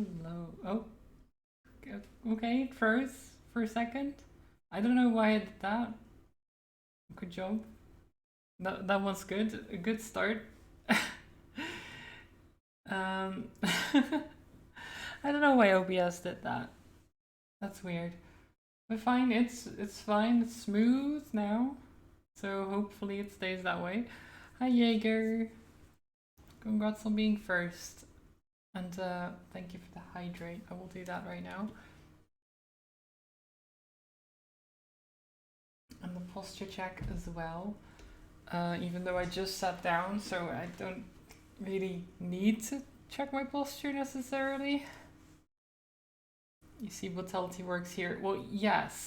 Hello. Oh, okay, it froze for a second. I don't know why I did that. Good job. That was good. A good start. Um, I don't know why OBS did that. That's weird. But fine, it's fine. It's smooth now. So hopefully it stays that way. Hi Jaeger. Congrats on being first. And thank you for the hydrate. I will do that right now. And the posture check as well. Even though I just sat down, so I don't really need to check my posture necessarily. You see vitality works here. Well, yes.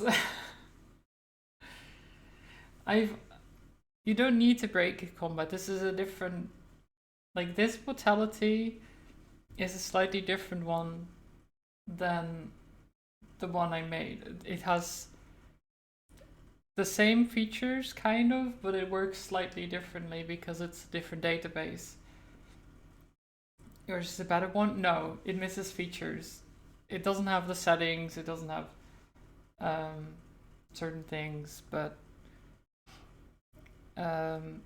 You don't need to break combat. This is a different, like this vitality is a slightly different one than the one I made. It has the same features, kind of, but it works slightly differently because it's a different database. Yours is a better one? No, it misses features. It doesn't have the settings, it doesn't have certain things, but can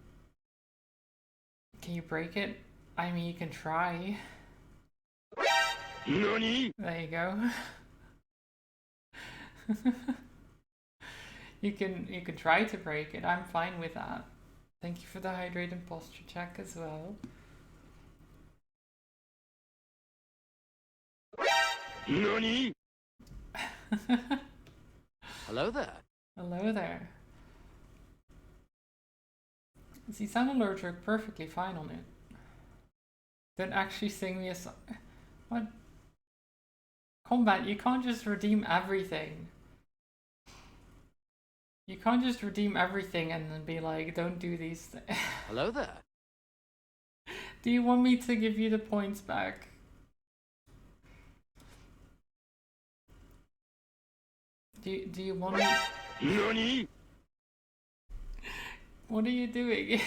you break it? I mean, you can try. NANI? There you go. You can try to break it. I'm fine with that. Thank you for the hydrate and posture check as well. NANI? Hello there. Hello there. See, sound alerts work perfectly fine on it. Don't actually sing me a song. What? Combat, you can't just redeem everything. You can't just redeem everything and then be like, don't do these things. Hello there. Do you want me to give you the points back? Do you want me? NANI? What are you doing?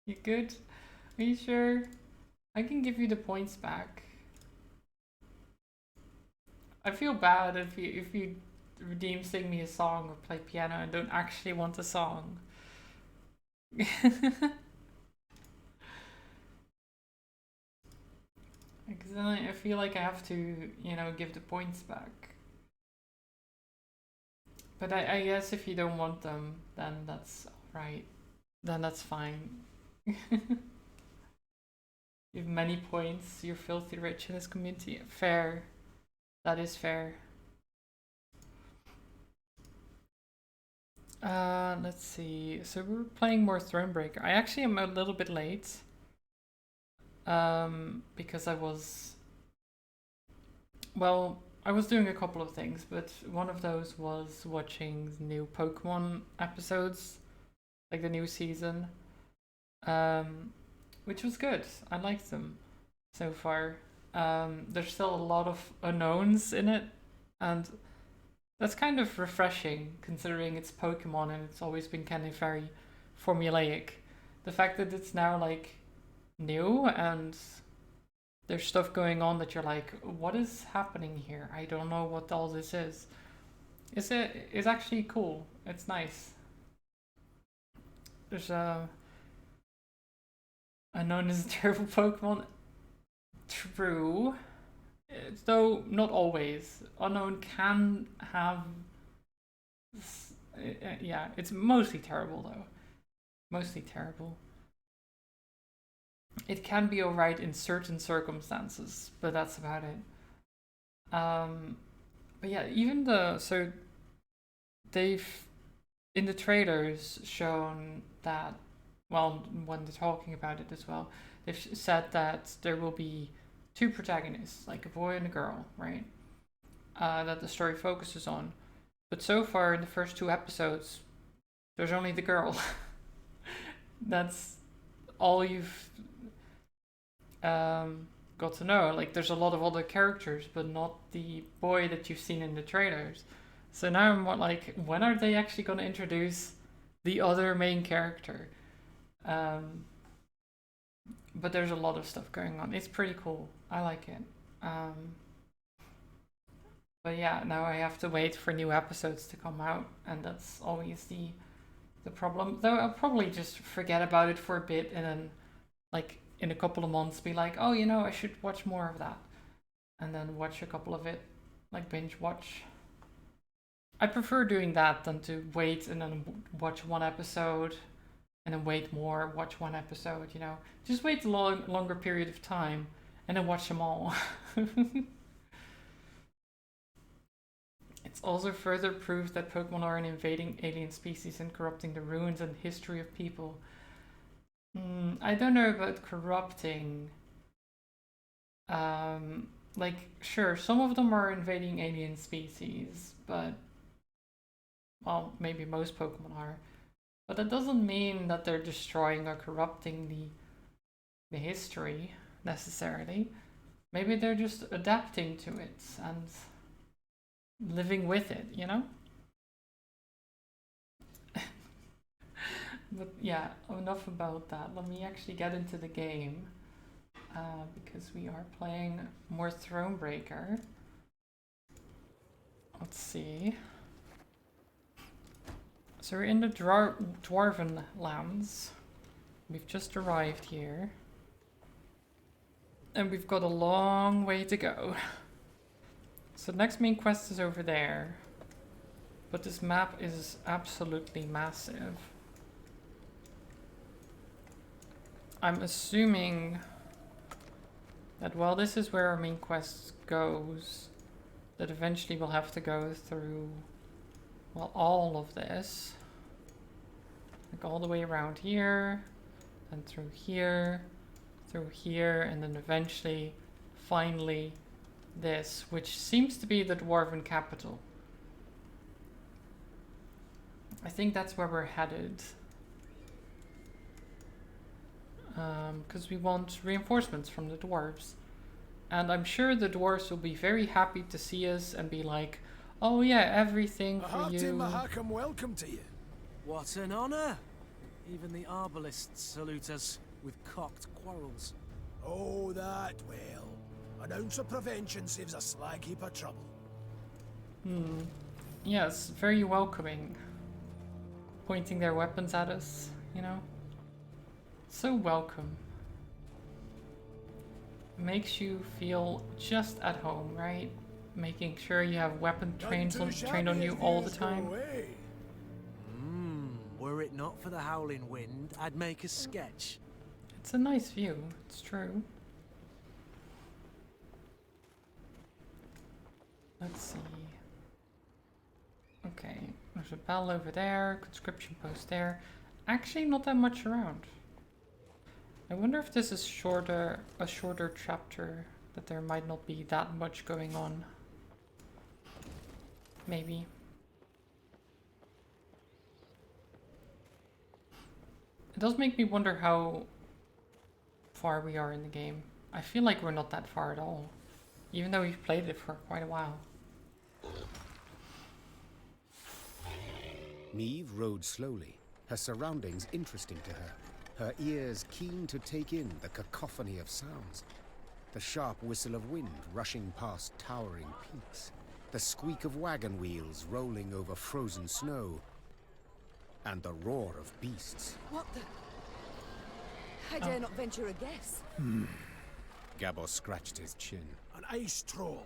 You good? Are you sure? I can give you the points back. I feel bad if you redeem sing me a song or play piano and don't actually want a song. Because then I feel like I have to, you know, give the points back. But I guess if you don't want them, then that's alright. Then that's fine. You have many points, you're filthy rich in this community. Fair. That is fair. Let's see. So we're playing more Thronebreaker. I actually am a little bit late. Because I was... Well, I was doing a couple of things, but one of those was watching new Pokemon episodes, like the new season, which was good. I liked them so far. There's still a lot of unknowns in it, and that's kind of refreshing considering it's Pokemon and it's always been kind of very formulaic. The fact that it's now like new and there's stuff going on that you're like, what is happening here? I don't know what all this is. It's actually cool. It's nice. There's a unknown is a terrible Pokemon. True. Though not always. Unknown can have. Yeah, it's mostly terrible though. Mostly terrible. It can be alright in certain circumstances, but that's about it. But yeah, even so they've in the trailers shown that, well, when they're talking about it as well, they've said that there will be two protagonists, like a boy and a girl, right? That the story focuses on. But so far in the first two episodes, there's only the girl. That's all you've got to know. Like, there's a lot of other characters, but not the boy that you've seen in the trailers. So now I'm like, when are they actually going to introduce the other main character? But there's a lot of stuff going on. It's pretty cool. I like it. But yeah, now I have to wait for new episodes to come out, and that's always the problem. Though I'll probably just forget about it for a bit, and then like in a couple of months be like, oh, you know, I should watch more of that, and then watch a couple of it, like binge watch. I prefer doing that than to wait and then watch one episode and then wait more, watch one episode, you know. Just wait a longer period of time and then watch them all. It's also further proof that Pokemon are an invading alien species and corrupting the ruins and history of people. I don't know about corrupting. Like, sure, some of them are invading alien species, but, well, maybe most Pokemon are. But that doesn't mean that they're destroying or corrupting the history, necessarily. Maybe they're just adapting to it and living with it, you know? But yeah, enough about that. Let me actually get into the game, because we are playing more Thronebreaker. Let's see. So we're in the Dwarven lands. We've just arrived here. And we've got a long way to go. So the next main quest is over there. But this map is absolutely massive. I'm assuming that while this is where our main quest goes, that eventually we'll have to go through, well, all of this. Like all the way around here, and through here, and then eventually, finally, this, which seems to be the Dwarven capital. I think that's where we're headed. Because we want reinforcements from the dwarves. And I'm sure the dwarves will be very happy to see us and be like, oh yeah, everything for you. Mahakam, welcome to you. What an honor! Even the arbalists salute us with cocked quarrels. Oh, that, well. An ounce of prevention saves a slag heap of trouble. Yes, very welcoming. Pointing their weapons at us, you know? So welcome. Makes you feel just at home, right? Making sure you have weapon trained on you all the time. Were it not for the howling wind, I'd make a sketch. It's a nice view, it's true. Let's see. Okay, there's a bell over there, conscription post there. Actually, not that much around. I wonder if this is a shorter chapter, that there might not be that much going on. Maybe. It does make me wonder how far we are in the game. I feel like we're not that far at all, even though we've played it for quite a while. Niamh rode slowly, her surroundings interesting to her, her ears keen to take in the cacophony of sounds. The sharp whistle of wind rushing past towering peaks, the squeak of wagon wheels rolling over frozen snow, and the roar of beasts. What the? I dare not venture a guess. Gabor scratched his chin. An ice troll.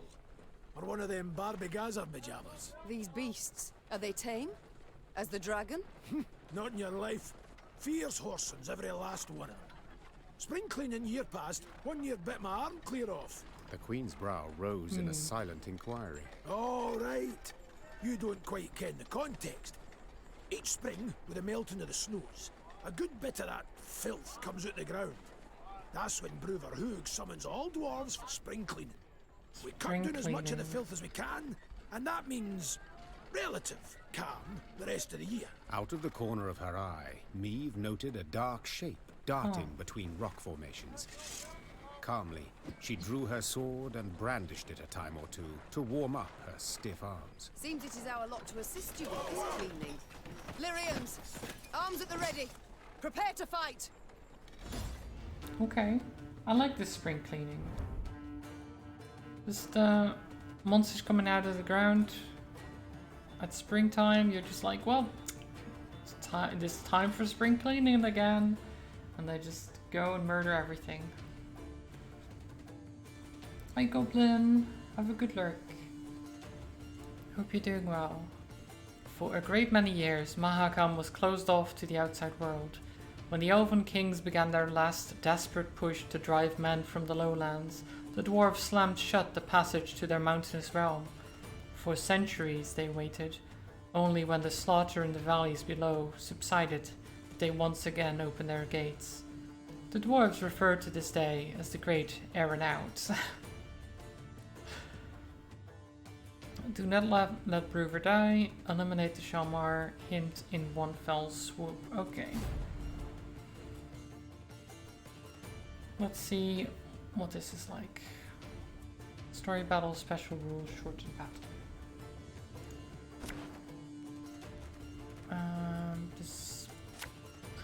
Or one of them Barbigazar pajamas. These beasts, are they tame? As the dragon? Not in your life. Fierce horsens, every last one of them. Spring cleaning year past, 1 year bit my arm clear off. The Queen's brow rose in a silent inquiry. All right. You don't quite ken the context. Each spring, with the melting of the snows, a good bit of that filth comes out the ground. That's when Brewer Hoog summons all dwarves for spring cleaning. We cut down as much of the filth as we can, and that means relative calm the rest of the year. Out of the corner of her eye, Niamh noted a dark shape darting between rock formations. Calmly, she drew her sword and brandished it a time or two to warm up her stiff arms. Seems it is our lot to assist you with this cleaning. Lyrians, arms at the ready. Prepare to fight. Okay, I like this spring cleaning. Just monsters coming out of the ground at springtime. You're just like, well, it's time for spring cleaning again. And they just go and murder everything. Hi Goblin, have a good lurk. Hope you're doing well. For a great many years, Mahakam was closed off to the outside world. When the Elven kings began their last desperate push to drive men from the lowlands, the dwarves slammed shut the passage to their mountainous realm. For centuries they waited. Only when the slaughter in the valleys below subsided did they once again open their gates. The dwarves refer to this day as the Great Airing Out. Do not let Bruver die. Eliminate the Shalmar. Hint in one fell swoop. Okay. Let's see what this is like. Story battle, special rules, shortened battle. This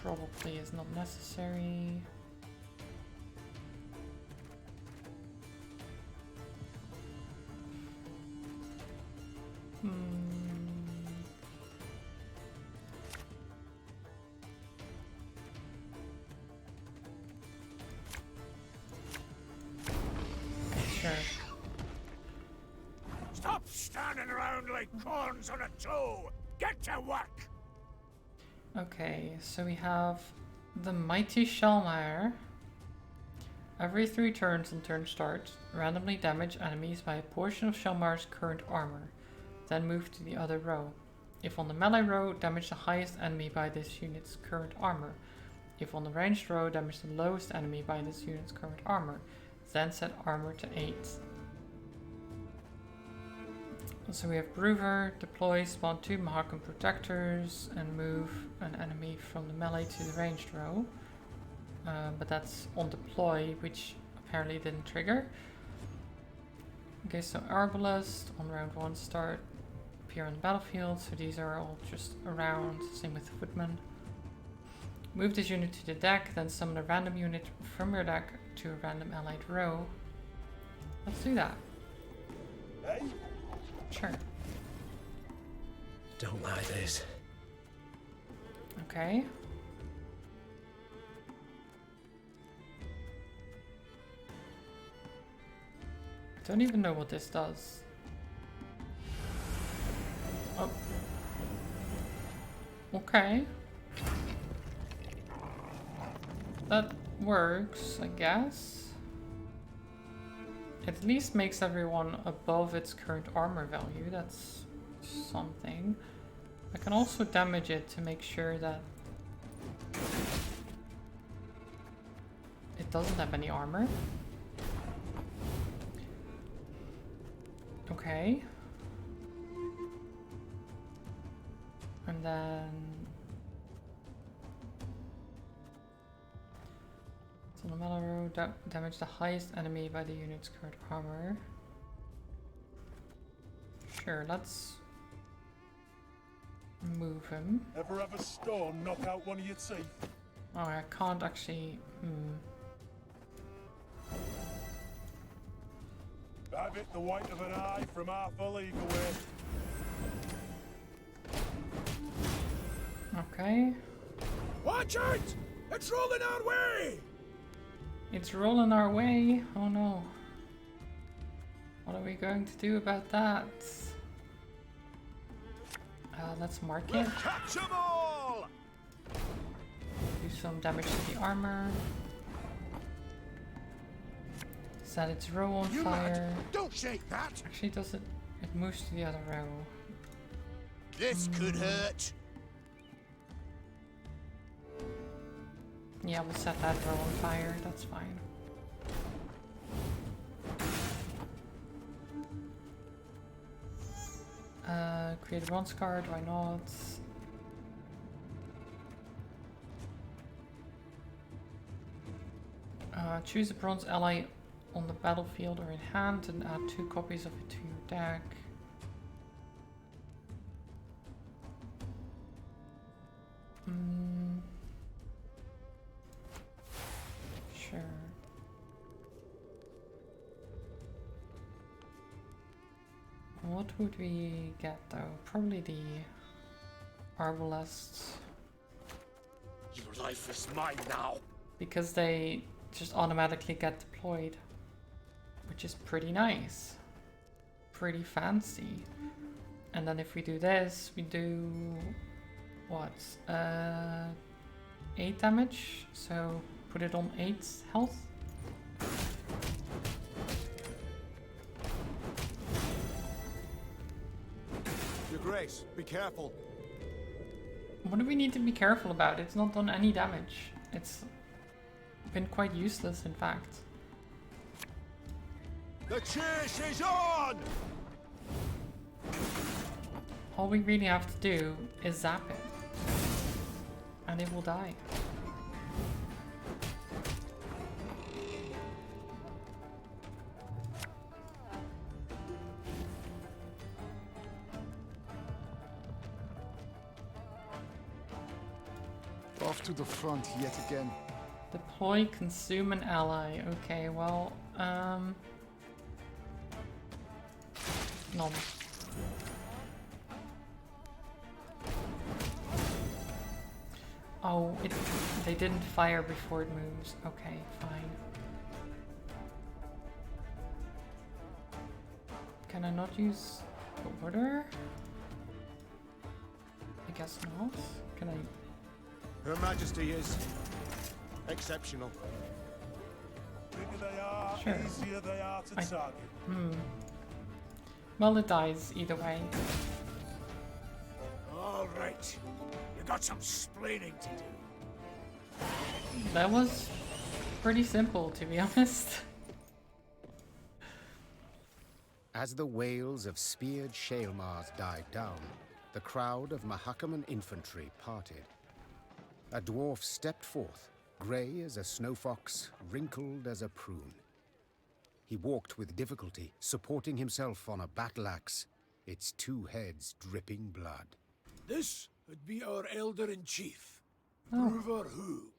probably is not necessary. Sure. Stop standing around like corns on a toe! Get to work! Okay, so we have the Mighty Shalmar. Every 3 turns on turn start, randomly damage enemies by a portion of Shalmar's current armor, then move to the other row. If on the melee row, damage the highest enemy by this unit's current armor. If on the ranged row, damage the lowest enemy by this unit's current armor, then set armor to 8. So we have Bruver, deploy, spawn 2 Mahakam protectors, and move an enemy from the melee to the ranged row. But that's on deploy, which apparently didn't trigger. Okay, so Arbalest on round 1 start, appear on the battlefield, so these are all just around, same with Footman. Move this unit to the deck, then summon a random unit from your deck to a random allied row. Let's do that. Hey? Sure. Don't like this. Okay. I don't even know what this does. Oh. Okay. That works, I guess. It at least makes everyone above its current armor value. That's something. I can also damage it to make sure that it doesn't have any armor. Okay. And then on the melee row, damage the highest enemy by the unit's current armor. Sure, let's move him. Ever have a storm knock out one of your teeth? Oh, I can't actually. Have it the white of an eye from half a league away. Okay. Watch out! It's rolling our way! It's rolling our way. Oh no. What are we going to do about that? Let's mark it. Catch 'em all! Do some damage to the armor. Set its row on You fire. lad, don't shake that! Actually, does it? It moves to the other row. This could hurt. Yeah, we'll set that row on fire. That's fine. Create a bronze card. Why not? Choose a bronze ally on the battlefield or in hand and add 2 copies of it to your deck. Sure. What would we get though? Probably the arbalists. Your life is mine now. Because they just automatically get deployed. Which is pretty nice. Pretty fancy. And then if we do this, we do... what? 8 damage. So put it on 8 health. Your Grace, be careful. What do we need to be careful about? It's not done any damage. It's been quite useless, in fact. The chase is on! All we really have to do is zap it. And it will die. Off to the front yet again. Deploy, consume an ally. Okay, well, none. Oh, they didn't fire before it moves. Okay, fine. Can I not use the order? I guess not. Can I? Her Majesty is exceptional. Bigger they are, Sure. easier they are to target. Well, it dies either way. All right. You got some splaining to do. That was pretty simple, to be honest. As the wails of speared Shaelmars died down, the crowd of Mahakaman infantry parted. A dwarf stepped forth, grey as a snow fox, wrinkled as a prune. He walked with difficulty, supporting himself on a battle axe, its 2 heads dripping blood. This would be our elder-in-chief, Oh. Bruvor Hoog.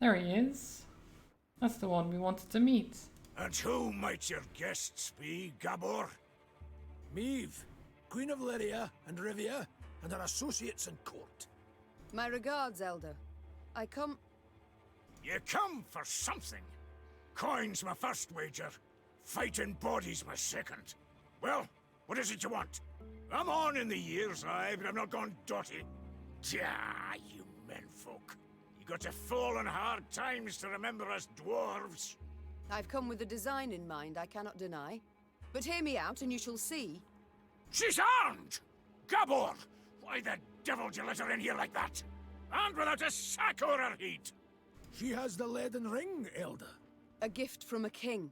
There he is. That's the one we wanted to meet. And who might your guests be, Gabor? Meve, Queen of Lyria and Rivia, and her associates in court. My regards, Elder. I come... You come for something. Coin's my first wager. Fighting bodies my second. Well, what is it you want? I'm on in the years, aye, but I'm not gone dotty. Tja, you menfolk. You got to fall on hard times to remember us dwarves. I've come with a design in mind, I cannot deny. But hear me out and you shall see. She's armed! Gabor! Why the devil did you let her in here like that? And without a sack or her heat! She has the leaden ring, Elder. A gift from a king.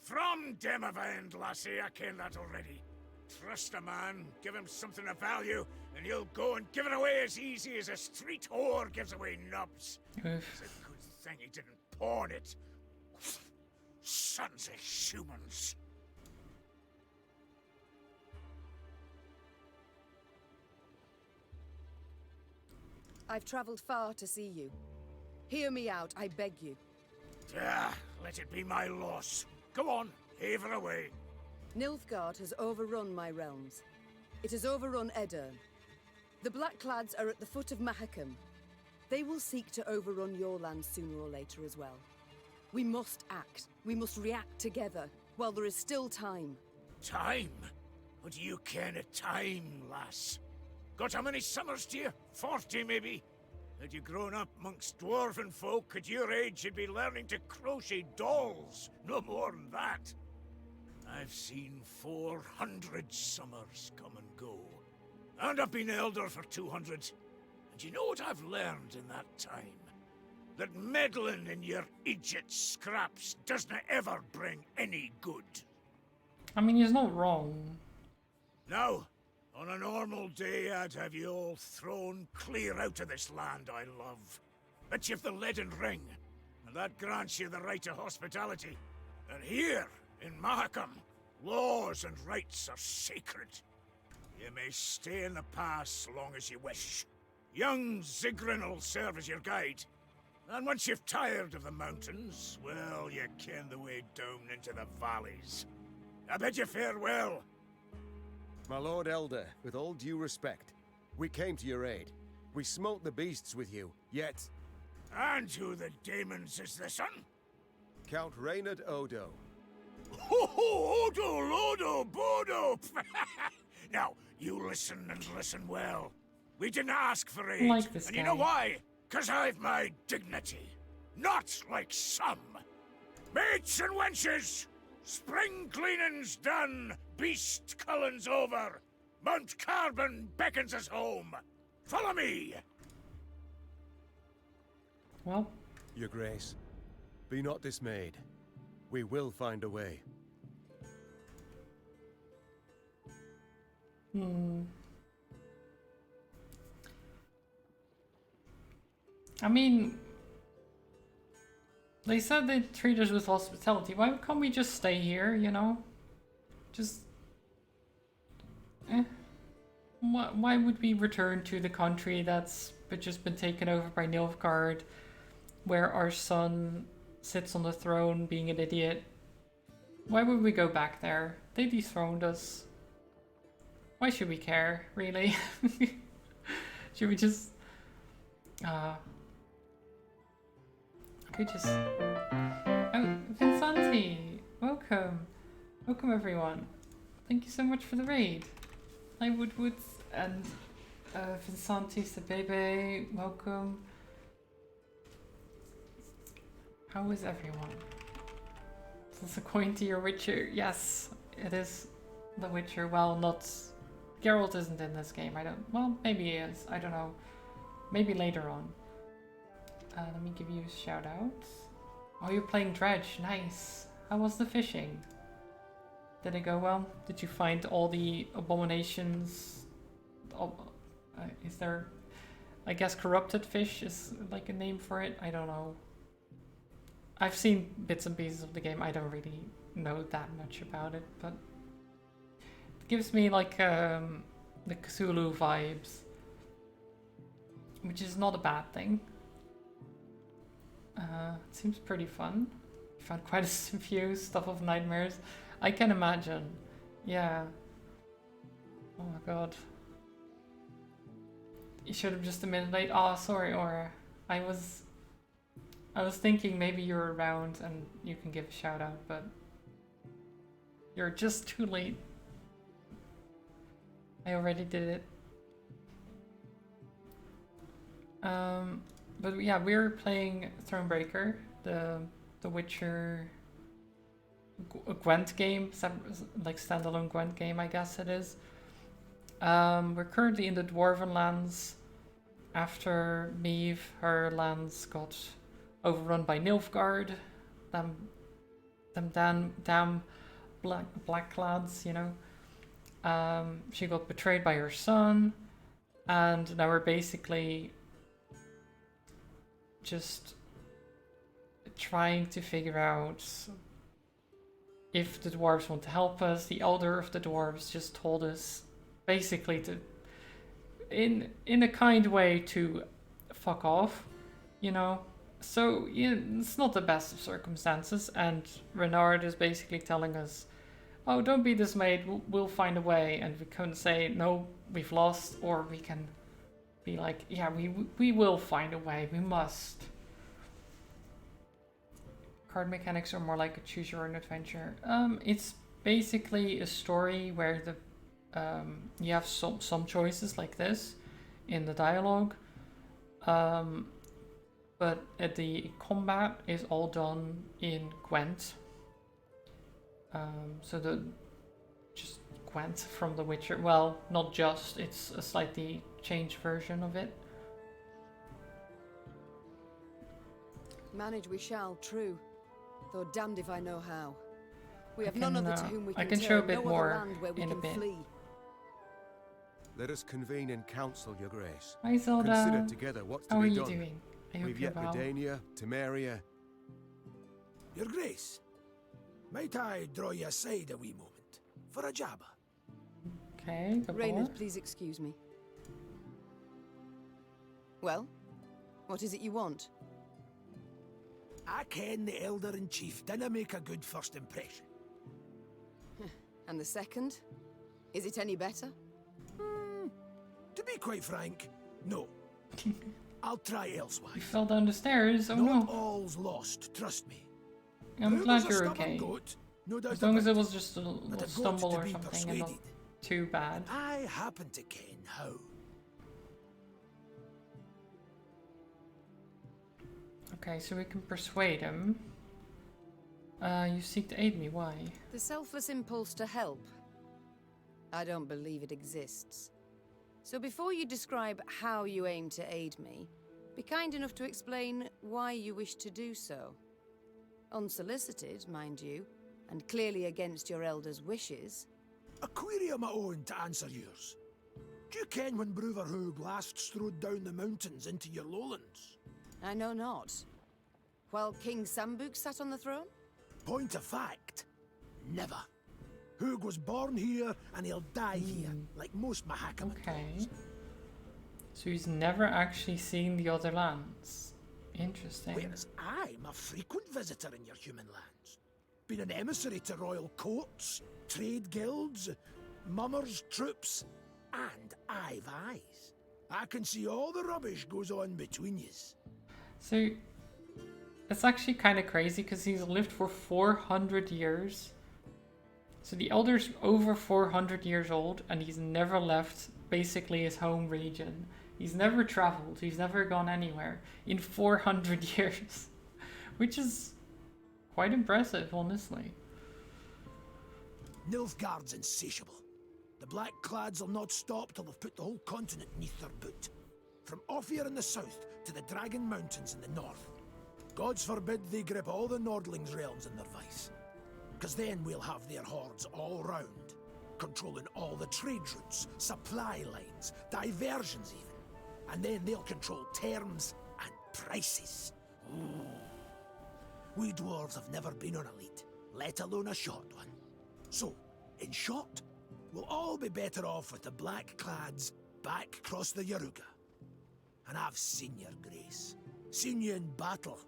From Demavend, lassie, I ken that already. Trust a man, give him something of value, and he'll go and give it away as easy as a street whore gives away nubs. Oof. It's a good thing he didn't pawn it. Sons of humans. I've travelled far to see you. Hear me out, I beg you. Let it be my loss. Go on, heave her away. Nilfgaard has overrun my realms. It has overrun Edirn. The Blackclads are at the foot of Mahakam. They will seek to overrun your land sooner or later as well. We must act. We must react together, while there is still time. Time? What do you ken of time, lass? Got how many summers to you? 40, maybe? Had you grown up amongst dwarven folk, at your age you'd be learning to crochet dolls. No more than that. I've seen 400 summers come and go. And I've been elder for 200. And you know what I've learned in that time? That meddling in your idiot scraps doesn't ever bring any good. I mean, he's not wrong. Now, on a normal day, I'd have you all thrown clear out of this land I love. But you've the leaden ring, and that grants you the right to hospitality. And here, in Mahakam, laws and rights are sacred. You may stay in the pass long as you wish. Young Zigrin will serve as your guide. And once you've tired of the mountains, well, you ken the way down into the valleys. I bid you farewell. My Lord Elder, with all due respect, we came to your aid. We smote the beasts with you, yet And who the demons is this one? Count Reynard Odo. Ho ho, Odo, Lodo, Bodo! Now, you listen and listen well. We didn't ask for aid. Like this and you know guy. why? 'Cause I've my dignity. Not like some. Mates and wenches! Spring cleaning's done, beast culling's over. Mount Carbon beckons us home. Follow me! Well, Your Grace, be not dismayed. We will find a way. I mean, they said they treat us with hospitality. Why can't we just stay here, you know? Just... Why would we return to the country that's just been taken over by Nilfgaard, where our son sits on the throne being an idiot? Why would we go back there? They dethroned us. Why should we care, really? Should we just... we just... Oh, Vinsanti! Welcome! Welcome, everyone. Thank you so much for the raid. Hi, Woodwoods and Vinsanti Sabebe, welcome. How is everyone? Is this a coin to your Witcher? Yes, it is the Witcher. Well, not... Geralt isn't in this game, I don't... Well, maybe he is, I don't know. Maybe later on. Let me give you a shout out. Oh, you're playing Dredge, nice. How was the fishing? Did it go well? Did you find all the abominations? Oh, is there... I guess corrupted fish is like a name for it? I don't know. I've seen bits and pieces of the game. I don't really know that much about it, but... It gives me like the Cthulhu vibes. Which is not a bad thing. It seems pretty fun. I found quite a few stuff of nightmares. I can imagine. Yeah. Oh my god. You should have just a minute late. Oh, sorry, Aura. I was thinking maybe you're around and you can give a shout out, but you're just too late. I already did it. But yeah, we're playing Thronebreaker, the Witcher Gwent game, like standalone Gwent game, I guess it is. We're currently in the Dwarven lands. After Meve, her lands got overrun by Nilfgaard. Them damn black-clads, you know. She got betrayed by her son, and now we're basically just trying to figure out if the dwarves want to help us. The elder of the dwarves just told us basically to, in a kind way, to fuck off, you know. So yeah, it's not the best of circumstances, and Renard is basically telling us, oh, don't be dismayed, we'll find a way. And we can say, no, we've lost, or we can be like, yeah, we will find a way, we must. Card mechanics are more like a choose your own adventure. It's basically a story where you have some choices like this in the dialogue, but the combat is all done in Gwent. So just Gwent from The Witcher. Well, not just, it's a slightly changed version of it. Manage we shall, true. Though damned if I know how. We have I none can, other to whom we I can can turn, show a bit no other more land where we in a can bit. flee. Let us convene in council, your grace. Hi Zelda. Consider together what's to How are be you done. doing? I hope We've you're yet well. Redania, Temeria. Your Grace, might I draw you aside a wee moment for a jabber? Okay, go Reynard, on. please excuse me. Well, what is it you want? I ken the Elder-in-Chief didn't make a good first impression. And the second? Is it any better? To be quite frank, no. I'll try elsewise. You fell down the stairs. Oh Not no. all's lost, trust me. I'm Who glad was a you're stubborn okay. goat? No doubt As long as it about was just a But little a goat stumble to or be something and not persuaded. too bad. I happen to ken how. Okay, so we can persuade him. You seek to aid me, why? The selfless impulse to help. I don't believe it exists. So before you describe how you aim to aid me, be kind enough to explain why you wish to do so. Unsolicited, mind you, and clearly against your elder's wishes. A query of my own to answer yours. Do you ken when Brotherhood last strode down the mountains into your lowlands? I know not. While King Sambuk sat on the throne? Point of fact, never. Hoog was born here and he'll die here, like most Mahakam. Okay. So he's never actually seen the other lands. Interesting. Whereas I'm a frequent visitor in your human lands. Been an emissary to royal courts, trade guilds, mummers, troops, and I've eyes. I can see all the rubbish goes on between yous. So it's actually kind of crazy because he's lived for 400 years. So the Elder's over 400 years old and he's never left basically his home region. He's never traveled, he's never gone anywhere in 400 years, which is quite impressive, honestly. Nilfgaard's insatiable. The Black Clads will not stop till they've put the whole continent neath their boot. From Ophir in the south to the Dragon Mountains in the north. Gods forbid they grip all the Nordlings' realms in their vice. Because then we'll have their hordes all round, controlling all the trade routes, supply lines, diversions even. And then they'll control terms and prices. Ooh. We dwarves have never been on a lead, let alone a short one. So, in short, we'll all be better off with the Black Clads back across the Yaruga. And I've seen your grace, seen you in battle.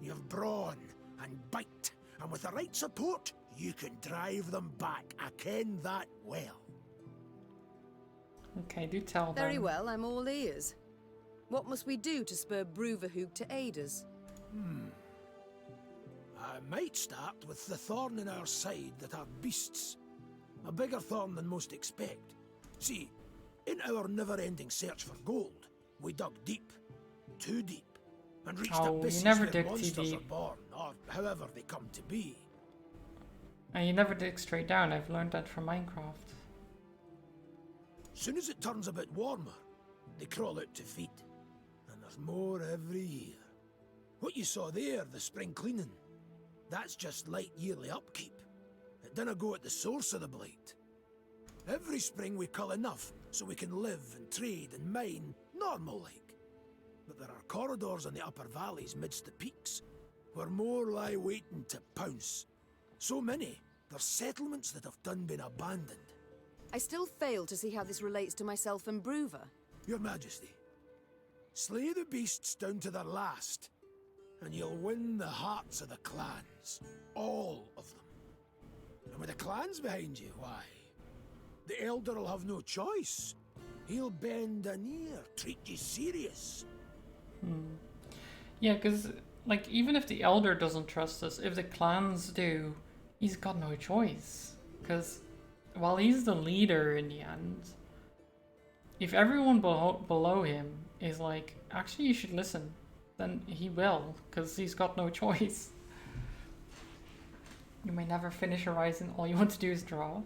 You've brawn and bite, and with the right support, you can drive them back. I ken that well. Okay, do tell them. Very well, I'm all ears. What must we do to spur Brotherhood to aid us? I might start with the thorn in our side that are beasts. A bigger thorn than most expect. See, in our never-ending search for gold, we dug deep, too deep, and reached Oh, you abysses never where dig too monsters deep. are born, or however they come to be. And you never dig straight down, I've learned that from Minecraft. Soon as it turns a bit warmer, they crawl out to feed. And there's more every year. What you saw there, the spring cleaning, that's just light yearly upkeep. It dinna go at the source of the blight. Every spring we cull enough so we can live and trade and mine normal-like. But there are corridors in the upper valleys midst the peaks, where more lie waiting to pounce. So many, there's settlements that have done been abandoned. I still fail to see how this relates to myself and Bruver. Your Majesty, slay the beasts down to their last, and you'll win the hearts of the clans. All of them. And with the clans behind you, why? The Elder will have no choice. He'll bend an ear, treat you serious. Yeah, because, like, even if the Elder doesn't trust us, if the clans do, he's got no choice. Because while he's the leader in the end, if everyone below him is like, actually you should listen, then he will, because he's got no choice. You may never finish Horizon, all you want to do is draw.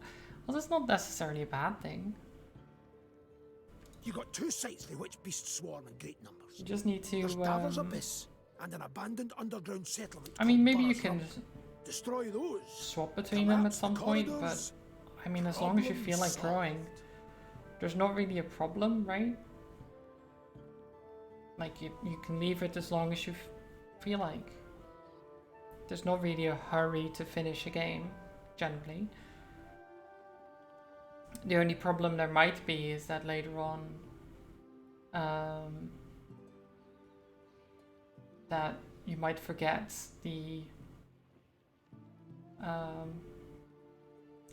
Well, that's not necessarily a bad thing. You got two sites for which beasts swarm in great numbers. You just need to, There's Davar's Abyss and an abandoned underground settlement. I mean, called maybe you Barr's can Rubble. Destroy those. swap between them at Collapse some the point, but corridors. I mean, as long as you feel like Problem drawing, there's not really a problem, right? Like, you can leave it as long as you feel like. There's not really a hurry to finish a game, generally. The only problem there might be is that later on, that you might forget the,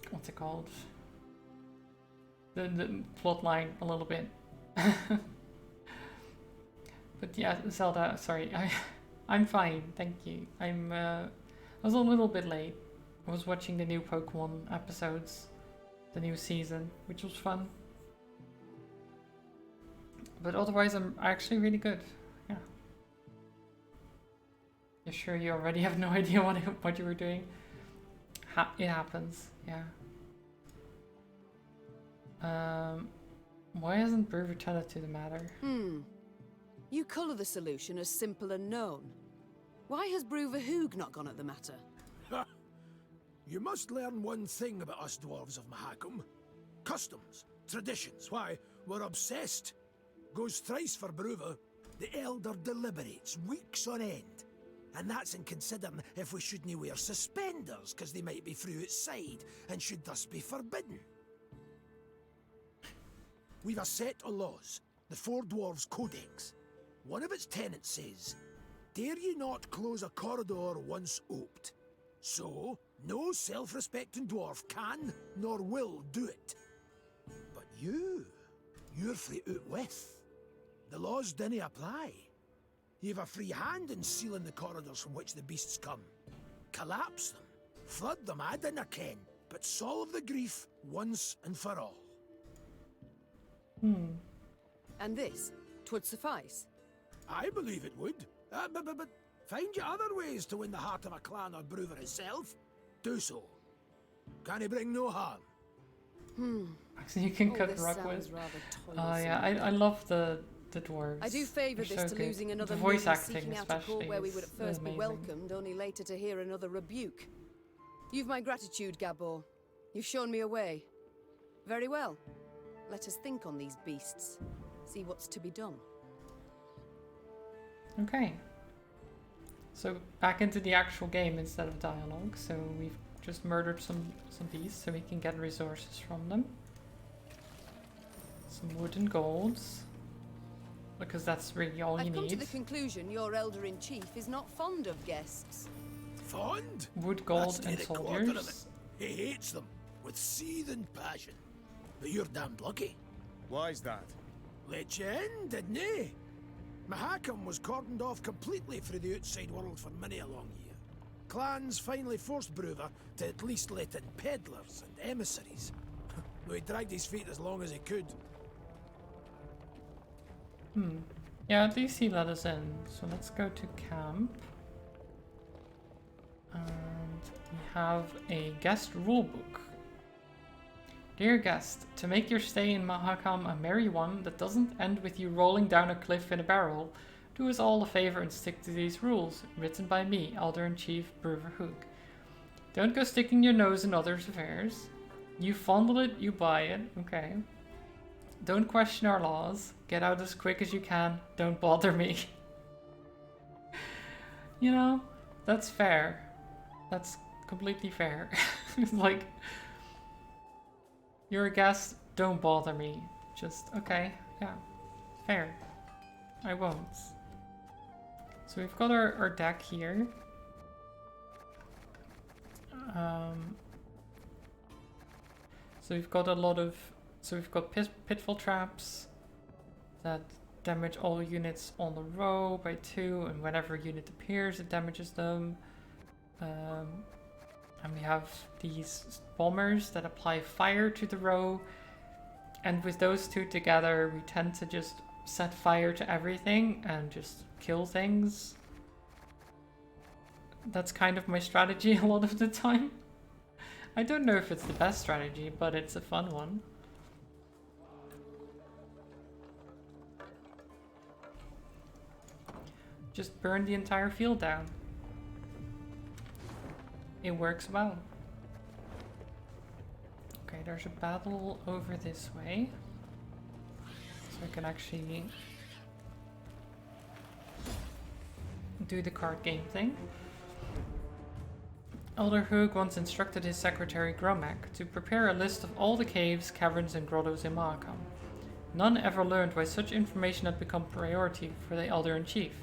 what's it called? the plot line a little bit. But yeah, Zelda, sorry, I'm fine, thank you. I was a little bit late. I was watching the new Pokemon episodes, the new season, which was fun. But otherwise, I'm actually really good. Yeah. You sure you already have no idea what you were doing? It happens, yeah. Why hasn't Brew returned to the matter? You colour the solution as simple and known. Why has Bruver Hoog not gone at the matter? You must learn one thing about us dwarves of Mahakam. Customs, traditions, why, we're obsessed. Goes thrice for Bruver. The Elder deliberates weeks on end. And that's in considering if we shouldn't wear suspenders, because they might be through outside, and should thus be forbidden. We've a set of laws, the Four Dwarves Codex. One of its tenets says, dare ye not close a corridor once oped. So, no self-respecting dwarf can nor will do it. But you're free out with. The laws dinna apply. You've a free hand in sealing the corridors from which the beasts come. Collapse them, flood them, I dinna ken, but solve the grief once and for all. And this, 'twould suffice. I believe it would. But find you other ways to win the heart of a clan or Bruver itself. Do so. Can he bring no harm? Actually, you can All cut this rock sounds with. rather Oh toilsome. yeah, I love the dwarves. I do favour They're this so to good. losing another the voice movie acting seeking out a especially court where we would is at first be amazing. welcomed, only later to hear another rebuke. You've my gratitude, Gabor. You've shown me a way. Very well. Let us think on these beasts. See what's to be done. Okay. So back into the actual game instead of dialogue. So we've just murdered some beasts so we can get resources from them. Some wood and golds. Because that's really all you I've come to need. the conclusion your elder-in-chief is not fond of guests. Fond? Wood, gold, That's and near a quarter of soldiers. it. He hates them with seething passion. But you're damned lucky. Why's that? Let you in, didn't he? Mahakam was cordoned off completely through the outside world for many a long year. Clans finally forced Bruver to at least let in peddlers and emissaries. Though he dragged his feet as long as he could. Yeah, at least he let us in. So let's go to camp. And we have a guest rulebook. Dear guest, to make your stay in Mahakam a merry one that doesn't end with you rolling down a cliff in a barrel, do us all a favor and stick to these rules, written by me, Elder-in-Chief Bruver Hoog. Don't go sticking your nose in others' affairs. You fondle it, you buy it, okay. Don't question our laws. Get out as quick as you can. Don't bother me. You know, that's fair. That's completely fair. It's like, you're a guest, don't bother me. Just, okay, yeah, fair. I won't. So we've got our deck here. So we've got a lot of, so we've got pitfall traps that damage all units on the row by 2, and whenever a unit appears, it damages them. And we have these bombers that apply fire to the row, and with those two together, we tend to just set fire to everything and just kill things. That's kind of my strategy a lot of the time. I don't know if it's the best strategy, but it's a fun one. Just burn the entire field down. It works well. Okay, there's a battle over this way. So I can actually do the card game thing. Elder Hoog once instructed his secretary Gromek to prepare a list of all the caves, caverns and grottos in Mahakam. None ever learned why such information had become priority for the Elder-in-Chief.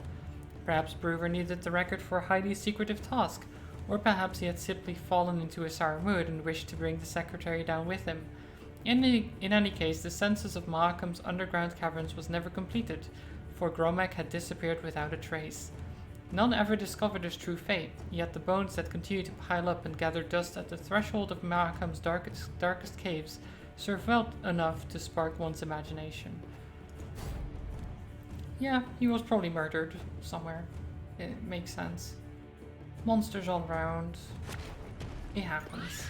Perhaps Bruver needed the record for a highly secretive task, or perhaps he had simply fallen into a sour mood and wished to bring the secretary down with him. In any case, the census of Mahakham's underground caverns was never completed, for Gromek had disappeared without a trace. None ever discovered his true fate, yet the bones that continue to pile up and gather dust at the threshold of Mahakham's darkest caves serve well enough to spark one's imagination. Yeah, he was probably murdered somewhere. It makes sense. Monsters all around. It happens.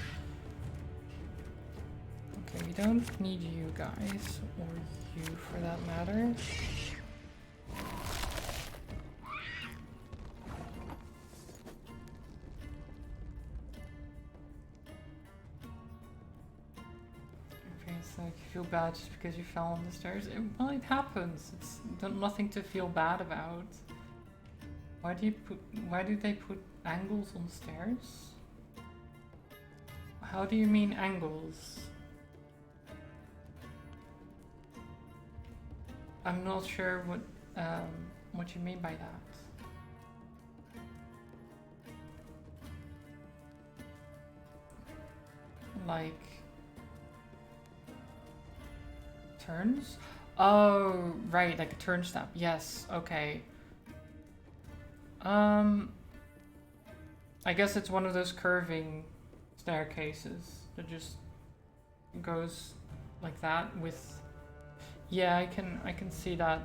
Okay, we don't need you guys, or you for that matter. Okay, so you feel bad just because you fell on the stairs. Well, it happens. It's nothing to feel bad about. Why do they put angles on stairs? How do you mean angles? I'm not sure what you mean by that. Like turns? Oh, right, like a turnstile. Yes, okay. I guess it's one of those curving staircases that just goes like that with. Yeah, I can see that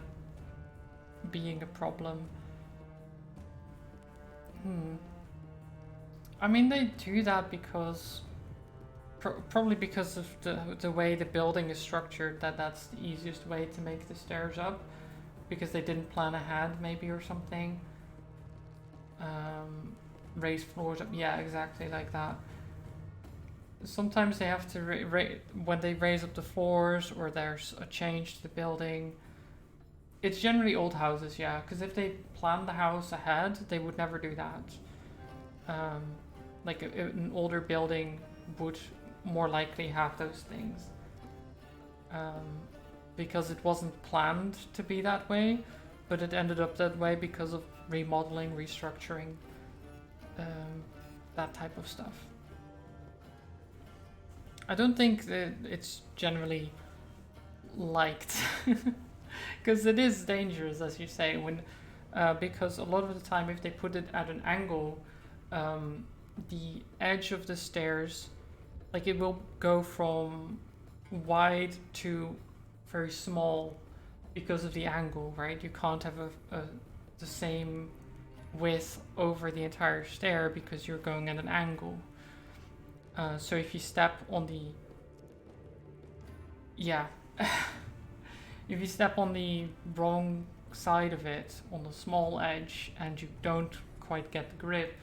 being a problem. I mean, they do that because probably because of the way the building is structured. That's the easiest way to make the stairs up, because they didn't plan ahead, maybe, or something. Raise floors up. Yeah, exactly like that. Sometimes they have to when they raise up the floors, or there's a change to the building. It's generally old houses, yeah, because if they planned the house ahead, they would never do that. Like an older building would more likely have those things, because it wasn't planned to be that way, but it ended up that way because of remodeling, restructuring, that type of stuff. I don't think that it's generally liked, because it is dangerous, as you say, when because a lot of the time, if they put it at an angle, the edge of the stairs, like, it will go from wide to very small because of the angle, right? You can't have the same width over the entire stair because you're going at an angle. So if you step on the, if you step on the wrong side of it, on the small edge, and you don't quite get the grip,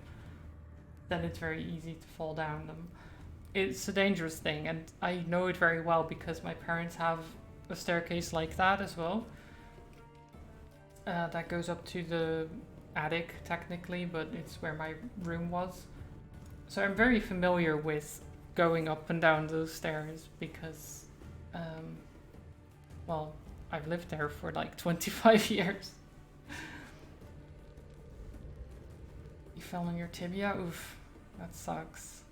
then it's very easy to fall down them. It's a dangerous thing, and I know it very well because my parents have a staircase like that as well. That goes up to the attic, technically, but it's where my room was. So I'm very familiar with going up and down those stairs because, well, I've lived there for like 25 years. You fell on your tibia? Oof, that sucks.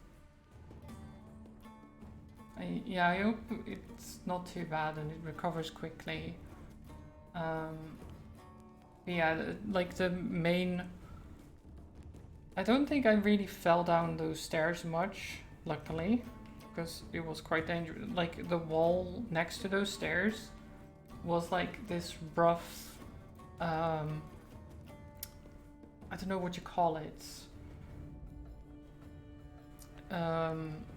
I hope it's not too bad and it recovers quickly. Yeah, like the main... I don't think I really fell down those stairs much, luckily, because it was quite dangerous. Like, the wall next to those stairs was like this rough, I don't know what you call it.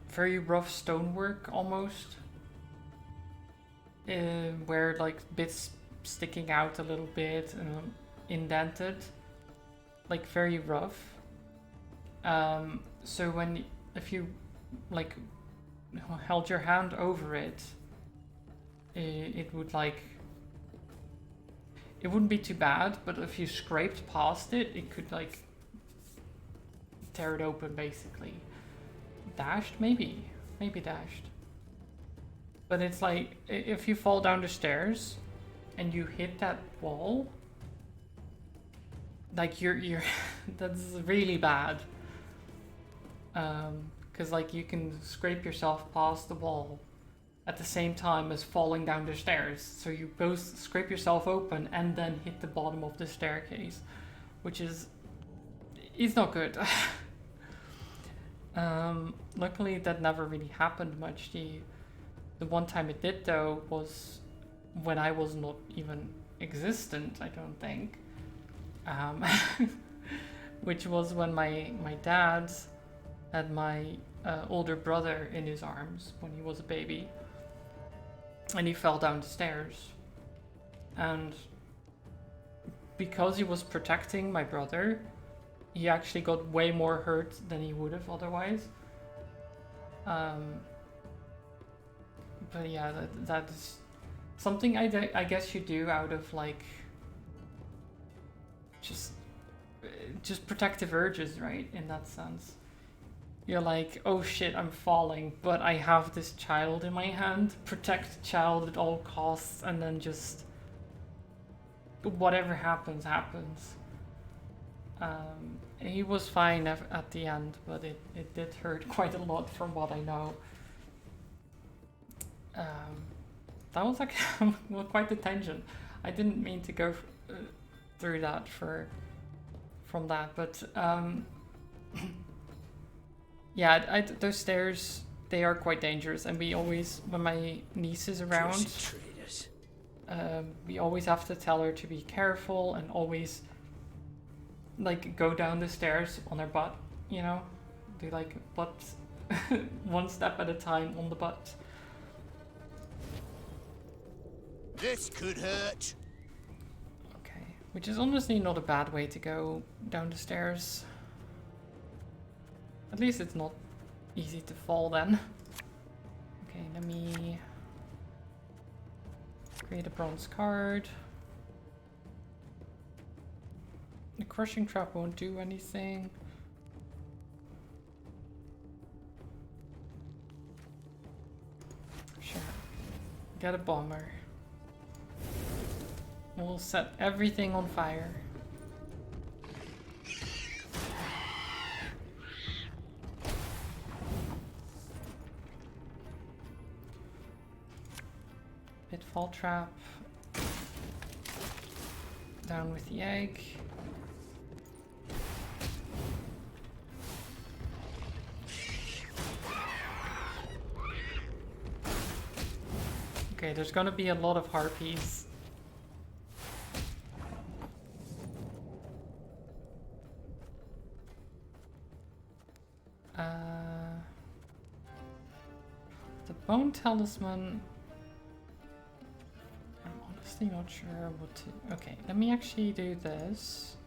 Very rough stonework, almost. Where, like, bits sticking out a little bit and indented. Like, very rough. So if you like held your hand over it, it would like, it wouldn't be too bad, but if you scraped past it, it could like tear it open, basically. Dashed, maybe dashed. But it's like, if you fall down the stairs and you hit that wall, like you're that's really bad. Because like you can scrape yourself past the wall at the same time as falling down the stairs. So you both scrape yourself open and then hit the bottom of the staircase, which is not good. Luckily that never really happened much. The one time it did though was when I was not even existent, I don't think. Which was when my dad had my older brother in his arms when he was a baby. And he fell down the stairs. And because he was protecting my brother, he actually got way more hurt than he would have otherwise. But yeah, that's something I guess you do out of like just protective urges, right? In that sense. You're like, oh shit, I'm falling, but I have this child in my hand. Protect the child at all costs, and then just whatever happens, happens. He was fine at the end, but it did hurt quite a lot from what I know. That was like well, quite the tangent. I didn't mean to go through that from that, but yeah, those stairs, they are quite dangerous, and we always, when my niece is around, we always have to tell her to be careful and always like go down the stairs on her butt, you know, do like butt one step at a time on the butt. This could hurt. Okay, which is honestly not a bad way to go down the stairs. At least it's not easy to fall then. Okay, let me create a bronze card. The crushing trap won't do anything. Sure. Get a bomber. We'll set everything on fire. Pitfall trap. Down with the egg. Okay, there's gonna be a lot of harpies. The bone talisman. I'm honestly not sure what to. Okay, let me actually do this.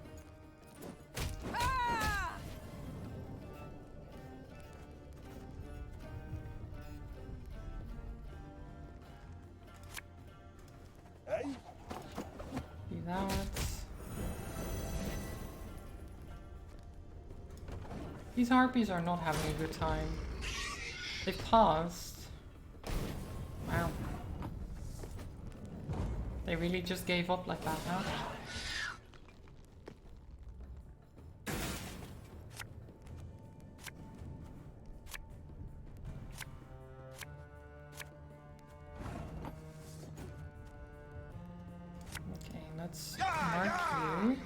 Do that. These harpies are not having a good time. They paused. Wow. They really just gave up like that, huh? Okay, let's mark you.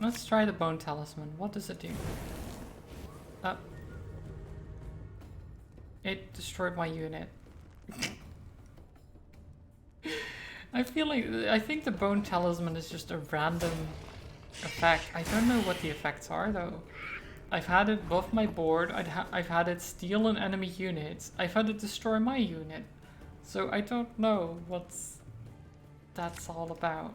Let's try the bone talisman. What does it do? It destroyed my unit. I think the bone talisman is just a random effect. I don't know what the effects are though. I've had it buff my board. I've had it steal an enemy unit. I've had it destroy my unit. So I don't know what that's all about.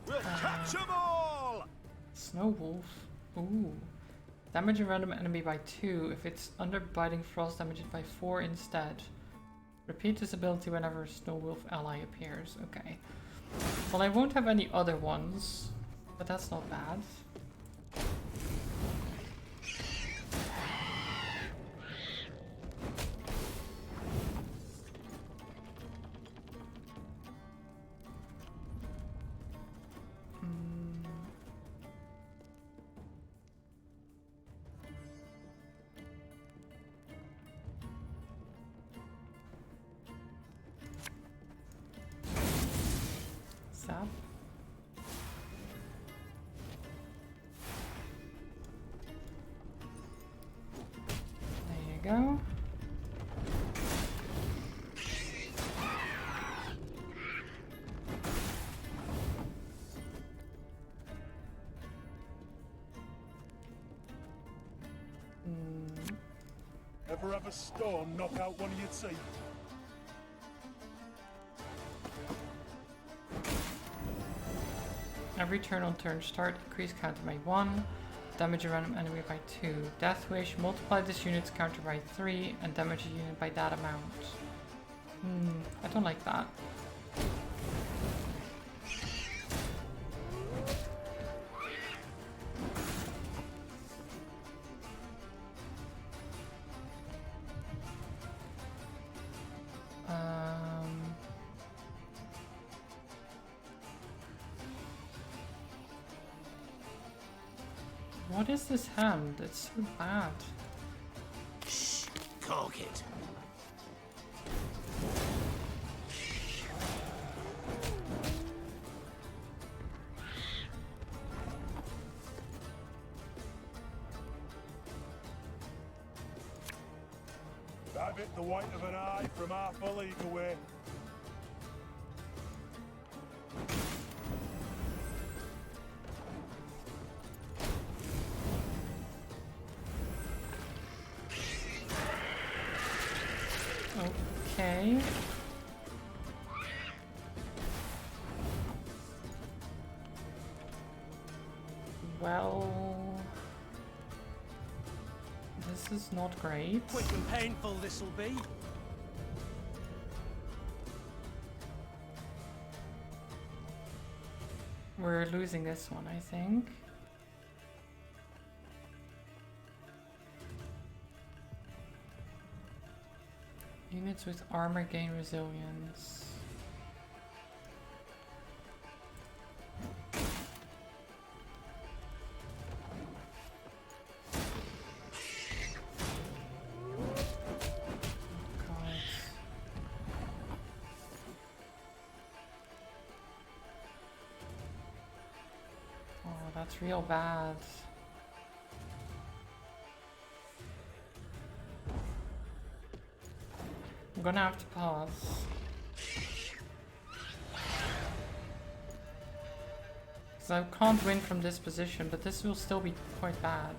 We'll catch 'em all! Snow Wolf. Ooh. Damage a random enemy by 2. If it's under biting frost, damage it by 4 instead. Repeat this ability whenever a Snow Wolf ally appears. Okay. Well, I won't have any other ones, but that's not bad. Ever have a stone knock out one of your teeth? Every turn on turn start, increase counter by 1, damage a random enemy by 2. Death Wish, multiply this unit's counter by 3, and damage a unit by that amount. I don't like that. What is this hand? It's so bad. Shh, cock it. That bit the white of an eye from half a league away. Okay. Well, this is not great. Quick and painful this'll be. We're losing this one, I think. Units with armor gain resilience. God. Oh, that's real bad. I'm gonna have to pause. Because I can't win from this position, but this will still be quite bad.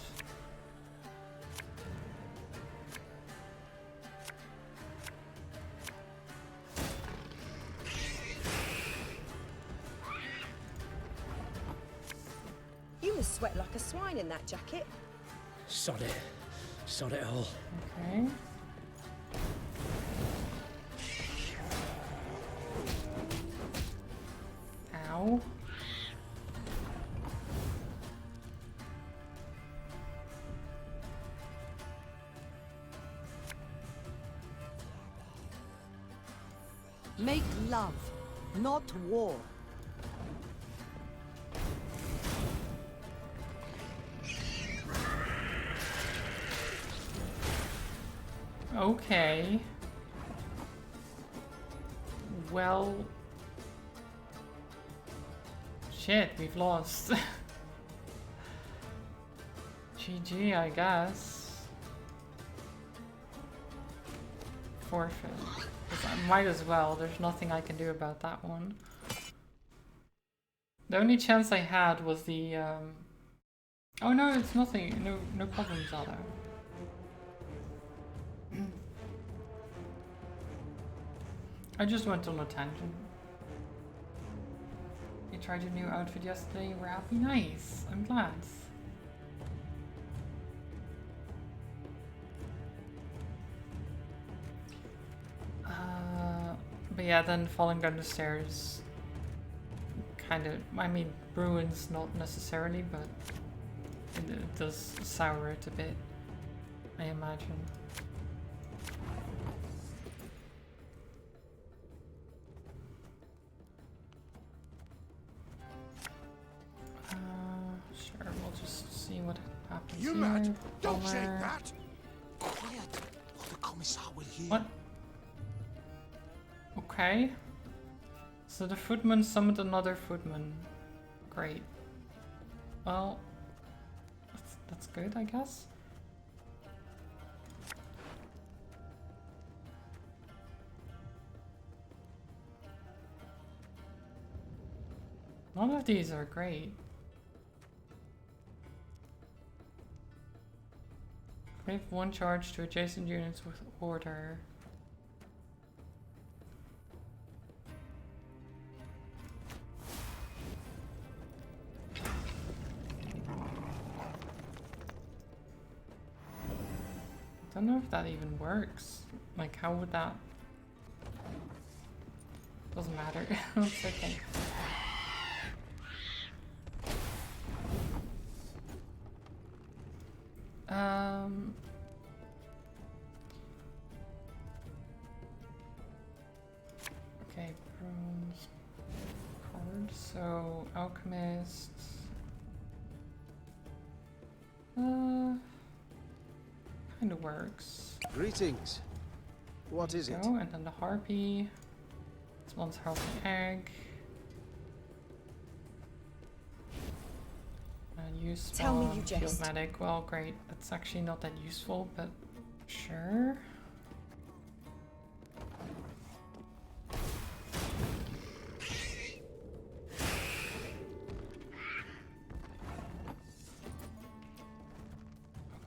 You must sweat like a swine in that jacket. Sod it. Sod it all. Okay. Ow. Make love, not war. Okay. Well... Shit, we've lost. GG, I guess. Forfeit. 'Cause I might as well, there's nothing I can do about that one. The only chance I had was the... Oh no, it's nothing. No problems, Otto. I just went on a tangent. You tried your new outfit yesterday. We're happy. Nice. I'm glad. But yeah, then falling down the stairs kind of, I mean, ruins not necessarily, but it does sour it a bit, I imagine. Sure, we'll just see what happens. You here. mad? Don't say Bomber. that! Quiet, or the commissar will hear. What? Okay. So the footman summoned another footman. Great. Well, that's good, I guess. None of these are great. Give one charge to adjacent units with order. I don't know if that even works. Like, how would that... Doesn't matter. It's okay. Okay, bronze card. So, alchemist. Kind of works. Greetings. What is it? Oh, and then the harpy. This one's harpy egg. Use Tell me spell, you field jest. medic. Well, great. It's actually not that useful, but sure.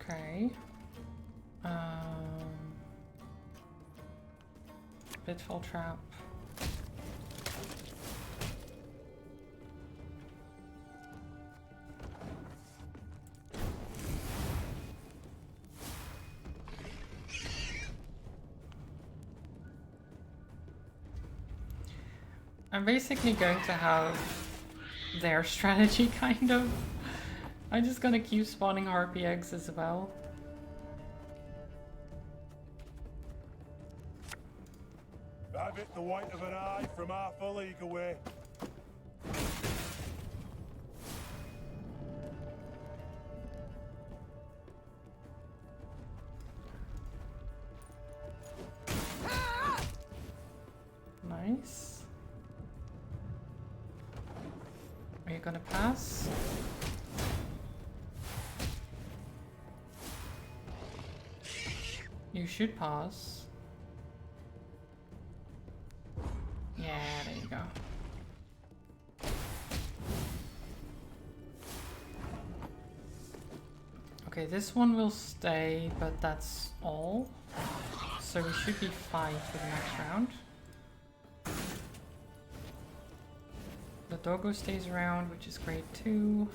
Okay. Pitfall trap. I'm basically going to have their strategy, kind of. I'm just gonna keep spawning harpy eggs as well. Have it the white of an eye from half a league away. Nice. Are you gonna pass? You should pass. Yeah, there you go. Okay, this one will stay, but that's all. So we should be fine for the next round. The doggo stays around, which is great too.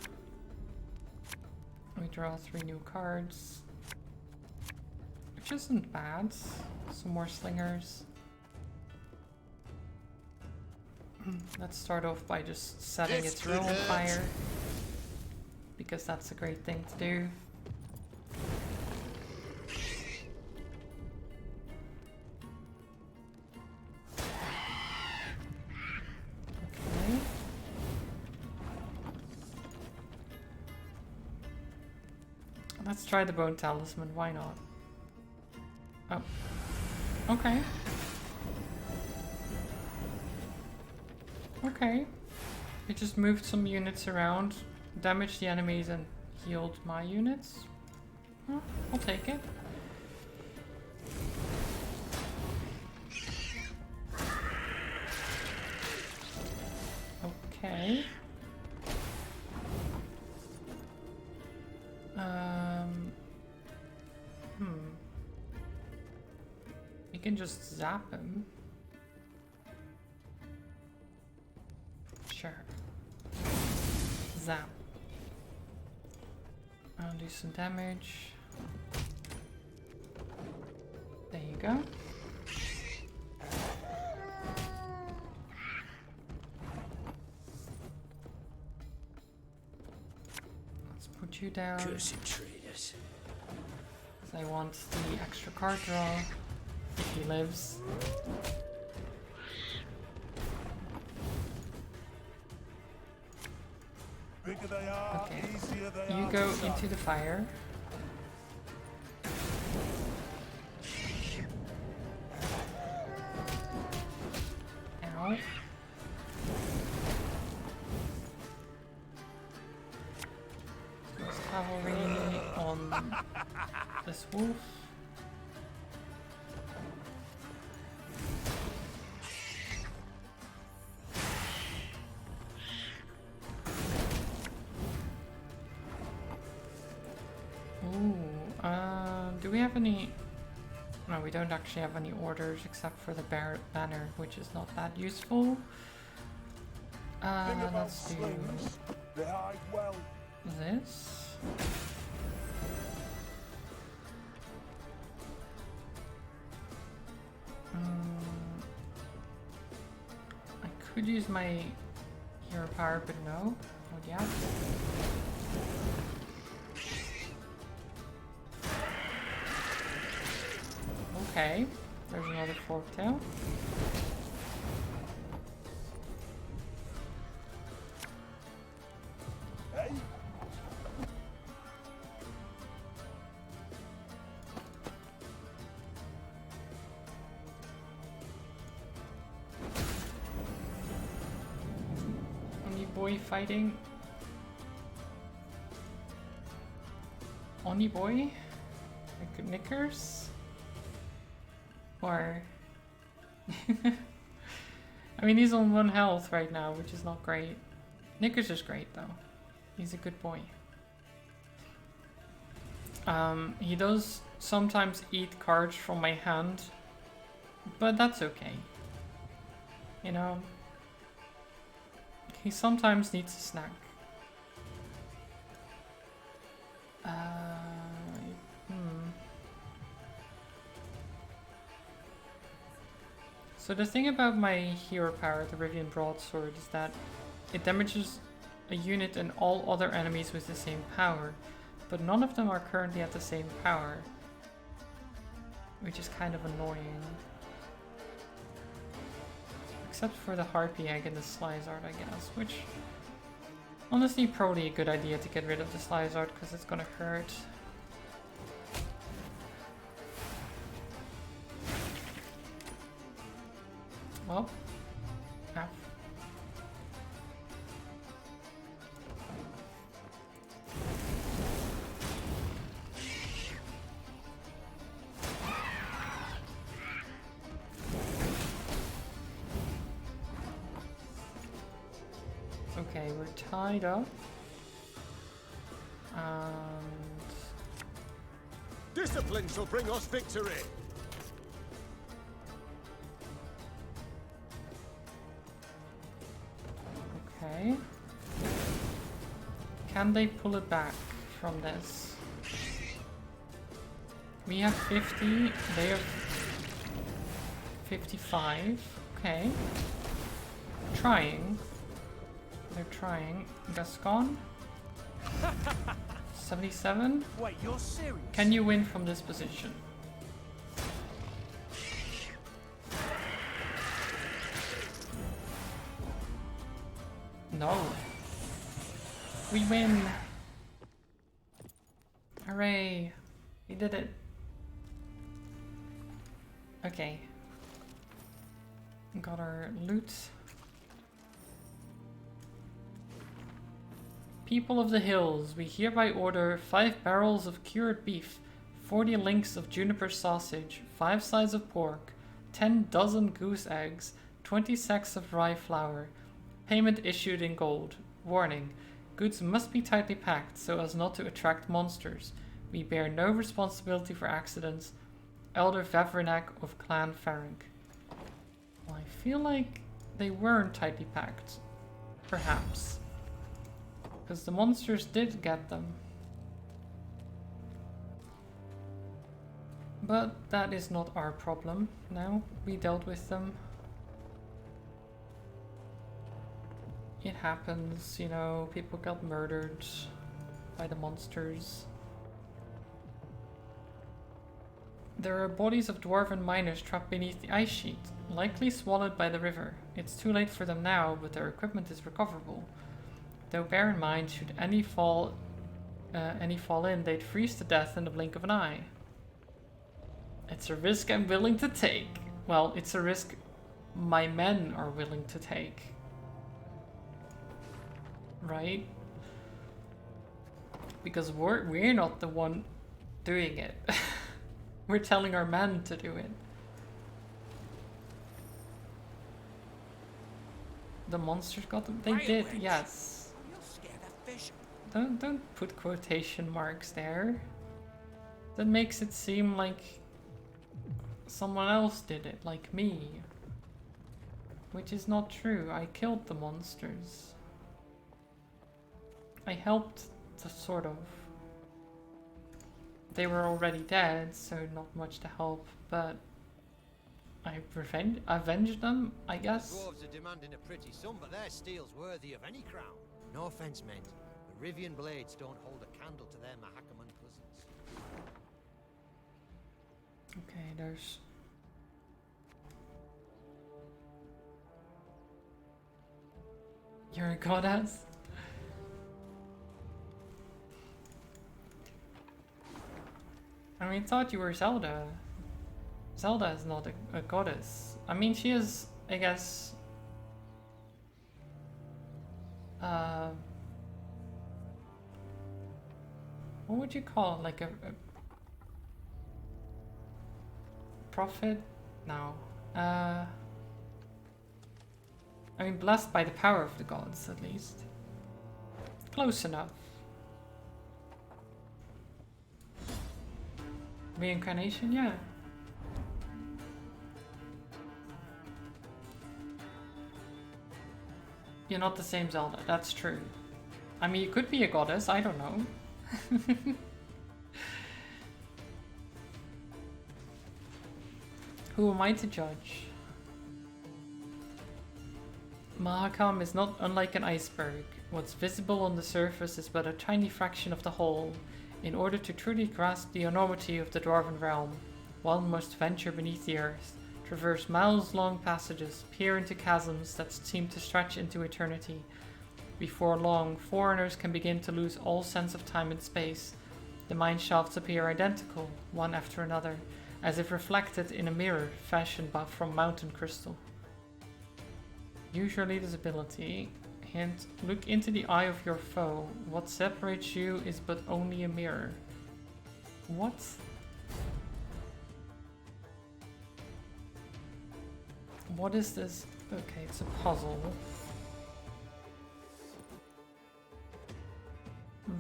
We draw 3 new cards, which isn't bad. Some more slingers. Let's start off by just setting its row on fire, because that's a great thing to do. Okay. Let's try the bone talisman, why not? Oh. Okay. Okay. It just moved some units around, damaged the enemies and healed my units. Well, I'll take it. Okay. You can just zap him. Sure. Zap. I'll do some damage. There you go. Let's put you down. Cursed traitors. 'Cause I want the extra card draw if he lives. Bigger they are, Okay. easier they You are go to suck. into the fire. Ow. There's cavalry on this wolf. Ooh, Do we have any... No, we don't actually have any orders except for the banner, which is not that useful. Think about Let's do slings. They hide well. this. I could use my hero power, but no. Not yet. Okay, there's another forktail. Hey, Oni boy fighting. Oni boy? Like Knickers? Or... I mean, he's on 1 health right now, which is not great. Knickers is great though. He's a good boy. He does sometimes eat cards from my hand, but that's okay. You know, he sometimes needs a snack. So the thing about my hero power, the Rivian Broadsword, is that it damages a unit and all other enemies with the same power, but none of them are currently at the same power, which is kind of annoying. Except for the Harpy Egg and the Slyzard, I guess, which honestly probably a good idea to get rid of the Slyzard because it's gonna hurt. Well, F. Okay, we're tied up. And Discipline shall bring us victory. okay. Can they pull it back from this? We have 50, they have 55. Okay. Trying. They're trying. Gascon? 77? Wait, you're serious? Can you win from this position? No. We win. Hooray. We did it. Okay. Got our loot. People of the hills, we hereby order 5 barrels of cured beef, 40 links of juniper sausage, 5 sides of pork, 10 dozen goose eggs, 20 sacks of rye flour. Payment issued in gold. Warning. Goods must be tightly packed so as not to attract monsters. We bear no responsibility for accidents. Elder Vavrenak of Clan Ferenc. Well, I feel like they weren't tightly packed. Perhaps. Because the monsters did get them. But that is not our problem now. We dealt with them. It happens, you know, people got murdered by the monsters. There are bodies of dwarven miners trapped beneath the ice sheet, likely swallowed by the river. It's too late for them now, but their equipment is recoverable. Though bear in mind, should any fall in, they'd freeze to death in the blink of an eye. It's a risk I'm willing to take. Well, it's a risk my men are willing to take. Right? Because we're not the one doing it. We're telling our men to do it. The monsters got them? They did, yes. You're scared of fish. Don't put quotation marks there. That makes it seem like someone else did it, like me. Which is not true. I killed the monsters. I helped, sort of. They were already dead, so not much to help, but I avenged them, I guess. Dwarves are demanding a pretty sum, but their steel's worthy of any crown. No offense meant. The Rivian blades don't hold a candle to their Mahakaman cousins. Okay, there's... You're a goddess? I mean, thought you were Zelda. Zelda is not a goddess. I mean, she is, I guess... what would you call it? Like a prophet? No. I mean, blessed by the power of the gods, at least. Close enough. Reincarnation? Yeah. You're not the same Zelda, that's true. I mean, you could be a goddess, I don't know. Who am I to judge? Mahakam is not unlike an iceberg. What's visible on the surface is but a tiny fraction of the whole. In order to truly grasp the enormity of the Dwarven realm, one must venture beneath the earth, traverse miles-long passages, peer into chasms that seem to stretch into eternity. Before long, foreigners can begin to lose all sense of time and space. The mine shafts appear identical, one after another, as if reflected in a mirror fashioned from mountain crystal. Use your leader's ability. Hint, look into the eye of your foe. What separates you is but only a mirror. What? What is this? Okay, it's a puzzle.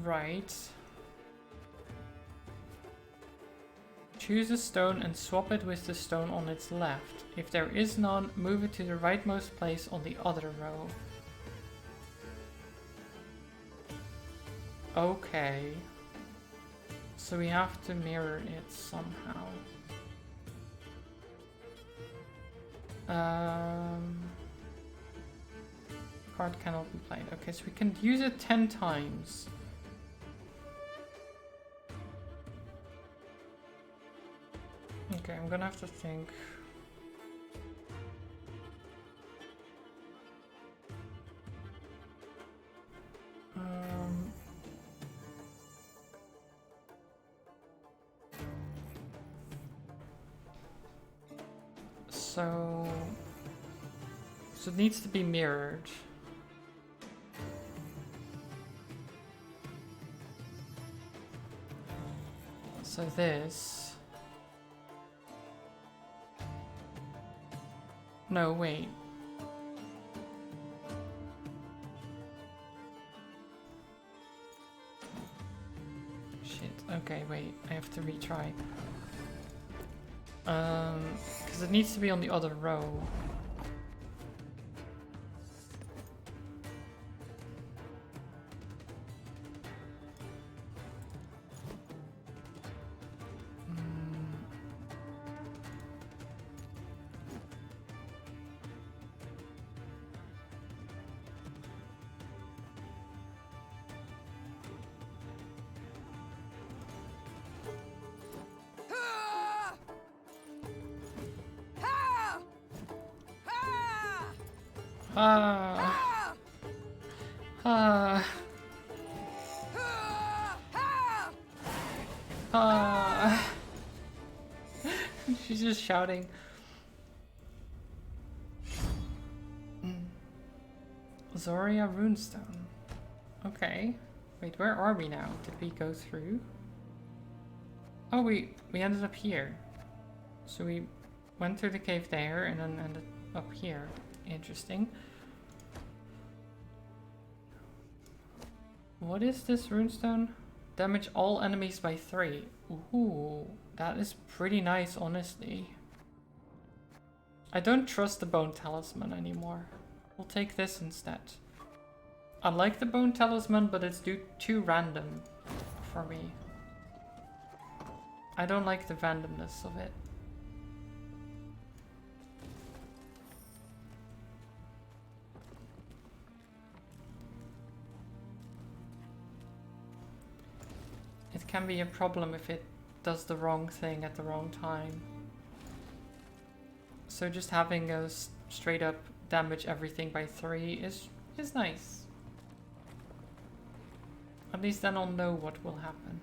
Right. Choose a stone and swap it with the stone on its left. If there is none, move it to the rightmost place on the other row. Okay. So we have to mirror it somehow. Card cannot be played. Okay, so we can use it 10 times. Okay, I'm gonna have to think. So it needs to be mirrored. So this. No, wait. Shit. Okay, wait. I have to retry. Because it needs to be on the other row. She's just shouting. Zoria Runestone. Okay. Wait, where are we now? Did we go through? Oh, we ended up here. So we went through the cave there and then ended up here. Interesting. What is this runestone? Damage all enemies by 3. Ooh, that is pretty nice, honestly. I don't trust the Bone Talisman anymore. We'll take this instead. I like the Bone Talisman, but it's too random for me. I don't like the randomness of it. It can be a problem if it does the wrong thing at the wrong time. So just having a straight up damage everything by 3 is nice. At least then I'll know what will happen.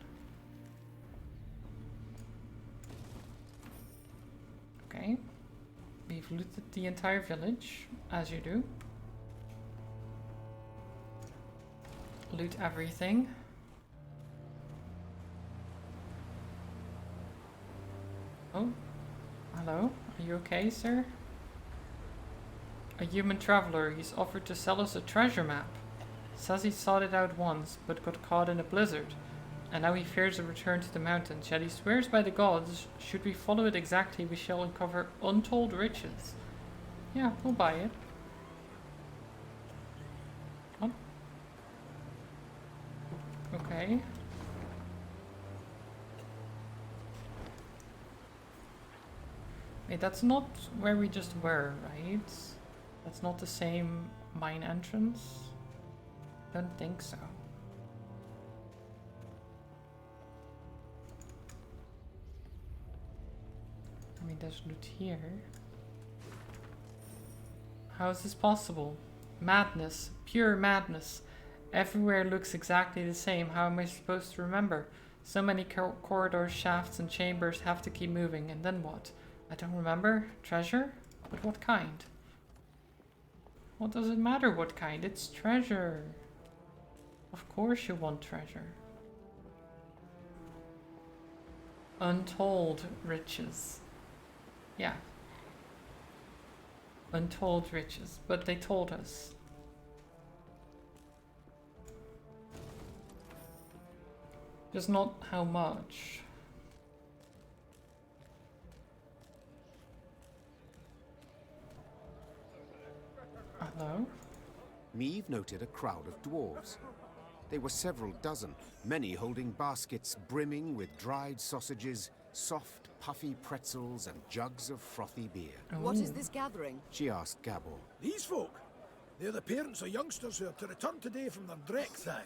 Okay. We've looted the entire village, as you do. Loot everything. Oh, hello. Are you okay, sir? A human traveler. He's offered to sell us a treasure map. Says he sought it out once, but got caught in a blizzard. And now he fears a return to the mountains. Yet he swears by the gods, should we follow it exactly, we shall uncover untold riches. Yeah, we'll buy it. What? Okay. Wait, that's not where we just were, right? That's not the same mine entrance? Don't think so. I mean, there's loot here. How is this possible? Madness. Pure madness. Everywhere looks exactly the same. How am I supposed to remember? So many corridors, shafts, and chambers have to keep moving. And then what? I don't remember. Treasure? But what kind? What does it matter what kind? It's treasure. Of course you want treasure. Untold riches. Yeah. Untold riches. But they told us. Just not how much. Hello? Meave noted a crowd of dwarves. They were several dozen, many holding baskets brimming with dried sausages, soft, puffy pretzels, and jugs of frothy beer. What is this gathering? She asked Gabor. These folk, they're the parents of youngsters who are to return today from their Dreckthag.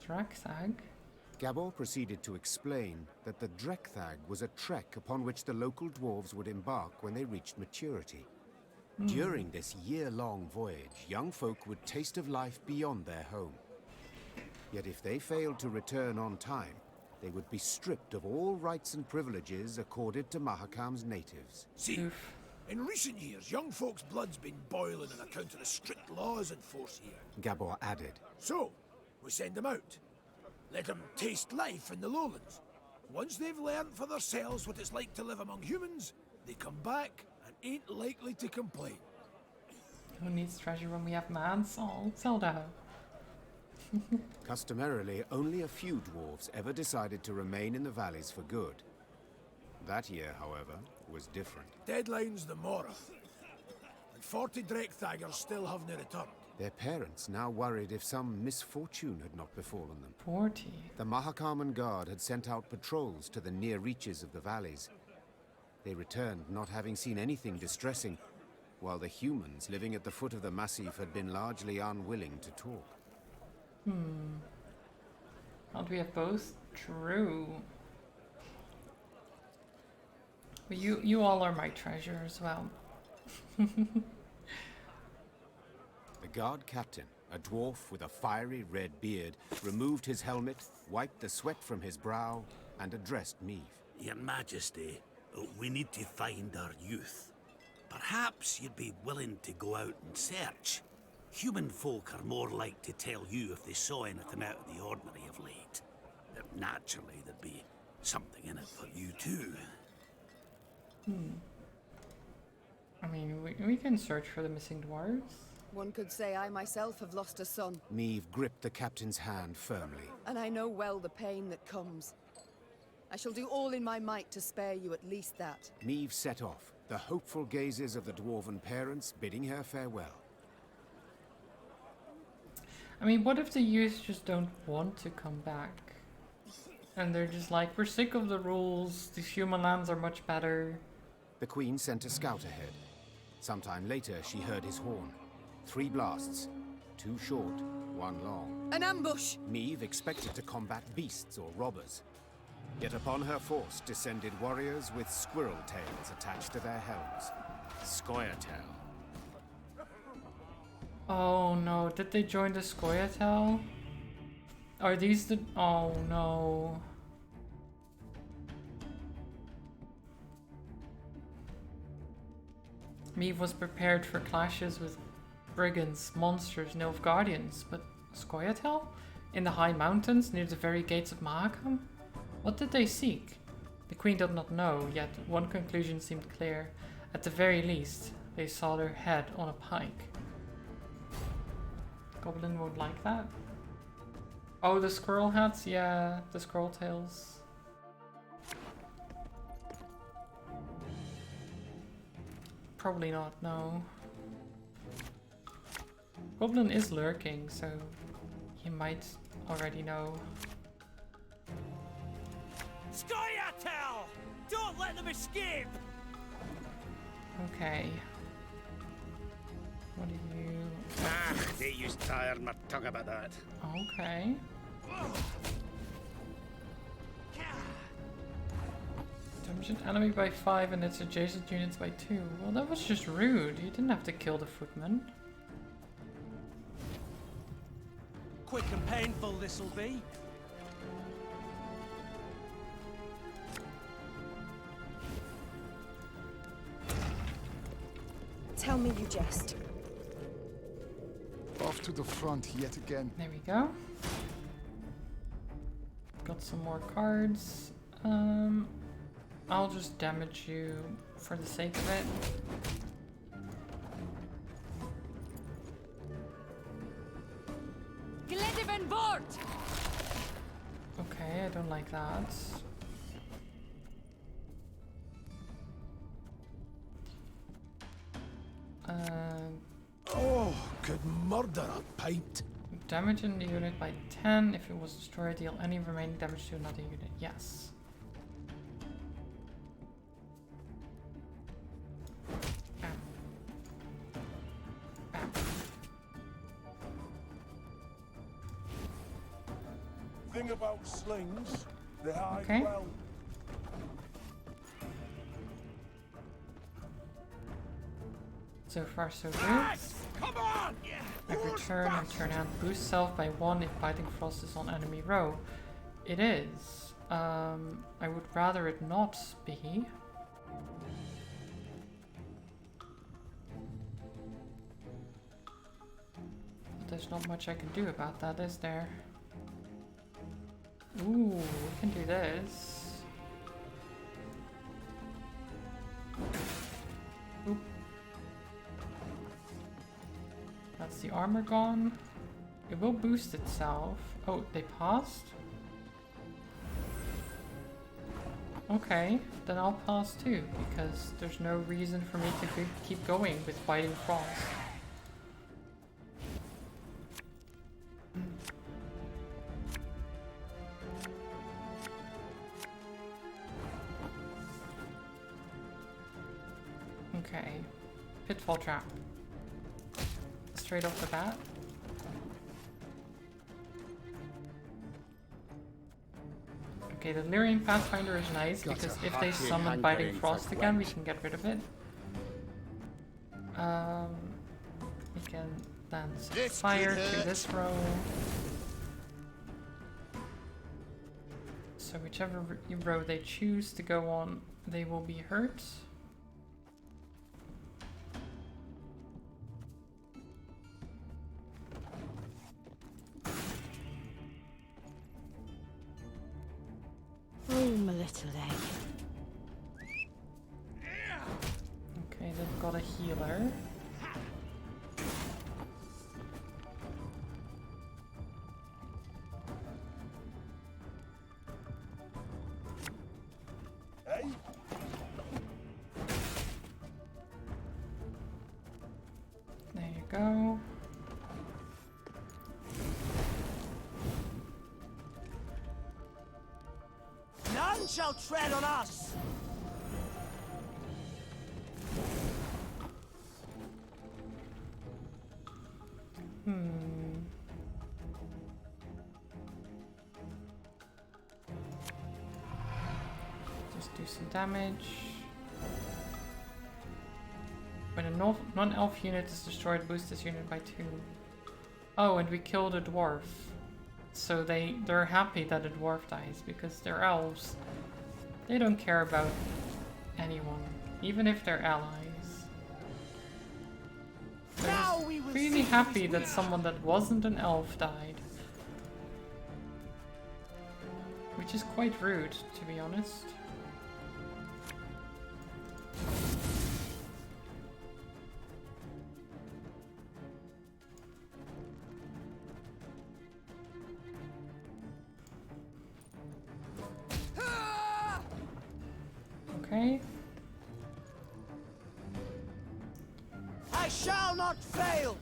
Dreckthag? Gabor proceeded to explain that the Dreckthag was a trek upon which the local dwarves would embark when they reached maturity. During this year-long voyage, young folk would taste of life beyond their home. Yet if they failed to return on time, they would be stripped of all rights and privileges accorded to Mahakam's natives. See, in recent years, young folks' blood's been boiling on account of the strict laws in force here. Gabor added. So, we send them out. Let them taste life in the lowlands. Once they've learned for themselves what it's like to live among humans, they come back and ain't likely to complain. Who needs treasure when we have mad salt? Zelda. Customarily, only a few dwarves ever decided to remain in the valleys for good. That year, however, was different. Deadline's the morrow. And 40 Dreckthagers still haven't returned. Their parents now worried if some misfortune had not befallen them. 40? The Mahakaman Guard had sent out patrols to the near reaches of the valleys. They returned not having seen anything distressing, while the humans living at the foot of the massif had been largely unwilling to talk. Can't we have both? True. But you all are my treasure as well. The guard captain, a dwarf with a fiery red beard, removed his helmet, wiped the sweat from his brow, and addressed Meave. Your Majesty, we need to find our youth. Perhaps you'd be willing to go out and search. Human folk are more like to tell you if they saw anything out of the ordinary of late. Naturally, there'd be something in it for you too. I mean, we can search for the missing dwarves. One could say I myself have lost a son, Meave gripped the captain's hand firmly. and I know well the pain that comes. I shall do all in my might to spare you at least that. Meave set off, the hopeful gazes of the dwarven parents bidding her farewell. I mean, what if the youth just don't want to come back? And they're just like, we're sick of the rules, these human lands are much better. The queen sent a scout ahead. Sometime later, she heard his horn. 3 blasts. 2 short, 1 long. An ambush! Meave expected to combat beasts or robbers. Yet upon her force descended warriors with squirrel tails attached to their helms. Scoia'tael. Oh no, did they join the Scoia'tael? Are these the... Oh no. Meave was prepared for clashes with brigands, monsters, and Nilfgaardians, but Scoia'tael? In the high mountains, near the very gates of Mahakam? What did they seek? The queen did not know, yet one conclusion seemed clear. At the very least, they saw their head on a pike. Goblin won't like that. Oh, the squirrel hats? Yeah, the squirrel tails. Probably not, no. Goblin is lurking, so he might already know. Scoia'tael! Don't let them escape! Okay. What do you... Ah, they used tired my tongue about that. Okay. Damage an enemy by 5 and its adjacent units by 2. Well, that was just rude. You didn't have to kill the footman. Quick and painful this'll be. Tell me you jest. Off to the front yet again. There we go. Got some more cards. I'll just damage you for the sake of it. Okay, I don't like that. Oh, could murder a pint. Damage in the unit by 10. If it was destroyed, deal any remaining damage to another unit. Yes. Bam. Bam. Thing about slings, they hide Okay. well. So far, so good. Come on! Every turn and turn hand boost self by 1 if Biting Frost is on enemy row. It is. I would rather it not be. But there's not much I can do about that, is there? Ooh, we can do this. Oop. That's the armor gone. It will boost itself. Oh, they paused? Okay, then I'll pause too, because there's no reason for me to keep going with Biting Frost. Okay, Pitfall Trap. Straight off the bat. Okay, the Lyrian Pathfinder is nice because if they summon Biting Frost again, we can get rid of it. We can then set fire to this row. So whichever row they choose to go on, they will be hurt. Oh, my little egg. Okay, they've got a healer. None shall tread on us! Just do some damage. When a non-elf unit is destroyed, boost this unit by 2. Oh, and we killed a dwarf. So they're happy that a dwarf dies because they're elves. They don't care about anyone, even if they're allies. They're really happy that someone that wasn't an elf died. Which is quite rude, to be honest. Okay. I shall not fail!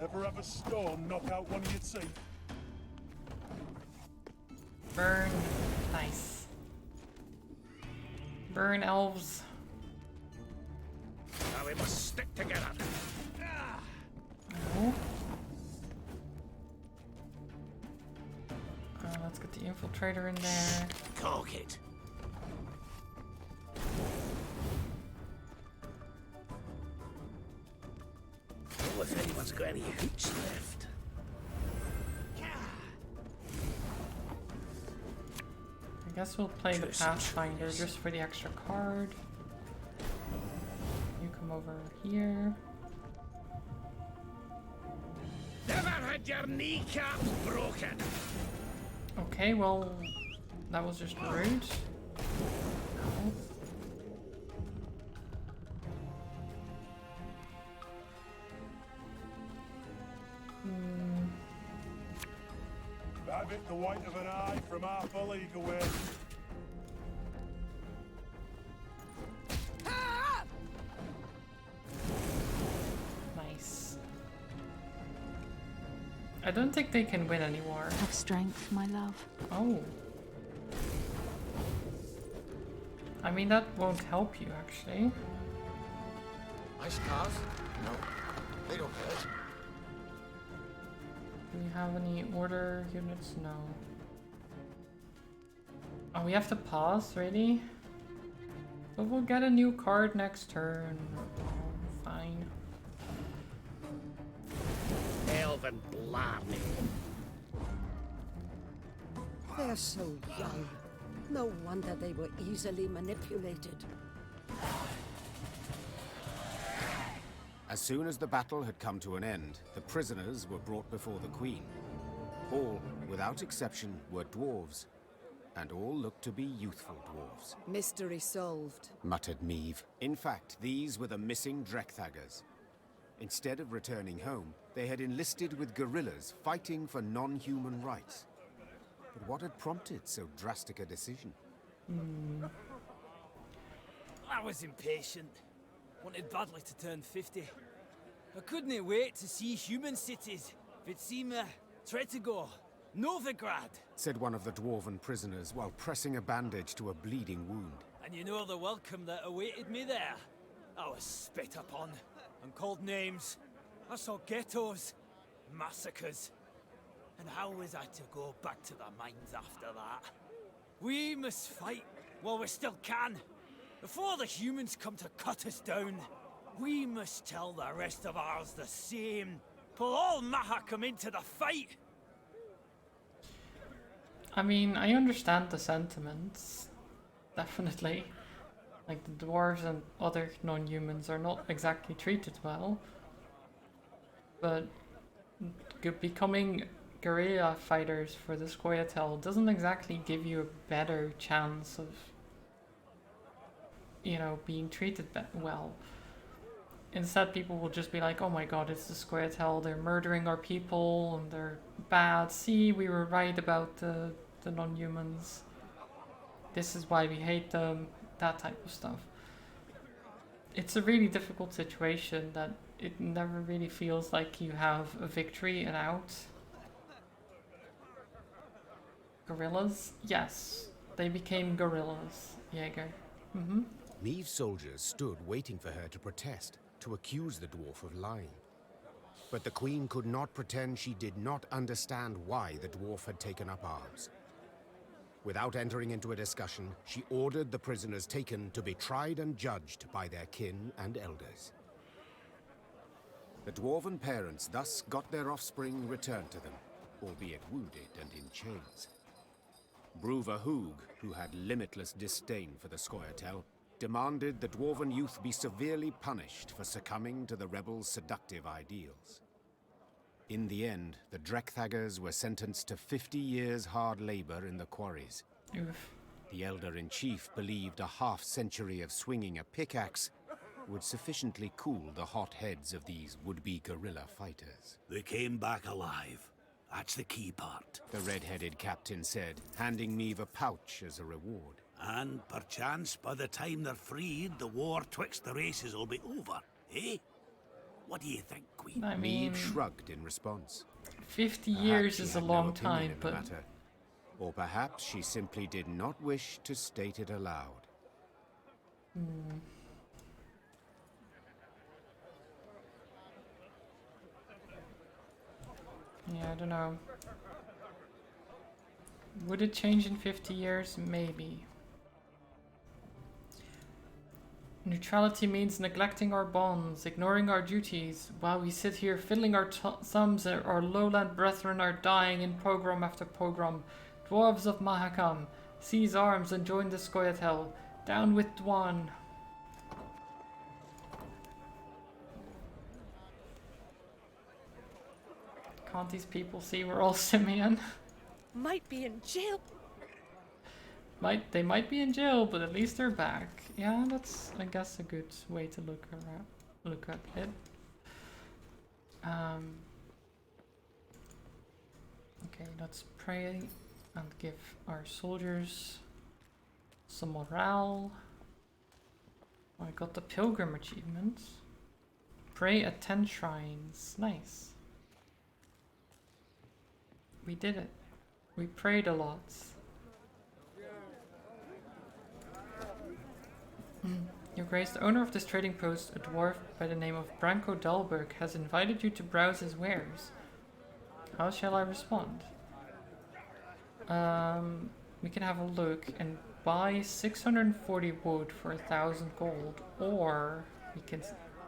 Ever have a storm knock out one of your teeth? Burn. Nice. Burn, elves. Now we must stick together. Oh. Let's get the infiltrator in there. Cock it. Oh, if anyone's got any hoots left. I guess we'll play the Pathfinder just for the extra card. You come over here. Never had your kneecaps broken. Okay, well, that was just rude. Oh. Have it the white of an eye from half a league away. Nice. I don't think they can win anymore. Have strength, my love. Oh. I mean, that won't help you, actually. My scars? No, they don't hurt. Do we have any order units? No. Oh, we have to pause, really? But we'll get a new card next turn. Oh, fine. Elven blarney. They're so young. No wonder they were easily manipulated. As soon as the battle had come to an end, the prisoners were brought before the Queen. All, without exception, were dwarves, and all looked to be youthful dwarves. Mystery solved. Muttered Meave. In fact, these were the missing Drekthagers. Instead of returning home, they had enlisted with guerrillas fighting for non-human rights. But what had prompted so drastic a decision? I was impatient. Wanted badly to turn 50. I couldn't wait to see human cities. Vitsima, Tretogor, Novigrad. Said one of the dwarven prisoners while pressing a bandage to a bleeding wound. And you know the welcome that awaited me there. I was spit upon and called names. I saw ghettos, massacres. And how was I to go back to the mines after that? We must fight while we still can. Before the humans come to cut us down, we must tell the rest of ours the same. Pull all Mahakam into the fight. I mean, I understand the sentiments. Definitely. Like, the dwarves and other non-humans are not exactly treated well. But becoming guerrilla fighters for the Scoia'tael doesn't exactly give you a better chance of, you know, being treated well. Instead, people will just be like, oh my god, it's the Scoia'tael, they're murdering our people, and they're bad. See, we were right about the non-humans. This is why we hate them. That type of stuff. it's a really difficult situation that it never really feels like you have a victory and out. Gorillas? Yes. They became gorillas, Jaeger. Maeve's soldiers stood waiting for her to protest, to accuse the dwarf of lying. But the queen could not pretend she did not understand why the dwarf had taken up arms. Without entering into a discussion, she ordered the prisoners taken to be tried and judged by their kin and elders. The dwarven parents thus got their offspring returned to them, albeit wounded and in chains. Bruver Hoog, who had limitless disdain for the Scoia'tael, demanded the dwarven youth be severely punished for succumbing to the rebels' seductive ideals. In the end, the Drechthaggers were sentenced to 50 years hard labor in the quarries. Oof. The Elder-in-Chief believed a half-century of swinging a pickaxe would sufficiently cool the hot heads of these would-be guerrilla fighters. They came back alive. That's the key part. The red-headed captain said, handing Maeve a pouch as a reward. And perchance by the time they're freed, the war twixt the races will be over, eh? What do you think, Queen? I mean, Maeve shrugged in response. 50 Perhaps years she is had a no long opinion time, in the but matter. Or perhaps she simply did not wish to state it aloud. yeah, I don't know. Would it change in 50 years? Maybe. Neutrality means neglecting our bonds, ignoring our duties, while we sit here fiddling our thumbs and our lowland brethren are dying in pogrom after pogrom. Dwarves of Mahakam, seize arms and join the Scoia'tael. Down with Dwan. Can't these people see we're all Simeon? Might be in jail. They might be in jail, but at least they're back. Yeah, that's, I guess, a good way to look at it. Okay, let's pray and give our soldiers some morale. Oh, I got the pilgrim achievement. Pray at 10 shrines. Nice. We did it. We prayed a lot. Your Grace, the owner of this trading post, a dwarf by the name of Branko Dalberg, has invited you to browse his wares. How shall I respond? We can have a look and buy 640 wood for 1,000 gold, or we can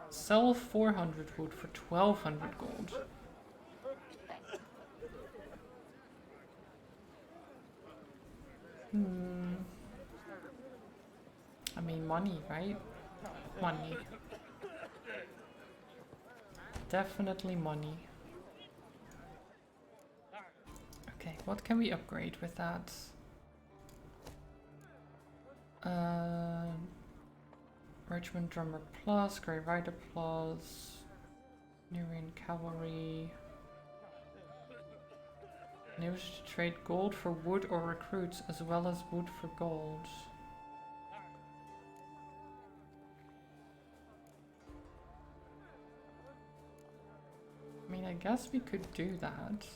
sell 400 wood for 1,200 gold. I mean, money, right? Money. Definitely money. Okay, what can we upgrade with that? Regiment Drummer Plus, Grey Rider Plus, Nerean Cavalry. Enables you to trade gold for wood or recruits, as well as wood for gold. I mean, I guess we could do that.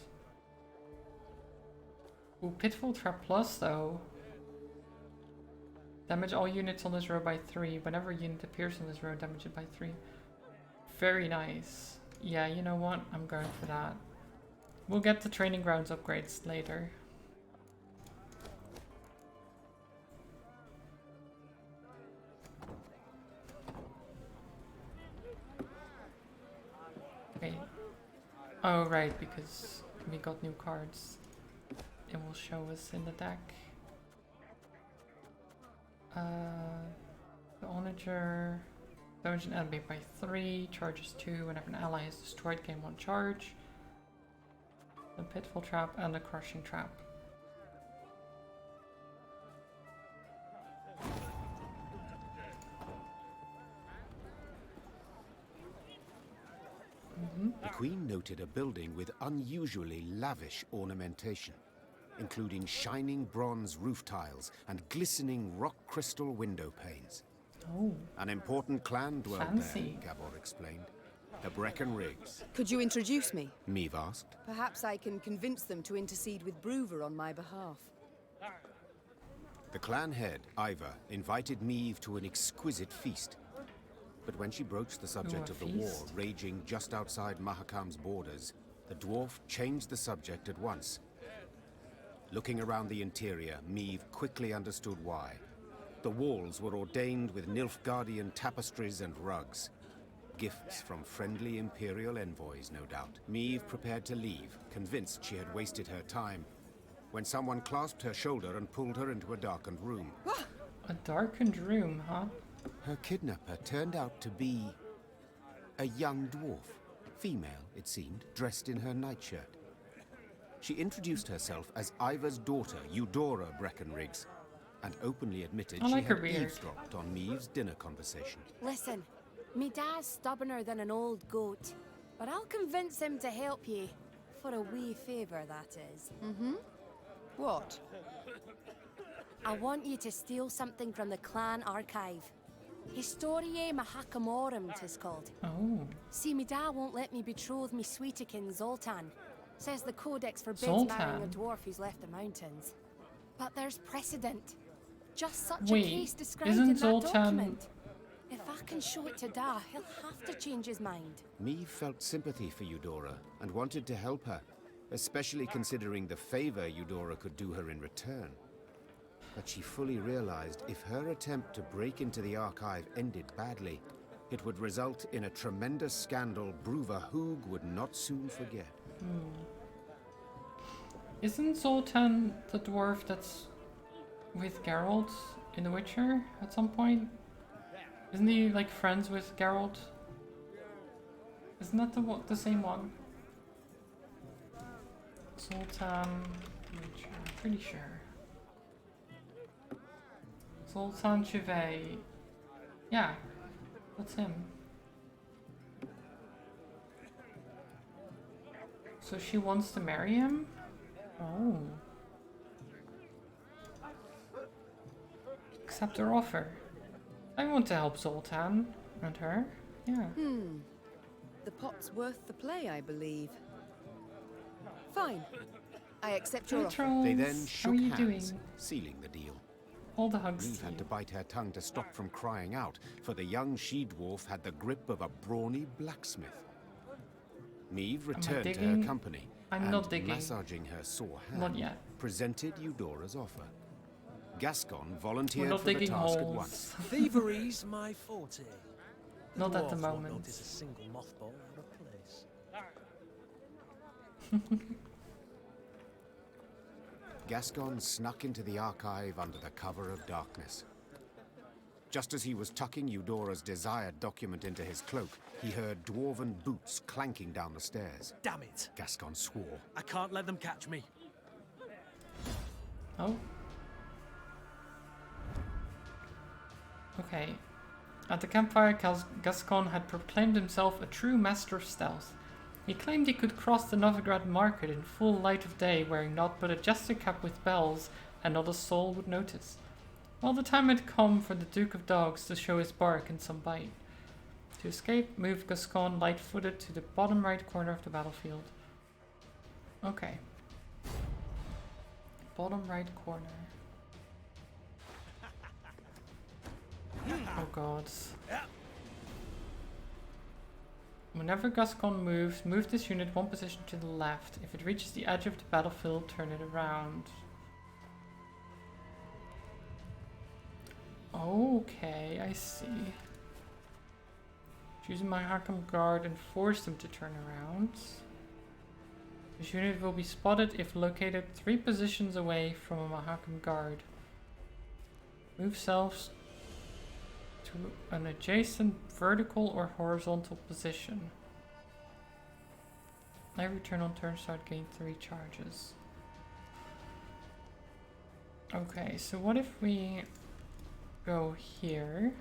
Ooh, Pitfall Trap Plus, though. Damage all units on this row by 3. Whenever a unit appears on this row, damage it by 3. Very nice. Yeah, you know what? I'm going for that. We'll get the training grounds upgrades later. Wait. Oh, right, because we got new cards. It will show us in the deck. The Onager, damage an enemy by 3, charges 2 whenever an ally is destroyed, gain 1 charge. The Pitfall Trap and the Crushing Trap. The Queen noted a building with unusually lavish ornamentation, including shining bronze roof tiles and glistening rock crystal window panes. Oh, An important clan dwelled fancy. there, Gabor explained. The Breckenrigs. Could you introduce me? Meve asked. Perhaps I can convince them to intercede with Bruver on my behalf. The clan head, Iva, invited Meve to an exquisite feast. But when she broached the subject a of the war feast? raging just outside Mahakam's borders, the dwarf changed the subject at once. Looking around the interior, Meve quickly understood why. The walls were ordained with Nilfgaardian tapestries and rugs. Gifts from friendly Imperial envoys, no doubt. Meve prepared to leave, convinced she had wasted her time, when someone clasped her shoulder and pulled her into a darkened room. A darkened room, huh? Her kidnapper turned out to be a young dwarf. Female, it seemed, dressed in her nightshirt. She introduced herself as Iva's daughter, Eudora Breckenrigs, and openly admitted I she like her had beard. eavesdropped on Meve's dinner conversation. Listen, me dad's stubborner than an old goat, but I'll convince him to help ye. For a wee favour, that is. What? I want you to steal something from the clan archive. Historiae Mahakamorum, 'tis called. Oh, See, me dad won't let me betroth me sweetekin Zoltan. Says the codex forbids marrying a Zoltan? dwarf who's left the mountains. But there's precedent. Just such Wait, a case described isn't in that Zoltan- document. If I can show it to Da, he'll have to change his mind. Meve felt sympathy for Eudora and wanted to help her, especially considering the favor Eudora could do her in return. But she fully realized if her attempt to break into the archive ended badly, it would result in a tremendous scandal Bruver Hoog would not soon forget. isn't Zoltan the dwarf that's with Geralt in The Witcher at some point? Isn't he like friends with Geralt? Isn't that the same one? Zoltan, Witcher, I'm pretty sure. Zoltan Chevet. Yeah, that's him. So she wants to marry him? Oh. Accept her offer. I want to help Zoltan and her. Yeah. The pot's worth the play, I believe. Fine. I accept your Hi, offer. trolls. They then How shook are you hands, doing? sealing the deal. All the hugs Meve to had you. to bite her tongue to stop from crying out, for the young she-dwarf had the grip of a brawny blacksmith. Meve returned to her digging? company I'm and, not digging. massaging her sore hand, Not yet. presented Eudora's offer. Gascon volunteered We're not for the digging task at holes. once. Thievery's my forte. Not at the Dwarf won't moment. notice a single mothball out of place. Gascon snuck into the archive under the cover of darkness. Just as he was tucking Eudora's desired document into his cloak, he heard dwarven boots clanking down the stairs. Damn it! Gascon swore. I can't let them catch me. Oh. Okay. At the campfire, Gascon had proclaimed himself a true master of stealth. He claimed he could cross the Novigrad market in full light of day wearing naught but a jester cap with bells, and not a soul would notice. Well, the time had come for the Duke of Dogs to show his bark and some bite. To escape, move Gascon light-footed to the bottom right corner of the battlefield. Okay. Bottom right corner. Oh god. Whenever Gascon moves, move this unit one position to the left. If it reaches the edge of the battlefield, turn it around. Okay, I see. Choose my Mahakam guard and force them to turn around. This unit will be spotted if located 3 positions away from a Mahakam guard. Move selves to an adjacent vertical or horizontal position. Every turn on turn start gain 3 charges. Okay, so what if we go here?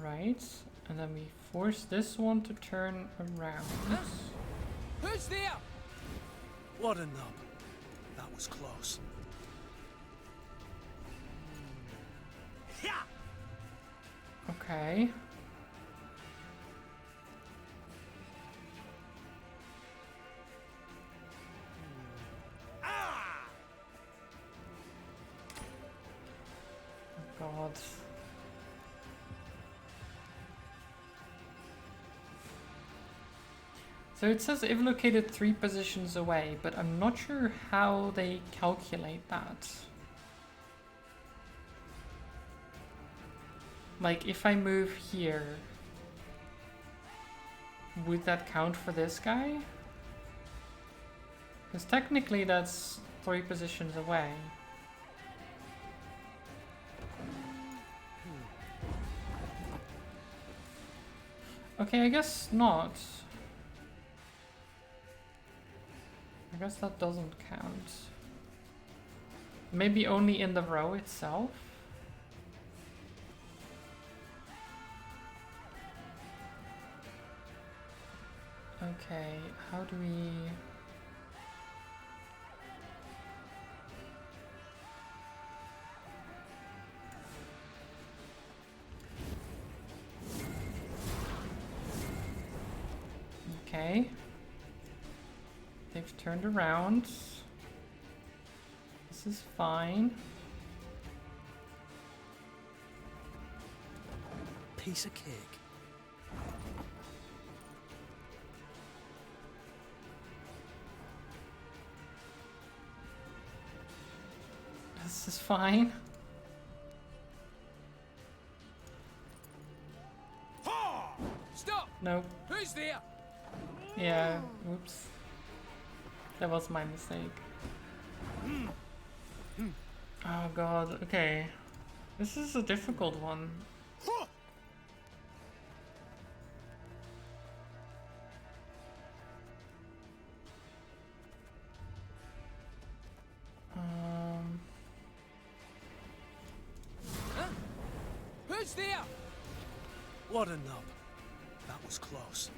Right, and then we force this one to turn around. Who's there? What a nub. That was close. Okay. Oh God. So it says if located 3 positions away, but I'm not sure how they calculate that. Like if I move here, would that count for this guy? Because technically that's 3 positions away. Okay, I guess not. I guess that doesn't count. Maybe only in the row itself? Okay, how do we... Okay. They've turned around. This is fine. Piece of cake. This is fine. Stop! Nope. Who's there? Yeah, oops. That was my mistake. Oh God, okay. This is a difficult one. Who's there? What a nub. That was close.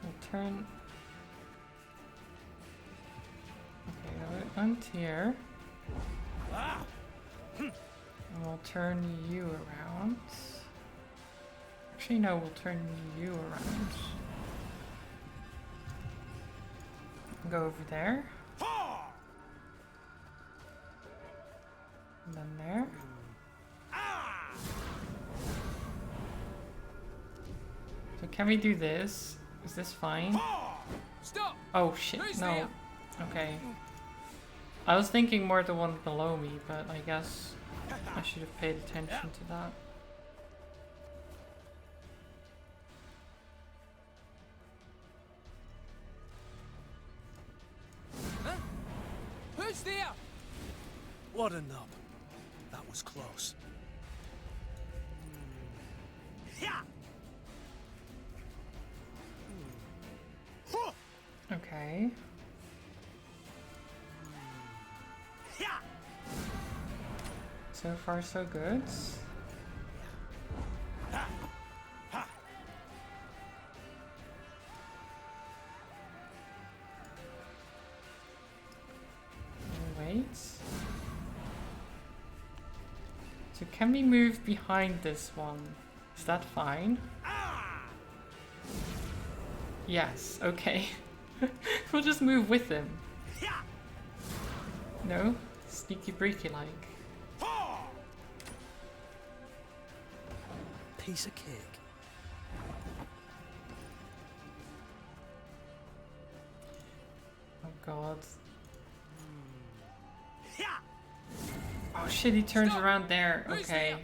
We'll turn... Okay, we'll hunt here. And we'll turn you around. Actually, no, we'll turn you around. Go over there. And then there. So can we do this? Is this fine? Stop! Oh shit, Who's no. there? Okay. I was thinking more the one below me, but I guess I should have paid attention to that. Huh? Who's there? What a nub. That was close. Okay. So far so good. Wait. So can we move behind this one? Is that fine? Yes, okay. We'll just move with him. No? Sneaky breaky like. Piece of cake. Oh god. Oh shit, he turns around there. Okay.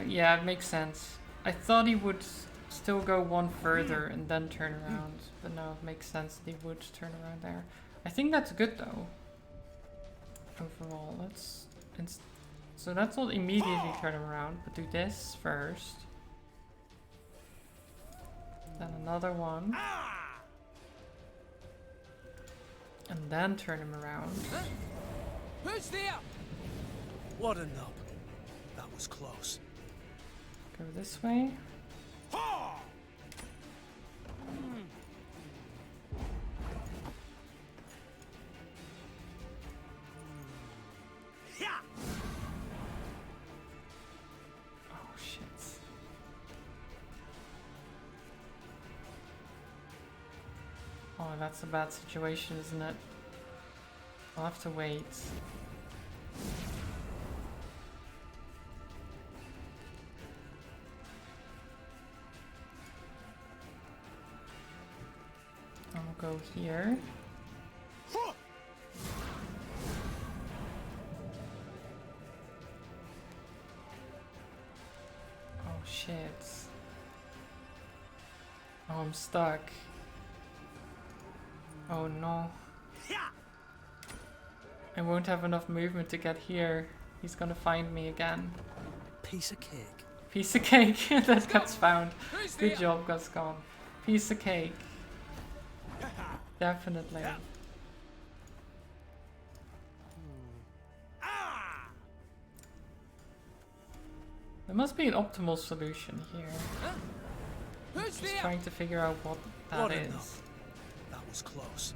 Yeah, it makes sense. I thought he would still go one further and then turn around, but no, it makes sense that he would turn around there. I think that's good though. Overall, so that's not immediately turn him around, but do this first. Then another one. And then turn him around. Who's there? What a nub. That was close. Go this way. that's a bad situation, isn't it? I'll have to wait. I'll go here. Oh shit. Oh, I'm stuck. Oh no. I won't have enough movement to get here. He's gonna find me again. Piece of cake. Piece of cake. That gets found. Good job, Gascon. Piece of cake. Definitely. There must be an optimal solution here. Just trying to figure out what that is. That was close.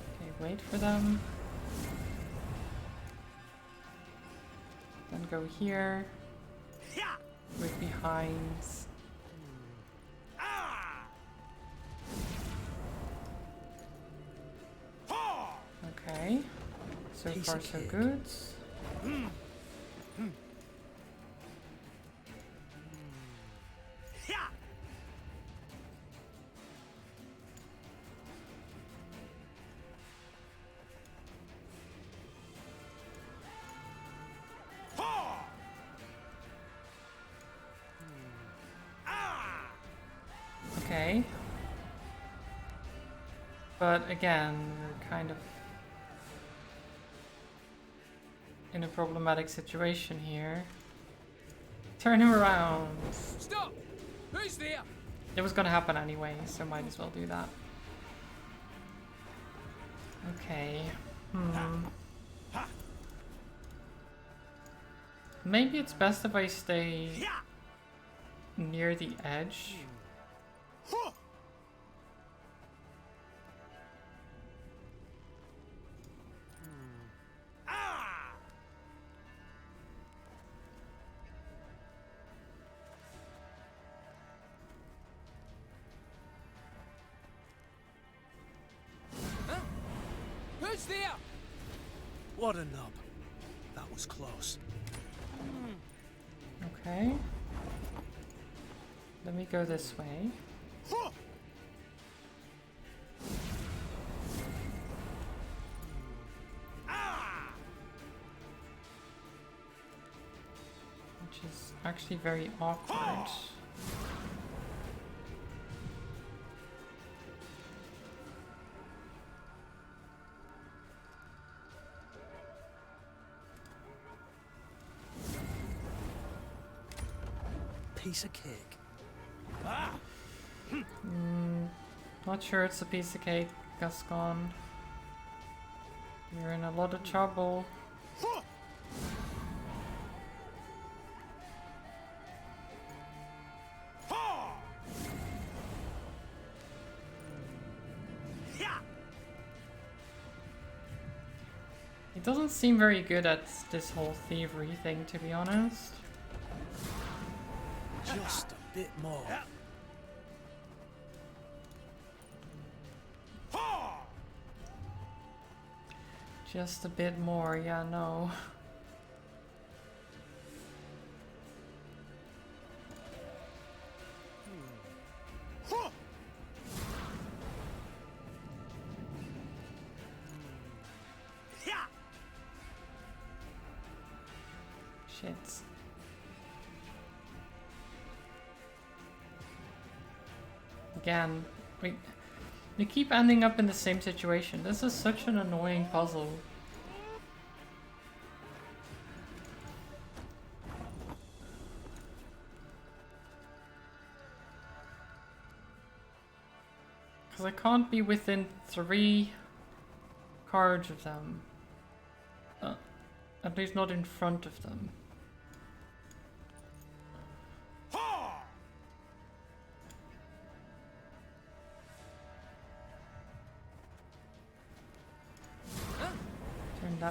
Okay, wait for them. Then go here. With behinds. Okay. So far so good. Okay. But again, we're kind of in a problematic situation here. Turn him around. Stop! Who's there? It was gonna happen anyway, so might as well do that. Okay. Maybe it's best if I stay near the edge. Who's there? What a nub. That was close. Okay. Let me go this way. Which is actually very awkward. Piece of cake. Not sure it's a piece of cake, Gascon. You're in a lot of trouble. He doesn't seem very good at this whole thievery thing, to be honest. Just a bit more. Just a bit more, yeah, no. Shit. Again, we keep ending up in the same situation. This is such an annoying puzzle. Because I can't be within 3 cards of them. At least not in front of them.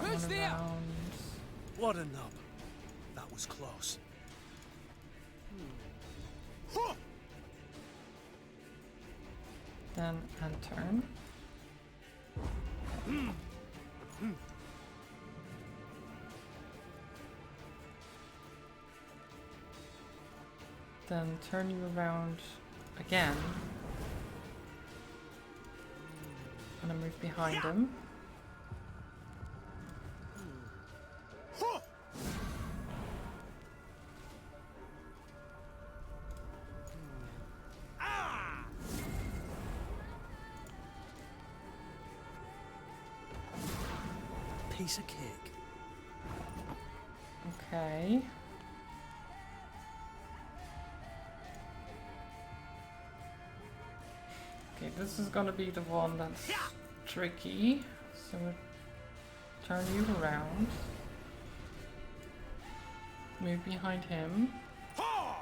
that one around. What a nub. That was close. Then end turn. Then turn you around again. And I move behind him. Piece of cake. Okay. Okay, this is gonna be the one that's tricky. So we'll turn you around. Move behind him. Oh,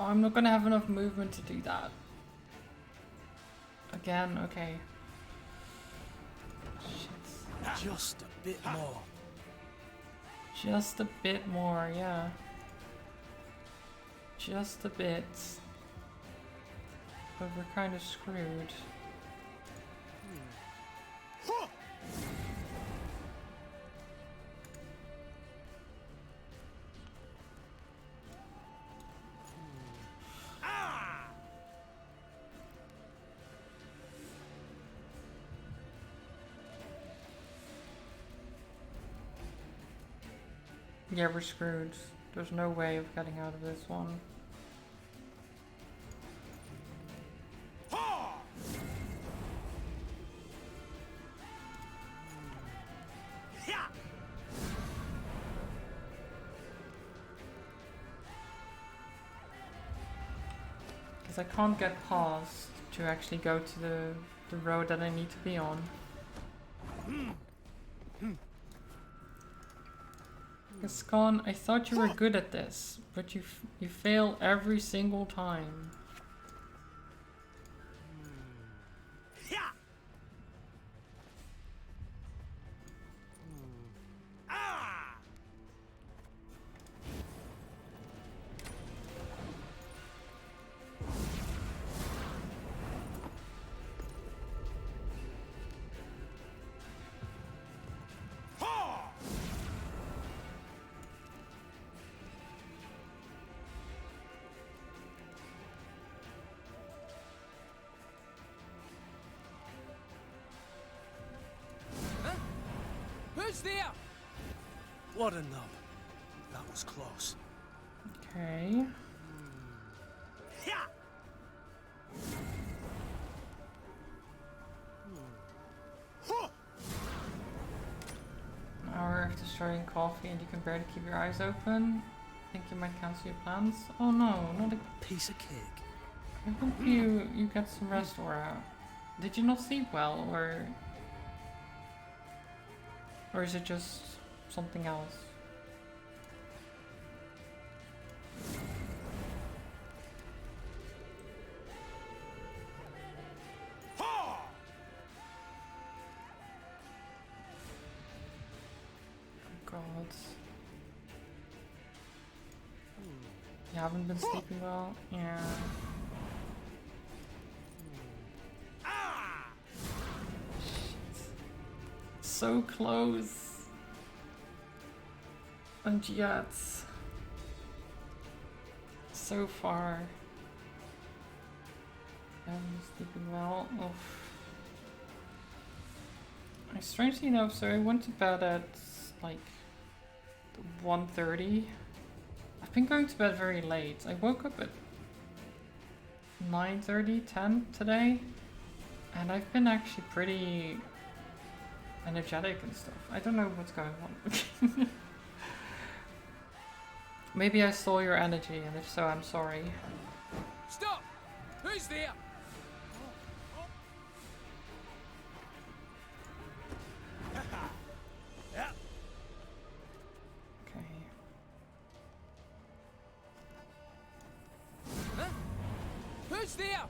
I'm not gonna have enough movement to do that. Again, okay. Shit. Just a bit more. Just a bit more, yeah. Just a bit. But we're kind of screwed. Yeah, we're screwed. There's no way of getting out of this one. Because I can't get past to actually go to the road that I need to be on. Scan, I thought you were good at this, but you fail every single time. Who's there? What a nub. That was close. Okay. An hour of destroying coffee and you can barely keep your eyes open. Think you might cancel your plans? Oh no, not a piece of cake. I hope you get some rest, Aura. Did you not sleep well, or is it just something else? Oh God. You haven't been sleeping well? Yeah. So close. And yet so far. I'm sleeping well. Oof. Strangely enough, so I went to bed at like 1:30. I've been going to bed very late. I woke up at 9:30, 10 today, and I've been actually pretty energetic and stuff. I don't know what's going on. Maybe I stole your energy, and if so, I'm sorry. Stop! Who's there? Okay. Huh? Who's there?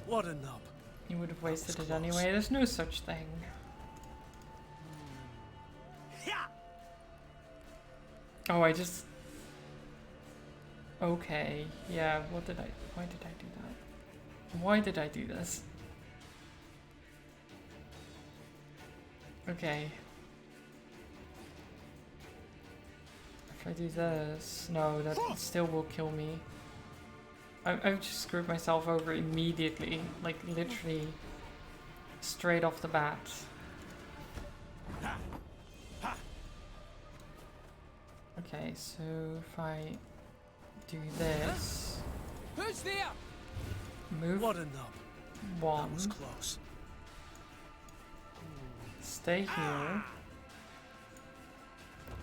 What a nub. He would have wasted it anyway. There's no such thing. Oh, I just... Okay, yeah, why did I do that? Why did I do this? Okay. If I do this... No, that still will kill me. I've just screwed myself over immediately. Like, literally straight off the bat. Okay, so if I do this... Who's there? Move what a nub. one. That was close. Stay here.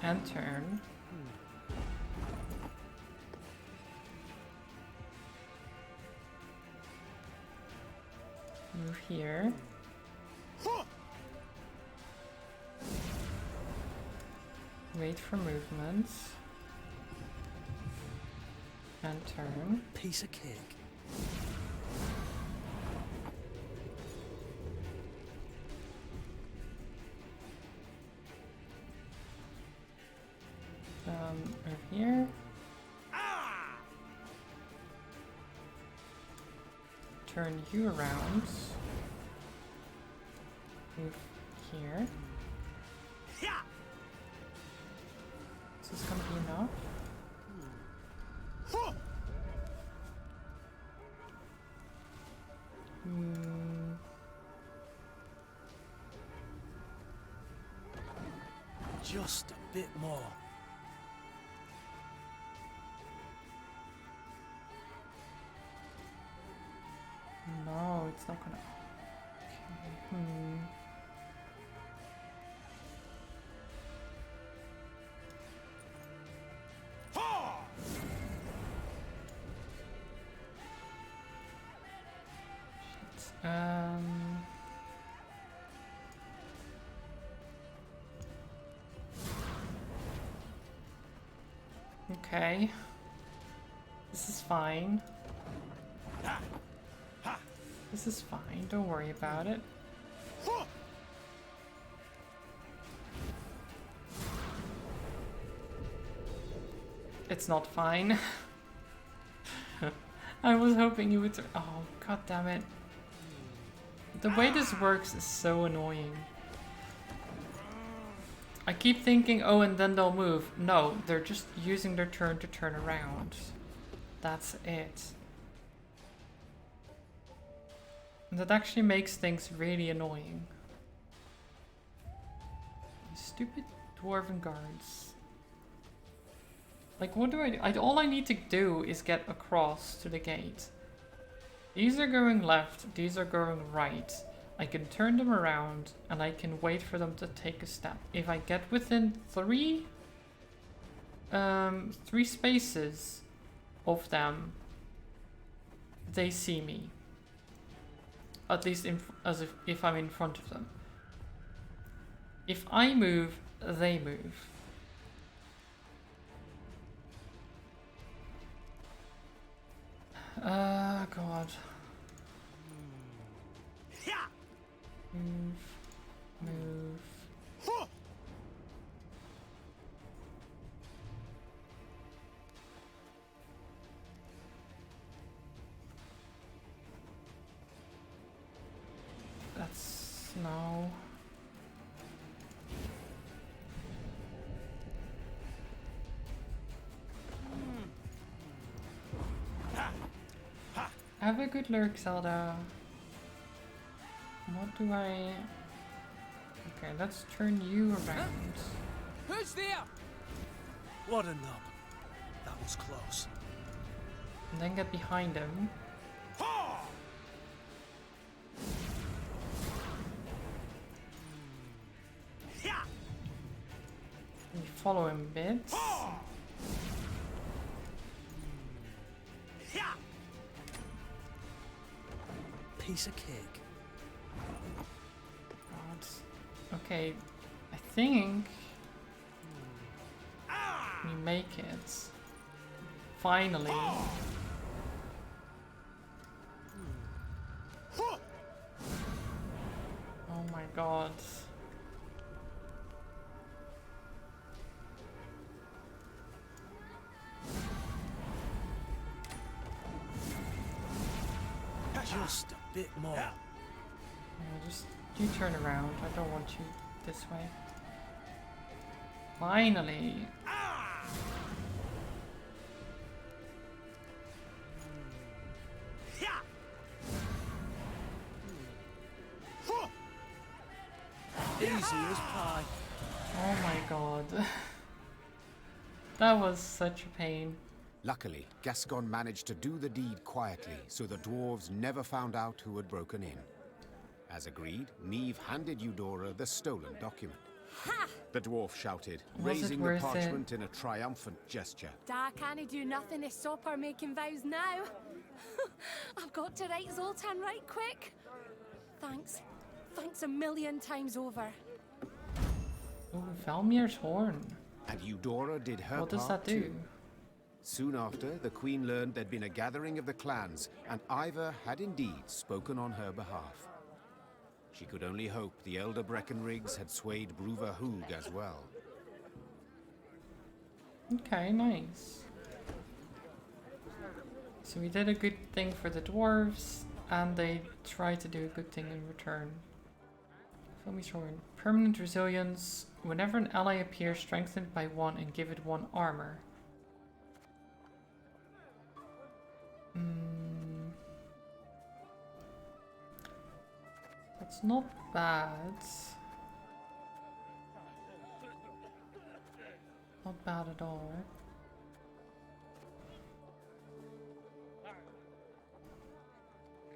And turn. Move here. Wait for movement. And turn. Piece of cake. Over here. Turn you around. Move here. Is this gonna be enough? Just a bit more. No, it's not gonna. Okay. Shit. Okay. This is fine. This is fine, don't worry about it. It's not fine. I was hoping you would. Oh, god damn it. The way this works is so annoying. I keep thinking, oh, and then they'll move. No, they're just using their turn to turn around. That's it. And that actually makes things really annoying. Stupid dwarven guards. Like, what do I do? All I need to do is get across to the gate. These are going left, these are going right. I can turn them around and I can wait for them to take a step. If I get within three spaces of them, they see me. At least if I'm in front of them. If I move, they move. God. Move. That's no. Have a good lurk, Zelda. What do I... Okay, let's turn you around. Who's there? What a nub. That was close. And then get behind him. And you follow him a bit. Piece of cake. God. Okay, I think we make it. Finally. god. Just a bit more. Yeah, just you turn around. I don't want you this way. Finally. Easy as pie. Oh my god. That was such a pain. Luckily, Gascon managed to do the deed quietly, so the dwarves never found out who had broken in. As agreed, Neve handed Eudora the stolen document. Ha! The dwarf shouted, Was it raising the worth it? parchment in a triumphant gesture. Da can't do nothing to stop her making vows now. I've got to write Zoltan right quick. Thanks. Thanks a million times over. Oh, Valmir's horn. And Eudora did her What does part that do? too. Soon after, the Queen learned there'd been a gathering of the clans, and Ivor had indeed spoken on her behalf. She could only hope the elder Breckenriggs had swayed Bruver Hoog as well. Okay, nice. So we did a good thing for the dwarves, and they tried to do a good thing in return. Valmir's horn. Permanent resilience. Whenever an ally appears, strengthened by 1 and give it 1 armor. That's not bad. Not bad at all.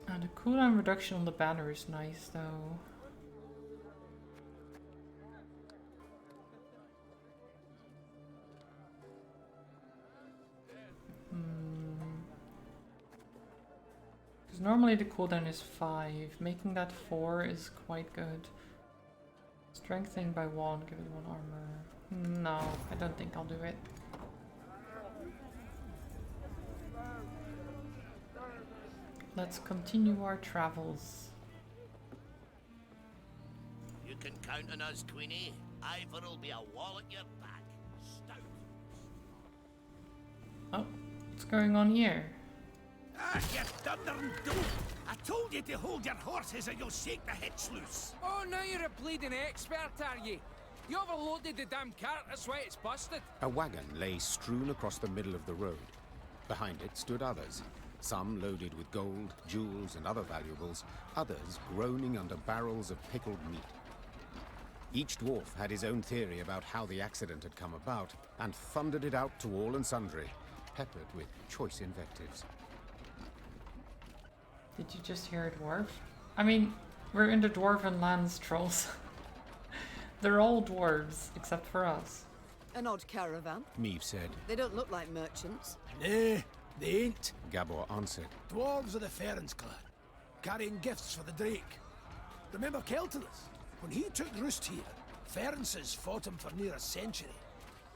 And the cooldown reduction on the banner is nice though. Because normally the cooldown is 5. Making that 4 is quite good. Strengthening by 1, give it 1 armor. No, I don't think I'll do it. Let's continue our travels. You can count on us, Queenie. Ivor'll be a wall at your back. Stout. Oh, what's going on here? Ah, you thundering dope! I told you to hold your horses or you'll shake the hitch loose. Oh, now you're a bleeding expert, are you? You overloaded the damn cart, that's why it's busted. A wagon lay strewn across the middle of the road. Behind it stood others, some loaded with gold, jewels, and other valuables, others groaning under barrels of pickled meat. Each dwarf had his own theory about how the accident had come about, and thundered it out to all and sundry, peppered with choice invectives. Did you just hear a dwarf? I mean, we're in the Dwarven lands, trolls. They're all dwarves, except for us. An odd caravan. Meave said. They don't look like merchants. Nah, they ain't. Gabor answered. Dwarves of the Ferens clan, carrying gifts for the Drake. Remember Keltilus? When he took roost here, Ferences fought him for near a century.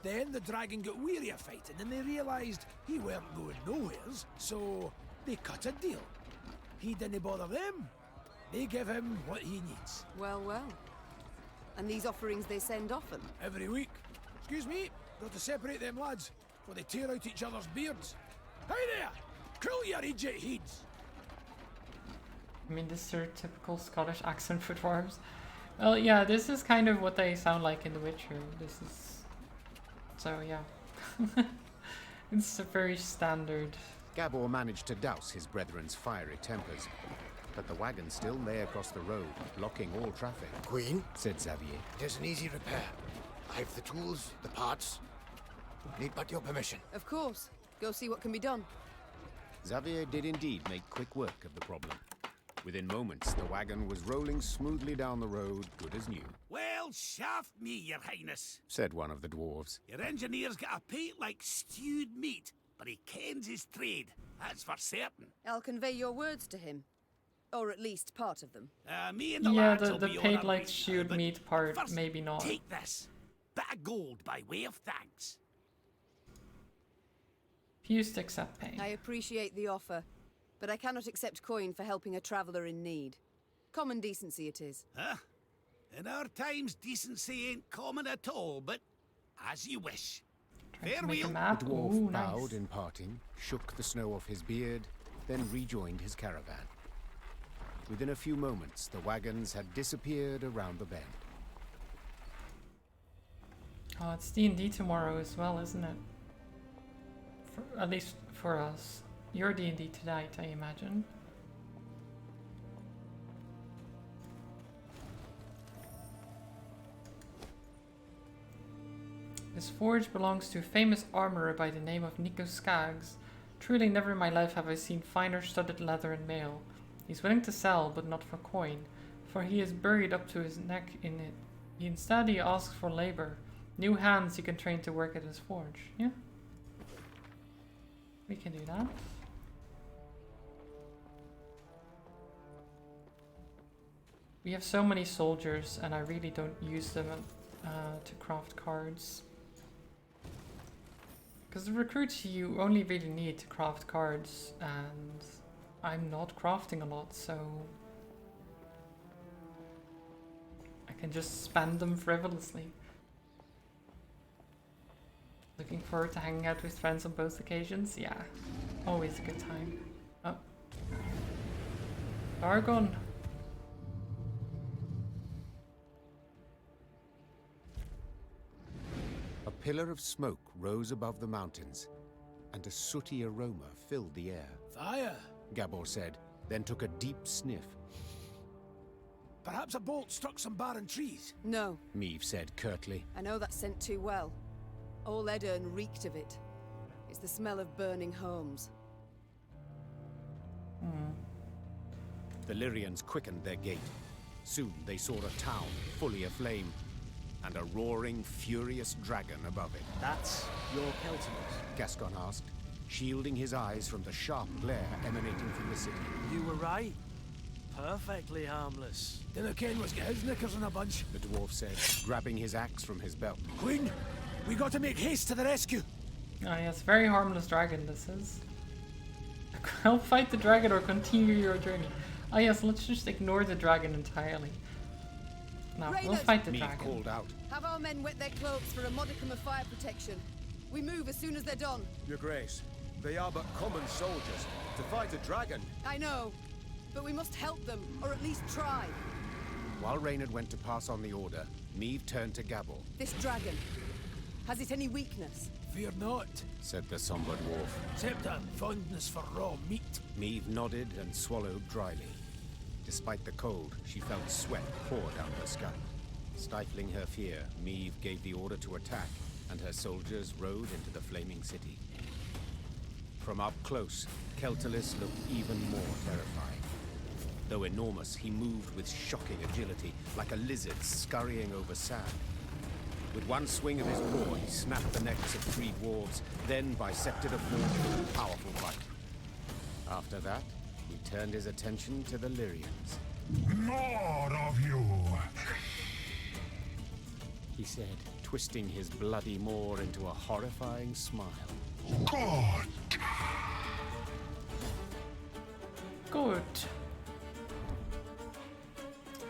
Then the dragon got weary of fighting and they realised he weren't going nowheres, so they cut a deal. He didn't bother them. They give him what he needs. Well, well. And these offerings they send often? Every week. Excuse me, got to separate them lads, or they tear out each other's beards. Hey there! Cool your idiot heads! I mean, this is their typical Scottish accent for dwarves. Well, yeah, this is kind of what they sound like in The Witcher. This is... So, yeah. It's a very standard... Gabor managed to douse his brethren's fiery tempers, but the wagon still lay across the road, blocking all traffic. Queen, said Xavier. It is an easy repair. I have the tools, the parts. Need but your permission. Of course. Go see what can be done. Xavier did indeed make quick work of the problem. Within moments, the wagon was rolling smoothly down the road, good as new. Well, shaft me, your highness, said one of the dwarves. Your engineer's got a pate like stewed meat, but he kens his trade, that's for certain. I'll convey your words to him. Or at least part of them. Me and the yeah, lads the will be paid on our like way stewed now, meat part, first, maybe not. Take this. Bit of gold by way of thanks. Refused to accept pay. I appreciate the offer, but I cannot accept coin for helping a traveller in need. Common decency it is. Huh? In our times, decency ain't common at all, but as you wish. Trying to make a Farewell. map. The dwarf Ooh, bowed nice. in parting, shook the snow off his beard, then rejoined his caravan. Within a few moments, the wagons had disappeared around the bend. Oh, it's D&D tomorrow as well, isn't it? At least for us. You're D&D tonight, I imagine. This forge belongs to a famous armorer by the name of Nico Skaggs. Truly never in my life have I seen finer studded leather and mail. He's willing to sell, but not for coin, for he is buried up to his neck in it. Instead he asks for labor. New hands he can train to work at his forge. Yeah? We can do that. We have so many soldiers and I really don't use them to craft cards. Because the recruits you only really need to craft cards and I'm not crafting a lot, so I can just spend them frivolously. Looking forward to hanging out with friends on both occasions? Yeah, always a good time. Oh. Argon. A pillar of smoke rose above the mountains, and a sooty aroma filled the air. Fire! Gabor said, then took a deep sniff. Perhaps a bolt struck some barren trees? No. Meave said curtly. I know that scent too well. All Edirn reeked of it. It's the smell of burning homes. The Lyrians quickened their gait. Soon they saw a town fully aflame, and a roaring, furious dragon above it. That's your Keltimus? Gascon asked, shielding his eyes from the sharp glare emanating from the city. You were right. Perfectly harmless. Dinna ken what's got his knickers in a bunch, The dwarf said, grabbing his axe from his belt. Queen, we got to make haste to the rescue. Oh yes, very harmless dragon this is. Help fight the dragon or continue your journey. Oh yes, let's just ignore the dragon entirely. No, we'll Raiders! fight the Meave dragon. called out. Have our men wet their cloaks for a modicum of fire protection. We move as soon as they're done. Your Grace, they are but common soldiers. To fight a dragon. I know, but we must help them, or at least try. While Reynard went to pass on the order, Meave turned to Gabor. This dragon, has it any weakness? Fear not, Said the somber dwarf. except a fondness for raw meat. Meave nodded and swallowed dryly. Despite the cold, she felt sweat pour down her scalp. Stifling her fear, Meave gave the order to attack, and her soldiers rode into the flaming city. From up close, Keltalis looked even more terrifying. Though enormous, he moved with shocking agility, like a lizard scurrying over sand. With one swing of his paw, he snapped the necks of 3 dwarves, then bisected a forge with a powerful bite. After that, he turned his attention to the Lyrians. More of you! He said, twisting his bloody maw into a horrifying smile. Good! Good.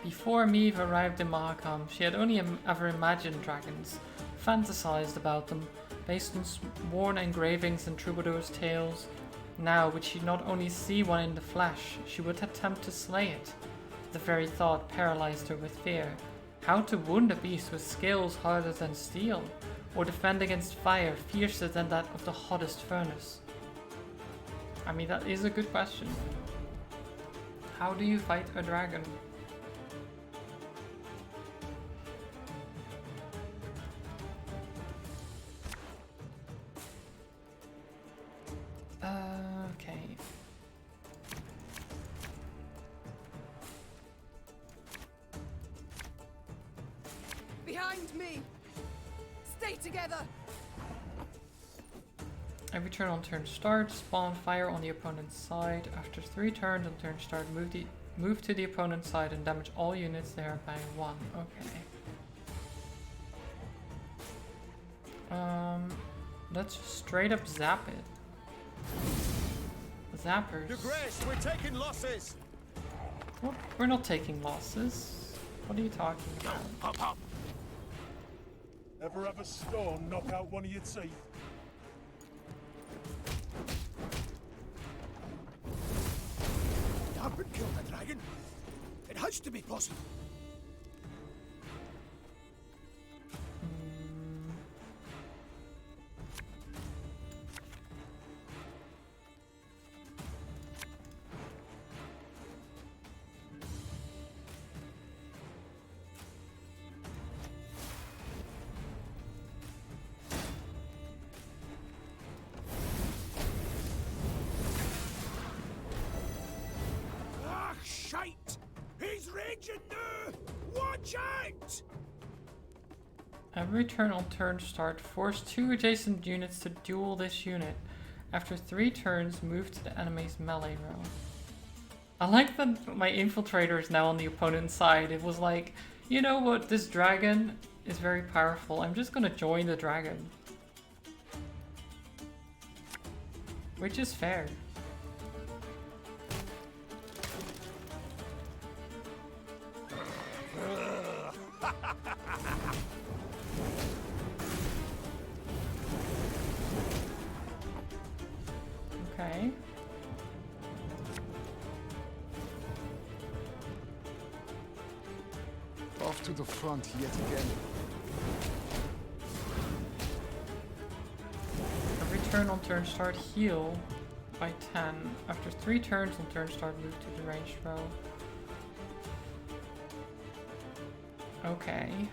Before Meave arrived in Mahakam, she had only ever imagined dragons, fantasized about them, based on worn engravings and troubadours' tales. Now, would she not only see one in the flesh, she would attempt to slay it. The very thought paralyzed her with fear. How to wound a beast with scales harder than steel, or defend against fire fiercer than that of the hottest furnace? I mean, that is a good question. How do you fight a dragon? Okay. Behind me! Stay together! Every turn on turn start, spawn fire on the opponent's side. After 3 turns on turn start, move to the opponent's side and damage all units there by 1. Okay. Let's just straight up zap it. Zappers. Your Grace, we're taking losses! Well, we're not taking losses. What are you talking about? Pop, pop. Ever have a stone knock out one of your teeth? You haven't killed a dragon. It has to be possible. Ah, shite! He's raging now! Watch out! Every turn on turn start, force 2 adjacent units to duel this unit. After 3 turns, move to the enemy's melee row. I like that my infiltrator is now on the opponent's side. It was like, you know what, this dragon is very powerful. I'm just gonna join the dragon. Which is fair. Okay. Off to the front yet again. Every turn on turn start, heal by 10. After 3 turns on turn start, move to the ranged row. Okay.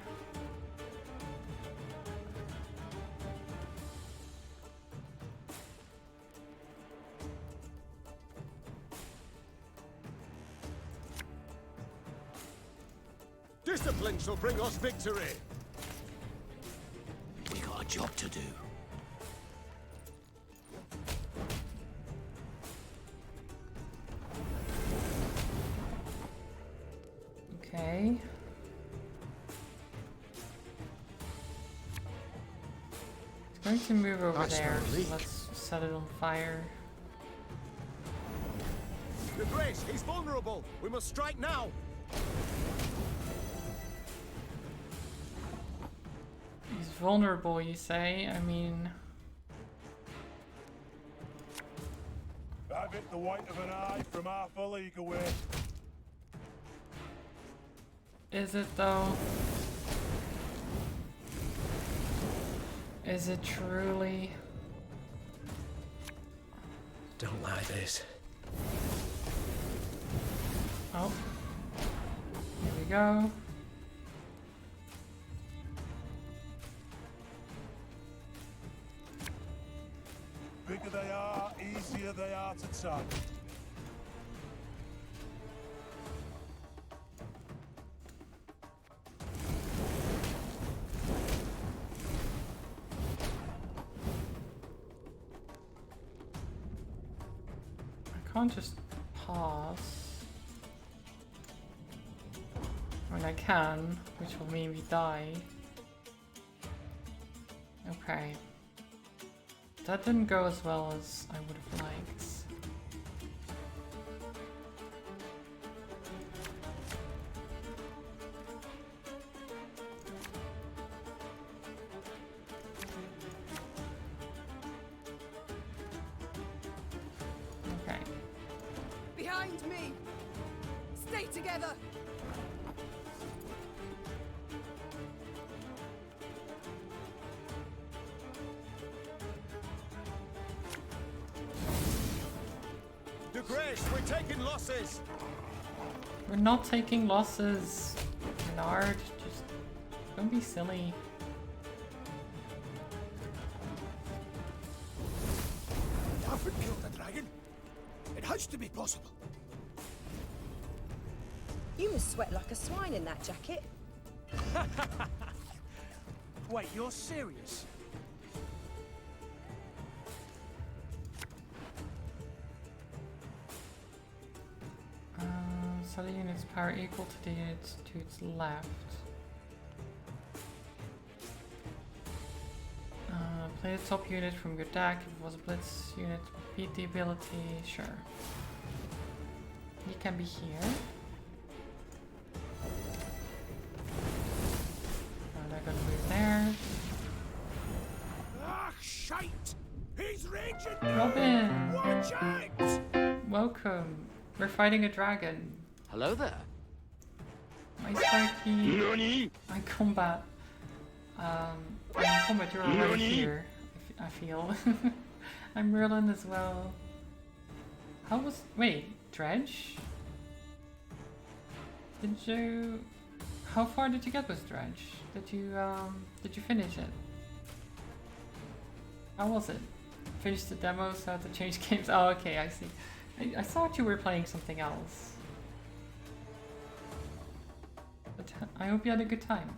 Discipline shall bring us victory. We got a job to do. Okay. It's going to move over there, so let's set it on fire. The Grace, he's vulnerable. We must strike now. He's vulnerable, you say? I mean... Have it the white of an eye from half a league away. Is it though? Is it truly? Don't like this. Oh. Here we go. Bigger they are, easier they are to tag. I can't just pause. I mean, I can, which will mean we die. Okay. That didn't go as well as I would have liked. Okay. Behind me! Stay together! The Grace, we're taking losses. We're not taking losses, Bernard. Just don't be silly. You haven't killed a dragon. It has to be possible. You must sweat like a swine in that jacket. Wait, you're serious? So the unit's power equal to the unit to its left. Play the top unit from your deck. If it was a blitz unit, repeat the ability. Sure. You can be here. gonna move there. Ah, shite! He's raging! Robin! Watch out! Welcome. We're fighting a dragon. Hello there. My Sparky. Nani? My combat. In combat, you're already here. I feel. I'm Merlin as well. How was? Wait, Dredge? Did you? How far did you get with Dredge? Did you finish it? How was it? Finished the demo, so I had to change games. Oh, okay, I see. I thought you were playing something else. But I hope you had a good time.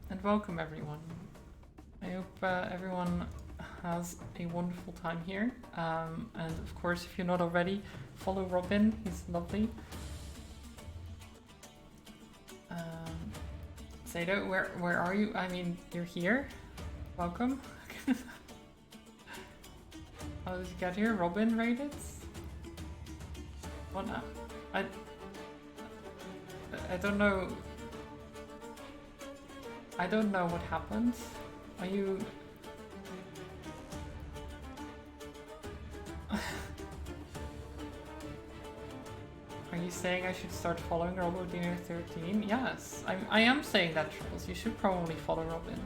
And welcome everyone. I hope everyone has a wonderful time here. And of course, if you're not already, follow Robin. He's lovely. Zato, where are you? I mean, you're here. Welcome. How did you get here? Robin raided? What now? I don't know. I don't know what happened. Are you? Are you saying I should start following RoboDino13? Yes, I am saying that, Trolls. You should probably follow Robin.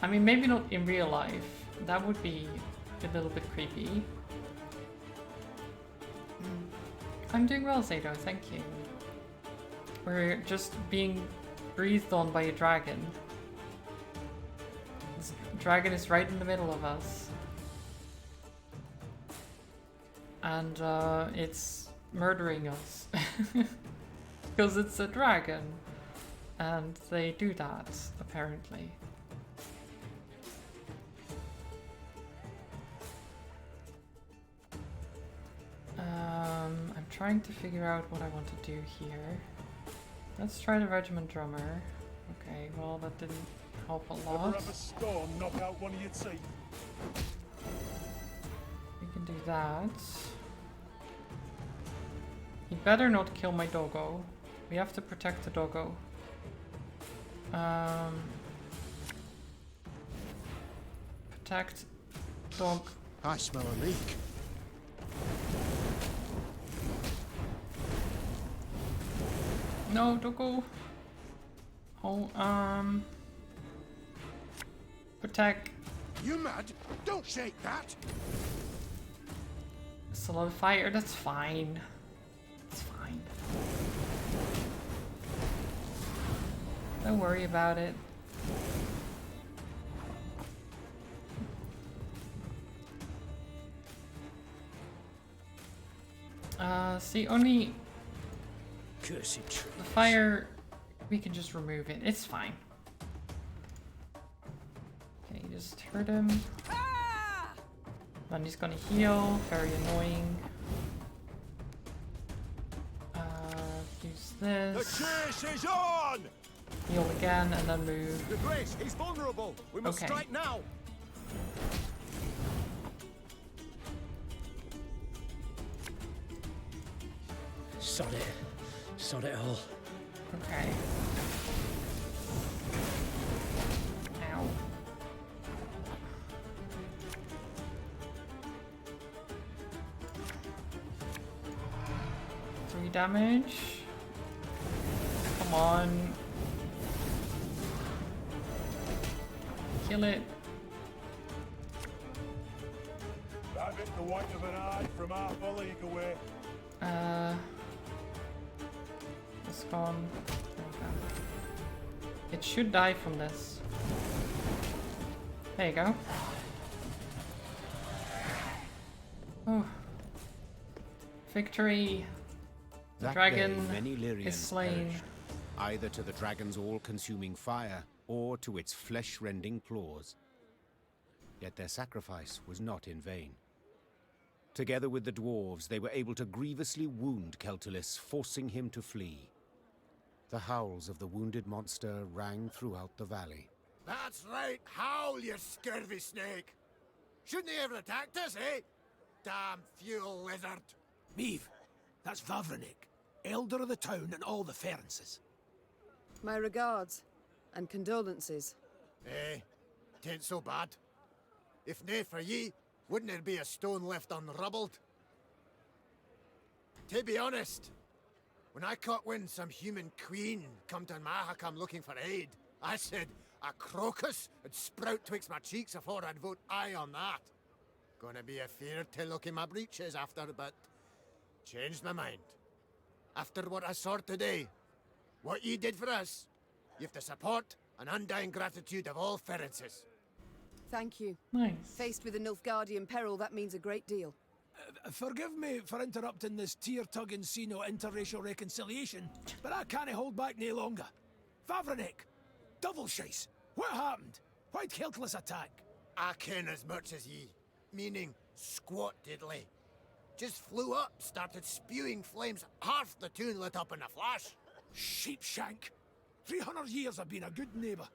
I mean, maybe not in real life. That would be a little bit creepy. I'm doing well, Zato, thank you. We're just being breathed on by a dragon. This dragon is right in the middle of us. And it's murdering us. Because it's a dragon. And they do that, apparently. I'm trying to figure out what I want to do here. Let's try the regiment drummer. Okay, well that didn't help a lot. Ever have a storm knock out one of your teeth? We can do that. He better not kill my doggo. We have to protect the doggo. Protect dog. I smell a leak. No, doggo. Oh, protect. You mad? Don't shake that. It's a lot of fire. That's fine. It's fine. Don't worry about it. See, only Cursed tree. the fire, we can just remove it. It's fine. Okay, just hurt him. Then he's gonna heal. Very annoying. Use this. The chase is on! Heal again and then move. Your Grace, he's vulnerable. We must Okay. strike now. Sod it. Sod it all. Okay. Ow. Three damage. Come on. Kill it. Have it the white of an eye from half a league away. It's gone. Okay. It should die from this. There you go. Oh. Victory. The That dragon day, many Lyrians is slain. perished, either to the dragon's all-consuming fire or to its flesh-rending claws. Yet their sacrifice was not in vain. Together with the dwarves, they were able to grievously wound Celtilis, forcing him to flee. The howls of the wounded monster rang throughout the valley. That's right, howl, you scurvy snake. Shouldn't he ever attacked us, eh? Damn fuel lizard. Meave, that's Vavranik, elder of the town and all the Ferences. My regards. And condolences. Eh, tain't so bad. If nae for ye, wouldn't there be a stone left unrubbled? To be honest, when I caught wind some human queen come to Mahakam looking for aid, I said a crocus would sprout twixt my cheeks afore I'd vote aye on that. Gonna be a fear to look in my breeches after, but changed my mind. After what I saw today, what ye did for us, you've the support and undying gratitude of all Ferences. Thank you. Nice. Faced with a Nilfgaardian peril, that means a great deal. Forgive me for interrupting this tear-tugging scene of interracial reconciliation, but I can't hold back no longer. Vavrenek, double shice. What happened? Why'd Keltless attack? I ken as much as ye, meaning squat diddly. Just flew up, started spewing flames, half the tune lit up in a flash. Sheepshank. 300 years I've been a good neighbour.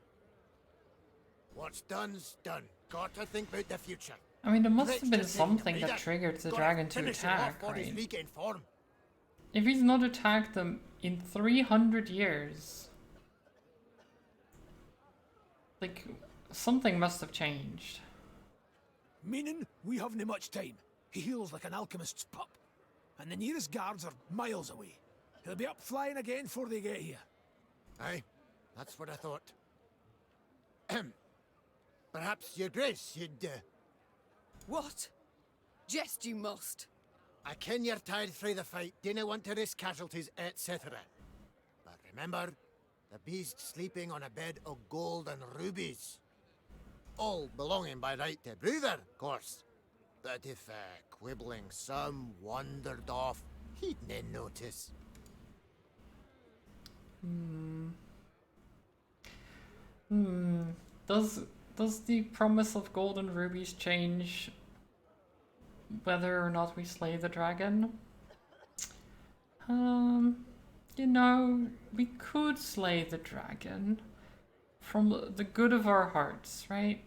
What's done's done. Gotta think about the future. I mean, there must have been something that triggered the dragon to attack, right? If he's not attacked them in 300 years, like, something must have changed. Meaning, we haven't much time. He heals like an alchemist's pup. And the nearest guards are miles away. He'll be up flying again before they get here. Aye, that's what I thought. Perhaps, your grace, you'd, What? Jest you must. I ken you're tired through the fight, dinna want to risk casualties, etc. But remember, the beast sleeping on a bed of gold and rubies. All belonging by right to Bruther, of course. But if quibbling some wandered off, he'd nae notice. Does the promise of gold and rubies change whether or not we slay the dragon? You know, we could slay the dragon from the good of our hearts, right?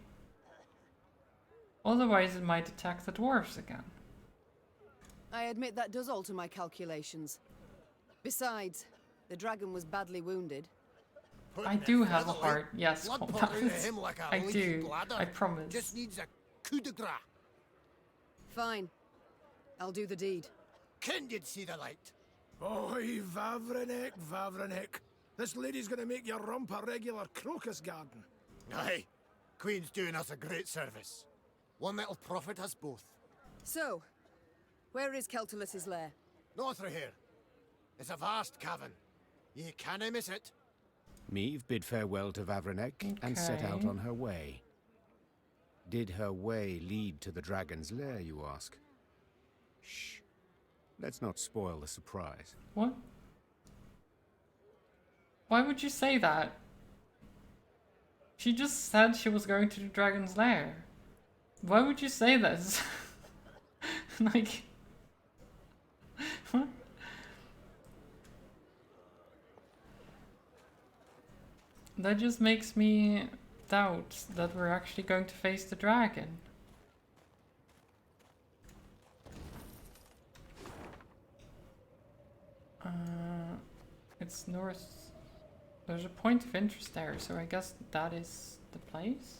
Otherwise it might attack the dwarves again. I admit that does alter my calculations. Besides, the dragon was badly wounded. I do have a heart, yes, Blood combat. poured out of him like a I leaky do, bladder. I promise. Just needs a coup de grace. Fine. I'll do the deed. Ken did see the light. Oi, Vavrenek, Vavrenek. This lady's gonna make your rump a regular crocus garden. Aye, Queen's doing us a great service. One that'll profit us both. So, where is Keltulus's lair? Not through here. It's a vast cavern. Ye canna miss it. Meve bid farewell to Vavrenek and set out on her way. Did her way lead to the dragon's lair, you ask? Shh. Let's not spoil the surprise. What? Why would you say that? She just said she was going to the dragon's lair. Why would you say this? Like... What? That just makes me doubt that we're actually going to face the dragon. It's north. There's a point of interest there, so I guess that is the place.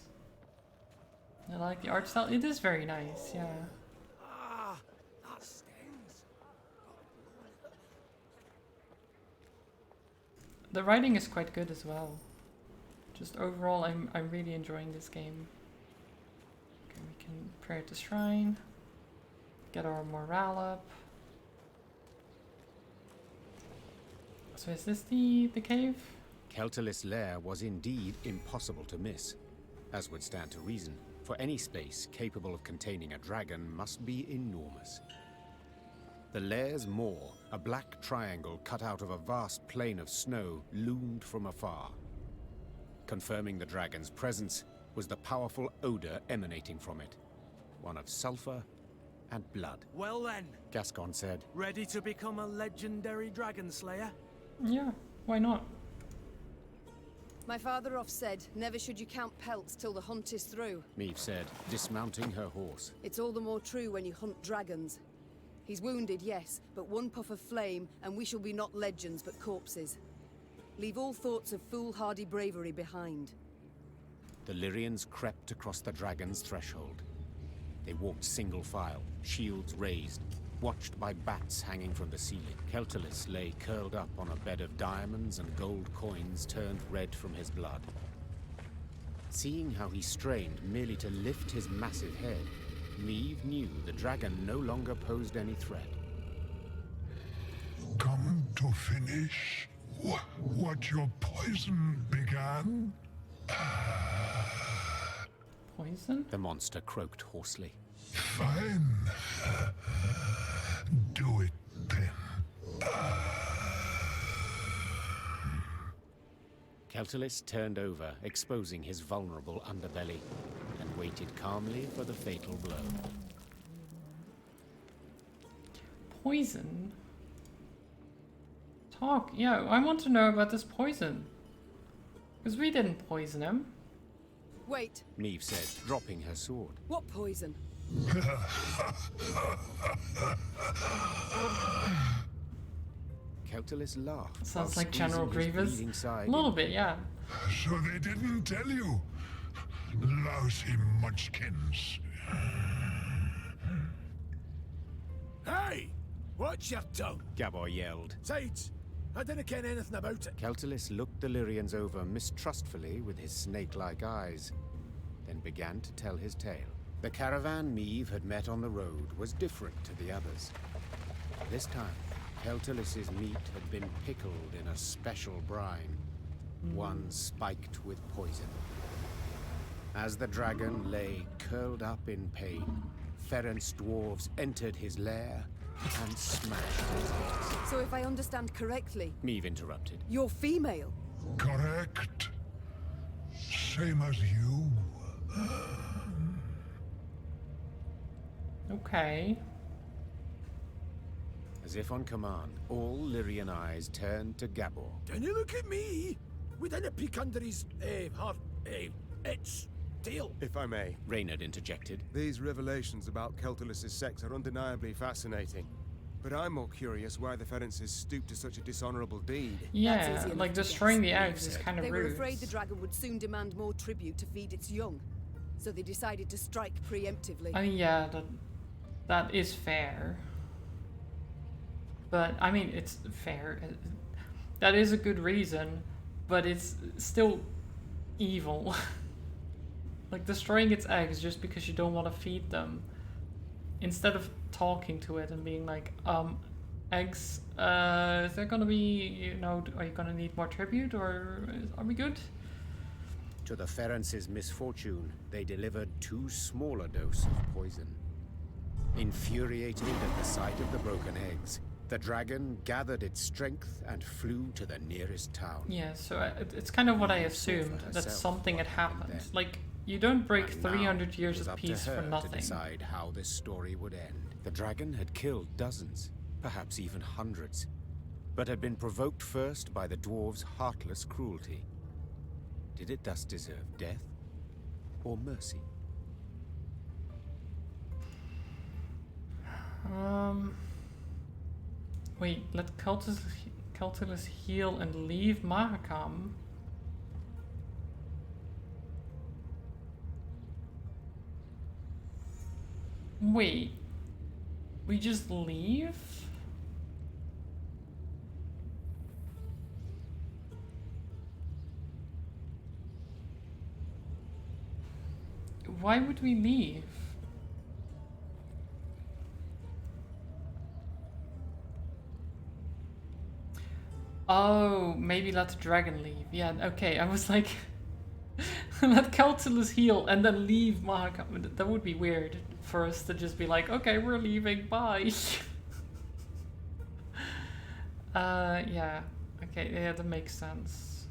I like the art style. It is very nice, yeah. Ah, that stings. The writing is quite good as well. Just overall, I'm really enjoying this game. Okay, we can pray at the shrine, get our morale up. So is this the cave? Keltulis' lair was indeed impossible to miss, as would stand to reason, for any space capable of containing a dragon must be enormous. The lair's maw, a black triangle cut out of a vast plain of snow, loomed from afar. Confirming the dragon's presence was the powerful odor emanating from it, one of sulfur and blood. Well then, Gascon said, ready to become a legendary dragon slayer? Yeah, why not? My father oft said, never should you count pelts till the hunt is through. Meve said, dismounting her horse. It's all the more true when you hunt dragons. He's wounded, yes, but one puff of flame and we shall be not legends but corpses. Leave all thoughts of foolhardy bravery behind. The Lyrians crept across the dragon's threshold. They walked single file, shields raised, watched by bats hanging from the ceiling. Keltalis lay curled up on a bed of diamonds and gold coins turned red from his blood. Seeing how he strained merely to lift his massive head, Meve knew the dragon no longer posed any threat. Come to finish what your poison began? Poison? The monster croaked hoarsely. Fine. Do it then. Keltalis turned over, exposing his vulnerable underbelly, and waited calmly for the fatal blow. Poison? Talk. Yeah, I want to know about this poison. Because we didn't poison him. Wait. Meve said, dropping her sword. What poison? Keltalis laughed. Sounds while like General squeezing his Grievous. bleeding side A little in. bit, yeah. So they didn't tell you? Lousy munchkins. Hey! Watch your tongue! Gabor yelled. Sides! I didn't ken anything about it. Keltalis looked the Lyrians over mistrustfully with his snake-like eyes, then began to tell his tale. The caravan Meve had met on the road was different to the others. This time, Keltalis's meat had been pickled in a special brine, one spiked with poison. As the dragon lay curled up in pain, Ferenc dwarves entered his lair and smashed his head. So if I understand correctly... Meve interrupted. You're female? Correct. Same as you. Okay. As if on command, all Lyrian eyes turned to Gabor. Don't you look at me! We didn't peek under his, its tail. If I may, Reynard interjected. These revelations about Keltalis's sex are undeniably fascinating. But I'm more curious why the Ferences stooped to such a dishonorable deed. Yeah, like destroying the eggs is kind of They rude. were afraid the dragon would soon demand more tribute to feed its young. So they decided to strike preemptively. I mean, yeah, that is fair. But, I mean, it's fair. That is a good reason, but it's still evil. Like, destroying its eggs just because you don't want to feed them. Instead of talking to it and being like, eggs, is there gonna be, you know, are you gonna need more tribute, or are we good? To the Ferences' misfortune, they delivered 2 smaller doses of poison. Infuriated at the sight of the broken eggs, the dragon gathered its strength and flew to the nearest town. Yeah, so it's kind of what I assumed, that something had happened. Like, you don't break 300 years of peace for nothing. To decide how this story would end. The dragon had killed dozens, perhaps even hundreds, but had been provoked first by the dwarves' heartless cruelty. Did it thus deserve death or mercy? Wait, let Keltalis heal and leave Mahakam. Wait, we just leave? Why would we leave? Oh, maybe let the dragon leave. Yeah, okay, I was like... let Keltalis heal and then leave Mahakam. That would be weird for us to just be like, okay, we're leaving, bye. Yeah. Okay, yeah, that makes sense.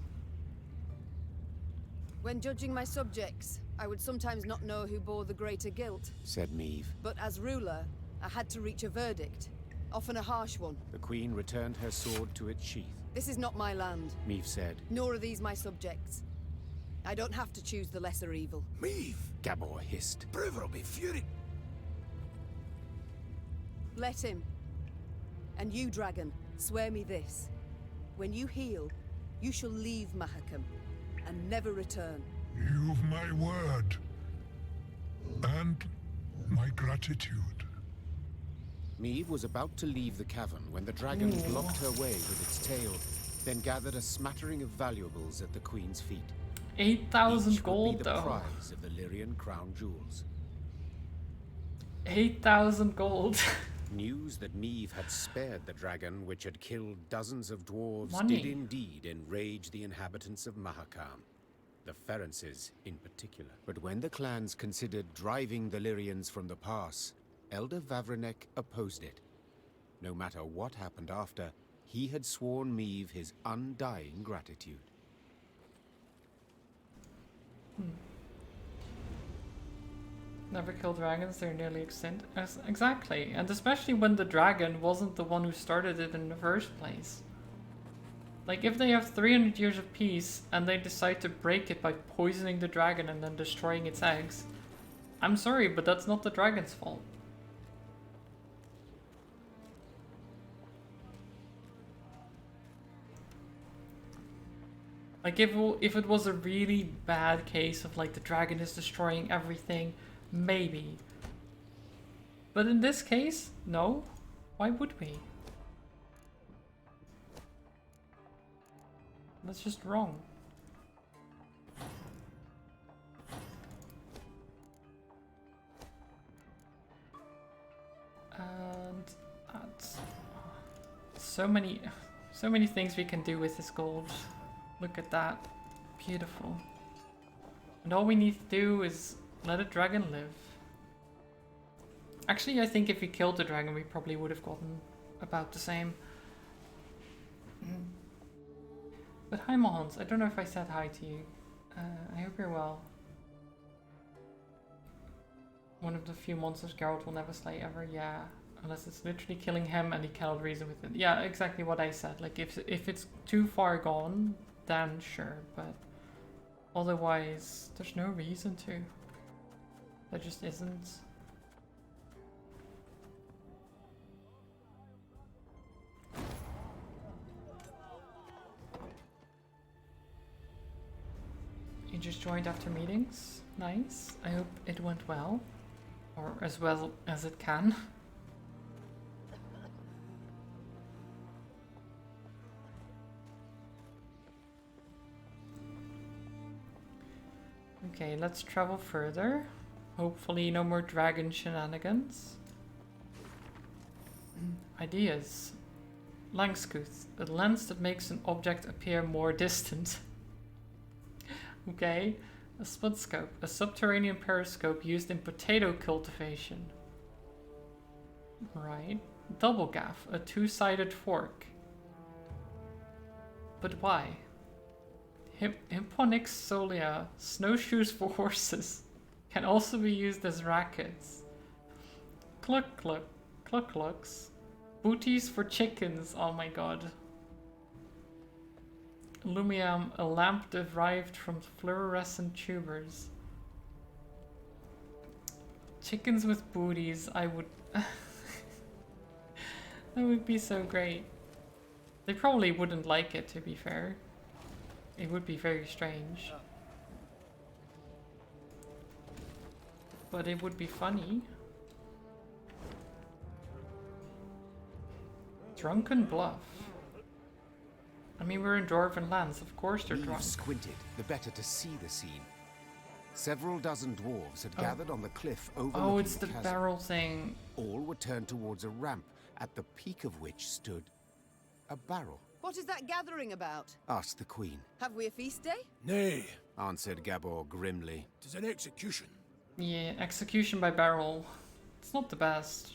When judging my subjects, I would sometimes not know who bore the greater guilt, said Meve. but as ruler, I had to reach a verdict, often a harsh one. The queen returned her sword to its sheath. This is not my land, Meve said. nor are these my subjects. I don't have to choose the lesser evil. Meve! Gabor hissed. Bruver will be furious. Let him. And you, dragon, swear me this. When you heal, You shall leave Mahakam and never return. You've my word. And my gratitude. Maeve was about to leave the cavern when the dragon blocked her way with its tail, then gathered a smattering of valuables at the queen's feet. 8,000 gold, would be the though. prize of the Lyrian crown jewels. 8,000 gold. News that Maeve had spared the dragon, which had killed dozens of dwarves, Money. did indeed enrage the inhabitants of Mahakam, the Ferences in particular. But when the clans considered driving the Lyrians from the pass, Elder Vavrenek opposed it. No matter what happened after, he had sworn Maeve his undying gratitude. Never kill dragons, they're nearly extinct. Exactly, and especially when the dragon wasn't the one who started it in the first place. Like, if they have 300 years of peace and they decide to break it by poisoning the dragon and then destroying its eggs, I'm sorry, but that's not the dragon's fault. Like, if it was a really bad case of, like, the dragon is destroying everything, maybe. But in this case, no. Why would we? That's just wrong. And that's so many things we can do with this gold. Look at that. Beautiful. And all we need to do is let a dragon live. Actually, I think if we killed the dragon, we probably would have gotten about the same. But hi, Mohans. I don't know if I said hi to you. I hope you're well. One of the few monsters Geralt will never slay ever. Yeah, unless it's literally killing him and he cannot reason with it. Yeah, exactly what I said. Like, if it's too far gone, then sure. But otherwise, there's no reason to. There just isn't. You just joined after meetings? Nice. I hope it went well. Or as well as it can. Okay, let's travel further. Hopefully no more dragon shenanigans. Ideas. Langskuth, a lens that makes an object appear more distant. Okay. A split scope, a subterranean periscope used in potato cultivation. Right. Double gaff, a two-sided fork. But why? Hipponix solia, snowshoes for horses, can also be used as rackets. Cluck cluck, cluck clucks. Booties for chickens, oh my god. Lumiam, a lamp derived from fluorescent tubers. Chickens with booties, I would... That would be so great. They probably wouldn't like it, to be fair. It would be very strange. But it would be funny. Drunken Bluff. I mean, we're in Dwarven lands, of course they're drunk. Squinted, the better to see the scene. Several dozen dwarves had gathered on the cliff overlooking Oh, it's the chasm. barrel thing. All were turned towards a ramp, at the peak of which stood a barrel. What is that gathering about? Asked the queen. Have we a feast day? Nay, Answered Gabor grimly. 'tis an execution. Yeah, execution by barrel. It's not the best.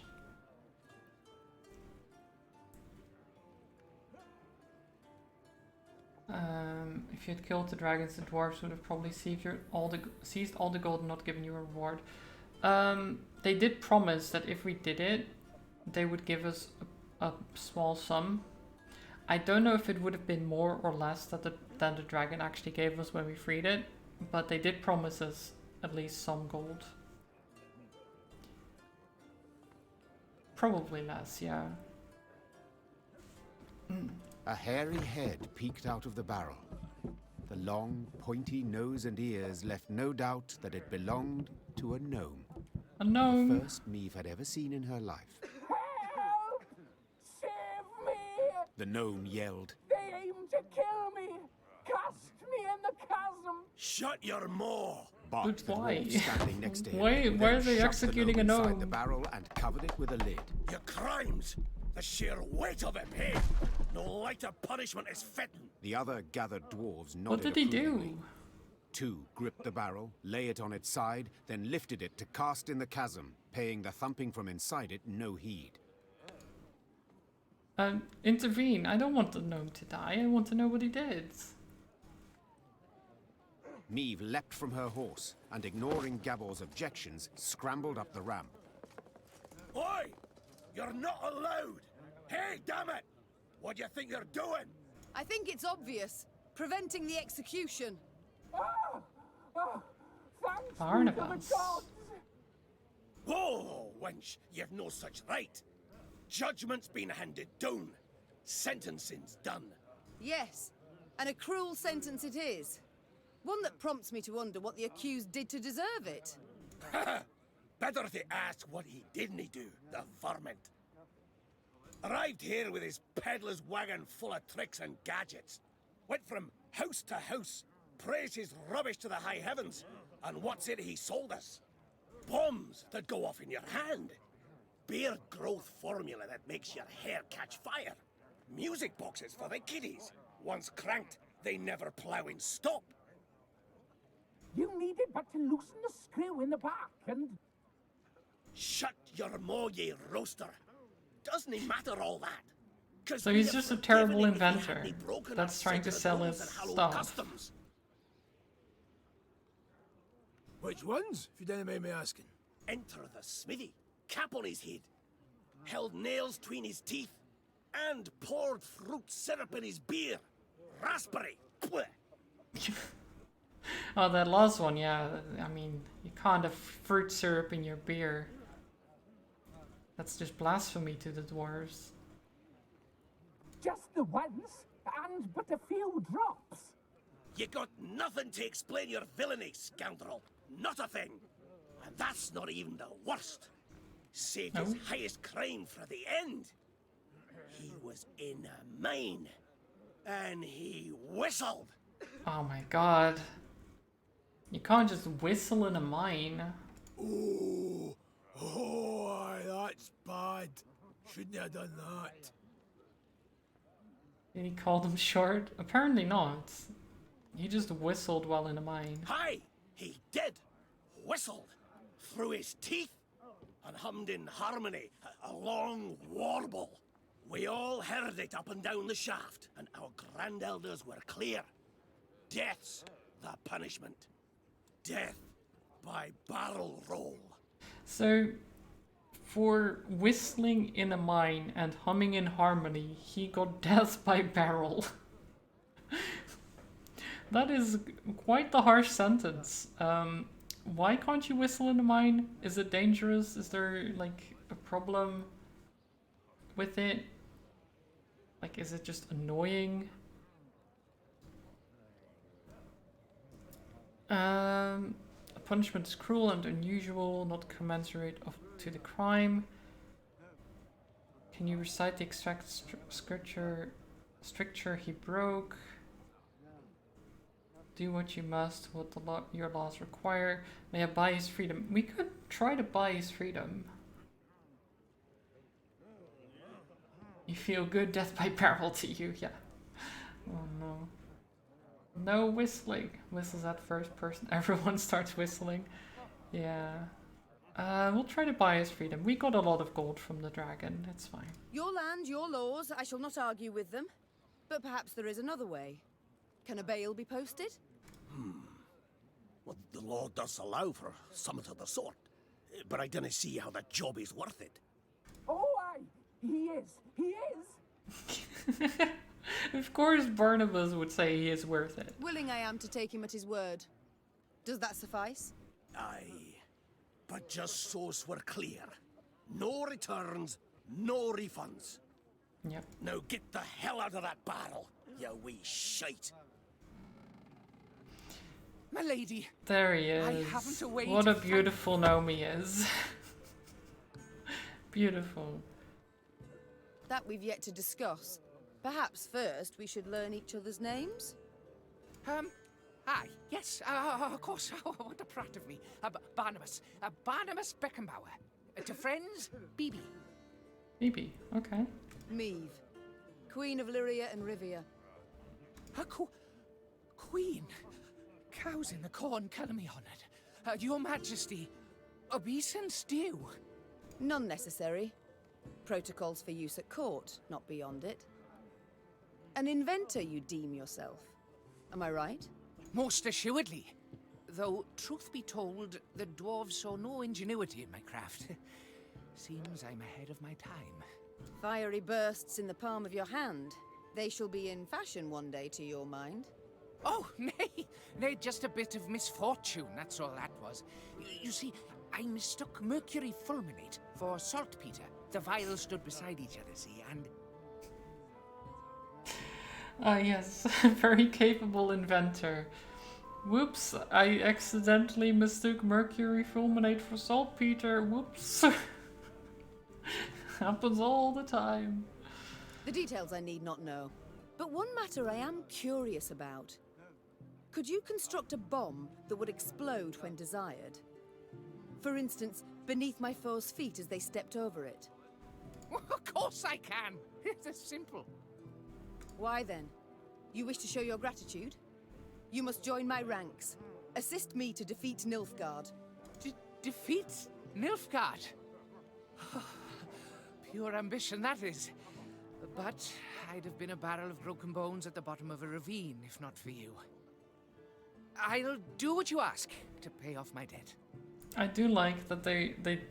If you had killed the dragons, the dwarves would have probably seized all the gold and not given you a reward. They did promise that if we did it, they would give us a small sum. I don't know if it would have been more or less than the dragon actually gave us when we freed it, but they did promise us at least some gold. Probably less, yeah. A hairy head peeked out of the barrel. The long, pointy nose and ears left no doubt that it belonged to a gnome. A gnome? The first Meve had ever seen in her life. Help! Save me! The gnome yelled. They aim to kill me! Cast me in the chasm! Shut your maw! Barked the why? dwarf standing next to him. Why are then they shoved executing the a gnome inside gnome? the barrel and covered it with a lid. Your crimes! The sheer weight of it, hey! No lighter punishment is fitting. The other gathered dwarves nodded What did he approvingly. do? Two gripped the barrel, lay it on its side, then lifted it to cast in the chasm, paying the thumping from inside it no heed. Intervene. I don't want the gnome to die. I want to know what he did. Meve leapt from her horse and, ignoring Gabor's objections, scrambled up the ramp. Oi! You're not allowed! Hey, damn it! What do you think you're doing? I think it's obvious. Preventing the execution. Thanks Barnabas. to the gods! Whoa, wench! You've no such right. Judgment's been handed down. Sentencing's done. Yes, and a cruel sentence it is. One that prompts me to wonder what the accused did to deserve it. Better to ask what he didn't do, the varmint. Arrived here with his peddler's wagon full of tricks and gadgets. Went from house to house, praised his rubbish to the high heavens, and what's it he sold us? Bombs that go off in your hand. Beer growth formula that makes your hair catch fire. Music boxes for the kiddies. Once cranked, they never plough in stop. You needed but to loosen the screw in the back and... Shut your maw, ye roaster. Doesn't it matter all that? 'Cause So we'd he's have just a forgiven terrible him if he inventor hadn't broken that's our trying to sacred sell rules his and hallowed stuff. customs. Which ones, if you don't mind me asking? Enter the smithy, cap on his head, held nails between his teeth, and poured fruit syrup in his beer. Raspberry. Blech. Oh, that last one, yeah. I mean, you can't have fruit syrup in your beer. That's just blasphemy to the dwarves. Just the once, and but a few drops. You got nothing to explain your villainy, scoundrel. Not a thing. And that's not even the worst. Saved his highest crime for the end. He was in a mine. And he whistled. Oh my god. You can't just whistle in a mine. Oh, aye, that's bad. Shouldn't have done that. Did he call them short? Apparently not. He just whistled while in a mine. Hi, he did. Whistled. Through his teeth. And hummed in harmony, a long warble. We all heard it up and down the shaft, and our grand elders were clear. Death's the punishment. Death by barrel roll. So, for whistling in a mine and humming in harmony, he got death by barrel. That is quite the harsh sentence. Why can't you whistle in a mine? Is it dangerous? Is there, like, a problem with it? Like, is it just annoying? A punishment is cruel and unusual, not commensurate to the crime. Can you recite the exact stricture he broke? Do what you must, what your laws require. May I buy his freedom? We could try to buy his freedom. You feel good, death by barrel to you, yeah. Oh no. No whistling. Whistles at first person. Everyone starts whistling. Yeah. We'll try to buy his freedom. We got a lot of gold from the dragon. It's fine. Your land, your laws. I shall not argue with them. But perhaps there is another way. Can a bail be posted? Well, the law does allow for something of the sort. But I didn't see how that job is worth it. Oh, aye, he is. He is. Of course Barnabas would say he is worth it. Willing I am to take him at his word. Does that suffice? Aye. But just so's we're clear. No returns, no refunds. Yep. Now get the hell out of that barrel, you wee shite. My lady. There he is. I haven't a way What to a beautiful gnome he is. Beautiful. That we've yet to discuss. Perhaps first we should learn each other's names? Aye, yes, of course. What a prat of me. Barnabas. Barnabas Beckenbauer. To friends, BB. BB, okay. Meve, Queen of Lyria and Rivia. Queen? Cows in the corn, colour me honoured. Your Majesty, obeisance due. None necessary. Protocols for use at court, not beyond it. An inventor, you deem yourself. Am I right? Most assuredly. Though, truth be told, the dwarves saw no ingenuity in my craft. Seems I'm ahead of my time. Fiery bursts in the palm of your hand. They shall be in fashion one day, to your mind. Oh, nay, just a bit of misfortune, that's all that was. You see, I mistook mercury fulminate for saltpeter. The vials stood beside each other, see, and... Yes, very capable inventor. Whoops, I accidentally mistook mercury fulminate for saltpeter. Whoops. Happens all the time. The details I need not know. But one matter I am curious about. Could you construct a bomb that would explode when desired? For instance, beneath my foe's feet as they stepped over it. Of course I can. It's simple. Why then? You wish to show your gratitude? You must join my ranks. Assist me to defeat Nilfgaard. Defeat Nilfgaard? Pure ambition, that is. But I'd have been a barrel of broken bones at the bottom of a ravine, if not for you. I'll do what you ask to pay off my debt. I do like that they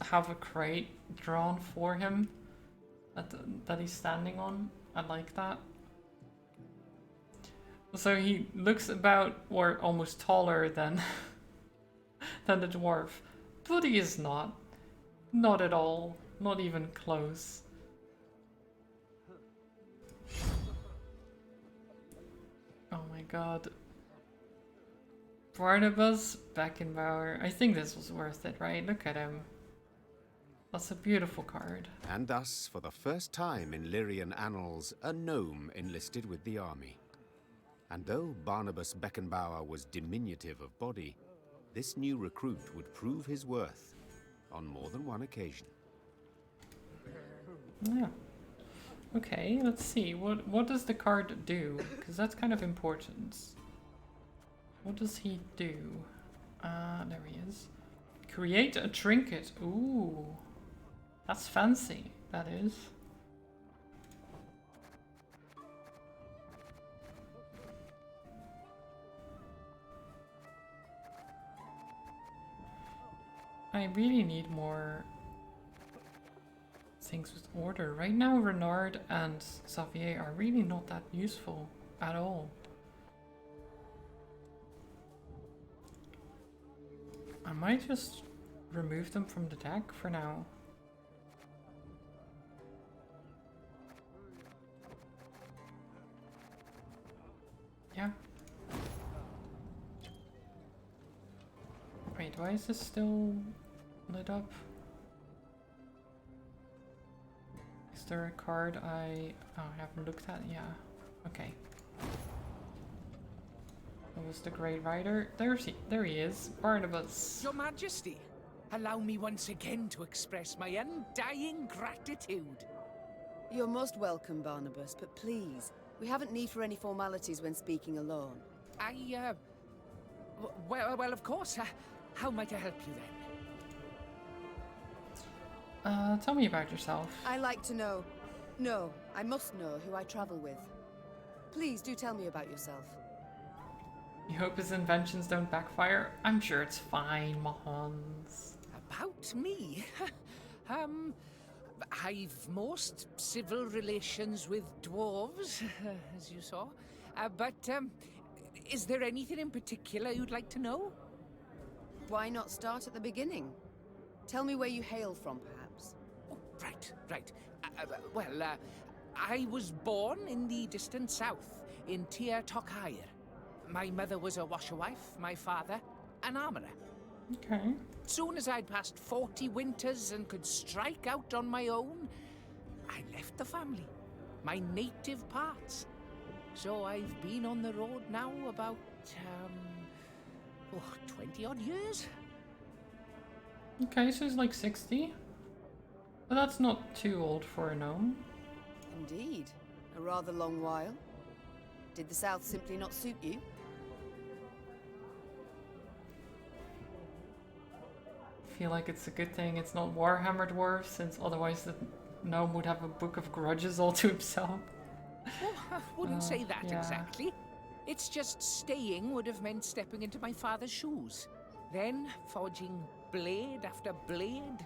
have a crate drawn for him that he's standing on. I like that. So he looks about or almost taller than than the dwarf, but he is not. Not at all. Not even close. Oh my god. Barnabas Beckenbauer. I think this was worth it, right? Look at him. That's a beautiful card. And thus, for the first time in Lyrian annals, a gnome enlisted with the army. And though Barnabas Beckenbauer was diminutive of body, this new recruit would prove his worth on more than one occasion. Yeah. Okay, let's see. What does the card do? Because that's kind of important. What does he do? There he is. Create a trinket. Ooh. That's fancy. That is. I really need more things with order. Right now, Renard and Xavier are really not that useful at all. I might just remove them from the deck for now. Yeah. Wait, why is this still lit up? Is there a card I haven't looked at? Yeah. Okay. That was the Great Rider. There he is. Barnabas. Your Majesty, allow me once again to express my undying gratitude. You're most welcome, Barnabas, but please, we haven't need for any formalities when speaking alone. Well, of course. How might I help you then? Tell me about yourself. I like to know. No, I must know who I travel with. Please do tell me about yourself. You hope his inventions don't backfire? I'm sure it's fine, Mahans. About me? I've most civil relations with dwarves, as you saw. But is there anything in particular you'd like to know? Why not start at the beginning? Tell me where you hail from, perhaps. Oh, right. I was born in the distant south, in Tir Tokhair. My mother was a washerwife, my father, an armourer. Okay. Soon as I'd passed 40 winters and could strike out on my own, I left the family, my native parts. So I've been on the road now about, 20-odd years. Okay, so he's like 60. But that's not too old for a gnome. Indeed. A rather long while. Did the south simply not suit you? I feel like it's a good thing it's not Warhammer Dwarves, since otherwise the gnome would have a book of grudges all to himself. Oh, I wouldn't say that yeah. exactly. It's just staying would have meant stepping into my father's shoes. Then forging blade after blade,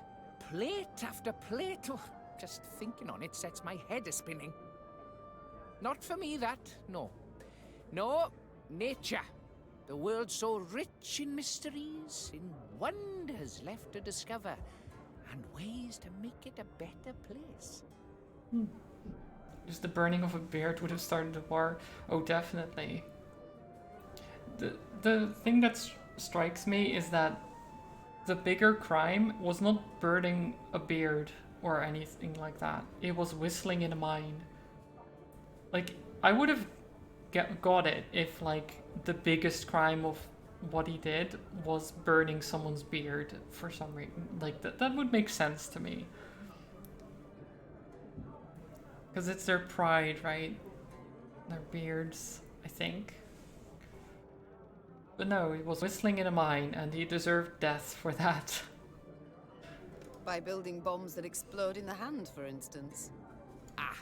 plate after plate. Oh, just thinking on it sets my head a-spinning. Not for me, that, no. No, nature. The world's so rich in mysteries, in wonders left to discover, and ways to make it a better place. Just the burning of a beard would have started a war. Oh, definitely. The thing that strikes me is that the bigger crime was not burning a beard or anything like that. It was whistling in a mine. Like, I would have got it if, like, the biggest crime of what he did was burning someone's beard for some reason. Like, that would make sense to me. Because it's their pride, right? Their beards, I think. But no, he was whistling in a mine, and he deserved death for that. By building bombs that explode in the hand, for instance. Ah,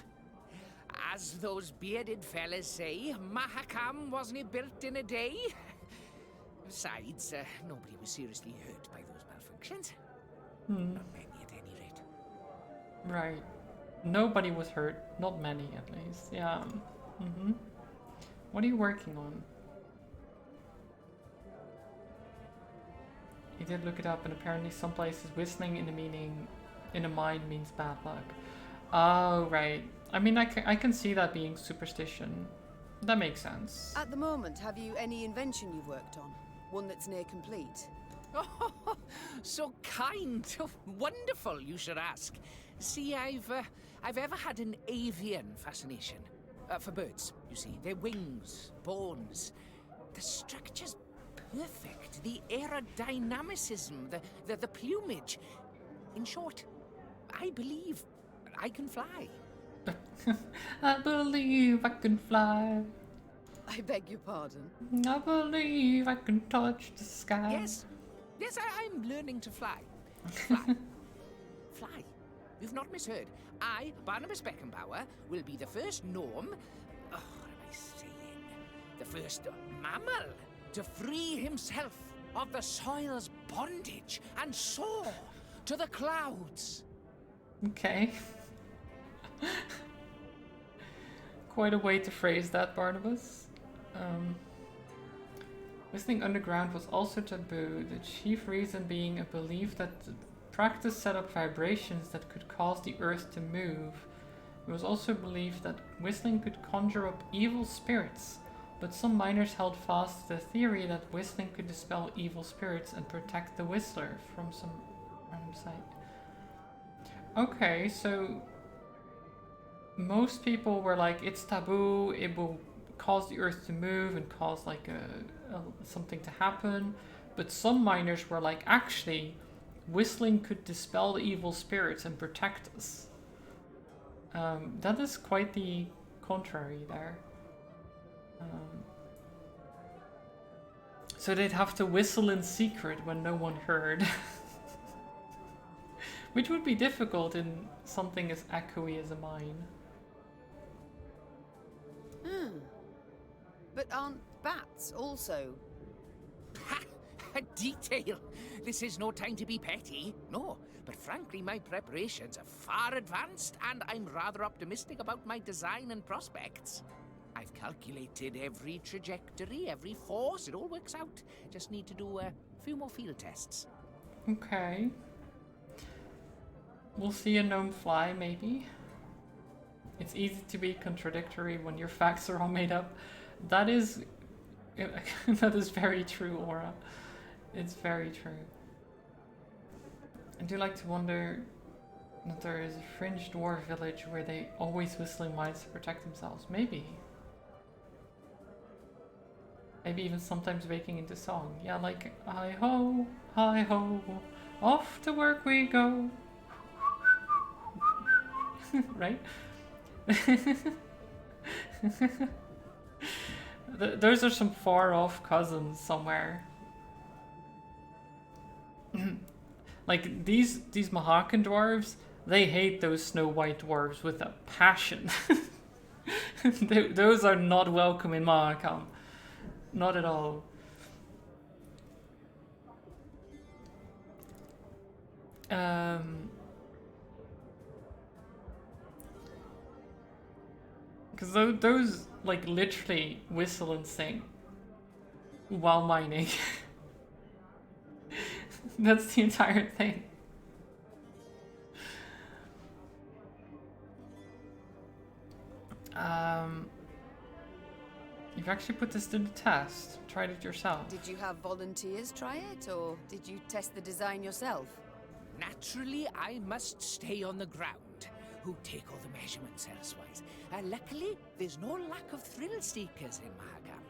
as those bearded fellas say, Mahakam wasn't built in a day. Besides, nobody was seriously hurt by those malfunctions. Not many, at any rate. Right. Nobody was hurt. Not many, at least. Yeah. What are you working on? He did look it up, and apparently some places whistling in a mine means bad luck. Oh, right. I mean, I can see that being superstition. That makes sense. At the moment, have you any invention you've worked on? One that's near complete? Oh, so kind. Oh, wonderful, you should ask. See, I've ever had an avian fascination. For birds, you see. Their wings, bones. The structure's perfect. The aerodynamicism, the plumage. In short, I believe I can fly. I believe I can fly. I beg your pardon? I believe I can touch the sky. Yes, I'm learning to fly. Fly. Fly. You've not misheard. I, Barnabas Beckenbauer, will be the first gnome... Oh, what am I saying? The first mammal to free himself of the soil's bondage and soar to the clouds. Okay. Quite a way to phrase that, Barnabas. Whistling underground was also taboo, the chief reason being a belief that the practice set up vibrations that could cause the earth to move. It was also believed that whistling could conjure up evil spirits, but some miners held fast to the theory that whistling could dispel evil spirits and protect the whistler from some random site. Okay, so most people were like, it's taboo, it will cause the earth to move and cause like something to happen, but some miners were like, actually, whistling could dispel the evil spirits and protect us. That is quite the contrary there. So they'd have to whistle in secret when no one heard. Which would be difficult in something as echoey as a mine. But aren't bats also? A detail! This is no time to be petty. No, but frankly, my preparations are far advanced, and I'm rather optimistic about my design and prospects. I've calculated every trajectory, every force, it all works out. Just need to do a few more field tests. Okay. We'll see a gnome fly, maybe. It's easy to be contradictory when your facts are all made up. That is that is very true, Aura. It's very true. I do like to wonder that there is a fringe dwarf village where they always whistling mines to protect themselves. Maybe. Maybe even sometimes breaking into song. Yeah, like hi ho, off to work we go. Right? Those are some far off cousins somewhere. Like these Mahakan dwarves, they hate those Snow White dwarves with a passion. Those are not welcome in Mahakam. Not at all. Because those like literally whistle and sing while mining. That's the entire thing. You've actually put this to the test. Tried it yourself. Did you have volunteers try it, or did you test the design yourself? Naturally, I must stay on the ground, who take all the measurements elsewise. Luckily, there's no lack of thrill seekers in Mahakam.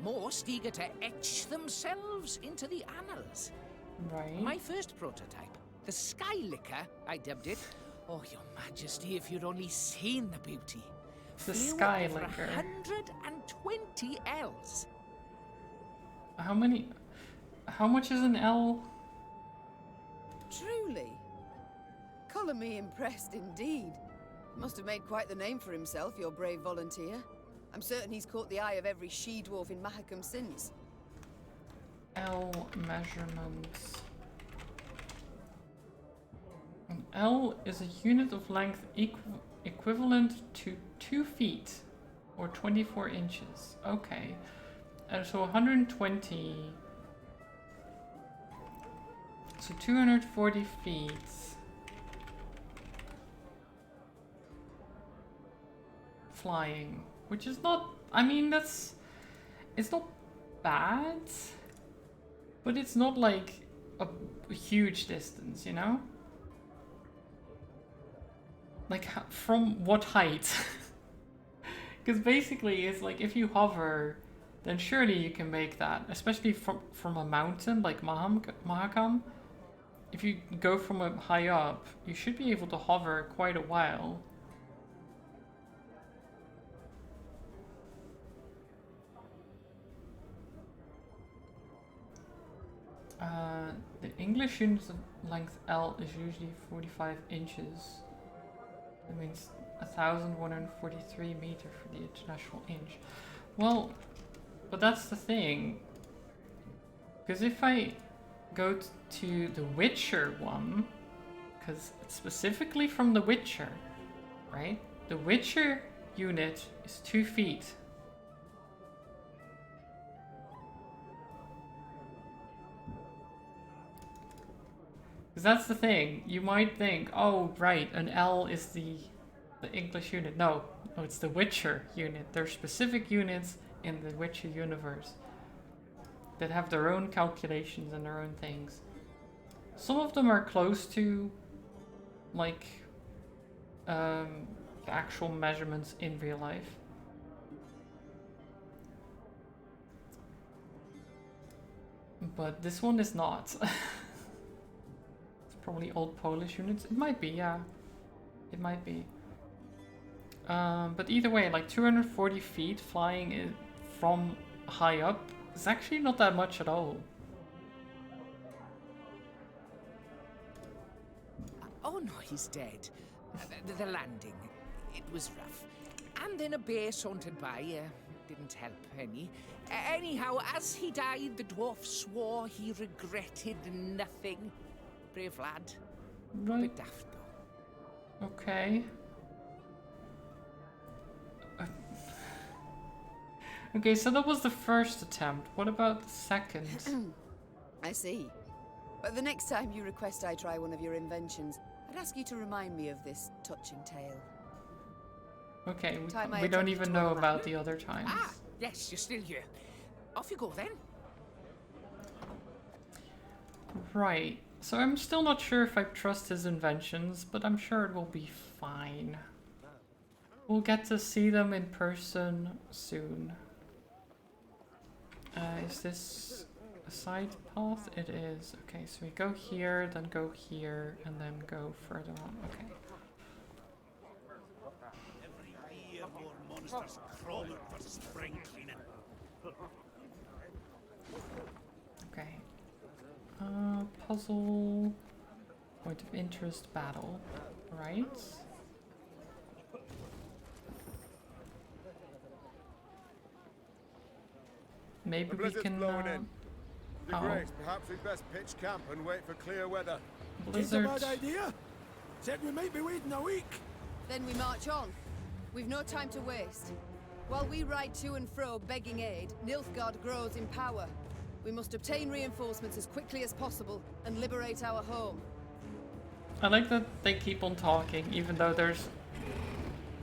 Most eager to etch themselves into the annals. Right. My first prototype, the Sky Licker, I dubbed it. Oh, your majesty, if you'd only seen the beauty. The Flew Sky over Licker. 120 Ls. How many? How much is an L? Truly. Colour me impressed indeed. Must have made quite the name for himself, your brave volunteer. I'm certain he's caught the eye of every she-dwarf in Mahakam since. L measurements. An L is a unit of length equivalent to 2 feet or 24 inches. Okay. And so 120. So 240 feet. Flying. Which is not, I mean, it's not bad. But it's not like a huge distance, you know? Like, from what height? Because basically, it's like if you hover, then surely you can make that. Especially from a mountain like Mahakam. If you go from a high up, you should be able to hover quite a while. The English unit of length L is usually 45 inches. That means 1,143 meters for the international inch. Well, but that's the thing. Because if I go to the Witcher one, because it's specifically from the Witcher, right? The Witcher unit is 2 feet. Because that's the thing. You might think, oh, right, an L is the English unit. No, it's the Witcher unit. There are specific units in the Witcher universe that have their own calculations and their own things. Some of them are close to, like, the actual measurements in real life. But this one is not. Probably old Polish units. It might be, yeah. It might be. But either way, like 240 feet flying from high up is actually not that much at all. Oh no, he's dead. The landing, it was rough. And then a bear sauntered by, didn't help any. Anyhow, as he died, the dwarf swore he regretted nothing. Brave lad. Right. Bit daft though. Okay. Okay, so that was the first attempt. What about the second? I see. But the next time you request I try one of your inventions, I'd ask you to remind me of this touching tale. Okay, Time I we don't attended even to know all that. about the other times. Ah, yes, you're still here. Off you go then. Right. So I'm still not sure if I trust his inventions, but I'm sure it will be fine. We'll get to see them in person soon. Is this a side path? It is. Okay, so we go here, then go here, and then go further on. Okay. Every year more monsters crawl out for spring cleaning. Okay. Puzzle. Point of interest battle. Right. Maybe The we blizzard's can. blowing in. Your Oh. Grace, perhaps we'd best pitch camp and wait for clear weather. Blizzard. Ain't a bad idea. Said we might be waiting a week. Then we march on. We've no time to waste. While we ride to and fro begging aid, Nilfgaard grows in power. We must obtain reinforcements as quickly as possible and liberate our home. I like that they keep on talking, even though there's,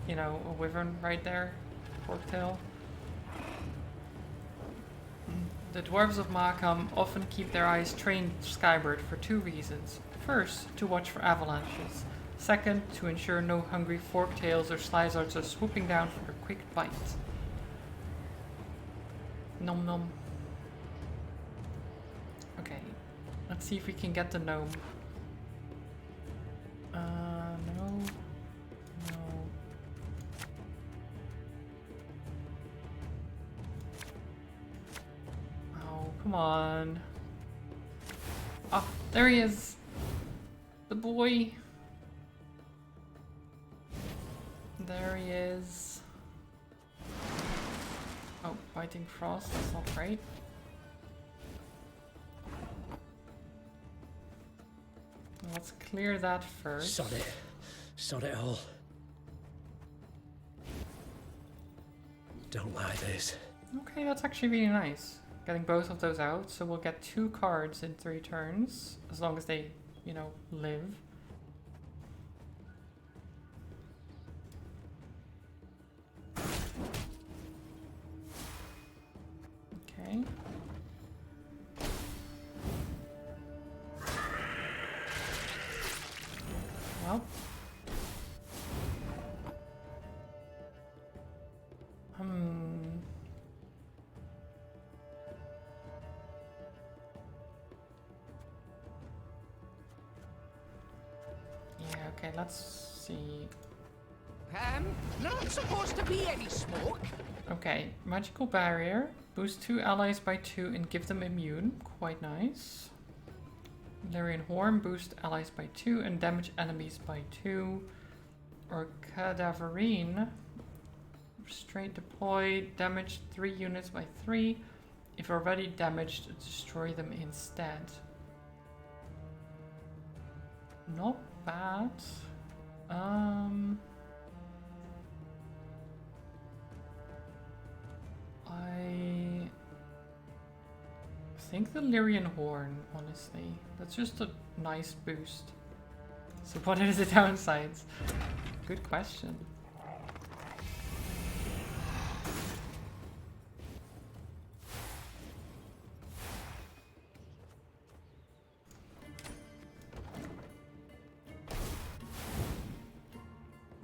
you know, a wyvern right there. Forktail. The dwarves of Markham often keep their eyes trained skyward for two reasons. First, to watch for avalanches. Second, to ensure no hungry forktails or slyzards are swooping down for a quick bite. Nom nom. Okay, let's see if we can get the gnome. No. No. Oh, come on. Oh, there he is. The boy. There he is. Oh, biting frost, that's not great. Let's clear that first. Sod it. Sod it all. Don't like this. Okay, that's actually really nice. Getting both of those out, so we'll get 2 cards in 3 turns, as long as they, you know, live. Okay. Well. Yeah, okay, let's see. Not supposed to be any smoke. Okay, magical barrier. Boost 2 allies by 2 and give them immune. Quite nice. Lyrian Horn. Boost allies by 2 and damage enemies by 2. Or Cadaverine. Restraint deploy. Damage 3 units by 3. If already damaged, destroy them instead. Not bad. I think the Lyrian Horn, honestly. That's just a nice boost. So what are the downsides? Good question.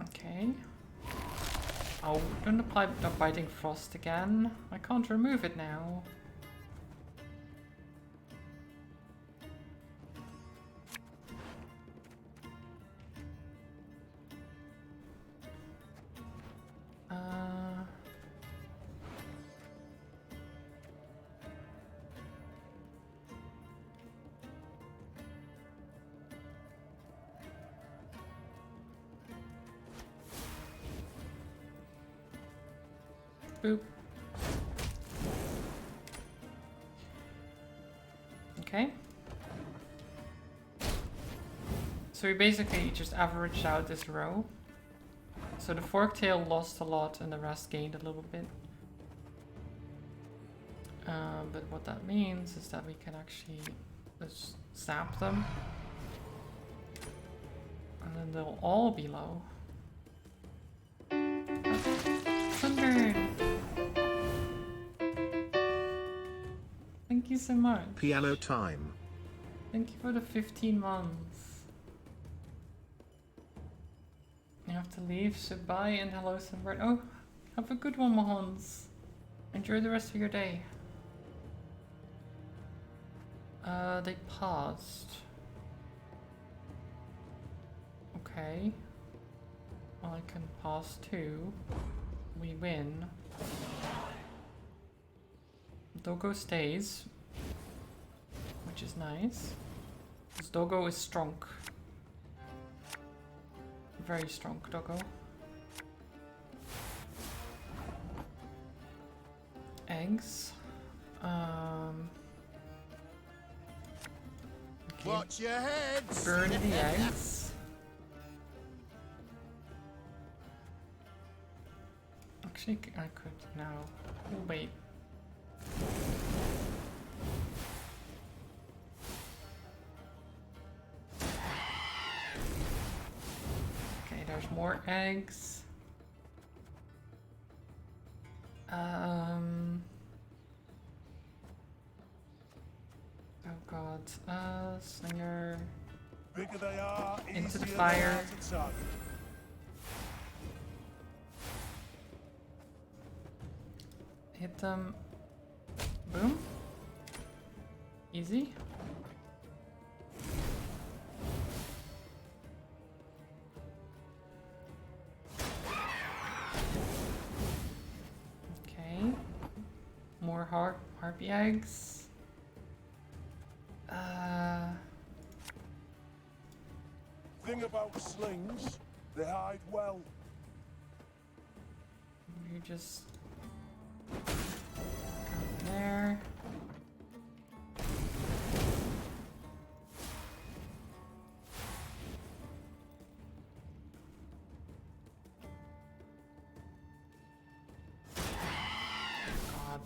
Okay. Oh, don't apply the biting frost again. I can't remove it now. Boop. Okay. So we basically just averaged out this row. So the forktail lost a lot and the rest gained a little bit. But what that means is that we can actually just zap them. And then they'll all be low. you so much. Piano time. Thank you for the 15 months. You have to leave, so bye and hello Sunburn. Oh, have a good one, Mahons. Enjoy the rest of your day. They paused. Okay. Well, I can pause too. We win. Doggo stays, which is nice. This Doggo is strong. Very strong Doggo. Eggs. Okay. Watch your heads! Burn the eggs. Actually, I could now. Oh, wait. Okay, there's more eggs. Oh god. Slinger. Bigger they are, Into the easier fire. they are to target. Hit them. Boom. Easy. Okay. More harpy eggs. Thing about slings, they hide well. You just go there. God.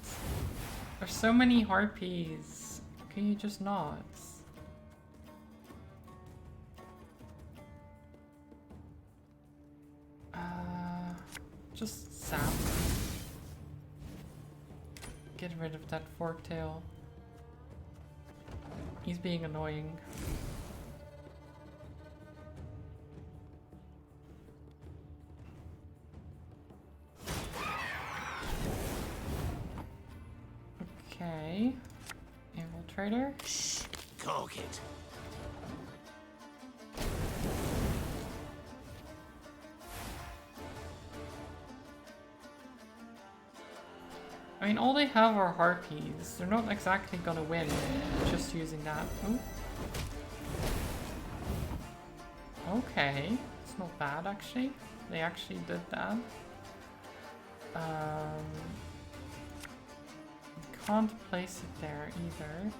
There's so many harpies. Can you just not? Just sap. Get rid of that forktail. He's being annoying. Okay. Infiltrator. Shh! Cock it. I mean, all they have are harpies. They're not exactly gonna win just using that. Oh. Okay. It's not bad, actually. They actually did that. Can't place it there either.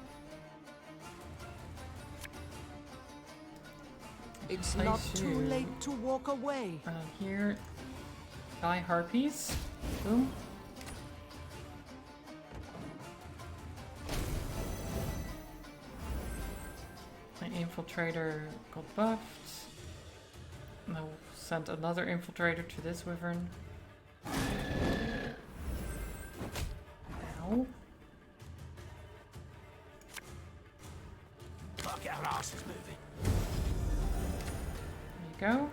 It's not too late to walk away. Here. Die harpies. Boom. My infiltrator got buffed. Now sent another infiltrator to this wyvern. Ow. Gotta get our asses moving. There you go.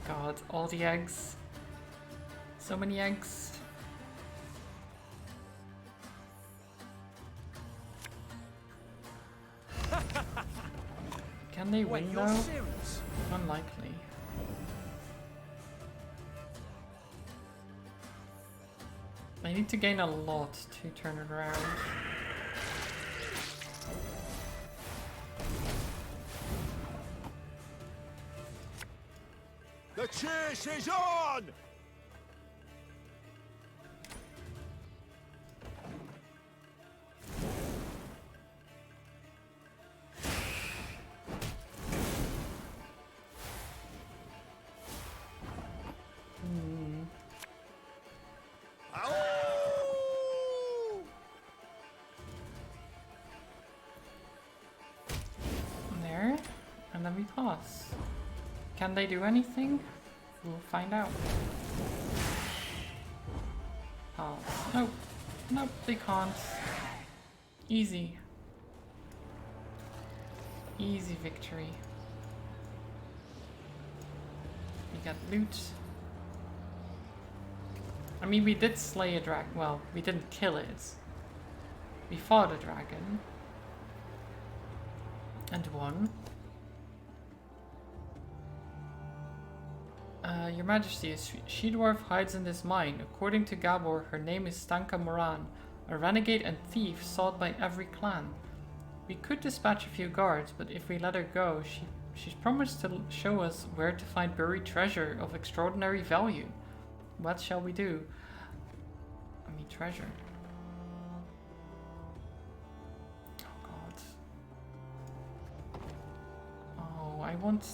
God, all the eggs. So many eggs. Can they win though? Unlikely. I need to gain a lot to turn it around. The chase is on! pass. Can they do anything? We'll find out. Pass. Nope. Nope, they can't. Easy. Easy victory. We got loot. I mean, we did slay a dragon. Well, we didn't kill it. We fought a dragon. And won. Your Majesty, a she-dwarf hides in this mine. According to Gabor, her name is Stanka Moran, a renegade and thief sought by every clan. We could dispatch a few guards, but if we let her go, she's promised to show us where to find buried treasure of extraordinary value. What shall we do? I mean, treasure. Oh god. Oh, I want...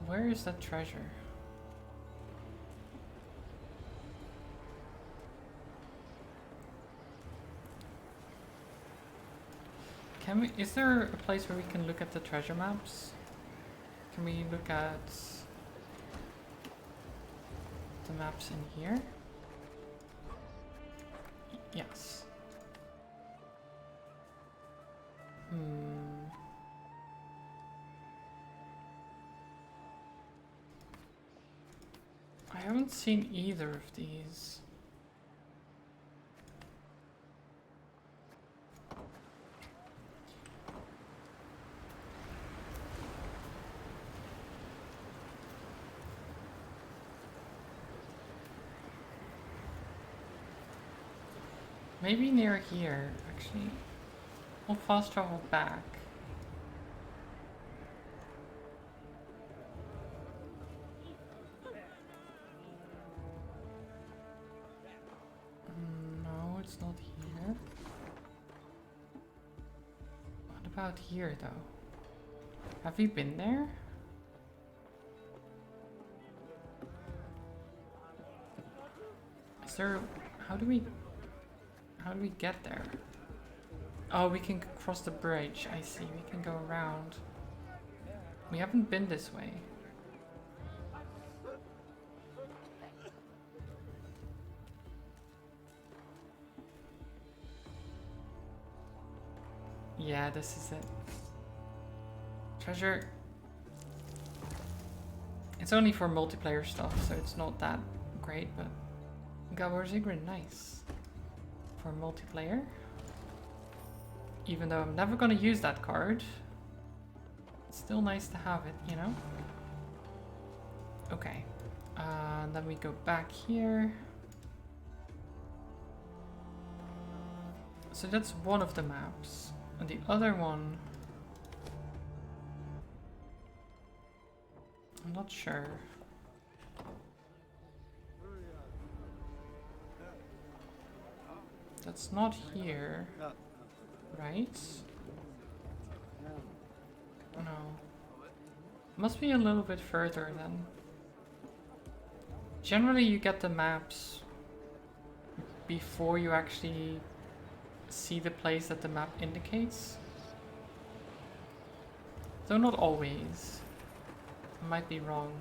Where is that treasure? Can we... Is there a place where we can look at the treasure maps? Can we look at the maps in here? Yes. I haven't seen either of these. Maybe near here, actually. We'll fast travel back. No, it's not here. What about here, though? Have we been there? Is there... How do we get there? Oh, we can cross the bridge. I see. We can go around. We haven't been this way. Yeah, this is it. Treasure. It's only for multiplayer stuff, so it's not that great, but Gabor Zigrin, nice. For multiplayer. Even though I'm never gonna use that card. It's still nice to have it, you know? Okay. Then we go back here. So that's one of the maps. And the other one... I'm not sure. That's not here, right? No. Must be a little bit further then. Generally you get the maps before you actually see the place that the map indicates. Though not always. I might be wrong.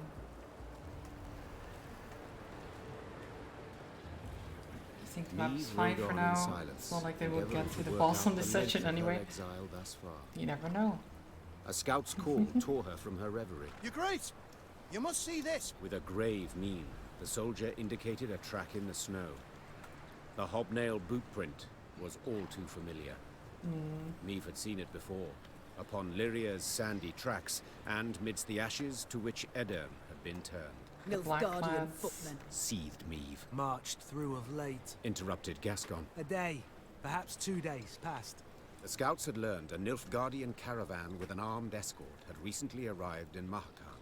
I think the map's fine for now. It's not like they will get to the boss on this section anyway. You never know. A scout's call tore her from her reverie. Your Grace, you must see this. With a grave mien, the soldier indicated a track in the snow. The hobnail boot print was all too familiar. Neve had seen it before, upon Lyria's sandy tracks, and midst the ashes to which Edern had been turned. Nilfgaardian footmen. Seethed Meve. Marched through of late. Interrupted Gascon. A day, perhaps 2 days past. The scouts had learned a Nilfgaardian caravan with an armed escort had recently arrived in Mahakam.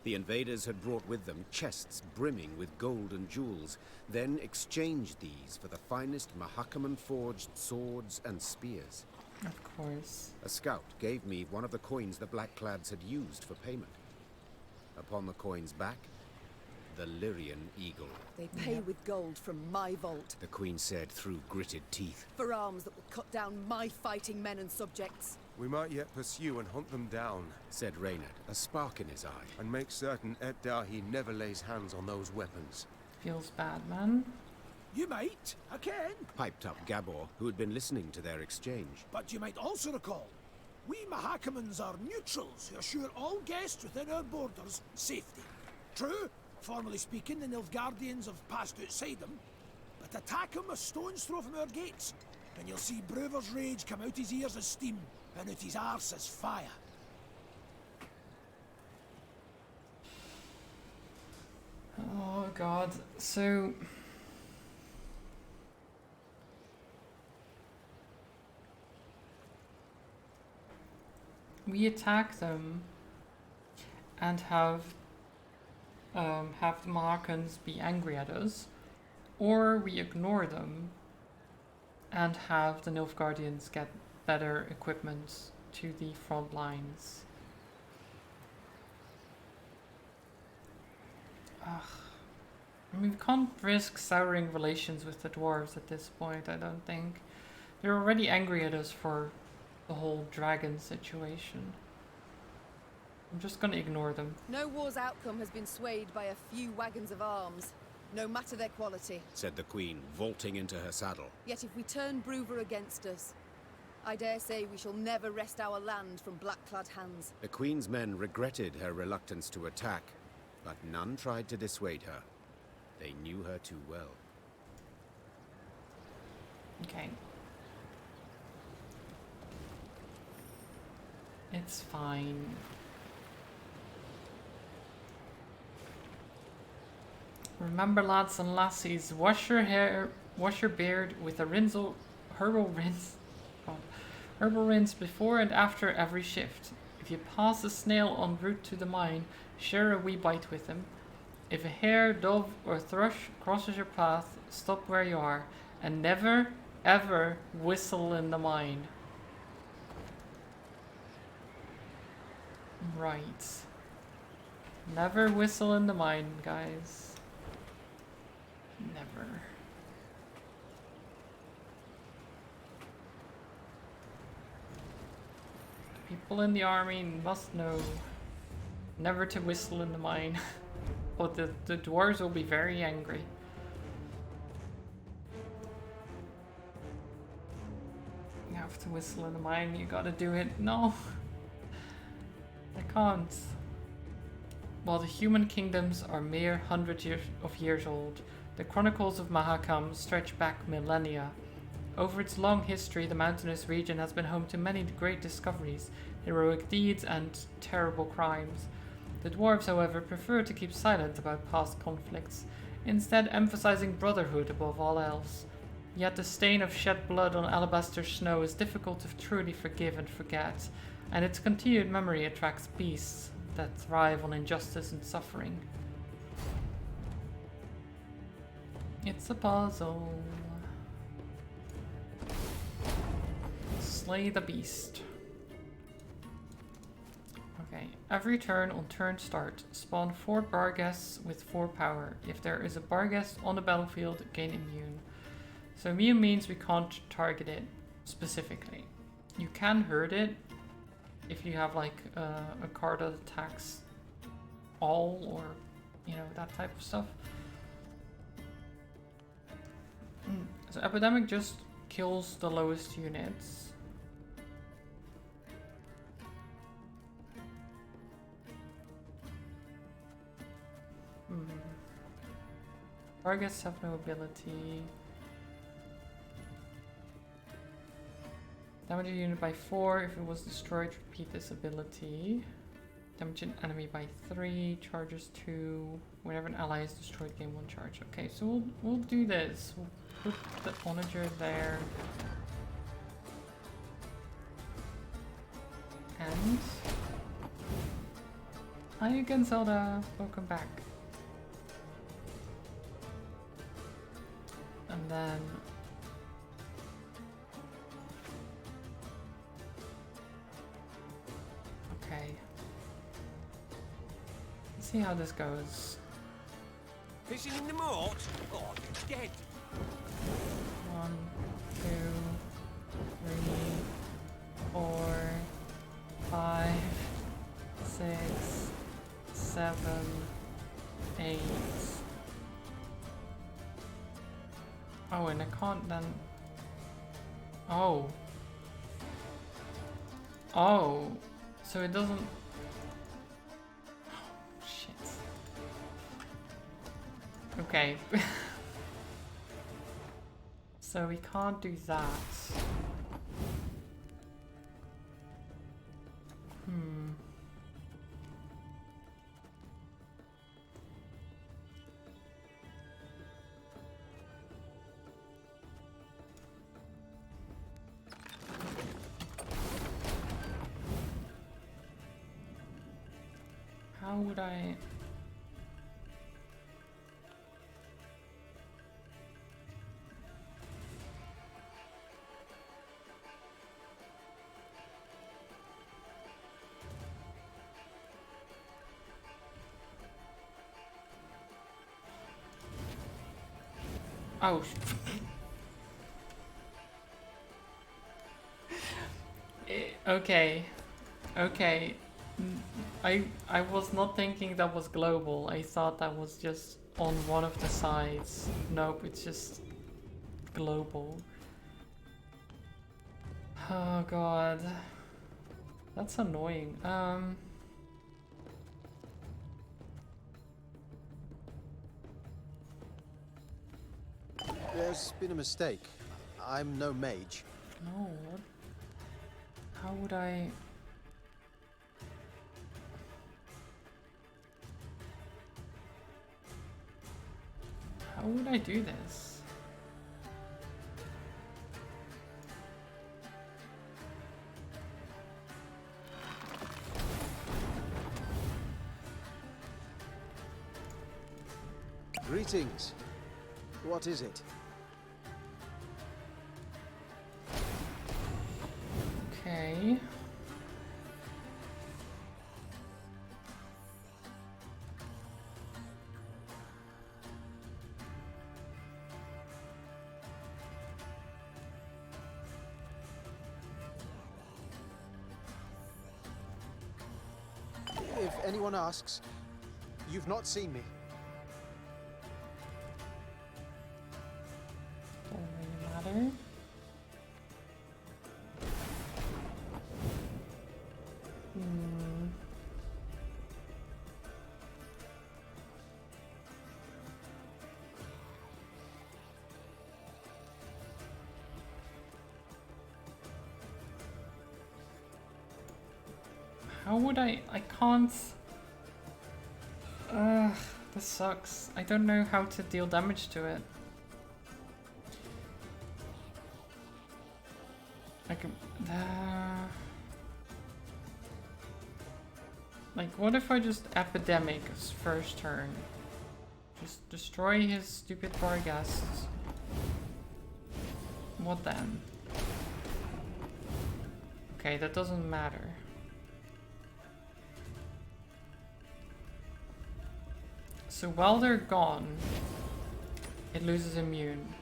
The invaders had brought with them chests brimming with gold and jewels, then exchanged these for the finest Mahakaman-forged swords and spears. Of course. A scout gave me one of the coins the Blackclads had used for payment. Upon the coin's back, the Lyrian eagle. They pay with gold from my vault. The Queen said through gritted teeth. For arms that will cut down my fighting men and subjects. We might yet pursue and hunt them down, said Reynard, a spark in his eye. And make certain Ed Dahi never lays hands on those weapons. Feels bad, man. You might, I can. Piped up Gabor, who had been listening to their exchange. But you might also recall, we Mahakamans are neutrals who assure all guests within our borders safety. True, formally speaking, the Nilfgaardians have passed outside them, but attack him a stone's throw from our gates, and you'll see Bruver's rage come out his ears as steam, and out his arse as fire. Oh god, so... we attack them and have the Mahakans be angry at us, or we ignore them and have the Nilfgaardians get better equipment to the front lines. Ugh. I mean, we can't risk souring relations with the dwarves at this point, I don't think. They're already angry at us for the whole dragon situation. I'm just gonna ignore them. No war's outcome has been swayed by a few wagons of arms, no matter their quality, said the Queen, vaulting into her saddle. Yet if we turn Bruver against us, I dare say we shall never wrest our land from black-clad hands. The Queen's men regretted her reluctance to attack, but none tried to dissuade her. They knew her too well. Okay. It's fine. Remember, lads and lassies, wash your hair, wash your beard with a herbal rinse before and after every shift. If you pass a snail en route to the mine, share a wee bite with him. If a hare, dove, or thrush crosses your path, stop where you are, and never, ever whistle in the mine. Right. Never whistle in the mine, guys. Never. People in the army must know never to whistle in the mine. But the dwarves will be very angry. You have to whistle in the mine, you gotta do it. No. I can't. While the human kingdoms are mere hundreds of years old, the chronicles of Mahakam stretch back millennia. Over its long history, the mountainous region has been home to many great discoveries, heroic deeds, and terrible crimes. The dwarves, however, prefer to keep silent about past conflicts, instead emphasizing brotherhood above all else. Yet the stain of shed blood on alabaster snow is difficult to truly forgive and forget, and its continued memory attracts beasts that thrive on injustice and suffering. It's a puzzle. Slay the beast. Okay, every turn on turn start, spawn 4 Barghests with 4 power. If there is a Barghest on the battlefield, gain immune. So immune means we can't target it specifically. You can hurt it if you have like a card that attacks all, or you know, that type of stuff. So Epidemic just kills the lowest units. Barghests have no ability. Damage a unit by 4. If it was destroyed, repeat this ability. Damage an enemy by 3. Charges 2. Whenever an ally is destroyed, gain 1 charge. Okay, so we'll do this. We'll put the onager there. And hi again, Zelda. Welcome back. And then okay. Let's see how this goes. Fishing in the moat? Oh, you're dead. 1, 2, 3, 4. 6, 7, 8. Oh, and I can't then. Oh. Oh. So it doesn't. Oh, shit. Okay. So we can't do that. Hmm. How would I... Oh, okay, okay. I was not thinking that was global. I thought that was just on one of the sides. Nope, it's just global. Oh god, that's annoying. There's been a mistake. I'm no mage. No, what? How would I... How would I do this? Greetings. What is it? Okay. If anyone asks, you've not seen me. Doesn't really matter. How would I can't... this sucks. I don't know how to deal damage to it. I can... Like, what if I just epidemic his first turn? Just destroy his stupid Barghasts. What then? Okay, that doesn't matter. So while they're gone, it loses immune.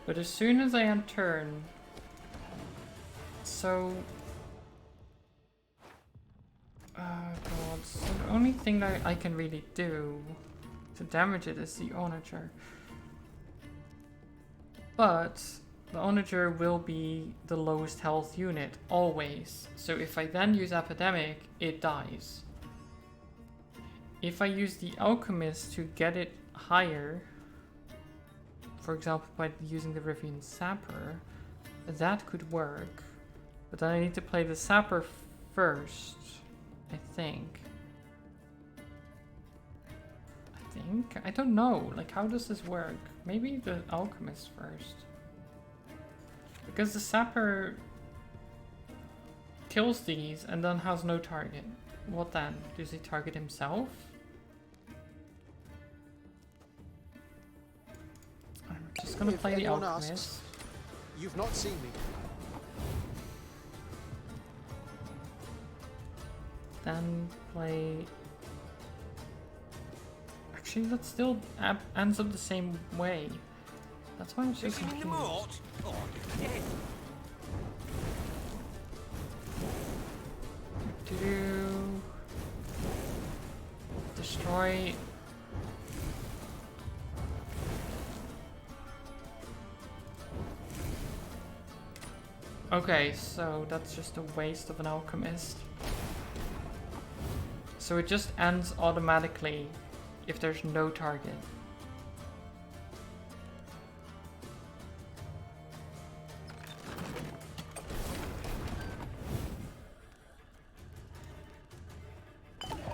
But as soon as I end turn, so... Oh god, so the only thing that I can really do to damage it is the Onager. But the Onager will be the lowest health unit, always. So if I then use Epidemic, it dies. If I use the Alchemist to get it higher, for example by using the Rivian Sapper, that could work. But then I need to play the Sapper first, I think. I don't know, like how does this work? Maybe the Alchemist first. Because the Sapper kills these and then has no target. What then? Does he target himself? I'm just gonna play the Alchemist. Asks, you've not seen me. Then play... Actually, that still ends up the same way. That's why I'm so confused. Destroy. Okay, so that's just a waste of an alchemist. So it just ends automatically if there's no target.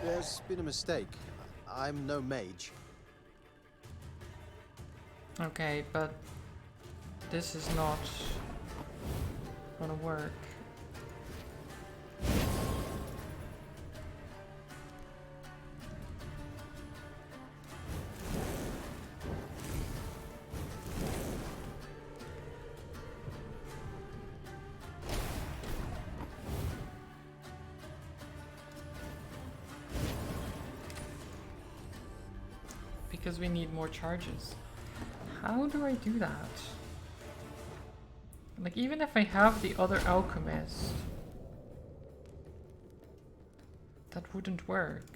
There's been a mistake. I'm no mage. Okay, but this is not gonna work. Because we need more charges. How do I do that? Like, even if I have the other alchemist, that wouldn't work.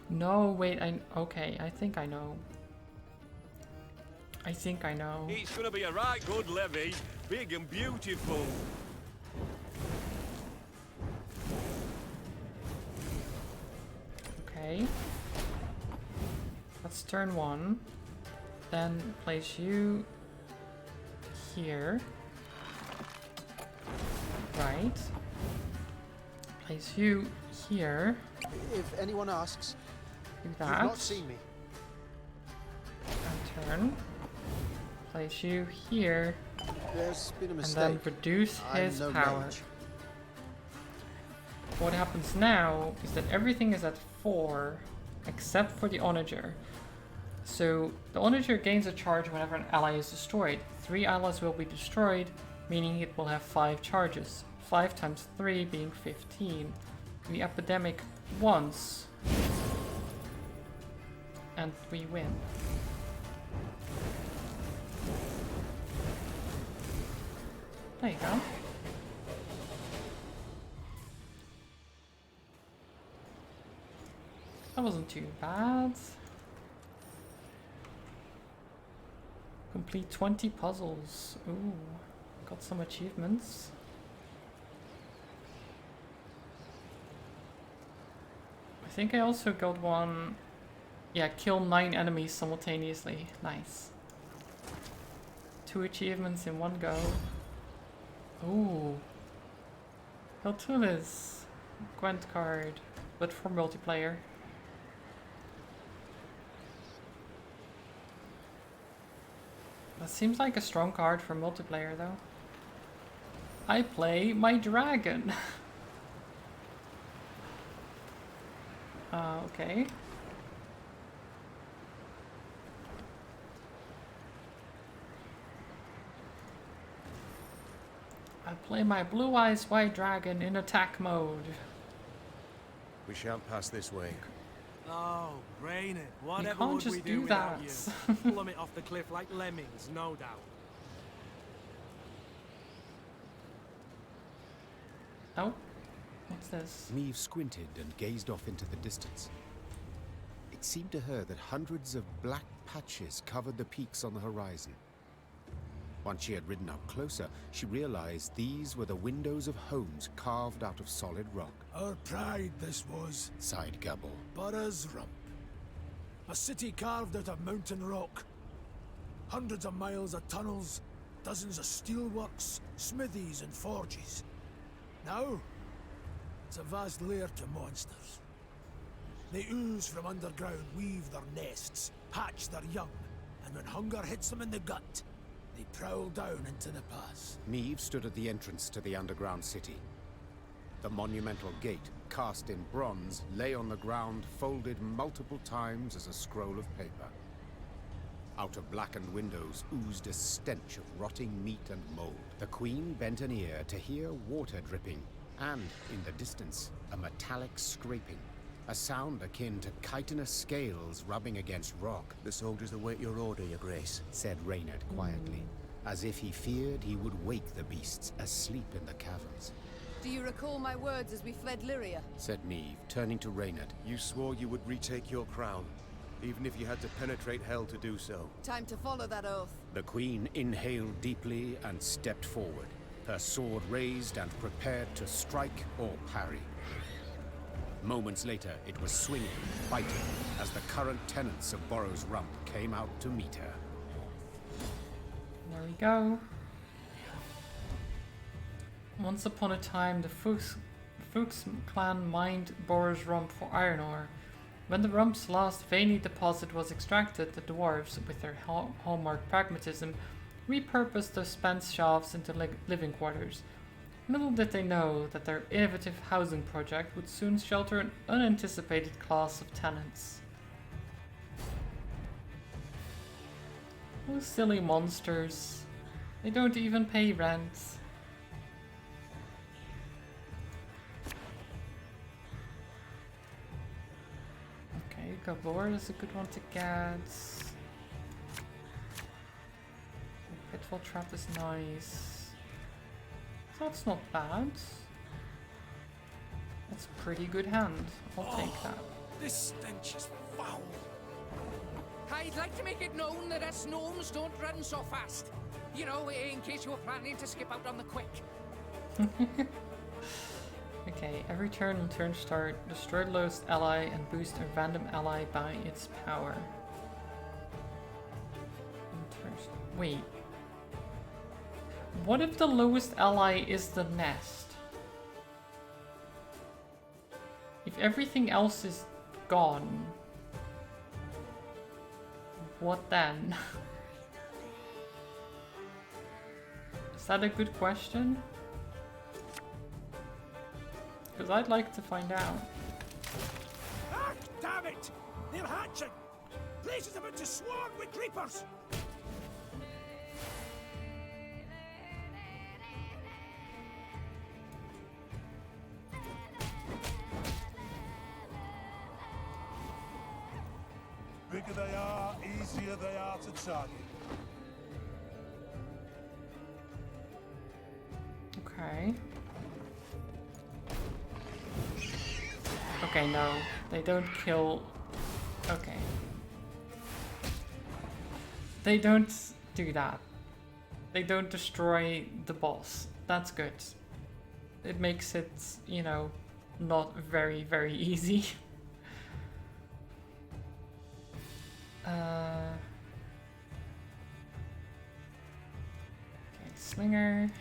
No, wait, okay, I think I know. I think I know. It's gonna be a right good levy, big and beautiful. Okay. That's turn 1. Then place you here. Right. Place you here. If anyone asks, Do you've that. not seen me. And turn. Place you here. There's been a mistake. And then reduce his I'm no power. mage. What happens now is that everything is at 4 except for the onager. So the onager gains a charge whenever an ally is destroyed. 3 allies will be destroyed, meaning it will have 5 charges. 5 times 3 being 15. We epidemic once and we win. There you go. That wasn't too bad. Complete 20 puzzles. Ooh, got some achievements. I think I also got one. Yeah, kill 9 enemies simultaneously. Nice. 2 achievements in one go. Ooh. Heltulis. Gwent card, but for multiplayer. That seems like a strong card for multiplayer though. I play my dragon. Okay. I play my blue eyes white dragon in attack mode. We shan't pass this way. Oh, Raynard, whatever can't would just we do do without that. you? Plummet off the cliff like lemmings, no doubt. Oh, what's this? Neve squinted and gazed off into the distance. It seemed to her that hundreds of black patches covered the peaks on the horizon. Once she had ridden up closer, she realized these were the windows of homes carved out of solid rock. Our pride this was, sighed Gubble. Burra's Rump. A city carved out of mountain rock. Hundreds of miles of tunnels, dozens of steelworks, smithies and forges. Now, it's a vast lair to monsters. They ooze from underground, weave their nests, hatch their young, and when hunger hits them in the gut, they prowl down into the pass. Neve stood at the entrance to the underground city. The monumental gate, cast in bronze, lay on the ground, folded multiple times as a scroll of paper. Out of blackened windows oozed a stench of rotting meat and mold. The queen bent an ear to hear water dripping, and, in the distance, a metallic scraping. A sound akin to chitinous scales rubbing against rock. The soldiers await your order, your grace, said Reynard quietly. as if he feared he would wake the beasts asleep in the caverns. Do you recall my words as we fled Lyria? Said Neve, turning to Reynard. You swore you would retake your crown, even if you had to penetrate hell to do so. Time to follow that oath. The queen inhaled deeply and stepped forward, her sword raised and prepared to strike or parry. Moments later, it was swinging, fighting, as the current tenants of Borrow's Rump came out to meet her. There we go. Once upon a time, the Fuchs clan mined Borrow's Rump for iron ore. When the Rump's last veiny deposit was extracted, the dwarves, with their hallmark pragmatism, repurposed the spent shafts into living quarters. Little did they know that their innovative housing project would soon shelter an unanticipated class of tenants. Those silly monsters. They don't even pay rent. Okay, Gabor is a good one to get. Pitfall Trap is nice. That's not bad. That's a pretty good hand. I'll take that. This stench is foul. I'd like to make it known that us gnomes don't run so fast. You know, in case you were planning to skip out on the quick. Okay, every turn on turn start, destroy the lowest ally and boost a random ally by its power. Wait. What if the lowest ally is the nest? If everything else is gone, what then? Is that a good question? Because I'd like to find out. Ah, damn it! They're hatching! Place is about to swarm with creepers! Bigger they are, easier they are to target. Okay. Okay, no. They don't kill... Okay. They don't do that. They don't destroy the boss. That's good. It makes it, you know, not very, very easy. Okay, slinger.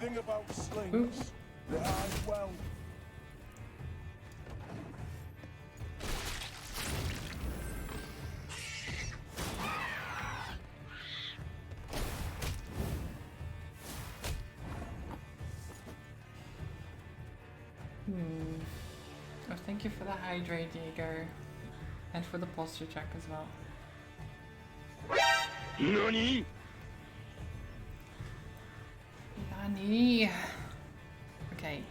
Thing about slings, Oops. they hide well. Oh, thank you for the hydrate, Jaeger. And for the posture check as well. NANI? Nani? Okay.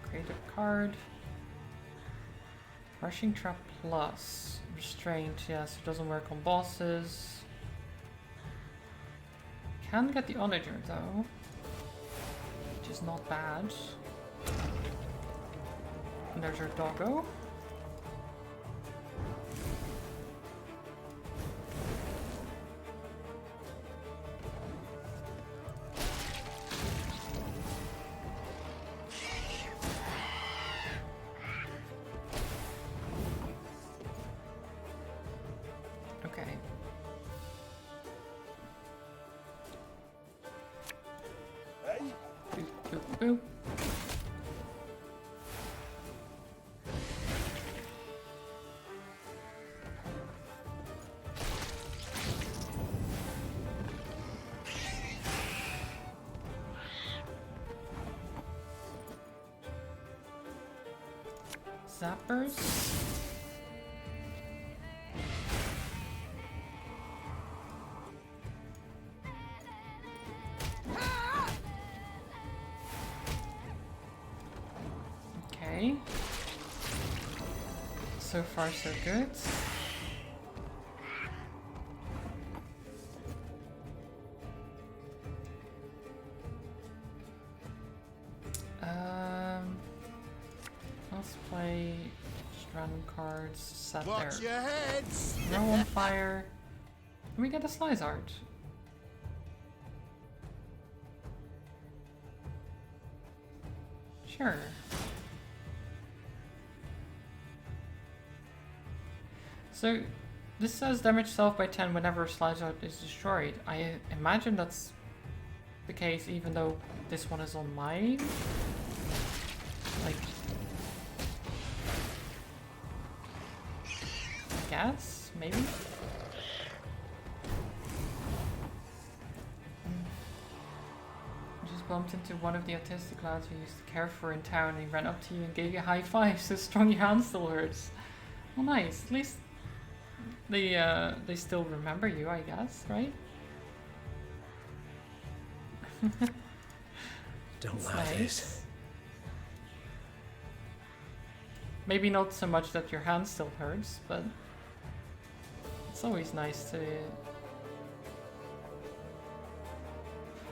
Create a card. Rushing Trap Plus. Restraint, yes, it doesn't work on bosses. Can get the Onager though. Which is not bad. And there's our doggo. Okay. Hey? Boop, boop, boop. Zappers. Okay. So far, so good. Let's play just random cards set Watch there. your heads! Throw on fire. Can we get a slice art? Sure. So this says damage self by 10 whenever a slice art is destroyed. I imagine that's the case even though this one is on mine. Like, I guess, maybe? I just bumped into one of the autistic lads who used to care for in town, and he ran up to you and gave you a high five, so strong your hand still hurts. Well, nice. At least they still remember you, I guess, right? Don't laugh, this. Maybe not so much that your hand still hurts, but it's always nice to...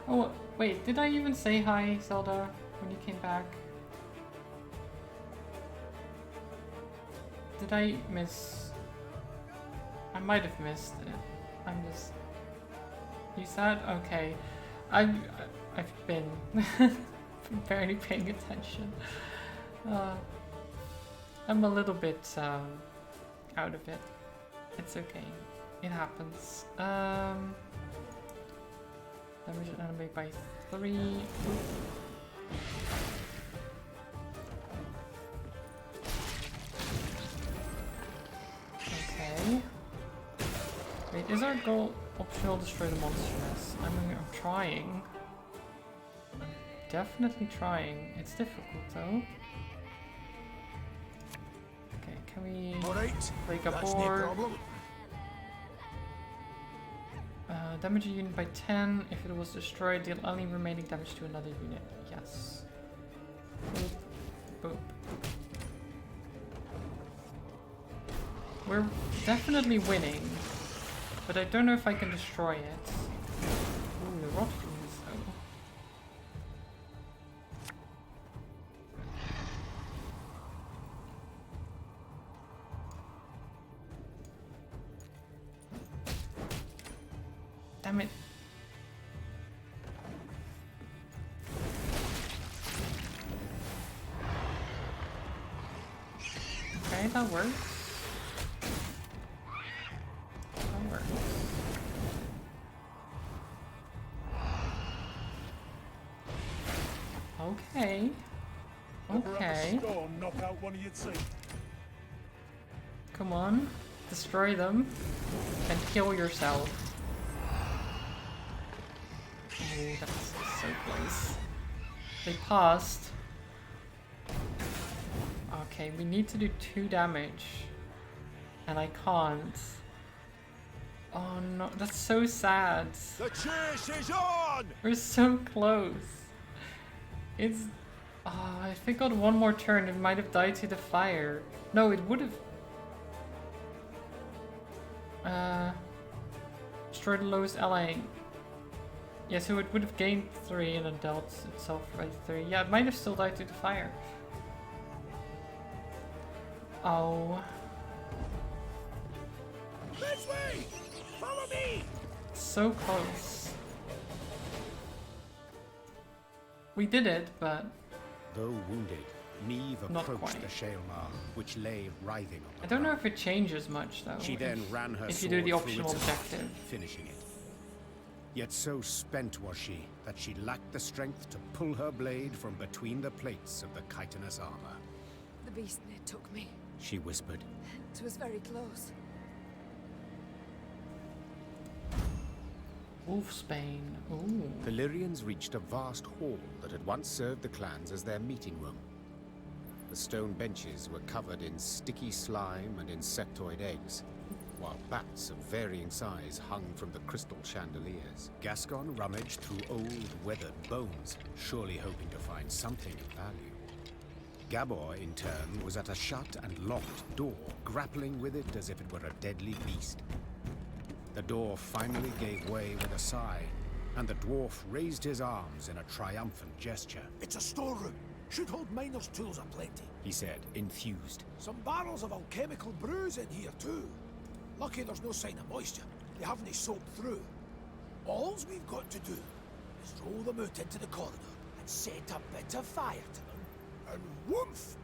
Oh, wait, did I even say hi, Zelda, when you came back? Did I miss... I might have missed it. I'm just... You said? Okay. I've been barely paying attention. I'm a little bit out of it. It's okay. It happens. Damage an enemy by 3. Okay. Wait, is our goal optional destroy the monstrous? I'm trying. Definitely trying. It's difficult though. Okay, can we break a board? Damage a unit by 10. If it was destroyed, deal only remaining damage to another unit. Yes. Boop. Boop. We're definitely winning, but I don't know if I can destroy it. Ooh, the rot fiends though. Damn it. Okay, that works. That works. Okay. Okay. Knock out one of your teeth. Come on. Destroy them. And kill yourself. Oh, that's so close. They passed. Okay, we need to do 2 damage. And I can't. Oh no, that's so sad. The chase is on! We're so close. It's... Oh, if it got one more turn, it might have died to the fire. No, it would have... Destroy the lowest ally. Yeah, so it would have gained 3 and then dealt itself by 3. Yeah, it might have still died to the fire. Oh. This way! Follow me! So close. We did it, but... Though wounded, Neve Not approached quite. the Shaelmar, which lay writhing on the I don't know ground. if it changes much though. She then ran her if you sword do the through optional its heart, objective. finishing it. Yet so spent was she that she lacked the strength to pull her blade from between the plates of the chitinous armor. The beast near took me. She whispered. It was very close. Wolfsbane. Ooh. The Lyrians reached a vast hall that had once served the clans as their meeting room. The stone benches were covered in sticky slime and insectoid eggs, while bats of varying size hung from the crystal chandeliers. Gascon rummaged through old, weathered bones, surely hoping to find something of value. Gabor, in turn, was at a shut and locked door, grappling with it as if it were a deadly beast. The door finally gave way with a sigh, and the dwarf raised his arms in a triumphant gesture. It's a storeroom. Should hold miner's tools aplenty, he said, enthused. Some barrels of alchemical brews in here too. Lucky there's no sign of moisture. They haven't soaked through. Alls we've got to do is roll them out into the corridor and set a bit of fire to them, and whoomph!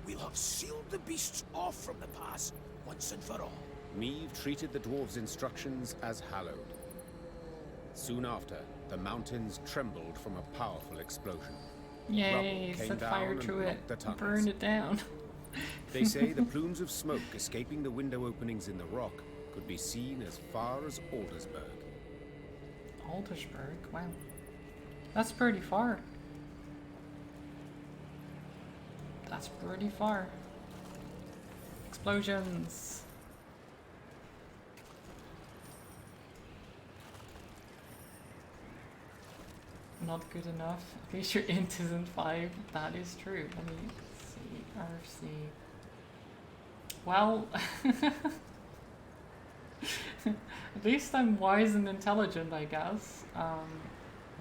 We'll have sealed the beasts off from the pass once and for all. Meve treated the dwarves' instructions as hallowed. Soon after, the mountains trembled from a powerful explosion. Yay, set fire to it, burn it down. They say the plumes of smoke escaping the window openings in the rock could be seen as far as Aldersburg. Aldersburg? Wow. That's pretty far. That's pretty far. Explosions. Not good enough. At least your int isn't 5. That is true. Let me see. RC. Well, at least I'm wise and intelligent, I guess.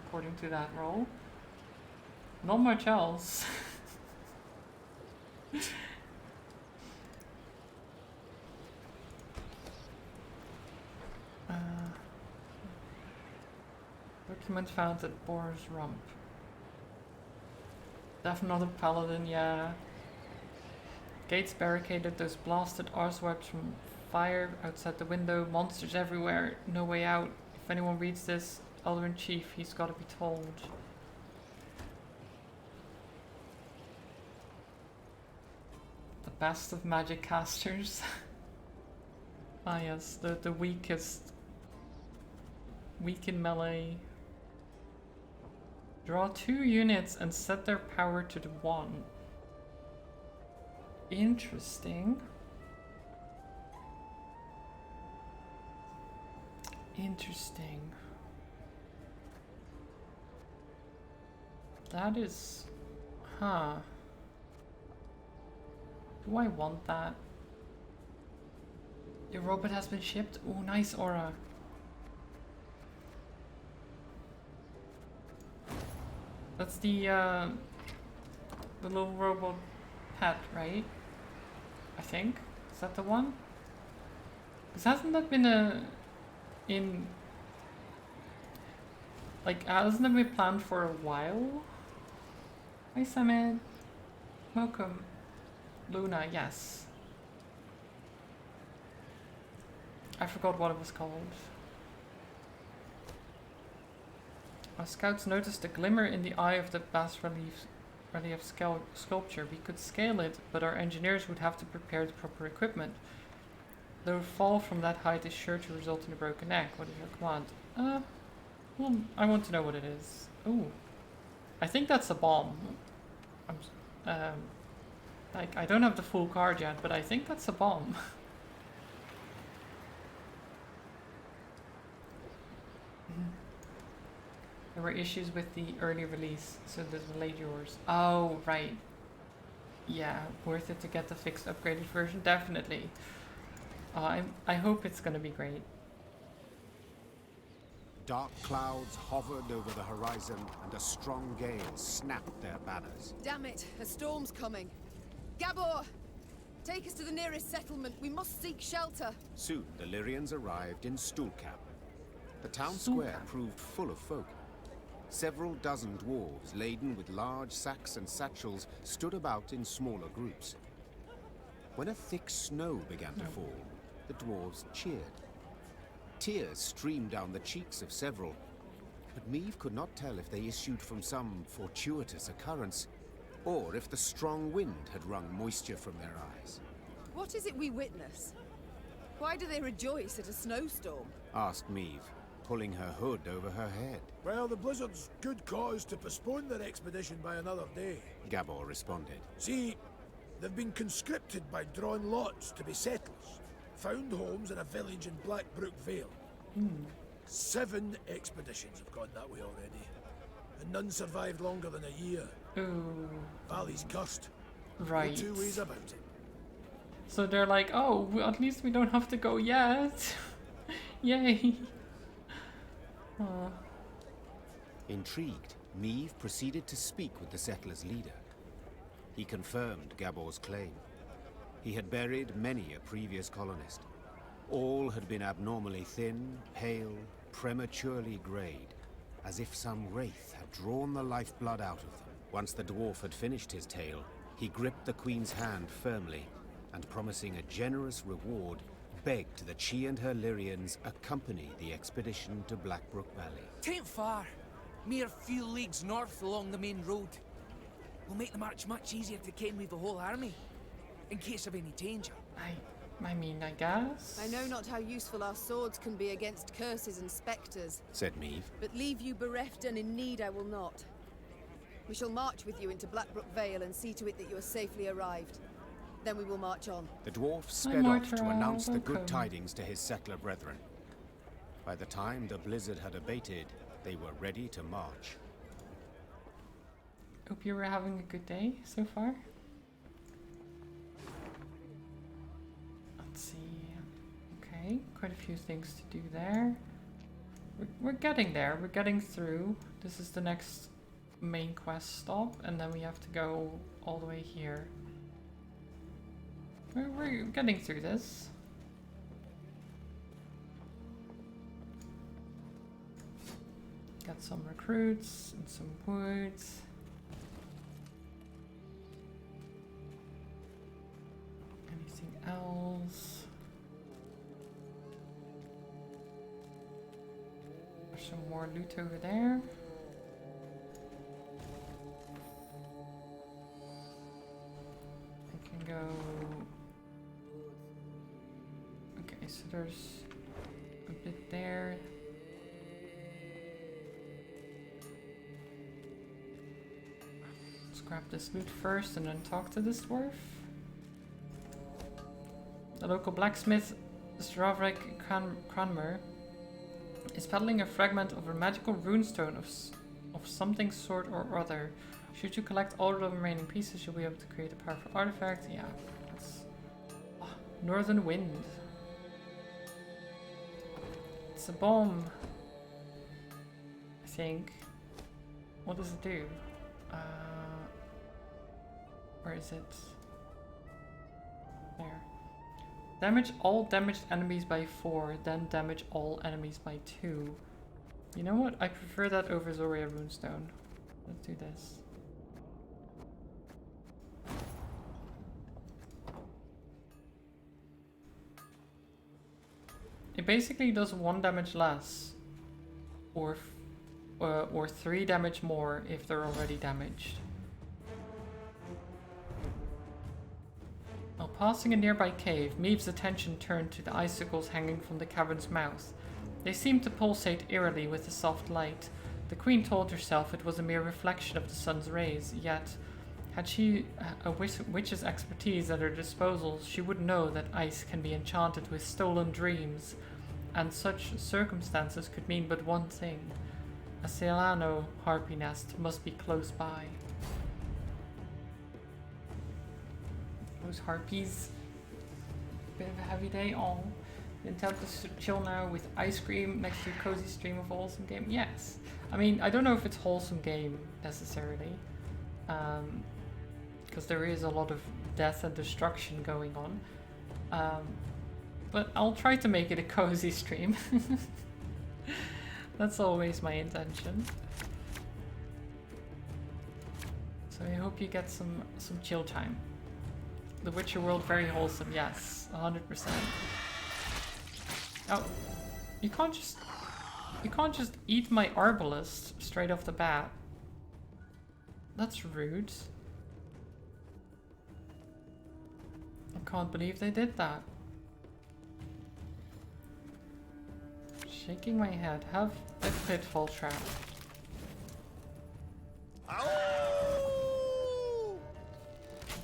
According to that role. Not much else. Document found at Boar's Rump. Definitely not a paladin, yeah. Gates barricaded, those blasted arsewipes from fire outside the window, monsters everywhere, no way out. If anyone reads this, Elder in Chief, he's gotta be told. The best of magic casters. Ah yes, the weakest. Weak in melee. Draw 2 units and set their power to the 1. Interesting. Interesting. That is... Huh. Do I want that? Your robot has been shipped? Ooh, nice aura. That's the little robot pet, right? I think. Is that the one? Because hasn't that been hasn't that been planned for a while? Hi Summit. Welcome. Luna, yes. I forgot what it was called. Our scouts noticed a glimmer in the eye of the bas-relief sculpture. We could scale it, but our engineers would have to prepare the proper equipment. The fall from that height is sure to result in a broken neck. What is your command? Well, I want to know what it is. Ooh. I think that's a bomb. I don't have the full card yet, but I think that's a bomb. There were issues with the early release, so they delayed yours. Oh, right. Yeah, worth it to get the fixed upgraded version, definitely. I hope it's gonna be great. Dark clouds hovered over the horizon, and a strong gale snapped their banners. Damn it, a storm's coming. Gabor! Take us to the nearest settlement. We must seek shelter. Soon, the Lyrians arrived in Stuhlkamp. The town square proved full of folk. Several dozen dwarves, laden with large sacks and satchels, stood about in smaller groups. When a thick snow began to fall, the dwarves cheered. Tears streamed down the cheeks of several, but Meve could not tell if they issued from some fortuitous occurrence, or if the strong wind had wrung moisture from their eyes. What is it we witness? Why do they rejoice at a snowstorm? Asked Meve, pulling her hood over her head. Well, the blizzard's good cause to postpone their expedition by another day. Gabor responded. See, they've been conscripted by drawn lots to be settlers. Found homes in a village in Blackbrook Vale. 7 expeditions have gone that way already. And none survived longer than a year. Ooh. Valley's cursed. Right. No 2 ways about it. So they're like, oh, at least we don't have to go yet. Yay. Intrigued, Meve proceeded to speak with the settlers' leader. He confirmed Gabor's claim. He had buried many a previous colonist. All had been abnormally thin, pale, prematurely greyed, as if some wraith had drawn the lifeblood out of them. Once the dwarf had finished his tale, he gripped the Queen's hand firmly, and promising a generous reward, begged that she and her Lyrians accompany the expedition to Blackbrook Valley. Tain't far. Mere few leagues north along the main road. Will make the march much easier to ken with the whole army, in case of any danger. I mean, I guess. I know not how useful our swords can be against curses and spectres, said Meve. But leave you bereft and in need I will not. We shall march with you into Blackbrook Vale and see to it that you are safely arrived. Then we will march on. The dwarf sped off to announce the good tidings to his settler brethren. By the time the blizzard had abated, they were ready to march. Hope you were having a good day so far. Let's see. Okay, quite a few things to do there. We're getting there. We're getting through. This is the next main quest stop, and then we have to go all the way here. We're getting through this. Got some recruits and some woods. Anything else? There's some more loot over there. I can go. Okay, so there's a bit there. Let's grab this loot first and then talk to this dwarf. The local blacksmith, Thronebreaker Cranmer, is peddling a fragment of a magical runestone of something sort or other. Should you collect all the remaining pieces, you'll be able to create a powerful artifact. Yeah, that's... Oh, Northern Wind. It's a bomb, I think. What does it do? Where is it? There. Damage all damaged enemies by 4, then damage all enemies by 2. You know what? I prefer that over Zoria Runestone. Let's do this. It basically does 1 damage less, or 3 damage more if they're already damaged. While passing a nearby cave, Meve's attention turned to the icicles hanging from the cavern's mouth. They seemed to pulsate eerily with the soft light. The queen told herself it was a mere reflection of the sun's rays, yet, had she a witch's expertise at her disposal, she would know that ice can be enchanted with stolen dreams, and such circumstances could mean but one thing. A Celano harpy nest must be close by. Those harpies. Bit of a heavy day. Oh, intent to chill now with ice cream next to a cozy stream of wholesome game. Yes. I mean, I don't know if it's wholesome game necessarily, because there is a lot of death and destruction going on. But I'll try to make it a cozy stream. That's always my intention. So I hope you get some chill time. The Witcher world, very wholesome, yes, 100%. Oh, you can't just eat my arbalest straight off the bat. That's rude. I can't believe they did that. Shaking my head. Have a pitfall trap.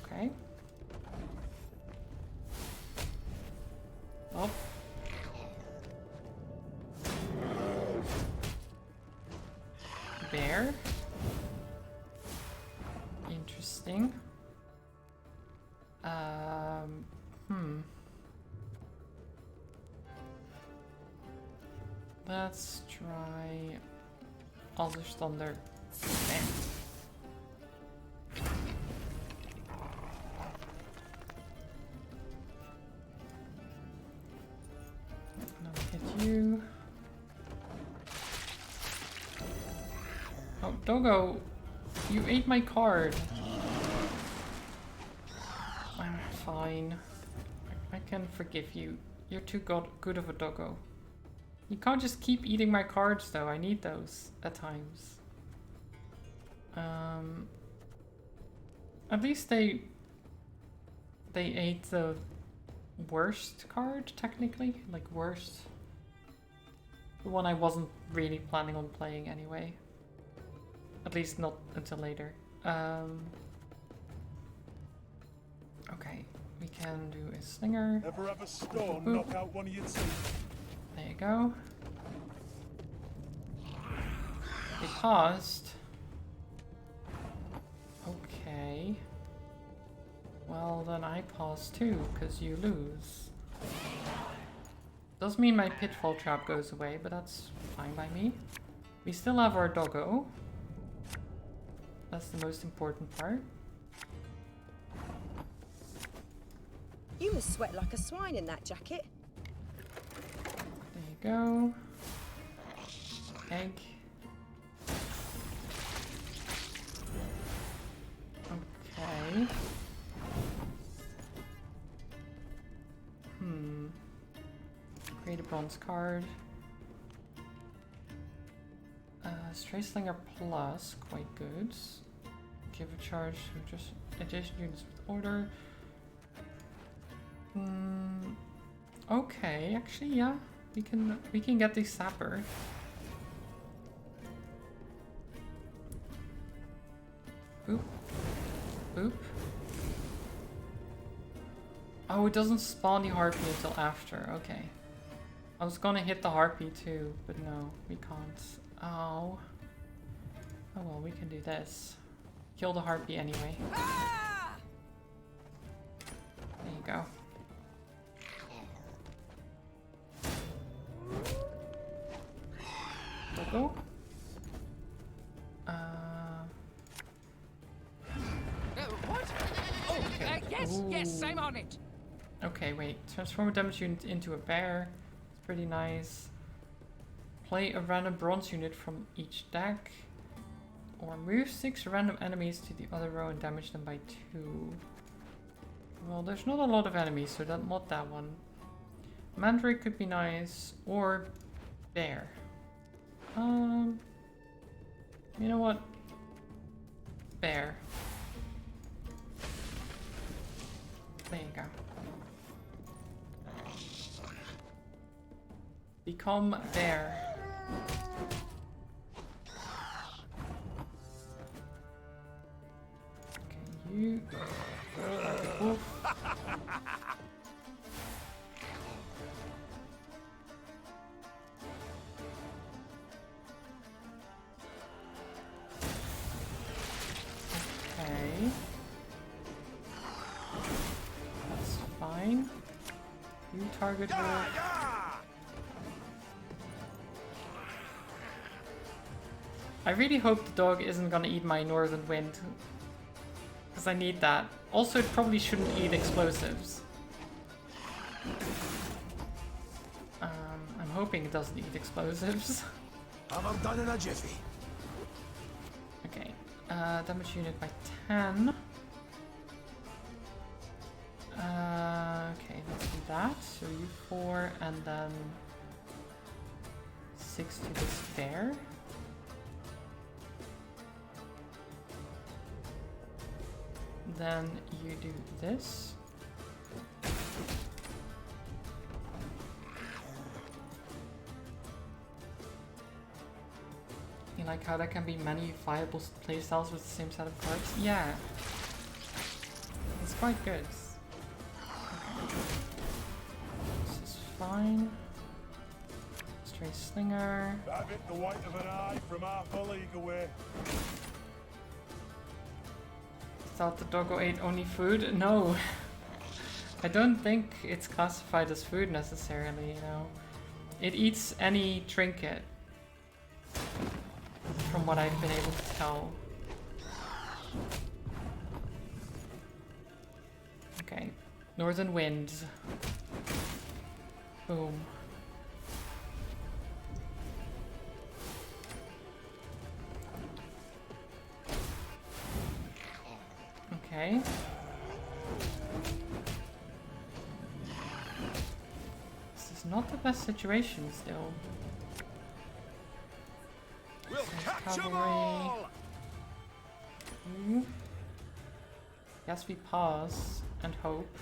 Okay. Oh. Bear. Interesting. Let's try Alder's Thunder. Bam. Doggo, you ate my card. Fine. I can forgive you. You're too good of a doggo. You can't just keep eating my cards though. I need those at times. At least they ate the worst card, technically. Like worst. The one I wasn't really planning on playing anyway. At least not until later. Okay, we can do a slinger. Never have a stone knock out one of your teeth. There you go. They paused. Okay. Well, then I pause too, because you lose. Does mean my pitfall trap goes away, but that's fine by me. We still have our doggo. That's the most important part. You must sweat like a swine in that jacket. There you go. Egg. Okay. Create a bronze card. Stray Slinger Plus, quite good. Give a charge to just addition units with order. Okay, actually, yeah, we can get the sapper. Boop, boop. Oh, it doesn't spawn the harpy until after. Okay, I was gonna hit the harpy too, but no, we can't. Oh. Oh well, we can do this. Kill the harpy anyway. There you go. Go. What? Oh, okay. Yes, yes, I'm on it. Okay, wait. Transform a damage unit into a bear. It's pretty nice. Play a random bronze unit from each deck. Or move 6 random enemies to the other row and damage them by 2. Well, there's not a lot of enemies, so not that one. Mandrake could be nice. Or bear. You know what? Bear. There you go. Become bear. Okay, you. Okay. That's fine. You target her. I really hope the dog isn't gonna eat my Northern Wind. Because I need that. Also, it probably shouldn't eat explosives. I'm hoping it doesn't eat explosives. Have them done in a jiffy. Okay. Damage unit by 10. Okay, let's do that. So you 4 and then 6 to this bear. Then you do this. You like how there can be many viable playstyles with the same set of cards? Yeah. It's quite good. Okay. This is fine. Stray Slinger. That bit the white of an eye from half a league away. Thought the doggo ate only food? No. I don't think it's classified as food necessarily, you know. It eats any trinket. From what I've been able to tell. Okay. Northern Winds. Boom. Okay. This is not the best situation still. We'll catch 'em Cavalry. all! Guess we pause and hope.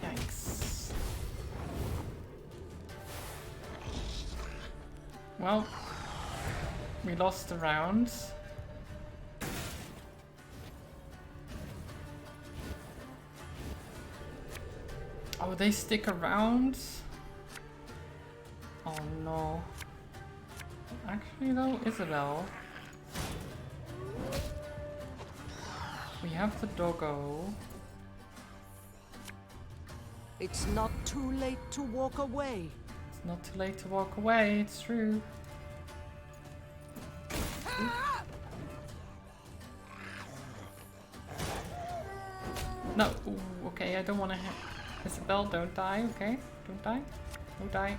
Yikes. Well, we lost the round. Oh, they stick around? Oh no. Actually though, Isabel. We have the doggo. It's not too late to walk away. It's not too late to walk away, it's true. No, ooh, okay, I don't want to hit. Isabel, don't die, okay? Don't die. Don't die.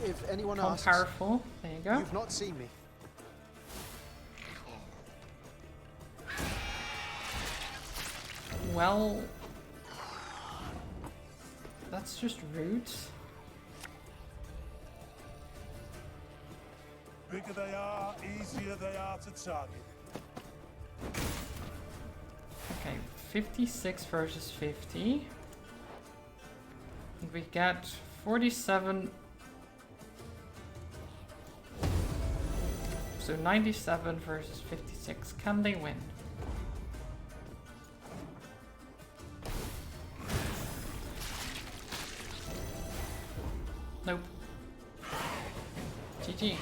If anyone Become asks, powerful. There you go. you've not seen me. Well, that's just rude. Bigger they are, easier they are to target. Okay, 56 versus 50. And we get 47. So 97 versus 56. Can they win? Nope. GG.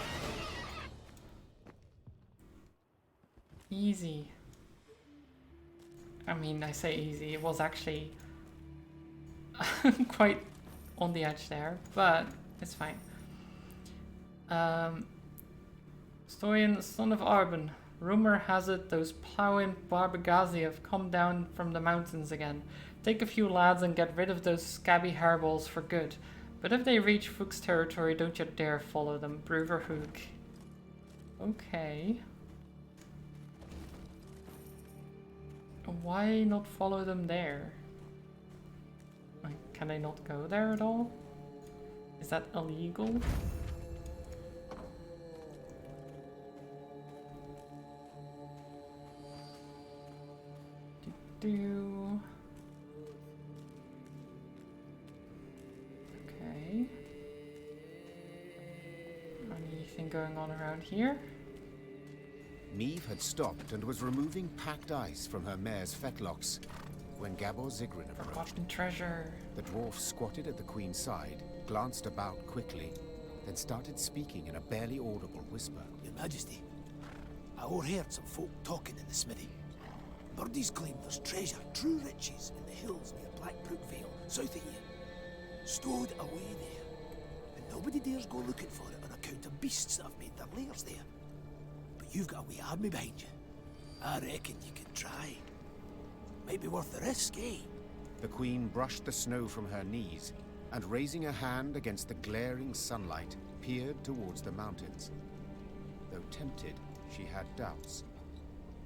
Easy. I mean, I say easy. It was actually quite on the edge there, but it's fine. Stoyan, son of Arben. Rumor has it those plowing Barbagazi have come down from the mountains again. Take a few lads and get rid of those scabby hairballs for good. But if they reach Fook's territory, don't you dare follow them. Bruver Hook. Okay. Why not follow them there? Like, can I not go there at all? Is that illegal? Do. Okay. Anything going on around here? Neve had stopped and was removing packed ice from her mare's fetlocks when Gabor Zigrin approached. Forgotten treasure. The dwarf squatted at the queen's side, glanced about quickly, then started speaking in a barely audible whisper. Your Majesty, I overheard some folk talking in the smithy. Birdies claim there's treasure, true riches, in the hills near Blackbrook Vale, south of here. Stowed away there. And nobody dares go looking for it on account of beasts that have made their lairs there. But you've got a wee army behind you. I reckon you can try. Might be worth the risk, eh? The queen brushed the snow from her knees and, raising a hand against the glaring sunlight, peered towards the mountains. Though tempted, she had doubts.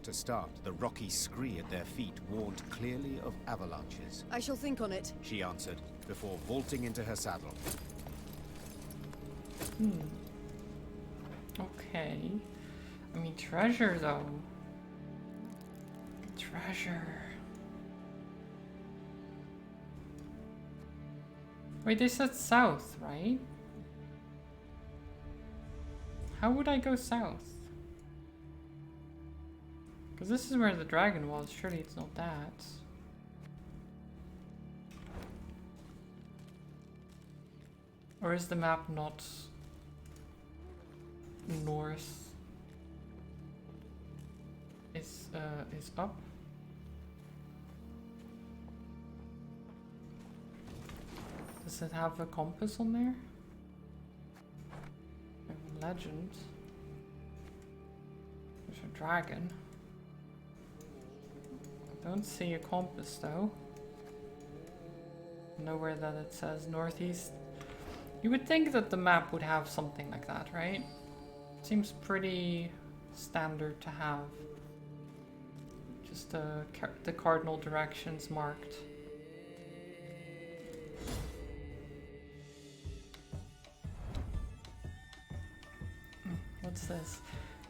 To start, the rocky scree at their feet warned clearly of avalanches. I shall think on it, She answered, before vaulting into her saddle. Okay. I mean, treasure though. Treasure. Wait, they said south, right? How would I go south? Because this is where the dragon was. Surely it's not that. Or is the map not north? Is up? Does it have a compass on there? Legend. There's a dragon. I don't see a compass though. Nowhere that it says northeast. You would think that the map would have something like that, right? Seems pretty standard to have. Just the cardinal directions marked. What's this?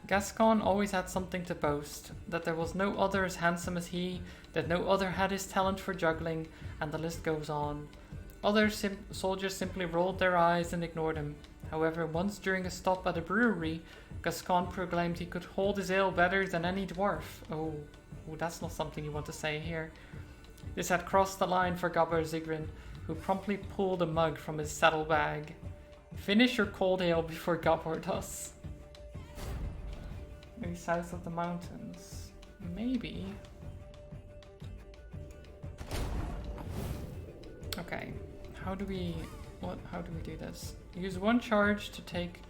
Gascon always had something to boast, that there was no other as handsome as he, that no other had his talent for juggling, and the list goes on. Other soldiers simply rolled their eyes and ignored him. However, once during a stop at a brewery, Gascon proclaimed he could hold his ale better than any dwarf. Oh, that's not something you want to say here. This had crossed the line for Gabber Zigrin, who promptly pulled a mug from his saddlebag. Finish your cold ale before Gabber does. Maybe south of the mountains. Maybe. Okay. How do we do this? Use 1 charge to take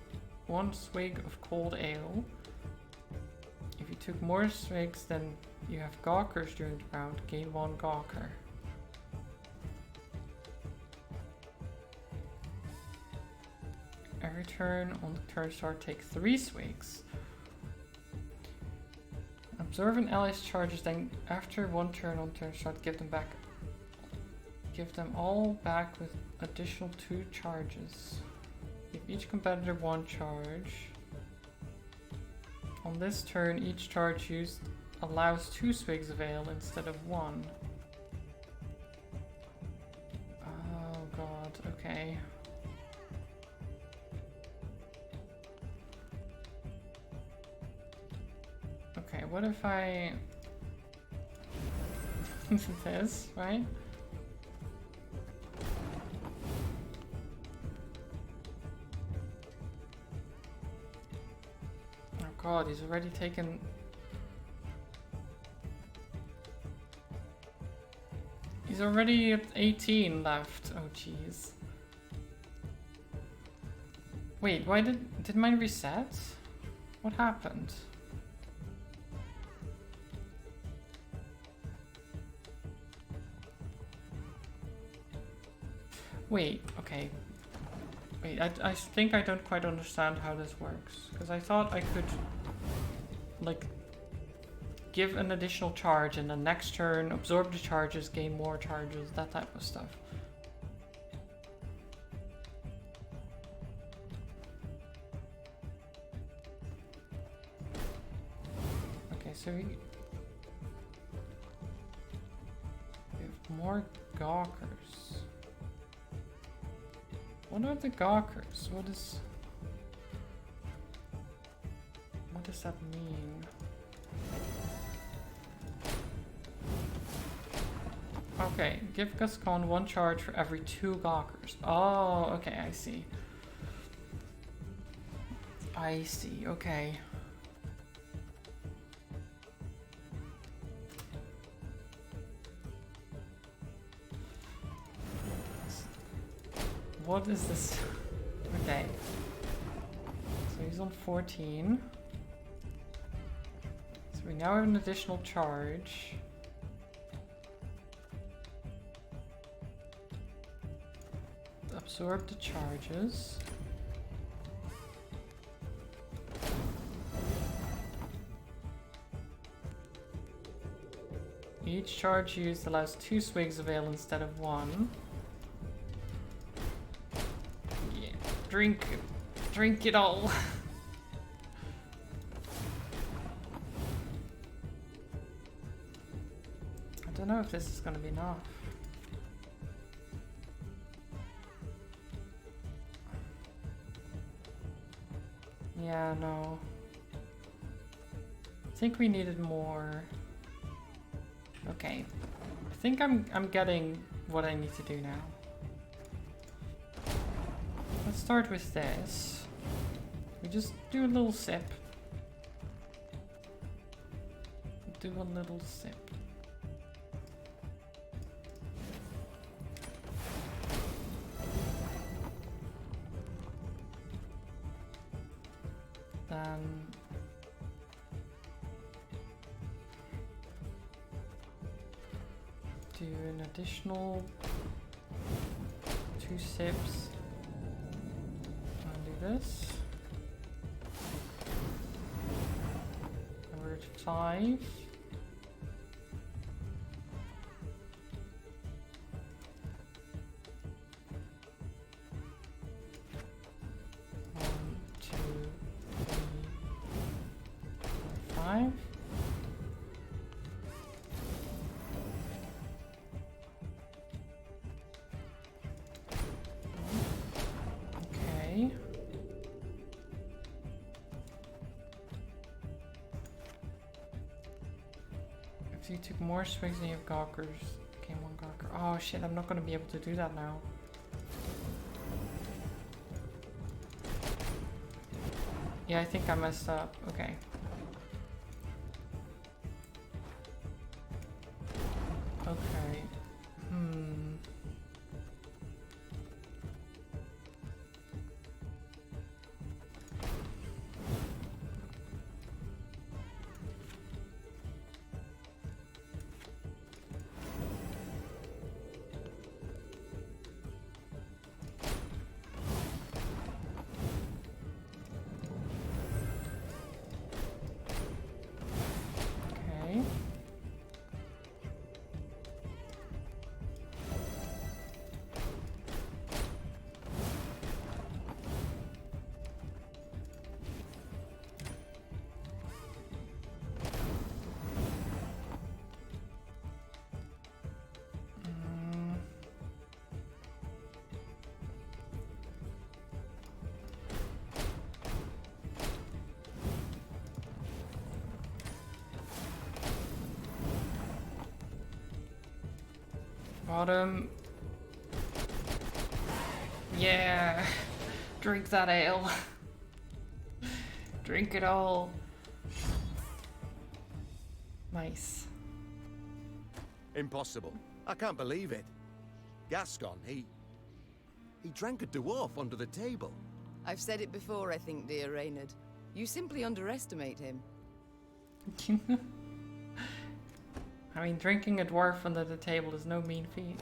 1 swig of cold ale. If you took more swigs than you have gawkers during the round, gain 1 gawker. Every turn on the turn start, take 3 swigs. Absorb an ally's charges, then after 1 turn on turn start, give them back. Give them all back with additional 2 charges. Give each competitor 1 charge. On this turn, each charge used allows 2 swigs of ale instead of 1. Oh god, okay. Okay, what if I... this, right? Oh god, he's already taken... He's already at 18 left. Oh jeez. Wait, why did mine reset? What happened? Wait, okay. Wait, I think I don't quite understand how this works. Because I thought I could, like, give an additional charge and the next turn absorb the charges, gain more charges, that type of stuff. Okay, so we have more gawkers. What are the gawkers? What does that mean? Okay, give Gascon 1 charge for every 2 gawkers. Oh, okay, I see. I see, okay. What is this? Okay. So he's on 14. So we now have an additional charge. Absorb the charges. Each charge used allows 2 swigs of ale instead of 1. Drink it all. I don't know if this is gonna be enough. Yeah, no. I think we needed more. Okay. I think I'm getting what I need to do now. Let's start with this. We just do a little sip. Do a little sip. Then do an additional 2 sips. This. 5. One, two, three, four, 5. Okay. If you took more swigs than you have gawkers, okay, 1 gawker. Oh shit, I'm not gonna be able to do that now. Yeah, I think I messed up. Okay. Okay. Okay. Bottom. Yeah. Drink that ale. Drink it all. Nice. Impossible. I can't believe it. Gascon, he drank a dwarf under the table. I've said it before, I think, dear Reynard. You simply underestimate him. I mean, drinking a dwarf under the table is no mean feat.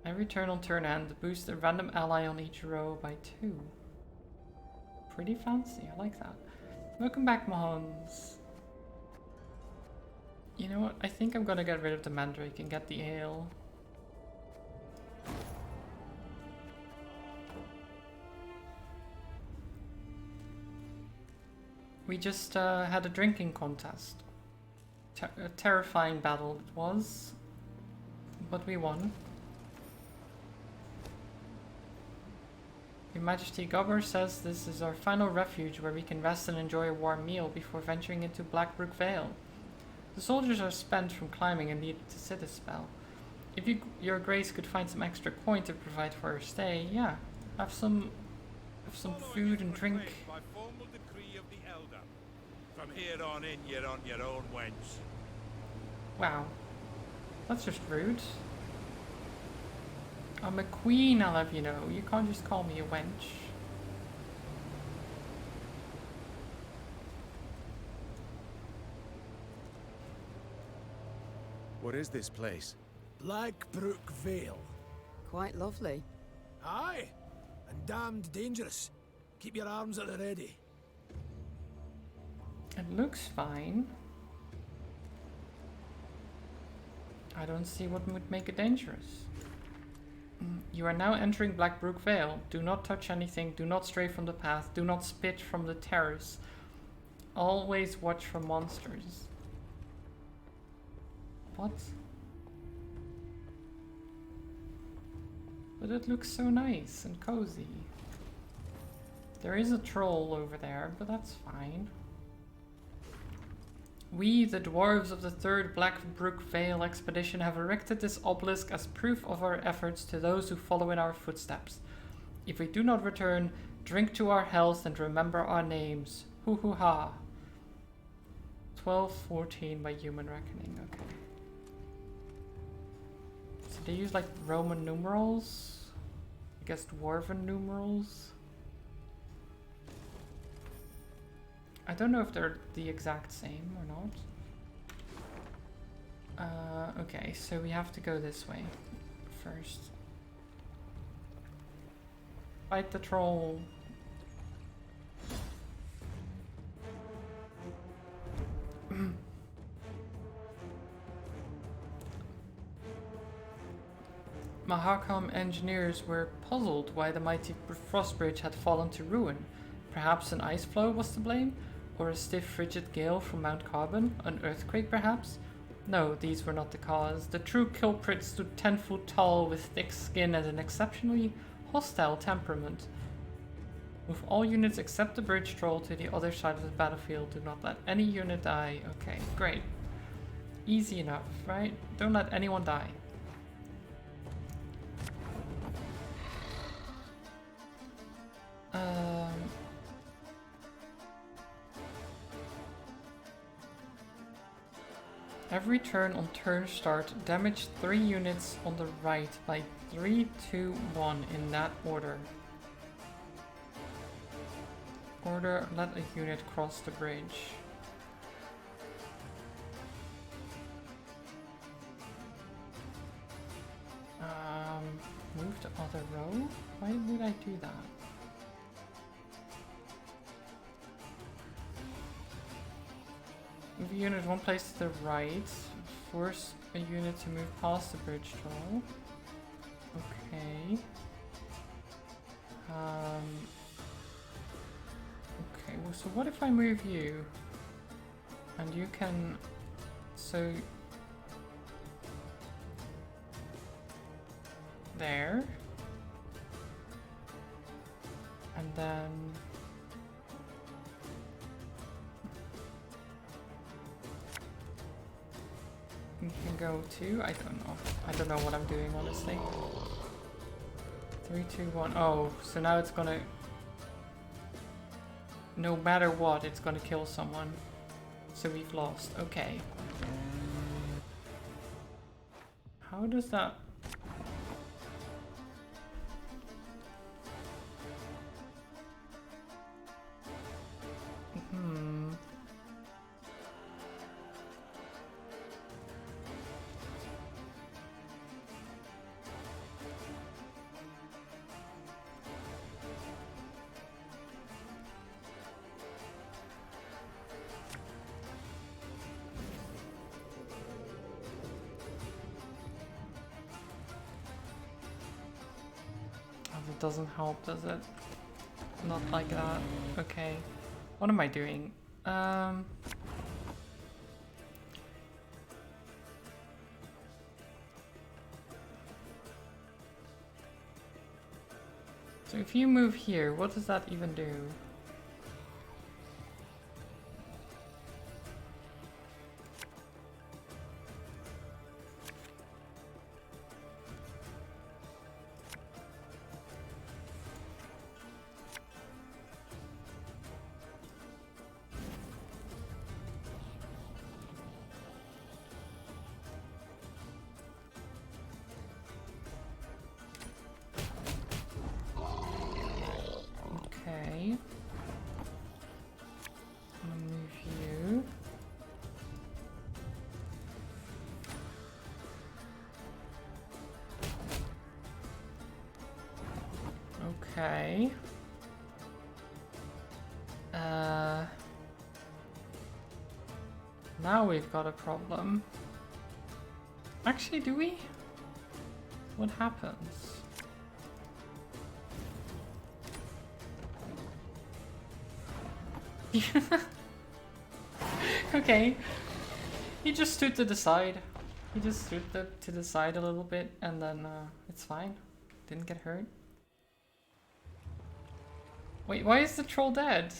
Every turn on turn end, boost a random ally on each row by 2. Pretty fancy, I like that. Welcome back, Mahons. You know what? I think I'm gonna get rid of the mandrake and get the ale. We just had a drinking contest. A terrifying battle it was, but we won. Your Majesty, Gobber says this is our final refuge where we can rest and enjoy a warm meal before venturing into Blackbrook Vale. The soldiers are spent from climbing and needed to sit a spell. If your grace could find some extra coin to provide for our stay, yeah, have some food and drink. By formal decree of the Elder. From here on in, you're on your own, wench. Wow, that's just rude. I'm a queen, I'll have you know. You can't just call me a wench. What is this place? Blackbrook Vale. Quite lovely. Aye, and damned dangerous. Keep your arms at the ready. It looks fine. I don't see what would make it dangerous. You are now entering Blackbrook Vale. Do not touch anything, do not stray from the path, do not spit from the terrace. Always watch for monsters. What? But it looks so nice and cozy. There is a troll over there, but that's fine. We, the dwarves of the 3rd Blackbrook Vale expedition, have erected this obelisk as proof of our efforts to those who follow in our footsteps. If we do not return, drink to our health and remember our names. Hoo hoo ha. 1214 by human reckoning, okay. So they use like Roman numerals? I guess Dwarven numerals? I don't know if they're the exact same or not. Okay, so we have to go this way first. Fight the troll. Mahakam engineers were puzzled why the mighty frost bridge had fallen to ruin. Perhaps an ice flow was to blame? Or a stiff frigid gale from Mount Carbon? An earthquake perhaps? No, these were not the cause. The true culprit stood 10 foot tall with thick skin and an exceptionally hostile temperament. Move all units except the bridge troll to the other side of the battlefield. Do not let any unit die. Okay, great. Easy enough, right? Don't let anyone die. Every turn on turn start, damage 3 units on the right by 3, 2, 1 in that order. Order, let a unit cross the bridge. Move the other row? Why would I do that? Move a unit one place to the right. Force a unit to move past the bridge troll. Okay. Okay, well, so what if I move you? And you can... So... There. And then... You can go to... I don't know. I don't know what I'm doing, honestly. 3, 2, 1. Oh, so now it's gonna... No matter what, it's gonna kill someone. So we've lost. Okay. How does that... It doesn't help, does it? Not like that. Okay. What am I doing? So if you move here, what does that even do? Okay. Now we've got a problem. Actually, do we? What happens? Okay. He just stood to the side. He just stood to the side a little bit and then it's fine. Didn't get hurt. Wait, why is the troll dead?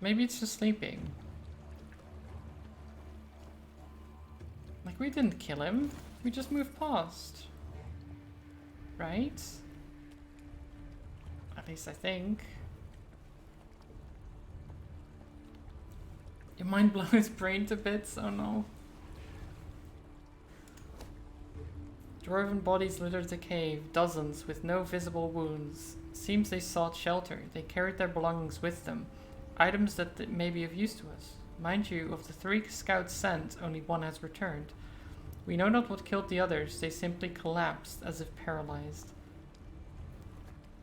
Maybe it's just sleeping. Like, we didn't kill him. We just moved past. Right? At least I think. Your mind blow his brain to bits? Oh no. Dwarven bodies littered the cave, dozens with no visible wounds. Seems they sought shelter. They carried their belongings with them. Items that may be of use to us. Mind you, of the 3 scouts sent, only 1 has returned. We know not what killed the others. They simply collapsed as if paralyzed.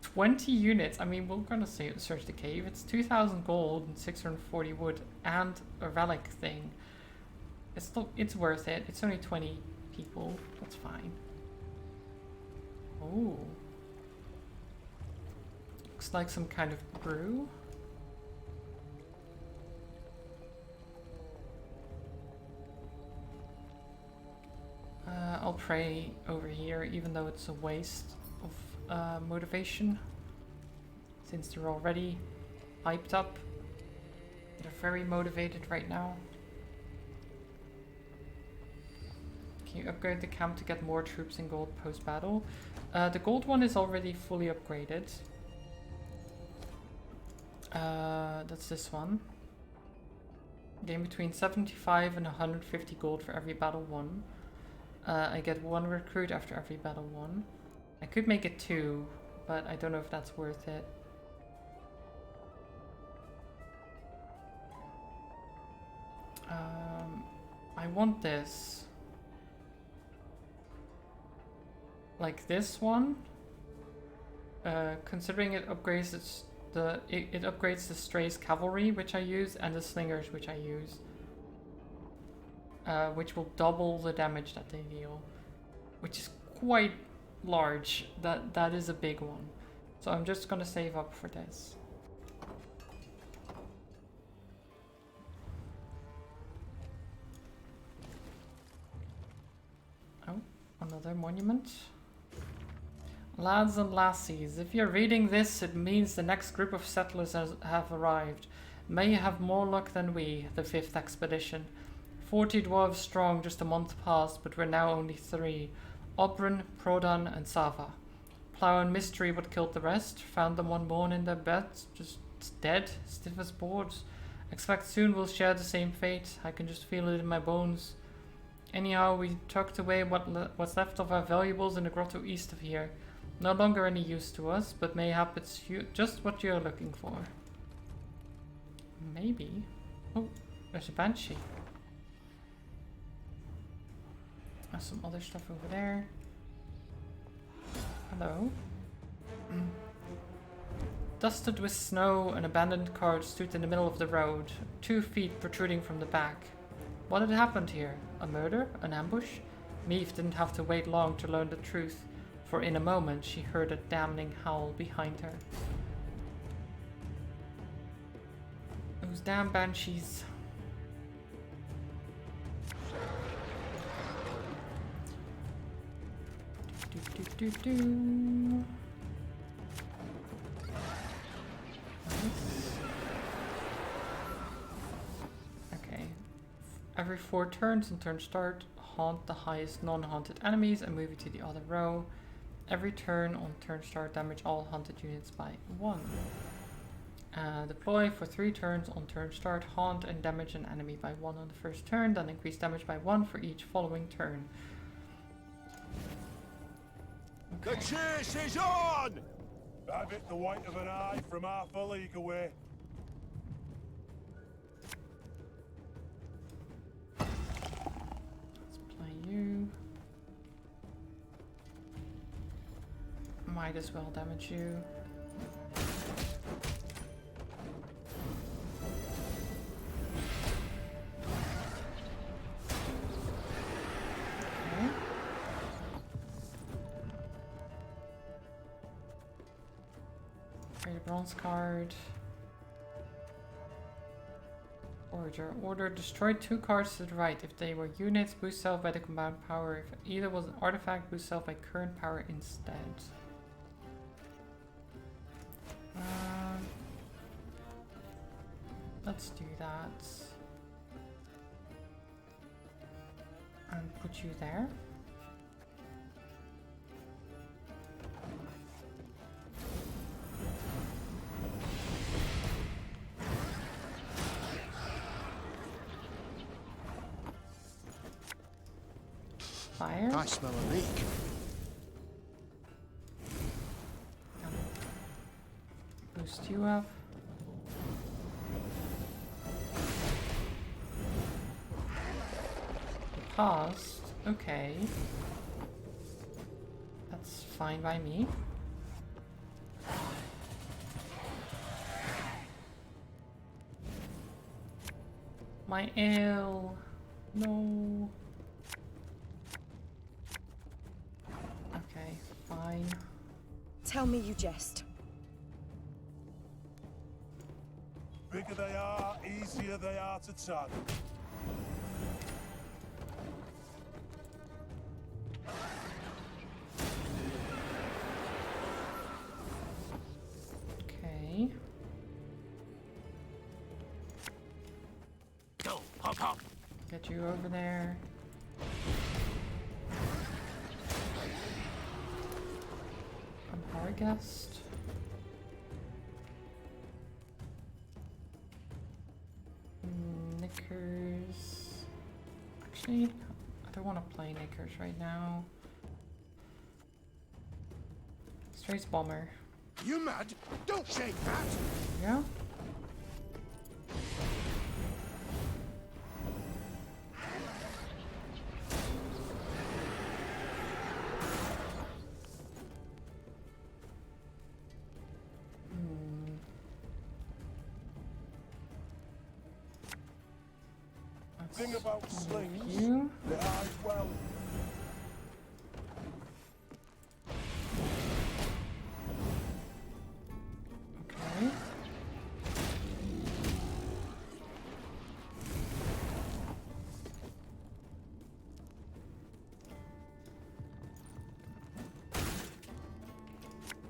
20 units. I mean, we're gonna search the cave. It's 2,000 gold and 640 wood and a relic thing. It's worth it. It's only 20 people. That's fine. Oh. Looks like some kind of brew. I'll pray over here, even though it's a waste of motivation. Since they're already hyped up. They're very motivated right now. Can you upgrade the camp to get more troops in gold post-battle? The gold one is already fully upgraded. That's this one. Gain between 75 and 150 gold for every battle won. I get 1 recruit after every battle won. I could make it 2, but I don't know if that's worth it. I want this. Like this one. Considering it upgrades it upgrades the Stray's cavalry, which I use, and the slingers, which I use. Which will double the damage that they deal, which is quite large. That is a big one. So I'm just gonna save up for this. Oh, another monument. Lads and lassies, if you're reading this, it means the next group of settlers have arrived. May you have more luck than we, the 5th expedition. 40 dwarves strong just a month past, but we're now only 3. Oberyn, Prodan, and Sava. Plough and Mystery what killed the rest. Found them one morning in their beds, just dead, stiff as boards. Expect soon we'll share the same fate. I can just feel it in my bones. Anyhow, we tucked away what's left of our valuables in the grotto east of here. No longer any use to us, but mayhap it's just what you're looking for. Maybe. Oh, there's a banshee. There's some other stuff over there. Hello. Dusted with snow, an abandoned cart stood in the middle of the road, 2 feet protruding from the back. What had happened here? A murder? An ambush? Meave didn't have to wait long to learn the truth, for in a moment she heard a damning howl behind her. Those damn banshees. Nice. Okay. Every 4 turns on turn start, haunt the highest non-haunted enemies and move it to the other row. Every turn on turn start, damage all haunted units by 1. Deploy for 3 turns on turn start, haunt and damage an enemy by 1 on the first turn, then increase damage by 1 for each following turn. The chase is on! Have it the white of an eye from half a league away. Let's play you. Might as well damage you. Bronze card. Order. Destroy 2 cards to the right. If they were units, boost self by the combined power. If either was an artifact, boost self by current power instead. Let's do that. And put you there. Fire. I smell a leak. Boost you up. Paused. Okay. That's fine by me. My ale. No. Okay, fine. Tell me you jest. Bigger they are, easier they are to tug. Okay. Go, hop, hop. Get you over there. Our guest. Knickers. Actually, I don't want to play Knickers right now. Strays Bomber. You mad? Don't shake that! Yeah. Thing about slings, you. they hide well. Okay.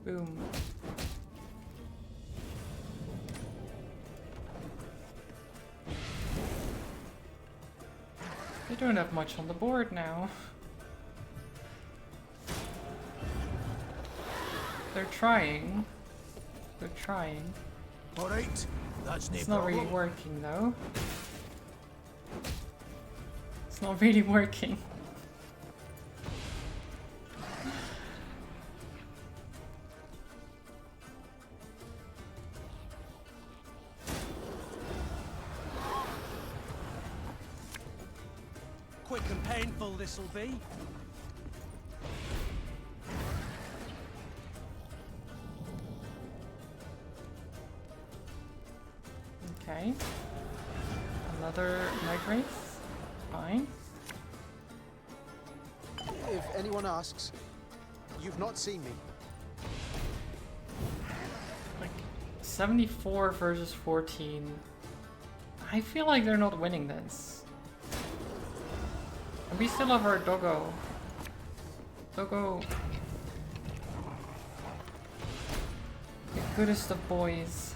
Boom. They don't have much on the board now. They're trying. They're trying. Alright, that's no It's not problem. really working though. It's not really working. Quick and painful this'll be. Okay. Another night race. Fine. If anyone asks, you've not seen me. Like 74 versus 14. I feel like they're not winning this. And we still have our doggo. Doggo. The goodest of boys.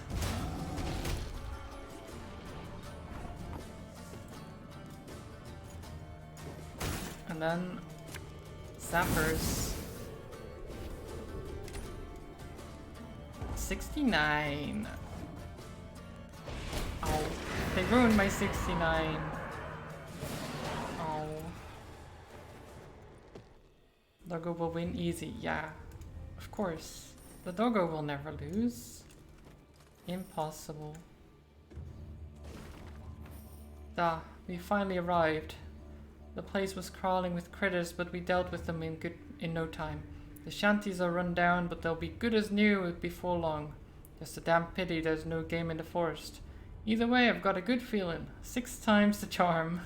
And then Zappers. 69. Oh, they ruined my 69. Oh. Doggo will win easy, yeah. Of course. The doggo will never lose. Impossible. Ah, we finally arrived. The place was crawling with critters, but we dealt with them in no time. The shanties are run down, but they'll be good as new before long. Just a damn pity there's no game in the forest. Either way, I've got a good feeling. 6 times the charm.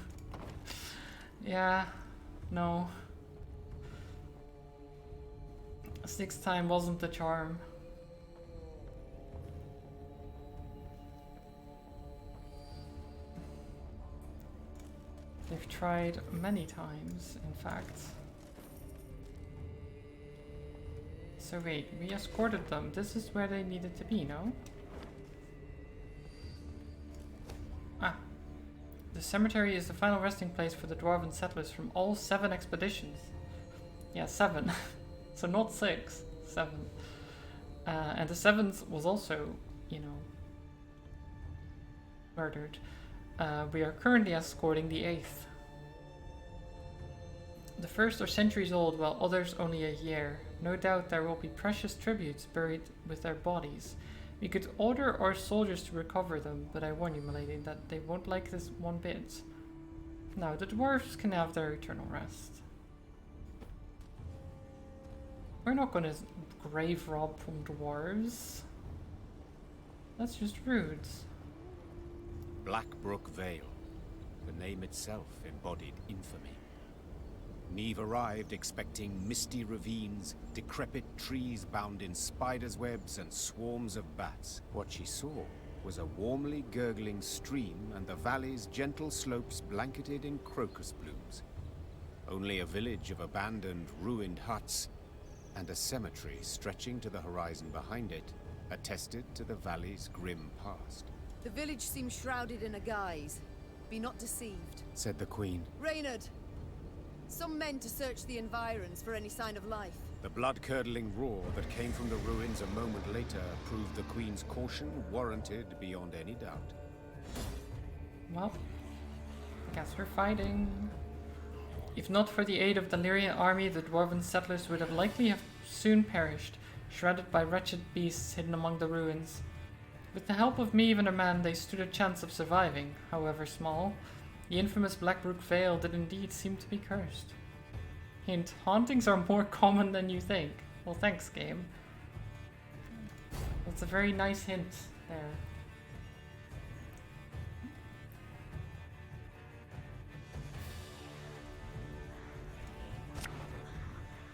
Yeah, no. 6 time wasn't the charm. They've tried many times, in fact. So wait, we escorted them. This is where they needed to be, no? Ah. The cemetery is the final resting place for the Dwarven settlers from all 7 expeditions. Yeah, 7. So not 6, 7. And the 7th was also, you know, murdered. We are currently escorting the 8th. The first are centuries old, while others only a year. No doubt there will be precious tributes buried with their bodies. We could order our soldiers to recover them, but I warn you, milady, that they won't like this one bit. Now, the dwarves can have their eternal rest. We're not gonna grave rob from dwarves. That's just rude. Blackbrook Vale. The name itself embodied infamy. Neve arrived expecting misty ravines, decrepit trees bound in spiders' webs, and swarms of bats. What she saw was a warmly gurgling stream and the valley's gentle slopes blanketed in crocus blooms. Only a village of abandoned, ruined huts and a cemetery stretching to the horizon behind it attested to the valley's grim past. The village seems shrouded in a guise. Be not deceived, said the Queen. Reynard! Some men to search the environs for any sign of life. The blood-curdling roar that came from the ruins a moment later proved the Queen's caution warranted beyond any doubt. Well, I guess we're fighting. If not for the aid of the Lyrian army, the Dwarven settlers would have likely have soon perished, shredded by wretched beasts hidden among the ruins. With the help of Meve and her men, they stood a chance of surviving, however small. The infamous Blackbrook Vale did indeed seem to be cursed. Hint, hauntings are more common than you think. Well, thanks, game. That's a very nice hint there.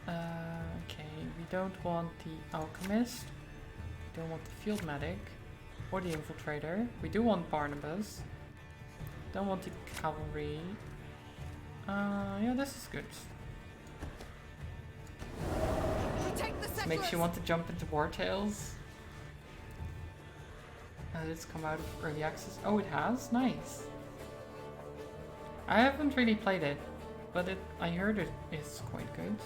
Okay, we don't want the Alchemist. We don't want the Field Medic. Or the Infiltrator. We do want Barnabas. Don't want the Cavalry. Yeah, this is good. Makes you want to jump into War Tales. It's come out of early access. Oh, it has? Nice. I haven't really played it, but I heard it is quite good.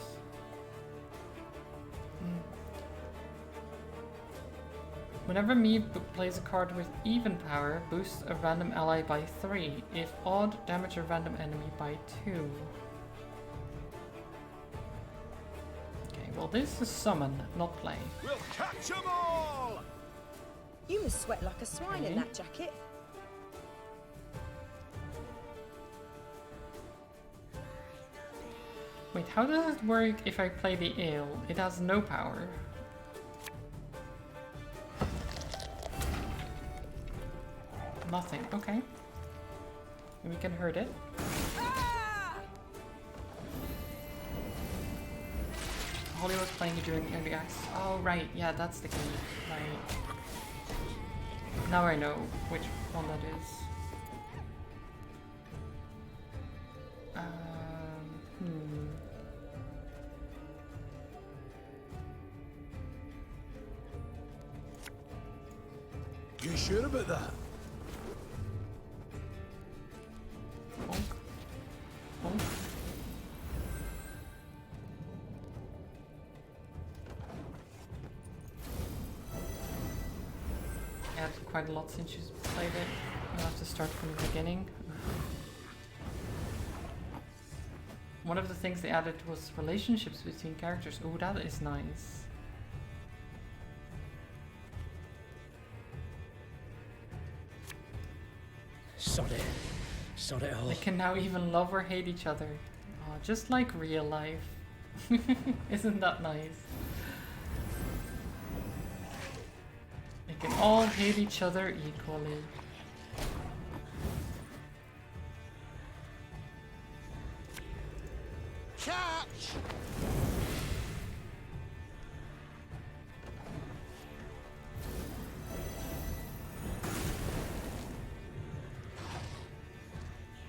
Whenever Meve plays a card with even power, boosts a random ally by 3. If odd, damage a random enemy by 2. Okay, well this is summon, not play. We'll catch 'em all! You must sweat like a swine in that jacket. Wait, how does it work if I play the ale? It has no power. Nothing, okay. We can hurt it. Holly was playing it during early access. Oh, right, yeah, that's the key. Right. Now I know which one that is. You sure about that? Yeah, quite a lot since she's played it. I'll have to start from the beginning. One of the things they added was relationships between characters. Oh, that is nice. Sod it. Sod it all. They can now even love or hate each other. Oh, just like real life. Isn't that nice? They can all hate each other equally. Catch!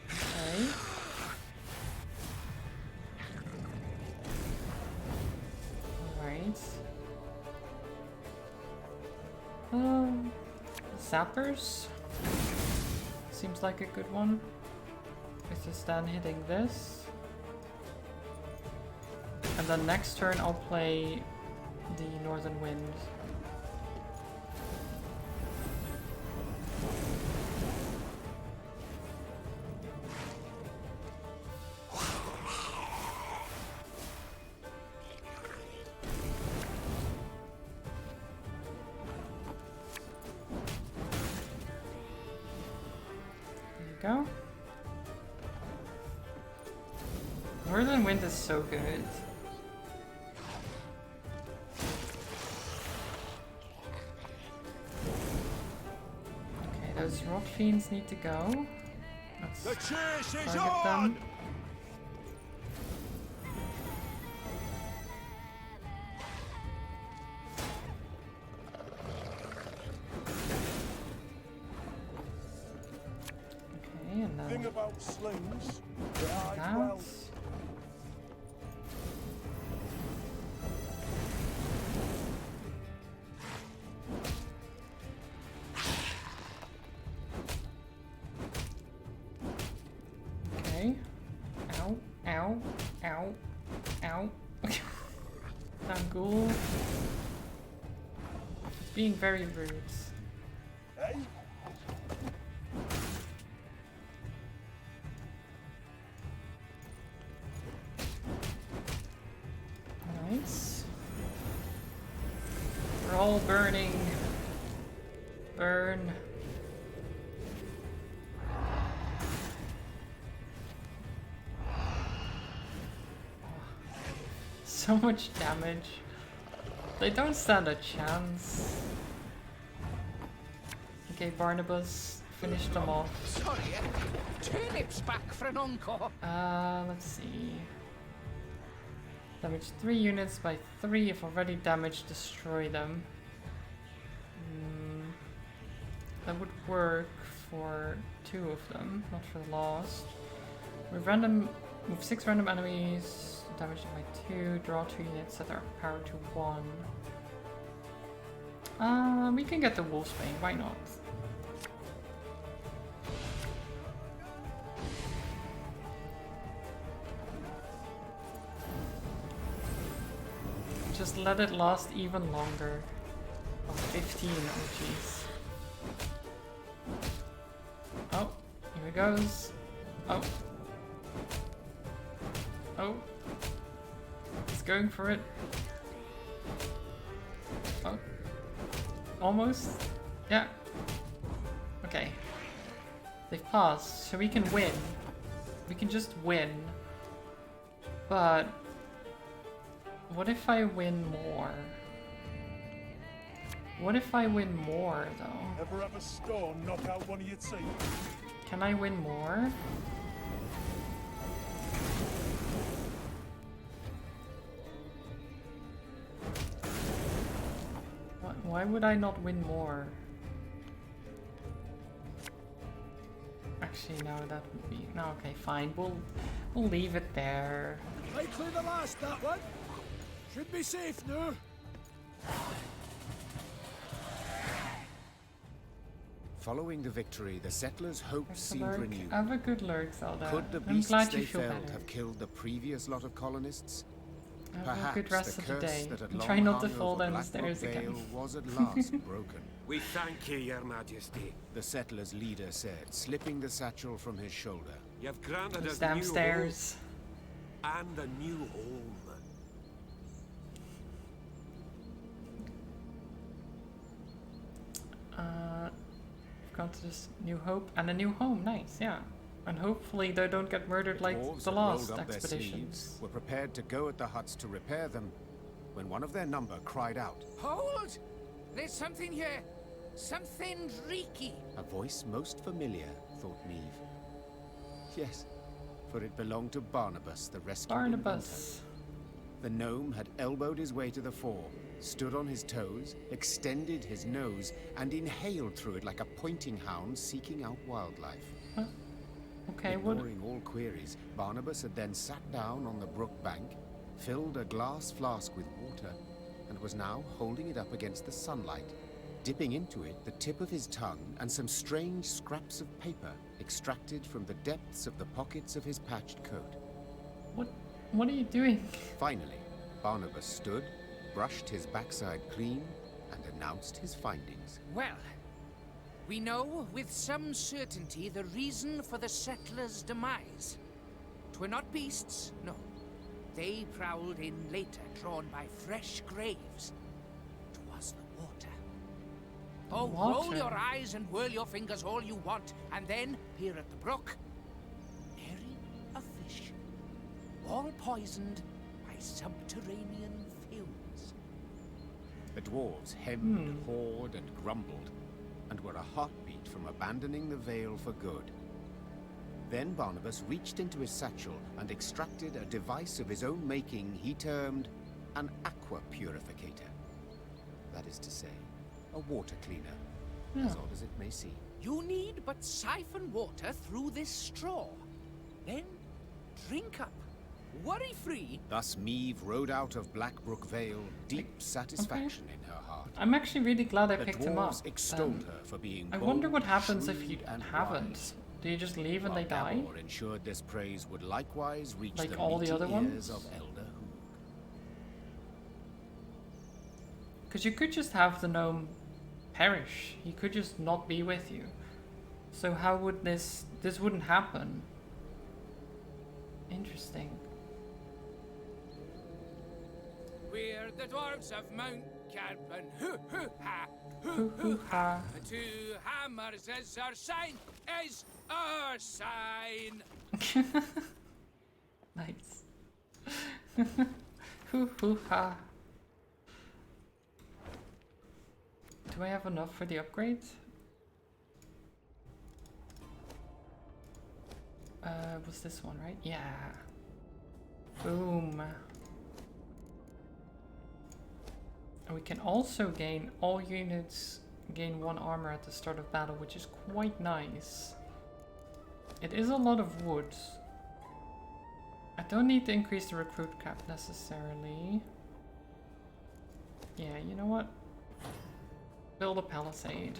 Okay. Alright. Zappers? Seems like a good one. It's just then hitting this. And then next turn I'll play the Northern Wind. There you go. Northern Wind is so good. Those rock fiends need to go. Let's The chase is target them. on! Okay, and then Thing about slings, they hide well. Okay. Ow, ow, ow, ow. Damn ghoul. Being very rude. Hey? Nice. We're all burning. Burn. So much damage. They don't stand a chance. Okay, Barnabas, finish them off. Sorry, turnips back for an encore. Let's see. Damage 3 units by 3 if already damaged, destroy them. That would work for 2 of them, not for the last. Move 6 random enemies, damage them by 2, draw 2 units, set our power to 1. We can get the Wolfsbane, why not? Just let it last even longer. Oh, 15, oh jeez. Oh, here it goes. Oh. Oh. He's going for it. Oh. Almost. Yeah. Okay. They've passed, so we can win. We can just win. But what if I win more? What if I win more, though? Ever have a storm knock out one of your team? Can I win more? Why would I not win more? Actually, no, that would be... No, okay, fine. We'll leave it there. Likely the last, that one. Should be safe now. Following the victory, the settlers' hopes seemed Lurk. renewed. Have a good lurk, Zelda. Could the I'm beasts glad they you feel felled better. have killed the previous lot of colonists? Have Perhaps a good rest the of the curse day. that had And long try not to hung fall over down the Blackrock stairs again. Vale was at last broken. We thank you, Your Majesty. The settlers' leader said, slipping the satchel from his shoulder. You've granted Those us damn new stairs. hope and a new home. We've got this new hope and a new home. Nice, yeah. And hopefully they don't get murdered like Dwarves the had last rolled up their expeditions. sleeves, were prepared to go at the huts to repair them, when one of their number cried out. Hold! There's something here. Something reeky. A voice most familiar, thought Neve. Yes, for it belonged to Barnabas, the rescued Barnabas. inventor. The gnome had elbowed his way to the fore, stood on his toes, extended his nose, and inhaled through it like a pointing hound seeking out wildlife. Huh? Okay, what? Ignoring all queries, Barnabas had then sat down on the brook bank, filled a glass flask with water, and was now holding it up against the sunlight, dipping into it the tip of his tongue and some strange scraps of paper extracted from the depths of the pockets of his patched coat. What are you doing? Finally, Barnabas stood, brushed his backside clean, and announced his findings. Well, we know with some certainty the reason for the settlers' demise. 'Twere not beasts, no. They prowled in later, drawn by fresh graves. 'Twas the water. Oh, roll Water? your eyes and whirl your fingers all you want, and then peer at the brook. Nary a fish. All poisoned by subterranean fumes. The dwarves hemmed, hawed, and grumbled, and were a heartbeat from abandoning the Vale for good. Then Barnabas reached into his satchel and extracted a device of his own making he termed an aqua purificator. That is to say, a water cleaner, as odd as it may seem. You need but siphon water through this straw. Then drink up, worry-free. Thus Meve rode out of Blackbrook Vale, deep satisfaction in her heart. I'm actually really glad I The picked him up. dwarves extolled her for being I bold, wonder what happens if shrewd, you and haven't. wise. Do you just leave and they While die? Gabor ensured this praise would likewise reach Like the all the meaty other ears ones? of Elder Hoog. Because you could just have the gnome perish. He could just not be with you. So how would this wouldn't happen? Interesting. We're the dwarves of Mount Carpon. Hoo-hoo-ha! Hoo-hoo-ha. Two hammers is our sign, is our sign. Nice. Hoo-hoo-ha. Do I have enough for the upgrades? Was this one, right? Yeah. Boom. And we can also gain all units gain 1 armor at the start of battle, which is quite nice. It is a lot of wood. I don't need to increase the recruit cap necessarily. Yeah, you know what? Build a palisade.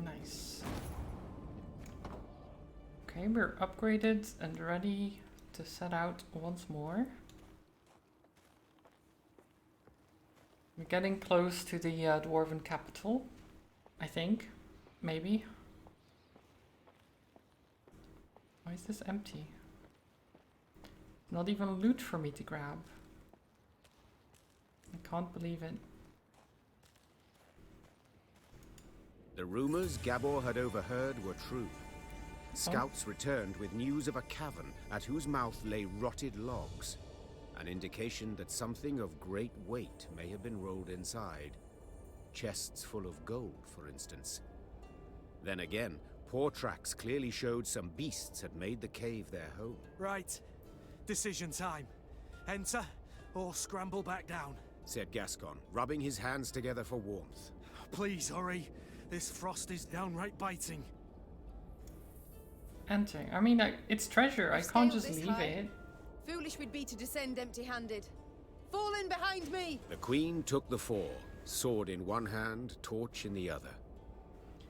Nice. Okay, we're upgraded and ready to set out once more. We're getting close to the Dwarven capital, I think. Maybe. Why is this empty? Not even loot for me to grab. I can't believe it. The rumors Gabor had overheard were true. Scouts returned with news of a cavern at whose mouth lay rotted logs, an indication that something of great weight may have been rolled inside. Chests full of gold, for instance. Then again, paw tracks clearly showed some beasts had made the cave their home. Right. Decision time. Enter or scramble back down, said Gascon, rubbing his hands together for warmth. Please hurry. This frost is downright biting. Enter. I mean, it's treasure. I can't just leave it. Foolish we'd be to descend empty-handed. Fall in behind me! The Queen took the fore, sword in one hand, torch in the other.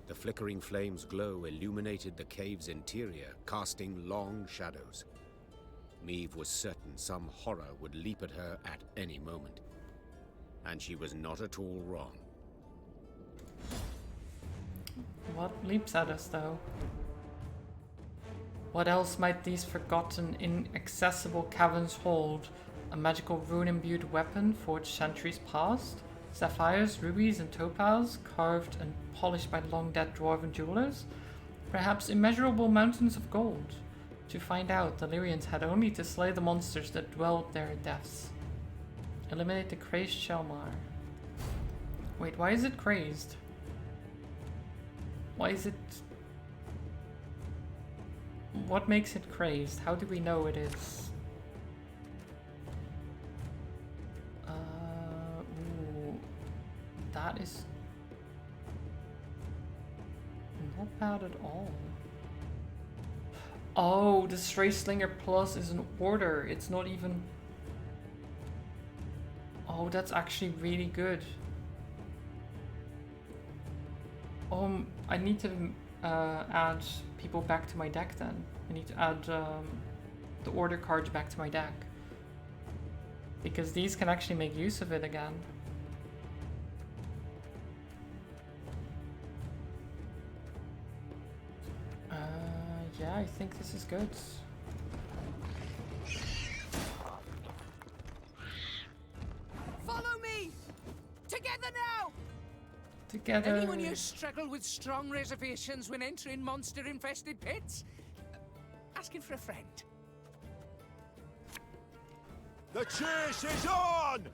The flickering flame's glow illuminated the cave's interior, casting long shadows. Meve was certain some horror would leap at her at any moment. And she was not at all wrong. What leaps at us, though? What else might these forgotten, inaccessible caverns hold? A magical rune-imbued weapon forged centuries past? Sapphires, rubies, and topaz, carved and polished by long-dead dwarven jewelers? Perhaps immeasurable mountains of gold? To find out, the Lyrians had only to slay the monsters that dwelled there in depths. Eliminate the crazed Shelmar. Wait, why is it crazed? Why is it... What makes it crazed? How do we know it is? Ooh, that is not bad at all. Oh, the Stray Slinger Plus is an order. It's not even... Oh, that's actually really good. I need to add people back to my deck then. I need to add the order cards back to my deck. Because these can actually make use of it again. Yeah, I think this is good. Follow me! Together now! Together. Anyone here struggle with strong reservations when entering monster-infested pits? Asking for a friend. The chase is on!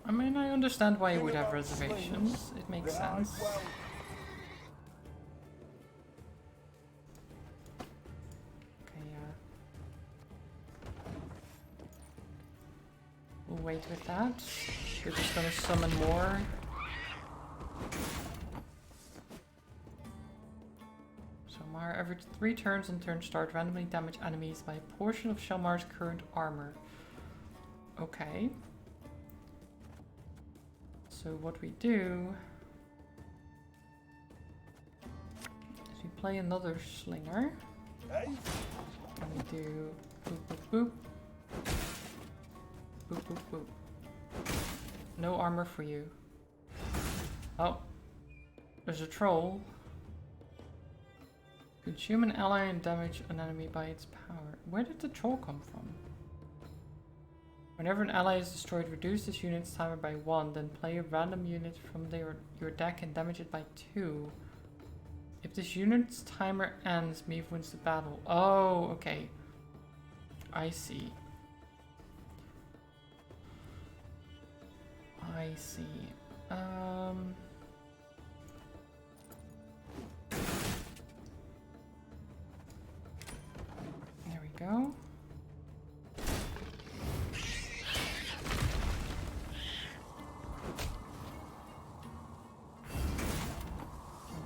I mean, I understand why you would have reservations. It makes sense. Okay, we'll wait with that. We're just gonna summon more. Shalmar, every 3 turns on turn start, randomly damage enemies by a portion of Shalmar's current armor. Okay. So what we do is we play another slinger. And we do boop boop boop. Boop boop boop. No armor for you. Oh. There's a troll. Consume an ally and damage an enemy by its power. Where did the troll come from? Whenever an ally is destroyed, reduce this unit's timer by 1, then play a random unit from your deck and damage it by 2. If this unit's timer ends, Meave wins the battle. Oh, okay. I see. I see. There we go.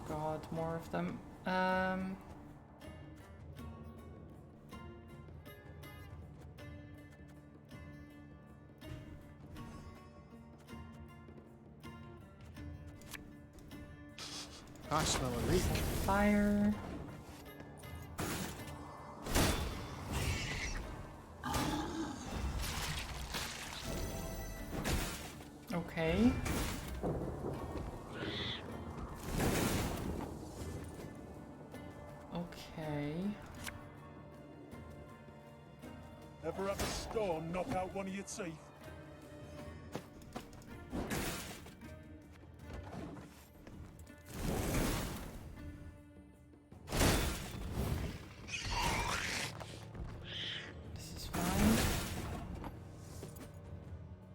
God, more of them. I smell a leak. Fire. Okay. Okay. Ever have a storm knock out one of your teeth? This is fine.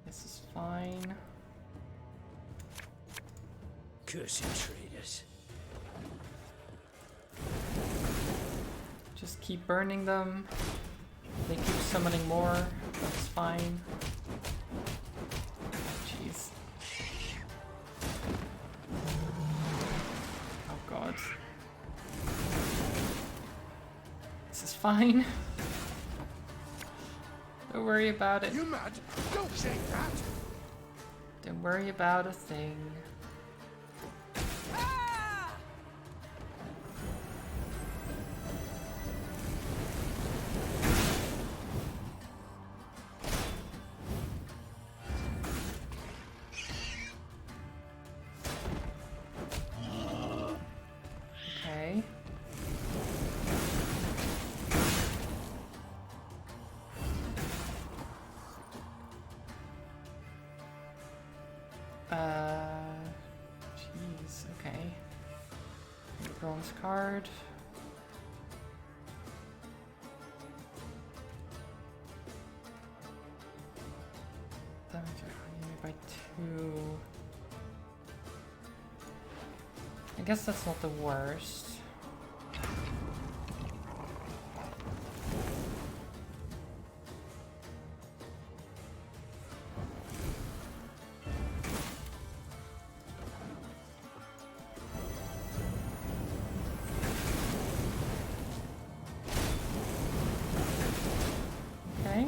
This is fine. Cursed traitors. Just keep burning them. They keep summoning more. That's fine. Jeez. Oh god. This is fine. Don't worry about it. You mad? Don't say that. Don't worry about a thing. Okay. Jeez, okay. Bronze card. Damage by 2. I guess that's not the worst. Okay.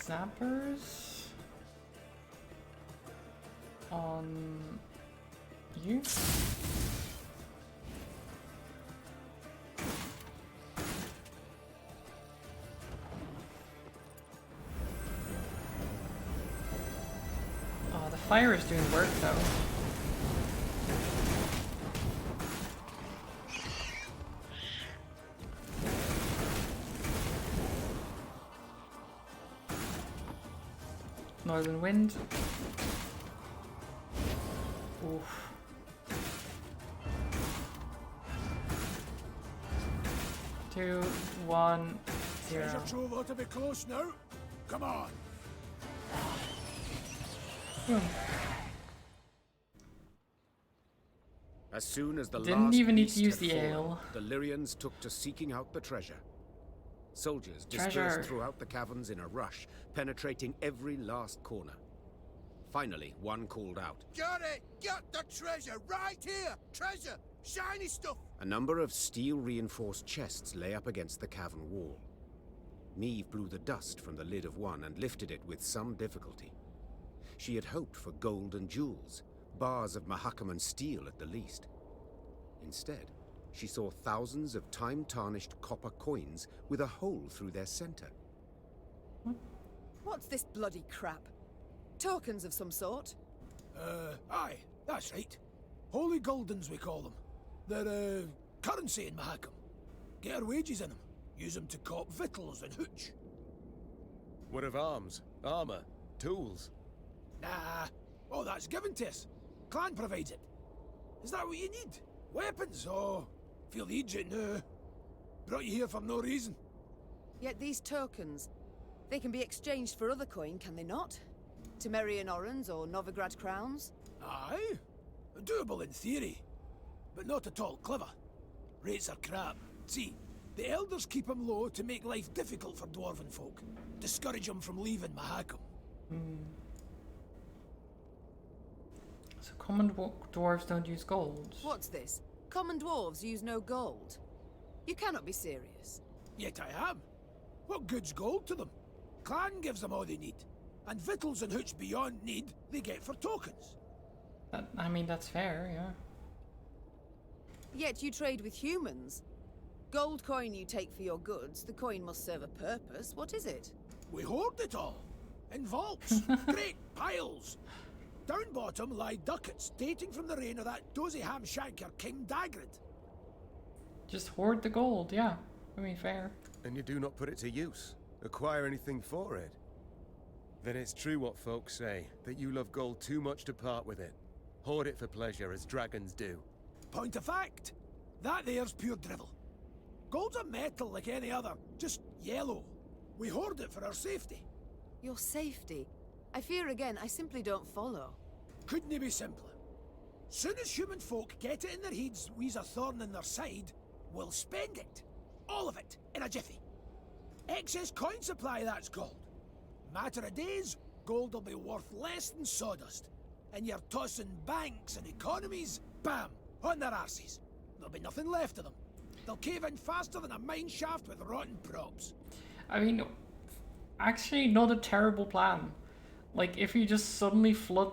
Zappers on you. Oh, the fire is doing work though. Northern wind. Oof. Two, 1, 0. Treasure trove ought to be close now. Come on. As soon as the Didn't last even need beast to use had the fallen, ale. the Lyrians took to seeking out the treasure. Soldiers Treasure. dispersed throughout the caverns in a rush, penetrating every last corner. Finally, one called out. Got it! Got the treasure right here! Treasure! Shiny stuff! A number of steel-reinforced chests lay up against the cavern wall. Neve blew the dust from the lid of one and lifted it with some difficulty. She had hoped for gold and jewels, bars of Mahakaman steel at the least. Instead, she saw thousands of time-tarnished copper coins with a hole through their center. What's this bloody crap? Tokens of some sort? Aye, that's right. Holy Guldens, we call them. They're, currency in Mahakam. Get our wages in them. Use them to cop victuals and hooch. What of arms, armor, tools? Nah, all that's given to us. Clan provides it. Is that what you need? Weapons? Oh, feel the agent now. Brought you here for no reason. Yet these tokens, they can be exchanged for other coin, can they not? Temerian orans or Novigrad crowns? Aye, doable in theory, but not at all clever. Rates are crap. See, the elders keep them low to make life difficult for Dwarven folk. Discourage them from leaving Mahakam. So common dwarves don't use gold. What's this? Common dwarves use no gold. You cannot be serious. Yet I am. What good's gold to them? Clan gives them all they need. And victuals and hooch beyond need, they get for tokens. I mean, that's fair, yeah. Yet you trade with humans. Gold coin you take for your goods, the coin must serve a purpose. What is it? We hoard it all. In vaults. Great piles. Down bottom lie ducats dating from the reign of that dozy ham-shanker King Dagrid. Just hoard the gold, yeah. I mean, fair. And you do not put it to use? Acquire anything for it? Then it's true what folks say, that you love gold too much to part with it. Hoard it for pleasure, as dragons do. Point of fact. That there's pure drivel. Gold's a metal like any other, just yellow. We hoard it for our safety. Your safety? I fear again, I simply don't follow. Couldn't it be simpler? Soon as human folk get it in their heads we's a thorn in their side, we'll spend it. All of it, in a jiffy. Excess coin supply, that's called. Matter of days, gold will be worth less than sawdust. And you're tossing banks and economies, bam, on their arses. There'll be nothing left of them. They'll cave in faster than a mine shaft with rotten props. I mean, actually not a terrible plan. Like, if you just suddenly flood...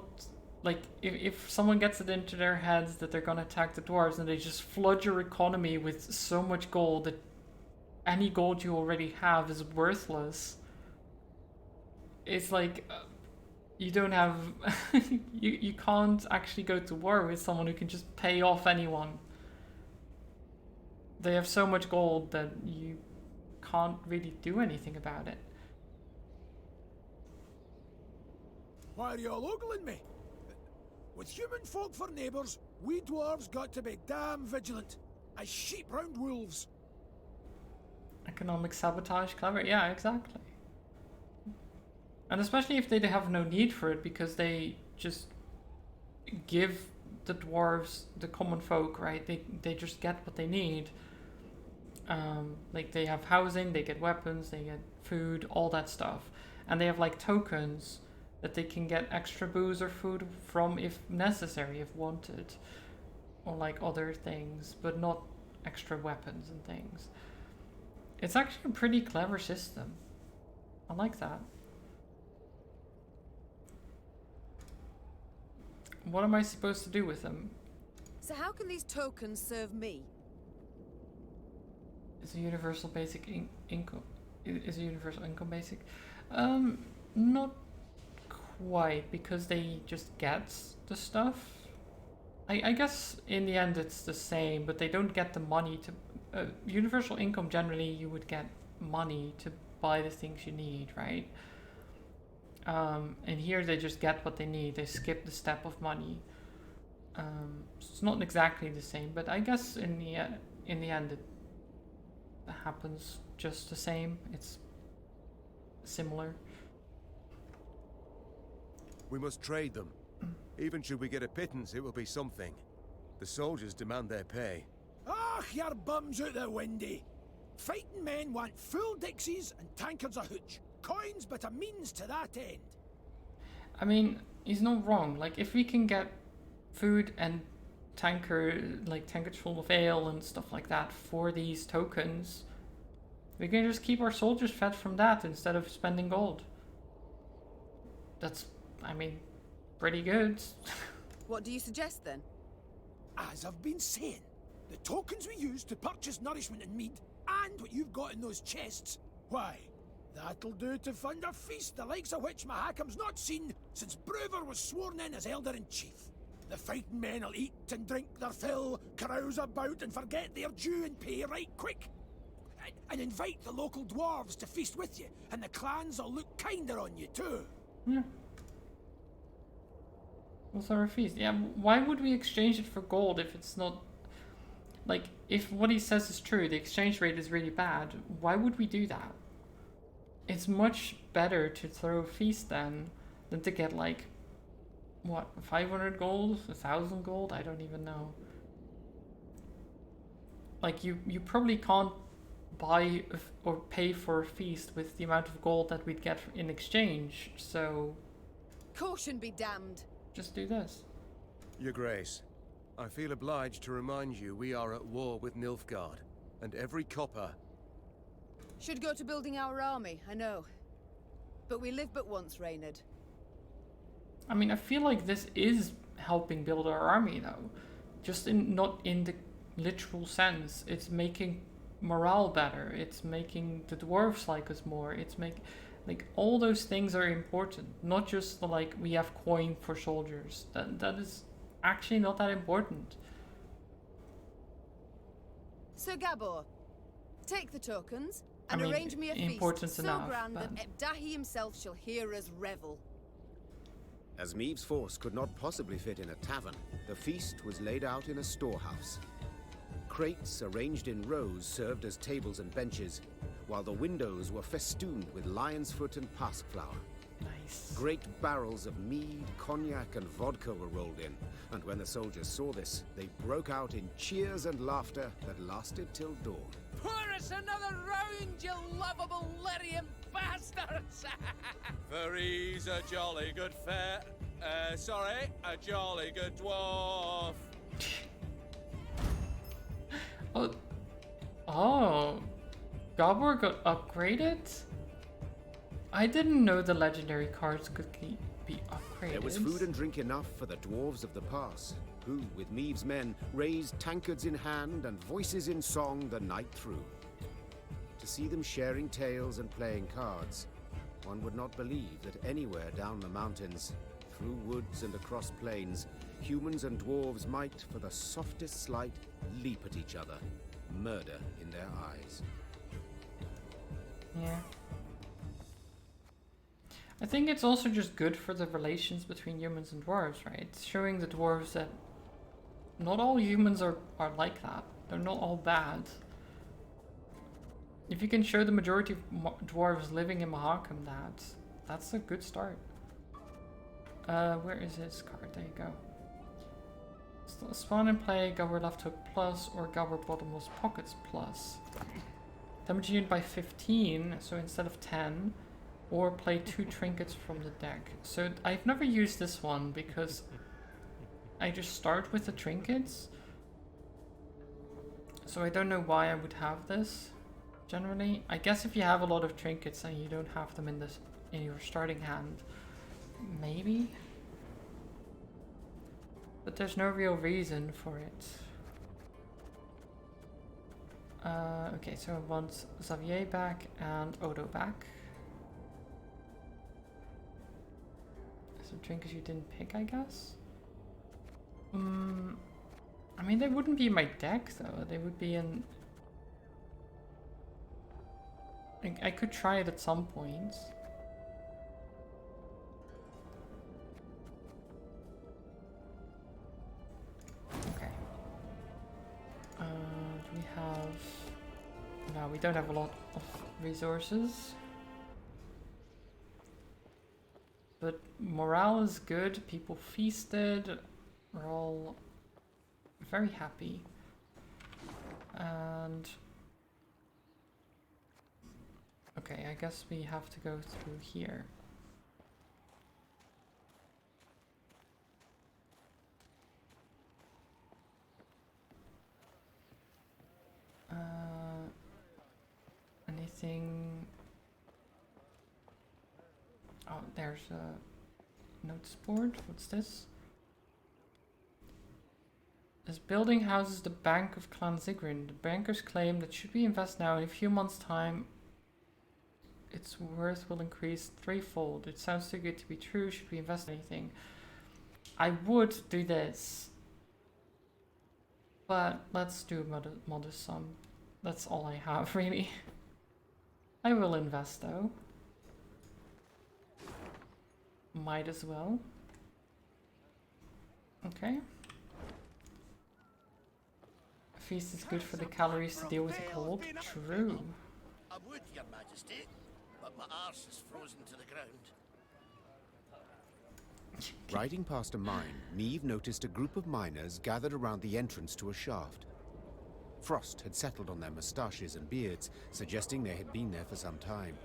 Like, if someone gets it into their heads that they're gonna attack the dwarves and they just flood your economy with so much gold that any gold you already have is worthless. It's like... you don't have... you can't actually go to war with someone who can just pay off anyone. They have so much gold that you can't really do anything about it. Why are you all ogling me? With human folk for neighbours, we dwarves got to be damn vigilant, as sheep round wolves. Economic sabotage, clever, yeah, exactly. And especially if they have no need for it, because they just give the dwarves, the common folk, right? They just get what they need. Like, they have housing, they get weapons, they get food, all that stuff. And they have, like, tokens that they can get extra booze or food from if necessary, if wanted. Or, like, other things, but not extra weapons and things. It's actually a pretty clever system. I like that. What am I supposed to do with them? So how can these tokens serve me? Is a universal basic income? Is a universal income basic? Not quite, because they just get the stuff. I guess in the end it's the same, but they don't get the money to... universal income, generally you would get money to buy the things you need, right? And here they just get what they need. They skip the step of money. It's not exactly the same, but I guess in the end it happens just the same. It's similar. We must trade them. Even should we get a pittance, it will be something. The soldiers demand their pay. Ah, your bums out the windy. Fighting men want full dixies and tankards of hooch. Coins but a means to that end. I mean, he's not wrong. Like, if we can get food and tankards full of ale and stuff like that for these tokens, we can just keep our soldiers fed from that instead of spending gold. That's, I mean, pretty good. What do you suggest then? As I've been saying, the tokens we use to purchase nourishment and mead, and what you've got in those chests, why, that'll do to fund a feast the likes of which Mahakam's not seen since Bruver was sworn in as Elder-in-Chief. The fighting men'll eat and drink their fill, carouse about and forget their due and pay right quick. And invite the local dwarves to feast with you, and the clans'll look kinder on you too. Yeah. What's our feast? Yeah, why would we exchange it for gold if it's not... Like, if what he says is true, the exchange rate is really bad, why would we do that? It's much better to throw a feast than to get, like, what, 500 gold? 1,000 gold? I don't even know. Like, you probably can't buy or pay for a feast with the amount of gold that we'd get in exchange, so... Caution be damned. Just do this. Your Grace, I feel obliged to remind you we are at war with Nilfgaard, and every copper... Should go to building our army, I know. But we live but once, Reynard. I mean, I feel like this is helping build our army, though. Just not in the literal sense. It's making morale better. It's making the dwarves like us more. It's like, all those things are important. Not just the, like, we have coin for soldiers. That is actually not that important. Sir Gabor, take the tokens I and mean, arrange me a importance feast so enough, grand but... that Ebdahi himself shall hear us revel. As Meave's force could not possibly fit in a tavern, the feast was laid out in a storehouse. Crates arranged in rows served as tables and benches, while the windows were festooned with lion's foot and pasque flower. Nice. Great barrels of mead, cognac, and vodka were rolled in, and when the soldiers saw this, they broke out in cheers and laughter that lasted till dawn. Pour us another round, you lovable Lyrian bastards! For he's a jolly good a jolly good dwarf. Oh, Gabor got upgraded? I didn't know the legendary cards could be upgraded. There was food and drink enough for the dwarves of the pass, who, with Meave's men, raised tankards in hand and voices in song the night through. To see them sharing tales and playing cards, one would not believe that anywhere down the mountains, through woods and across plains, humans and dwarves might, for the softest slight, leap at each other, murder in their eyes. Yeah. I think it's also just good for the relations between humans and dwarves, right? It's showing the dwarves that not all humans are like that. They're not all bad. If you can show the majority of dwarves living in Mahakam that's a good start. Where is his card? There you go. Spawn and play Gabor left hook plus or Gabor bottomless pockets plus. Damage unit by 15, so instead of 10. Or play 2 trinkets from the deck. So I've never used this one because I just start with the trinkets. So I don't know why I would have this generally. I guess if you have a lot of trinkets and you don't have them in your starting hand, maybe. But there's no real reason for it. Okay, so I want Xavier back and Odo back. Some trinkets you didn't pick, I guess? I mean, they wouldn't be in my deck, though. They would be in... I could try it at some point. we don't have a lot of resources. But morale is good, people feasted, we're all very happy. And okay, I guess we have to go through here. Anything? Oh, there's a notes board. What's this? This building houses the Bank of Clan Zigrin. The bankers claim that should we invest now, in a few months' time, its worth will increase threefold. It sounds too good to be true. Should we invest in anything? I would do this. But let's do a modest sum. That's all I have, really. I will invest, though. Might as well. Okay. A feast is good for the calories to deal with the cold. True. I would, Your Majesty, but my arse is frozen to the ground. Riding past a mine, Neve noticed a group of miners gathered around the entrance to a shaft. Frost had settled on their moustaches and beards, suggesting they had been there for some time.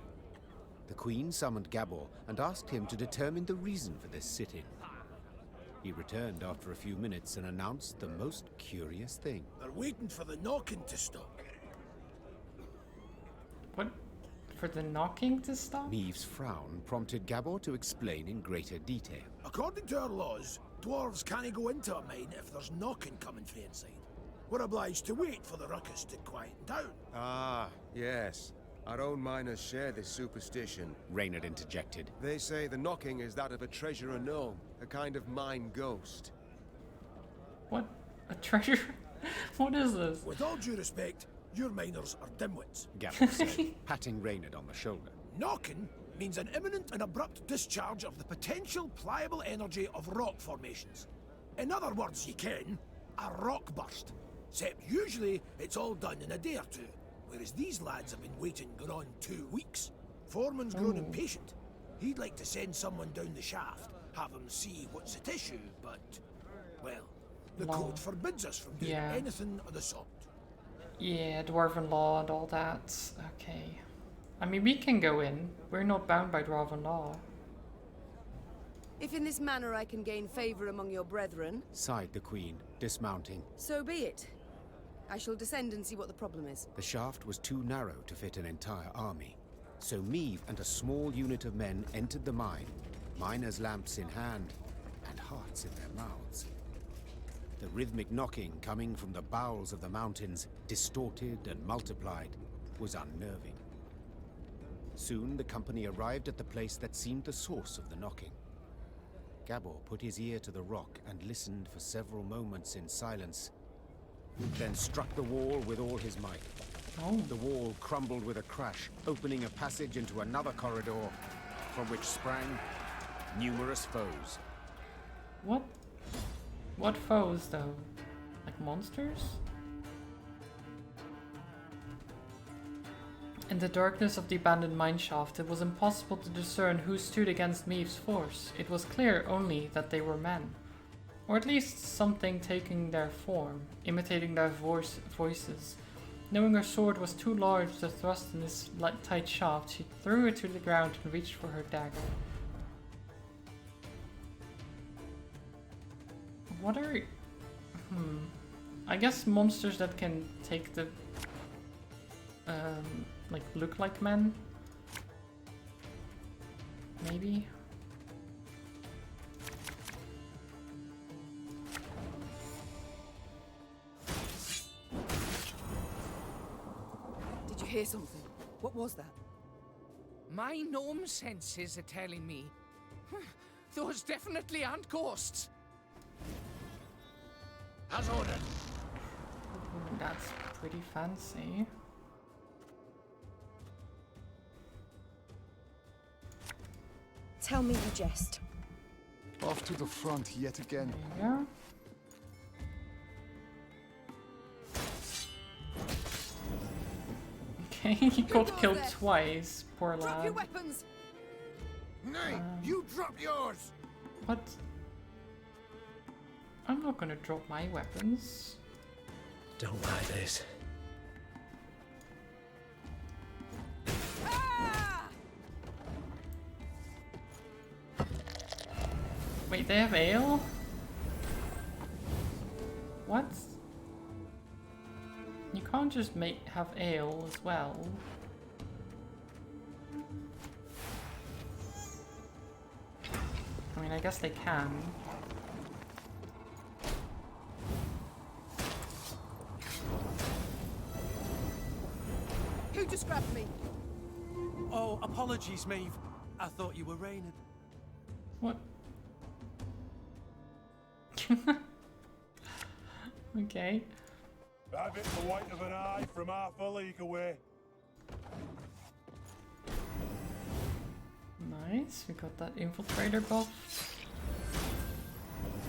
The Queen summoned Gabor and asked him to determine the reason for this sit-in. He returned after a few minutes and announced the most curious thing. They're waiting for the knocking to stop. What? For the knocking to stop? Neve's frown prompted Gabor to explain in greater detail. According to our laws, dwarves can't go into a mine if there's knocking coming from inside. We're obliged to wait for the ruckus to quieten down. Ah, yes. Our own miners share this superstition. Reynard interjected. They say the knocking is that of a treasure unknown, a kind of mine ghost. What? A treasure? What is this? With all due respect, your miners are dimwits. Gabor said, patting Reynard on the shoulder. Knocking means an imminent and abrupt discharge of the potential pliable energy of rock formations. In other words, you can, a rock burst. Except usually it's all done in a day or two, whereas these lads have been waiting going on 2 weeks. Foreman's grown impatient. He'd like to send someone down the shaft, have them see what's at issue, but, well, the code forbids us from doing anything of the sort. Yeah, Dwarven law and all that. Okay. I mean, we can go in. We're not bound by Dwarven law. If in this manner I can gain favor among your brethren, sighed the Queen, dismounting. So be it. I shall descend and see what the problem is. The shaft was too narrow to fit an entire army. So Neve and a small unit of men entered the mine, miners' lamps in hand and hearts in their mouths. The rhythmic knocking coming from the bowels of the mountains, distorted and multiplied, was unnerving. Soon the company arrived at the place that seemed the source of the knocking. Gabor put his ear to the rock and listened for several moments in silence, then struck the wall with all his might. The wall crumbled with a crash, opening a passage into another corridor, from which sprang numerous foes. What? What foes, though? Like monsters? In the darkness of the abandoned mineshaft, it was impossible to discern who stood against Neve's force. It was clear only that they were men. Or at least something taking their form, imitating their voices. Knowing her sword was too large to thrust in this tight shaft, she threw it to the ground and reached for her dagger. What are... I guess monsters that can take the... like, look like men? Maybe? Did you hear something? What was that? My gnome senses are telling me. Those definitely aren't ghosts. As ordered. Ooh, that's pretty fancy. Tell me you jest. Off to the front yet again. Yeah. Okay, he got killed twice. Poor Drop lad. your weapons. Nay, you drop yours. What? I'm not gonna drop my weapons. Don't like this. Wait, they have ale? What? You can't just have ale as well. I mean, I guess they can. Who just grabbed me? Oh, apologies, Maeve. I thought you were raining. What? Okay. Have it the white of an eye from half a league away. Nice, we got that infiltrator buff.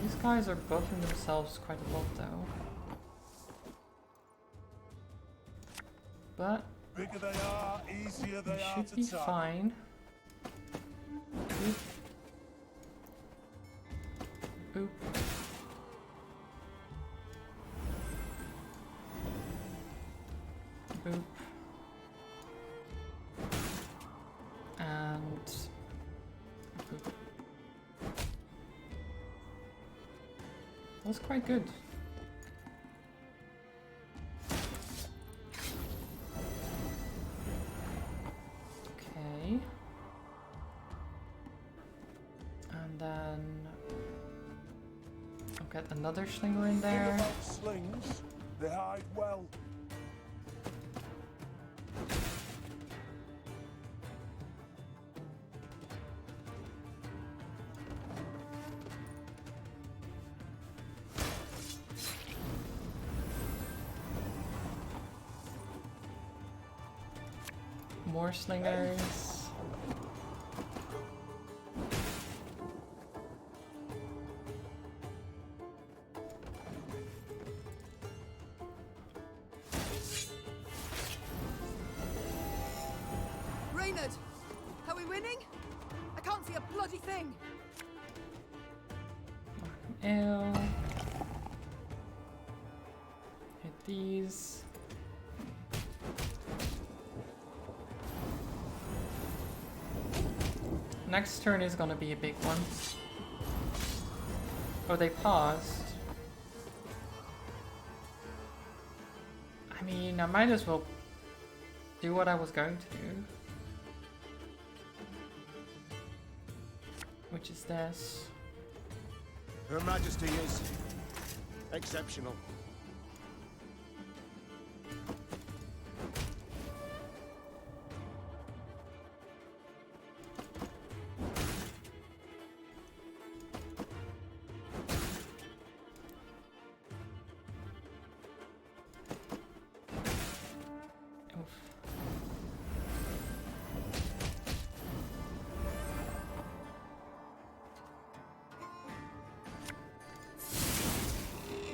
These guys are buffing themselves quite a lot though. But bigger they are, easier they are should to be tap. fine. Oop. Oop. Boop. And boop. That's quite good. Okay. And then I'll get another slinger in there. Thing about slings, they hide well. More slingers. Reynard, are we winning? I can't see a bloody thing. Ale. Hit these. Next turn is gonna be a big one. Oh, they paused. I mean, I might as well do what I was going to do. Which is this. Her Majesty is exceptional.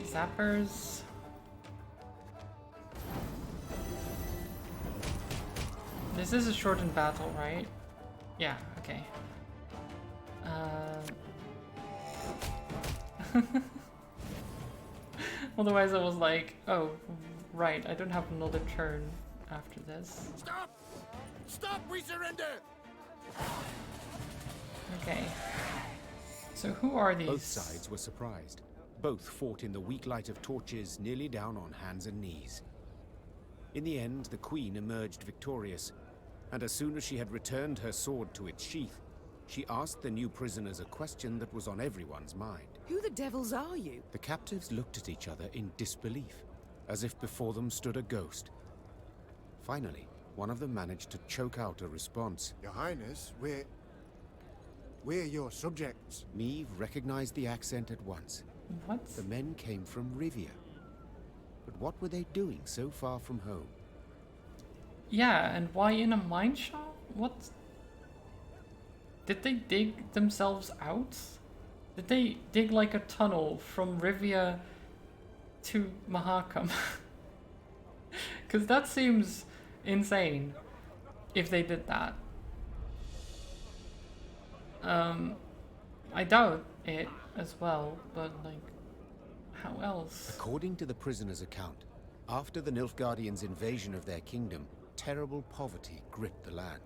Zappers. This is a shortened battle, right? Yeah, okay. Otherwise I was like, oh, right, I don't have another turn after this. Stop! Stop! We surrender! Okay. So who are these? Both sides were surprised. Both fought in the weak light of torches, nearly down on hands and knees. In the end, the Queen emerged victorious, and as soon as she had returned her sword to its sheath, she asked the new prisoners a question that was on everyone's mind. Who the devils are you? The captives looked at each other in disbelief, as if before them stood a ghost. Finally, one of them managed to choke out a response. Your Highness, we're your subjects. Neve recognized the accent at once. What? The men came from Rivia. But what were they doing so far from home? Yeah, and why in a mine shaft? What? Did they dig themselves out? Did they dig like a tunnel from Rivia to Mahakam? Because that seems insane if they did that. I doubt it as well, but like, how else? According to the prisoner's account, after the Nilfgaardians' invasion of their kingdom, terrible poverty gripped the land.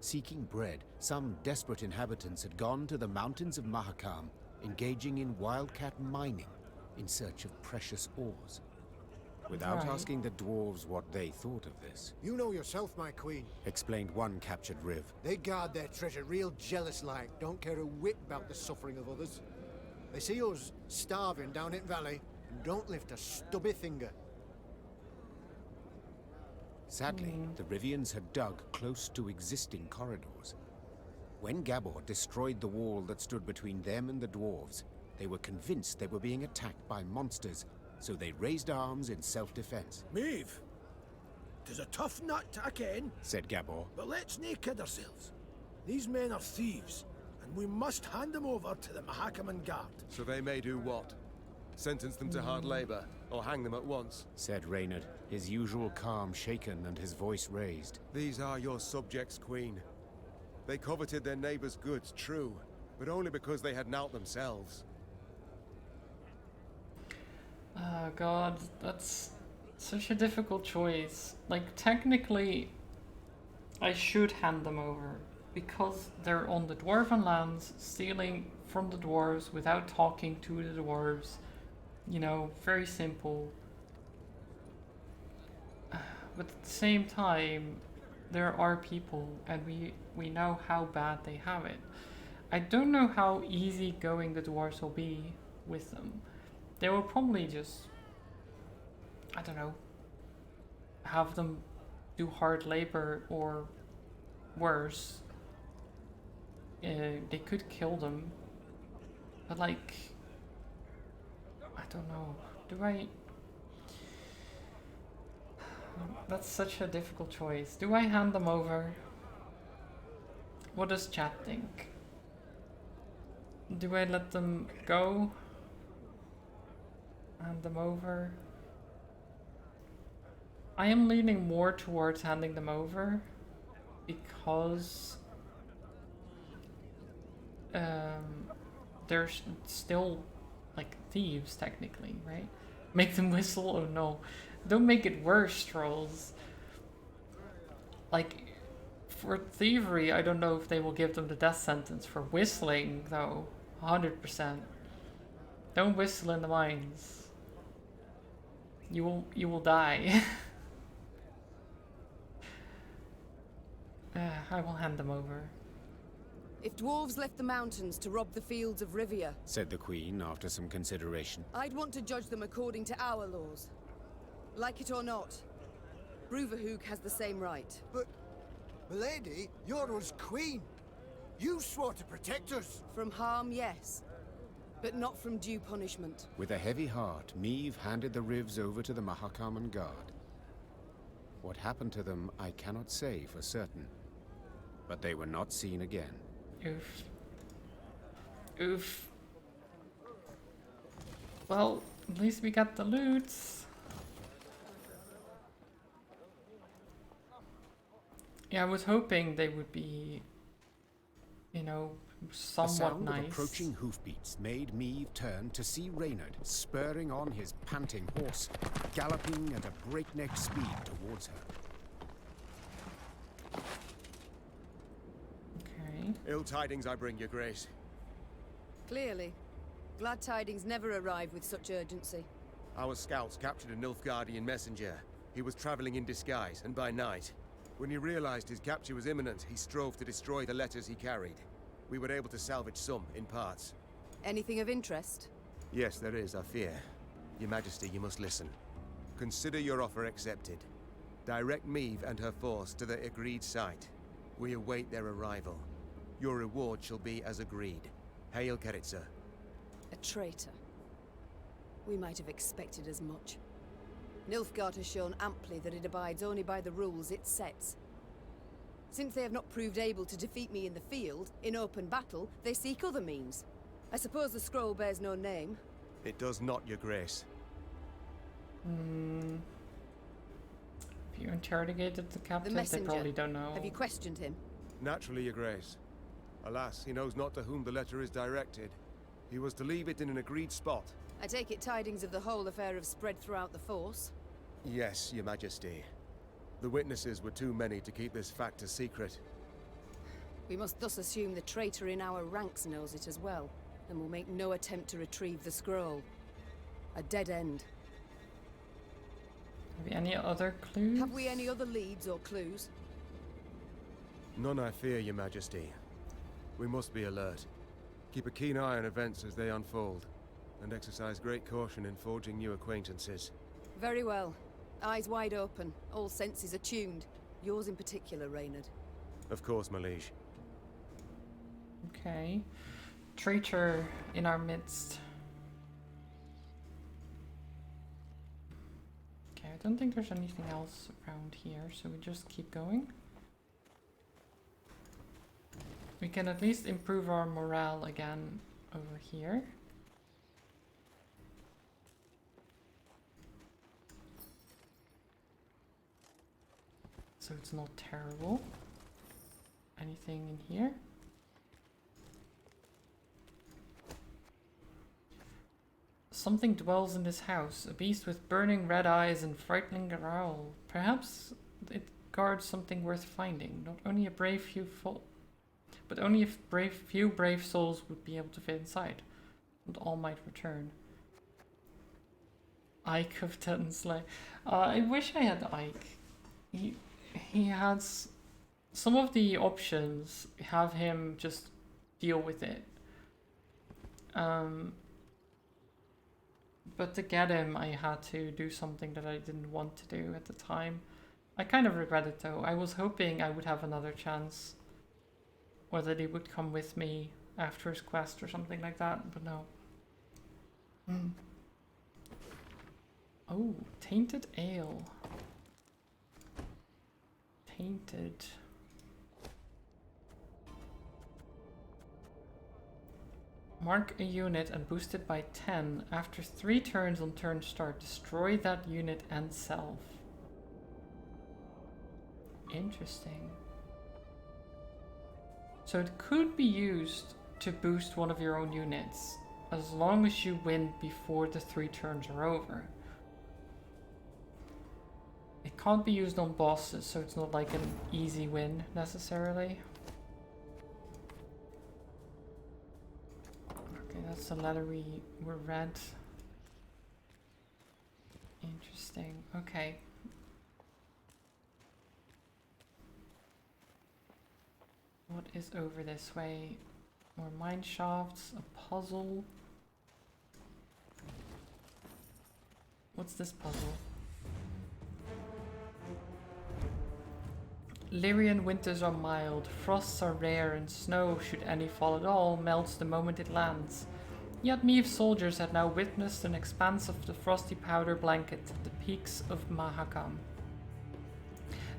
Seeking bread, some desperate inhabitants had gone to the mountains of Mahakam, engaging in wildcat mining in search of precious ores. Without asking the dwarves what they thought of this. You know yourself, my queen, explained one captured Riv. They guard their treasure real jealous-like, don't care a whit about the suffering of others. They see us starving down in valley and don't lift a stubby finger. Sadly, the Rivians had dug close to existing corridors. When Gabor destroyed the wall that stood between them and the dwarves, they were convinced they were being attacked by monsters, so they raised arms in self-defense. Maeve, 'tis a tough nut to ken, said Gabor. But let's nae kid ourselves. These men are thieves, and we must hand them over to the Mahakaman Guard. So they may do what? Sentence them to hard labor, or hang them at once? Said Reynard, his usual calm shaken and his voice raised. These are your subjects, Queen. They coveted their neighbor's goods, true, but only because they had naught themselves. Oh god, that's such a difficult choice. Like, technically, I should hand them over, because they're on the Dwarven lands, stealing from the dwarves without talking to the dwarves. You know, very simple. But at the same time, there are people, and we know how bad they have it. I don't know how easygoing the dwarves will be with them. They will probably just, I don't know, have them do hard labor, or worse, they could kill them. But like, I don't know, do I... That's such a difficult choice. Do I hand them over? What does chat think? Do I let them go? Hand them over? I am leaning more towards handing them over, because they're still like thieves technically, right? Make them whistle? Oh no. Don't make it worse, trolls. Like, for thievery, I don't know if they will give them the death sentence. For whistling, though, 100%. Don't whistle in the mines. You will die. I will hand them over. If dwarves left the mountains to rob the fields of Rivia, said the Queen after some consideration, I'd want to judge them according to our laws. Like it or not, Bruverhoog has the same right. But, milady, you're us queen. You swore to protect us. From harm, yes. But not from due punishment. With a heavy heart, Meve handed the Rivs over to the Mahakaman Guard. What happened to them, I cannot say for certain. But they were not seen again. Oof. Oof. Well, at least we got the loot. Yeah, I was hoping they would be, you know, somewhat the sound nice. of approaching hoofbeats made Meve turn to see Reynard spurring on his panting horse, galloping at a breakneck speed towards her. Okay. Ill tidings I bring, your grace. Clearly. Glad tidings never arrive with such urgency. Our scouts captured a Nilfgaardian messenger. He was traveling in disguise, and by night. When he realized his capture was imminent, he strove to destroy the letters he carried. We were able to salvage some, in parts. Anything of interest? Yes, there is, I fear. Your Majesty, you must listen. Consider your offer accepted. Direct Meve and her force to the agreed site. We await their arrival. Your reward shall be as agreed. Hail, Keritza. A traitor. We might have expected as much. Nilfgaard has shown amply that it abides only by the rules it sets. Since they have not proved able to defeat me in the field, in open battle, they seek other means. I suppose the scroll bears no name. It does not, your grace. Have you interrogated the captain? The messenger. They probably don't know. Have you questioned him? Naturally, Your Grace. Alas, he knows not to whom the letter is directed. He was to leave it in an agreed spot. I take it tidings of the whole affair have spread throughout the force? Yes, Your Majesty. The witnesses were too many to keep this fact a secret. We must thus assume the traitor in our ranks knows it as well, and will make no attempt to retrieve the scroll. A dead end. Have you any other clues? Have we any other leads or clues? None, I fear, Your Majesty. We must be alert. Keep a keen eye on events as they unfold, and exercise great caution in forging new acquaintances. Very well. Eyes wide open, all senses attuned. Yours in particular, Reynard. Of course, my liege. Okay. Traitor in our midst. Okay, I don't think there's anything else around here, so we just keep going. We can at least improve our morale again over here. So it's not terrible. Anything in here? Something dwells in this house, a beast with burning red eyes and frightening growl. Perhaps it guards something worth finding. Not only a brave few but only if few brave souls would be able to fit inside. And all might return. Ike of Tettensley. I wish I had Ike. He has some of the options have him just deal with it. But to get him, I had to do something that I didn't want to do at the time. I kind of regret it though. I was hoping I would have another chance. Or that he would come with me after his quest or something like that, but no. Oh, tainted ale. Tainted. Mark a unit and boost it by 10. After 3 turns on turn start, destroy that unit and self. Interesting. So it could be used to boost one of your own units, as long as you win before the 3 turns are over. It can't be used on bosses, so it's not like an easy win necessarily. Okay, that's the letter we read. Interesting. Okay. What is over this way? More mine shafts, a puzzle. What's this puzzle? Lyrian winters are mild, frosts are rare, and snow, should any fall at all, melts the moment it lands. Yet Meave's soldiers had now witnessed an expanse of the frosty powder blanket, the peaks of Mahakam.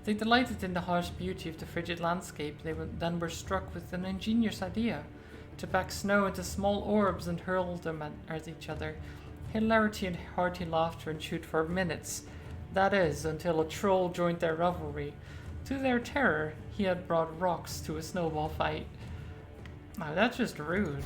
They delighted in the harsh beauty of the frigid landscape. They then were struck with an ingenious idea, to pack snow into small orbs and hurl them at each other. Hilarity and hearty laughter ensued for minutes. That is, until a troll joined their revelry. To their terror, he had brought rocks to a snowball fight. Now that's just rude.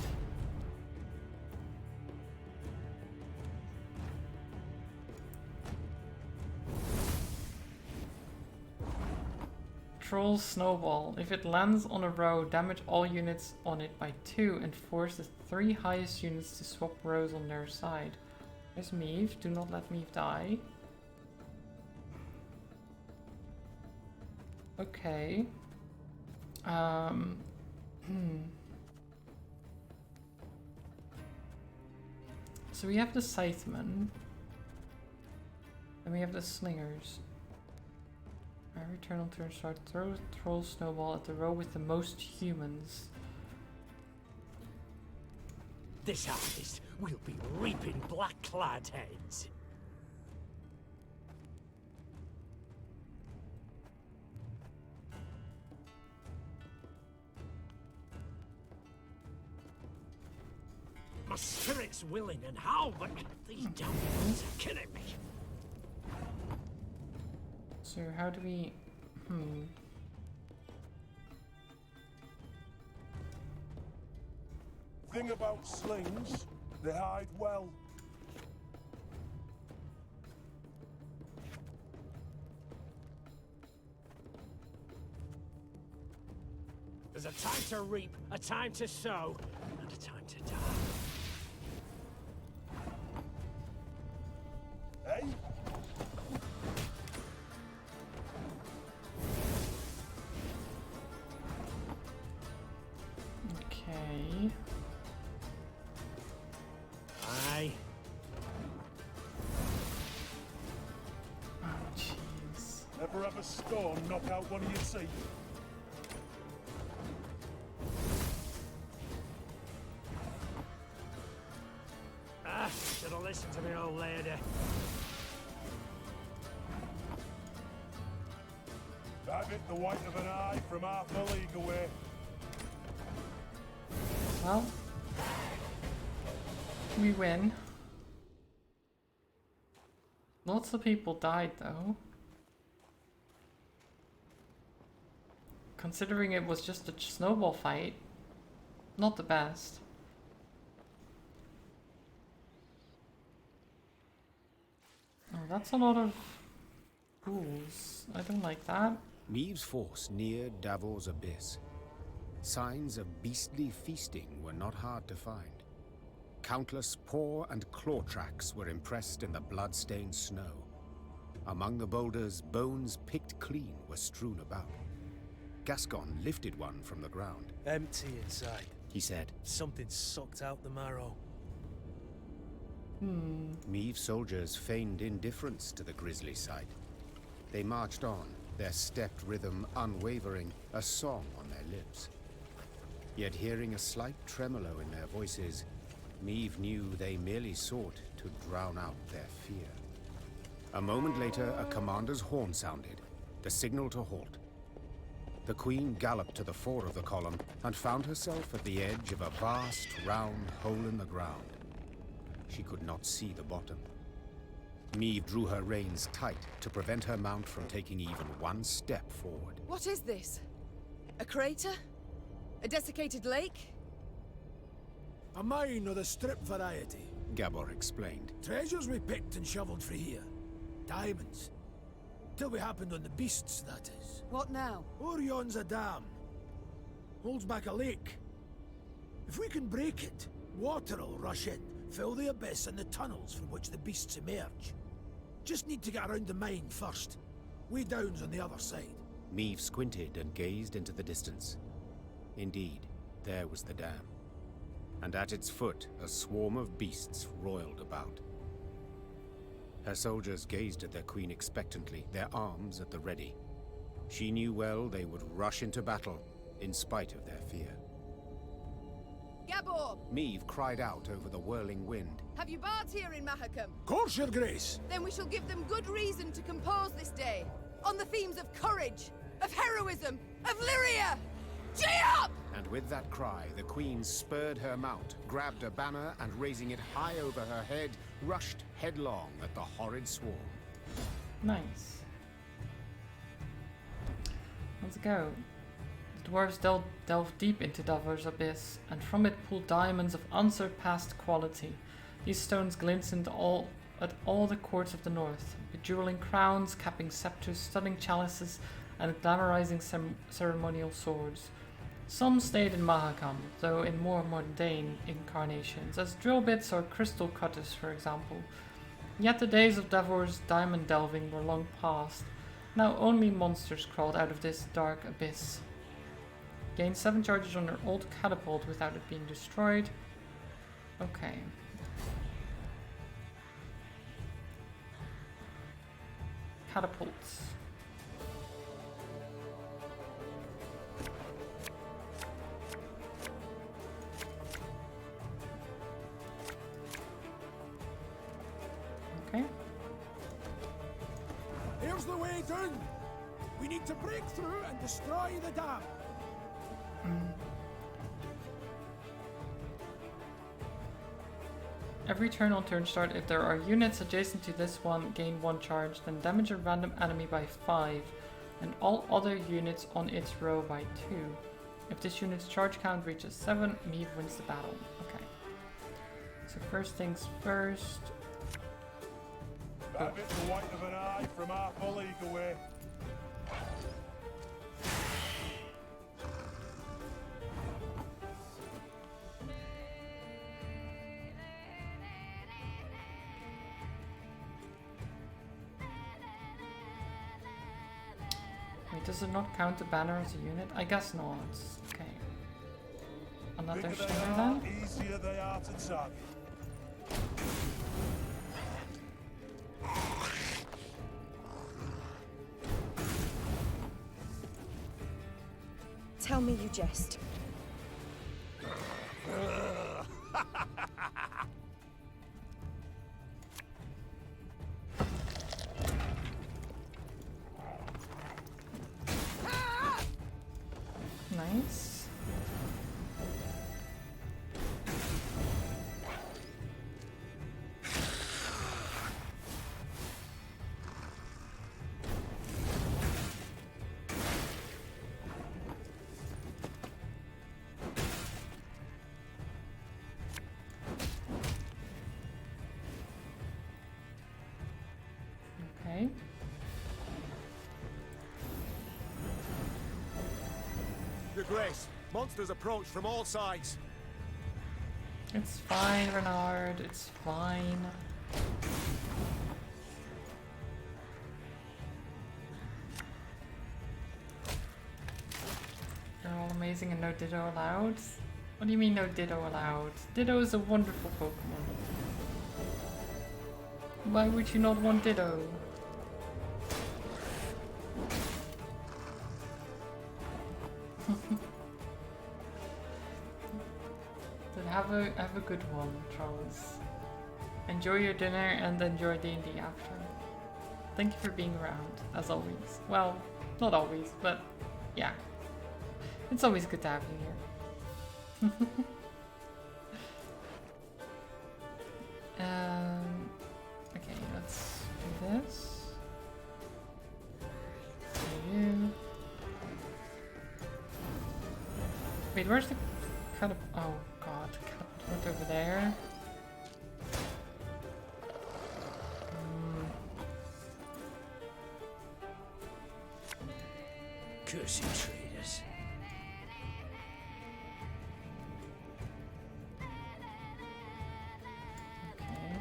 Troll's snowball. If it lands on a row, damage all units on it by 2 and force the 3 highest units to swap rows on their side. There's Meave. Do not let Meave die. Okay. So we have the Scythemen. And we have the Slingers. Every turn on turn start, throw a troll snowball at the row with the most humans. This harvest will be reaping black-clad heads. My spirit's willing and how, but these damn things are killing me. So how do we... Thing about slings, they hide well. There's a time to reap, a time to sow, and a time to die. Hey? Okay. Aye. Oh, jeez. Never have a storm knock out one of your seat. Ah, should have listened to me old lady. I've hit the white of an eye from half a league away. Well, we win. Lots of people died though. Considering it was just a snowball fight, not the best. Oh, that's a lot of ghouls. I don't like that. Neve's force neared Davor's abyss. Signs of beastly feasting were not hard to find. Countless paw and claw tracks were impressed in the blood-stained snow. Among the boulders, bones picked clean were strewn about. Gascon lifted one from the ground. Empty inside, He said. Something sucked out the marrow. Neve's soldiers feigned indifference to the grisly sight. They marched on, their stepped rhythm unwavering, a song on their lips. Yet hearing a slight tremolo in their voices, Neve knew they merely sought to drown out their fear. A moment later, a commander's horn sounded, the signal to halt. The Queen galloped to the fore of the column and found herself at the edge of a vast, round hole in the ground. She could not see the bottom. Neve drew her reins tight to prevent her mount from taking even one step forward. What is this? A crater? A desiccated lake? A mine of the strip variety. Gabor explained. Treasures we picked and shoveled for here. Diamonds. Till we happened on the beasts, that is. What now? Orion's a dam. Holds back a lake. If we can break it, water'll rush in, fill the abyss and the tunnels from which the beasts emerge. Just need to get around the mine first. Way down's on the other side. Neve squinted and gazed into the distance. Indeed, there was the dam. And at its foot, a swarm of beasts roiled about. Her soldiers gazed at their queen expectantly, their arms at the ready. She knew well they would rush into battle, in spite of their fear. Gabor! Neve cried out over the whirling wind. Have you bards here in Mahakam? Course, your grace! Then we shall give them good reason to compose this day, on the themes of courage, of heroism, of Lyria! Gee up! And with that cry, the queen spurred her mount, grabbed a banner, and raising it high over her head, rushed headlong at the horrid swarm. Nice. Let's go. The dwarves delved deep into Davor's abyss, and from it pulled diamonds of unsurpassed quality. These stones glistened at all the courts of the north, bejeweling crowns, capping scepters, stunning chalices, and glamorizing ceremonial swords. Some stayed in Mahakam, though in more mundane incarnations, as drill bits or crystal cutters, for example. Yet the days of Davor's diamond delving were long past. Now only monsters crawled out of this dark abyss. Gain 7 charges on your old catapult without it being destroyed. Okay. Catapults. Okay. Here's the way down! We need to break through and destroy the dam! Every turn on turn start, if there are units adjacent to this one, gain 1 charge, then damage a random enemy by 5, and all other units on its row by 2. If this unit's charge count reaches 7, Meve wins the battle. Okay. So first things first. Have it the white of an eye from half a league away. Wait, does it not count the banner as a unit? I guess not. Okay. Another Bigger stinger they are, then? easier they are to target. Tell me you jest. Nice. Okay. Your Grace, monsters approach from all sides. It's fine, Renard. It's fine. You're all amazing and no Ditto allowed? What do you mean no Ditto allowed? Ditto is a wonderful Pokemon. Why would you not want Ditto? Then have a good one, Charles. Enjoy your dinner and enjoy D&D after. Thank you for being around, as always. Well, not always, but yeah. It's always good to have you here. Okay, let's do this. You. Wait, where's the catapult? Oh god, the catapult went over there. Cursed traitors. Okay.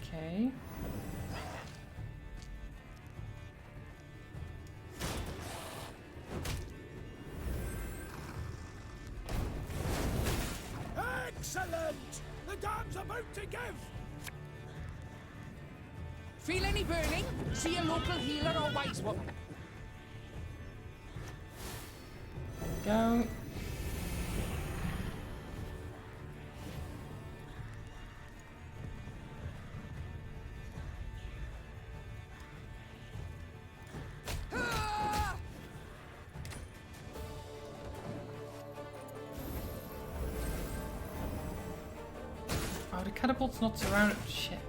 Okay. Excellent! The dam's about to give! Feel any burning? See a local healer or wise woman. Go. Oh, the catapult's not surrounded. Shit.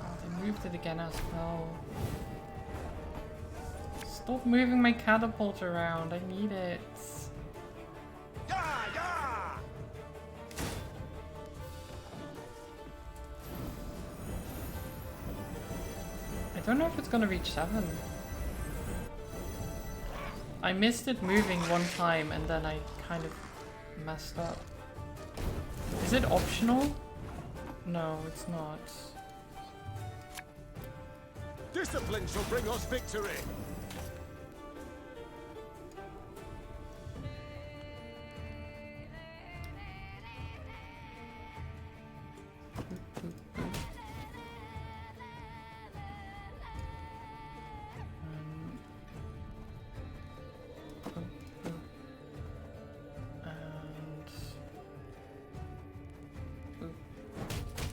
Oh, they moved it again as well. Stop moving my catapult around. I need it. I don't know if it's gonna reach 7. I missed it moving one time and then I kind of messed up. Is it optional? No, it's not. Discipline shall bring us victory.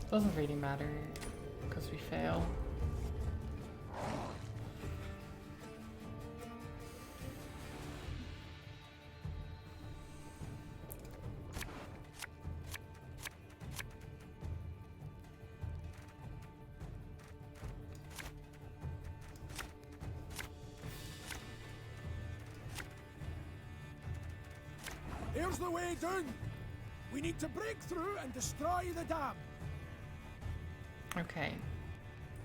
Doesn't really matter because we fail. Here's the way down. We need to break through and destroy the dam. Okay,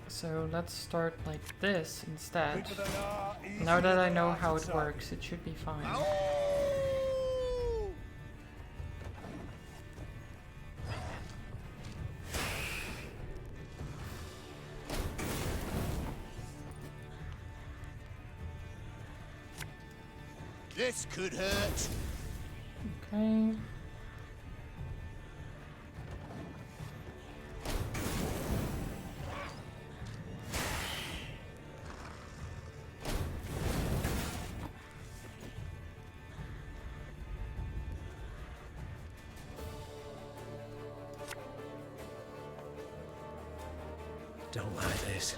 so let's start like this instead. Now that I know how it works, it should be fine. This could hurt. Okay. Don't like this.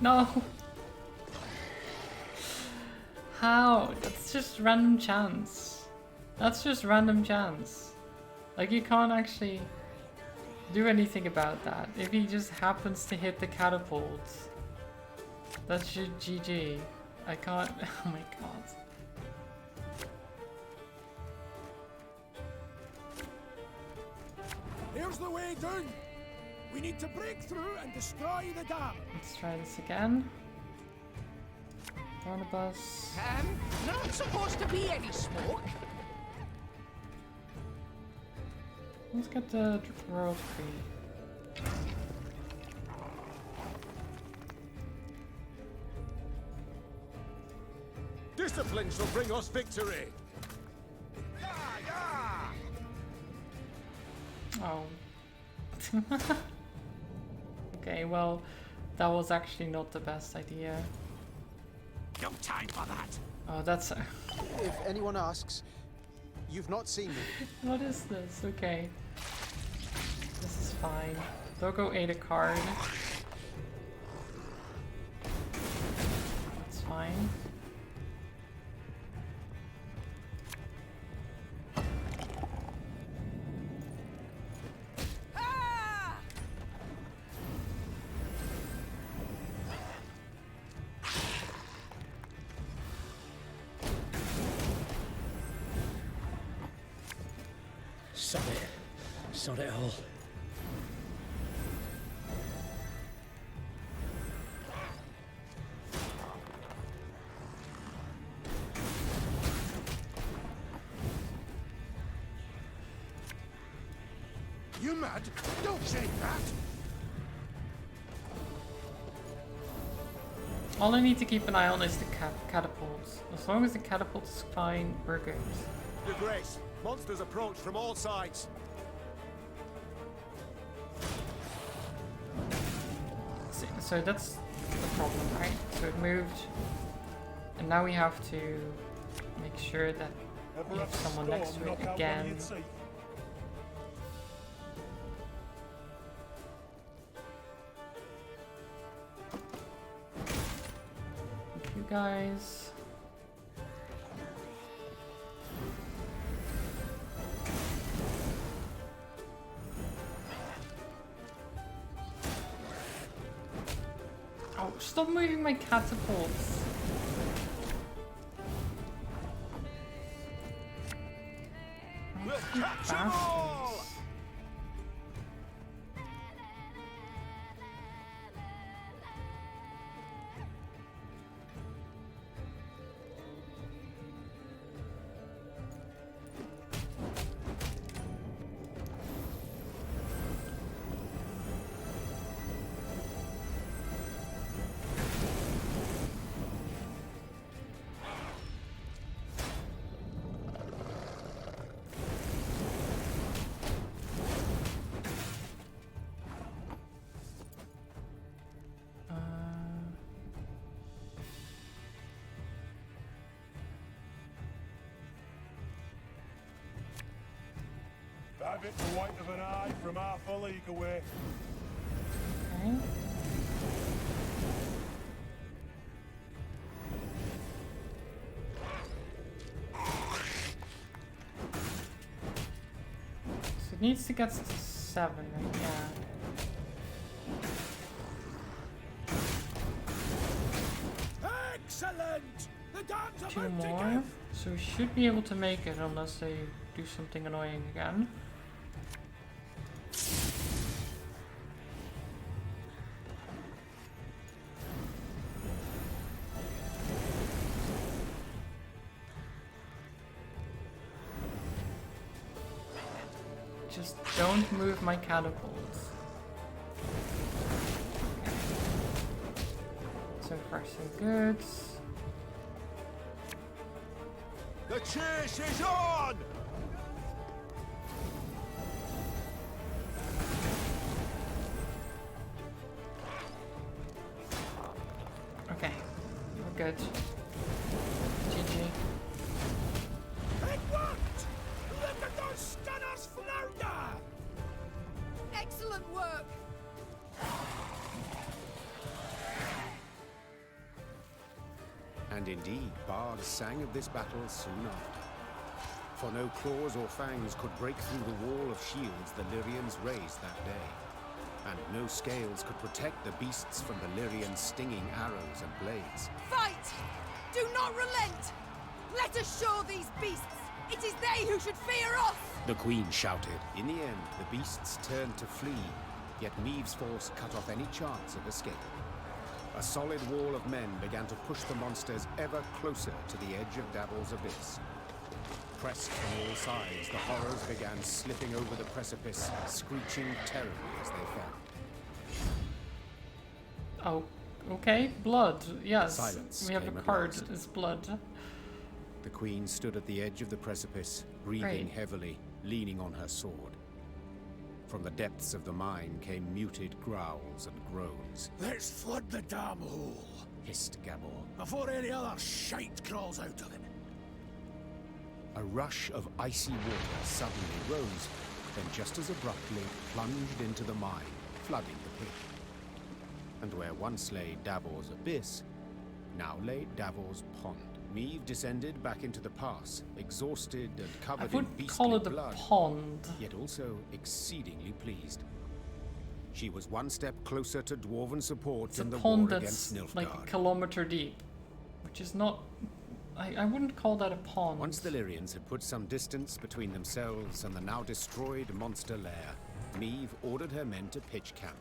No! How? That's just random chance. That's just random chance. Like, you can't actually do anything about that. If he just happens to hit the catapult, that's just GG. I can't. Oh my god. Here's the way down. We need to break through and destroy the dam. Let's try this again. Barnabas. Not supposed to be any smoke. Let's get the royal tree. Discipline shall bring us victory. Oh. Okay, well, that was actually not the best idea. No time for that. Oh, that's... If anyone asks, you've not seen me. What is this? Okay. This is fine. They'll go 8 a card. That's fine. Sod it. Sod it all. You mad? Don't say that! All I need to keep an eye on is the catapults. As long as the catapult's fine, we're good. Your Grace, monsters approach from all sides. So that's the problem, right? So it moved, and now we have to make sure that we have someone next to it again. Thank you guys. Oh, stop moving my catapults. Let's catch 'em all! Have it the white of an eye from half a league away. Okay. So it needs to get to 7, right? Yeah. Excellent! The dam's about 2 to more. give! So we should be able to make it unless they do something annoying again. Just don't move my catapults. Okay. So far so good. The chase is on! Okay, we're good. GG. It worked! Look at those stunners flounder! Excellent work! And indeed, bards sang of this battle soon after. For no claws or fangs could break through the wall of shields the Lyrians raised that day. And no scales could protect the beasts from the Lyrians' stinging arrows and blades. Fight! Do not relent! Let us show these beasts! It is they who should fear us! The Queen shouted. In the end, the beasts turned to flee, yet Meave's force cut off any chance of escape. A solid wall of men began to push the monsters ever closer to the edge of Davor's abyss. Pressed from all sides, the horrors began slipping over the precipice, screeching terribly as they fell. Oh, okay. Blood. Yes. Silence we have a came at card. last. It's blood. The Queen stood at the edge of the precipice, breathing Right. heavily, leaning on her sword. From the depths of the mine came muted growls and groans. Let's flood the damn hole, Hissed Gabor. before any other shite crawls out of it. A rush of icy water suddenly rose, then just as abruptly plunged into the mine, flooding the pit. And where once lay Davor's abyss, now lay Davor's pond. Meave descended back into the pass, exhausted and I covered in would beastly call it a blood, pond. yet also exceedingly pleased. She was one step closer to Dwarven support It's a in the pond war that's against Nilfgaard. like a kilometer deep, which is not. I wouldn't call that a pond. Once the Lyrians had put some distance between themselves and the now destroyed monster lair, Meave ordered her men to pitch camp.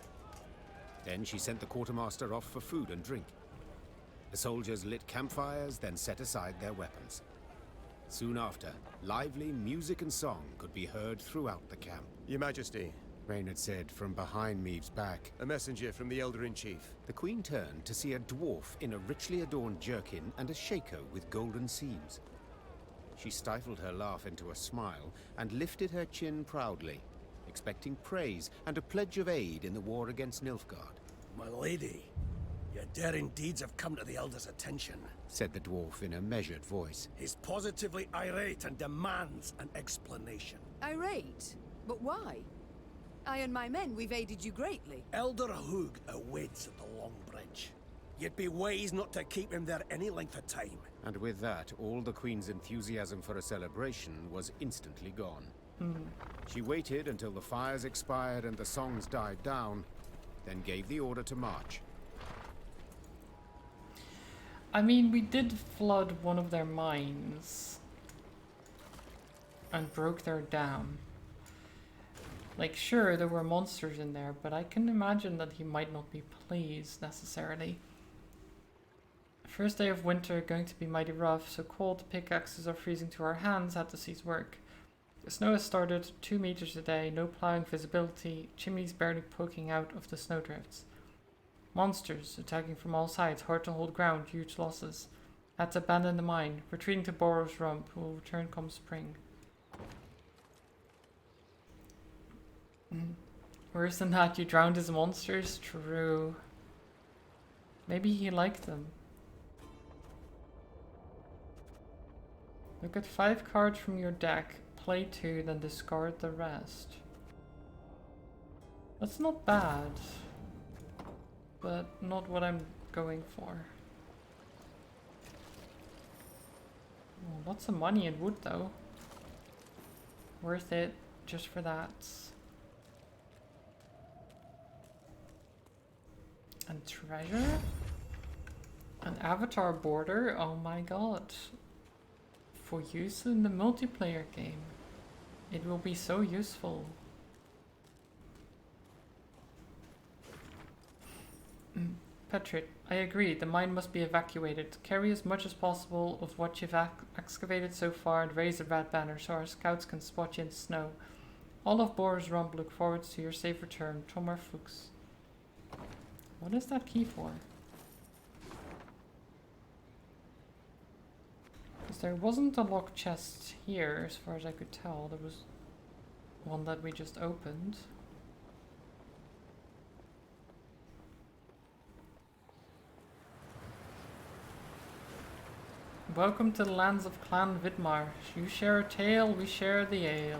Then she sent the quartermaster off for food and drink. The soldiers lit campfires, then set aside their weapons. Soon after, lively music and song could be heard throughout the camp. Your Majesty, Reynard said from behind Meave's back. a messenger from the Elder-in-Chief. The Queen turned to see a dwarf in a richly adorned jerkin and a shako with golden seams. She stifled her laugh into a smile and lifted her chin proudly, expecting praise and a pledge of aid in the war against Nilfgaard. My lady, your daring deeds have come to the Elder's attention. Said the dwarf in a measured voice. He's positively irate and demands an explanation. Irate? But why? I and my men, we've aided you greatly. Elder Hoog awaits at the Long Bridge. You'd be wise not to keep him there any length of time. And with that, all the Queen's enthusiasm for a celebration was instantly gone. She waited until the fires expired and the songs died down, then gave the order to march. I mean, we did flood one of their mines and broke their dam. Like, sure, there were monsters in there, but I can imagine that he might not be pleased necessarily. First day of winter, going to be mighty rough, so cold pickaxes are freezing to our hands, had to cease work. The snow has started, 2 meters a day, no plowing visibility, chimneys barely poking out of the snowdrifts. Monsters attacking from all sides, hard to hold ground, huge losses. Had to abandon the mine, retreating to Boros Rump, who will return come spring. Worse than that, you drowned his monsters? True. Maybe he liked them. Look at 5 cards from your deck, play 2, then discard the rest. That's not bad, but not what I'm going for. Oh, lots of money and wood though. Worth it just for that. And treasure? An avatar border? Oh my god. For use in the multiplayer game. It will be so useful. Petrit, I agree, the mine must be evacuated. Carry as much as possible of what you've excavated so far and raise a red banner so our scouts can spot you in the snow. All of Boros Rump look forward to your safe return. Tomar Fuchs. What is that key for? Because there wasn't a locked chest here, as far as I could tell. There was one that we just opened. Welcome to the lands of Clan Vidmar. You share a tale, we share the ale.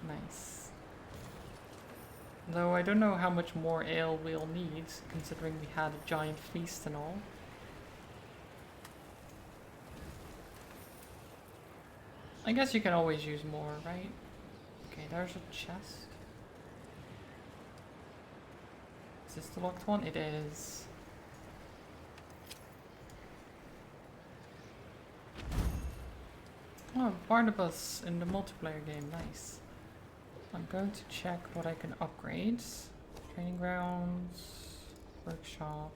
Nice. Though I don't know how much more ale we'll need, considering we had a giant feast and all. I guess you can always use more, right? Okay, there's a chest. Is this the locked one? It is. Oh, Barnabas in the multiplayer game, nice. I'm going to check what I can upgrade. Training grounds, workshop.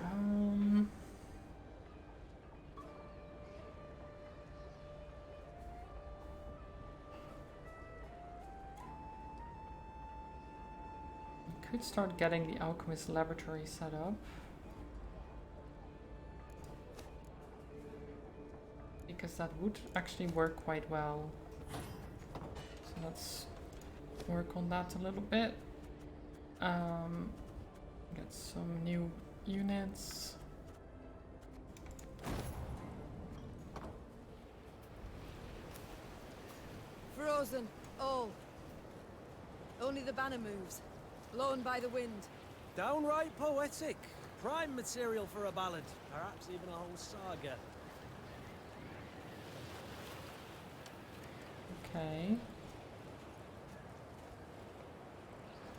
I could start getting the alchemist laboratory set up. Because that would actually work quite well. So let's work on that a little bit. Get some new units. Frozen, all. Only the banner moves, blown by the wind. Downright poetic. Prime material for a ballad, perhaps even a whole saga. Okay.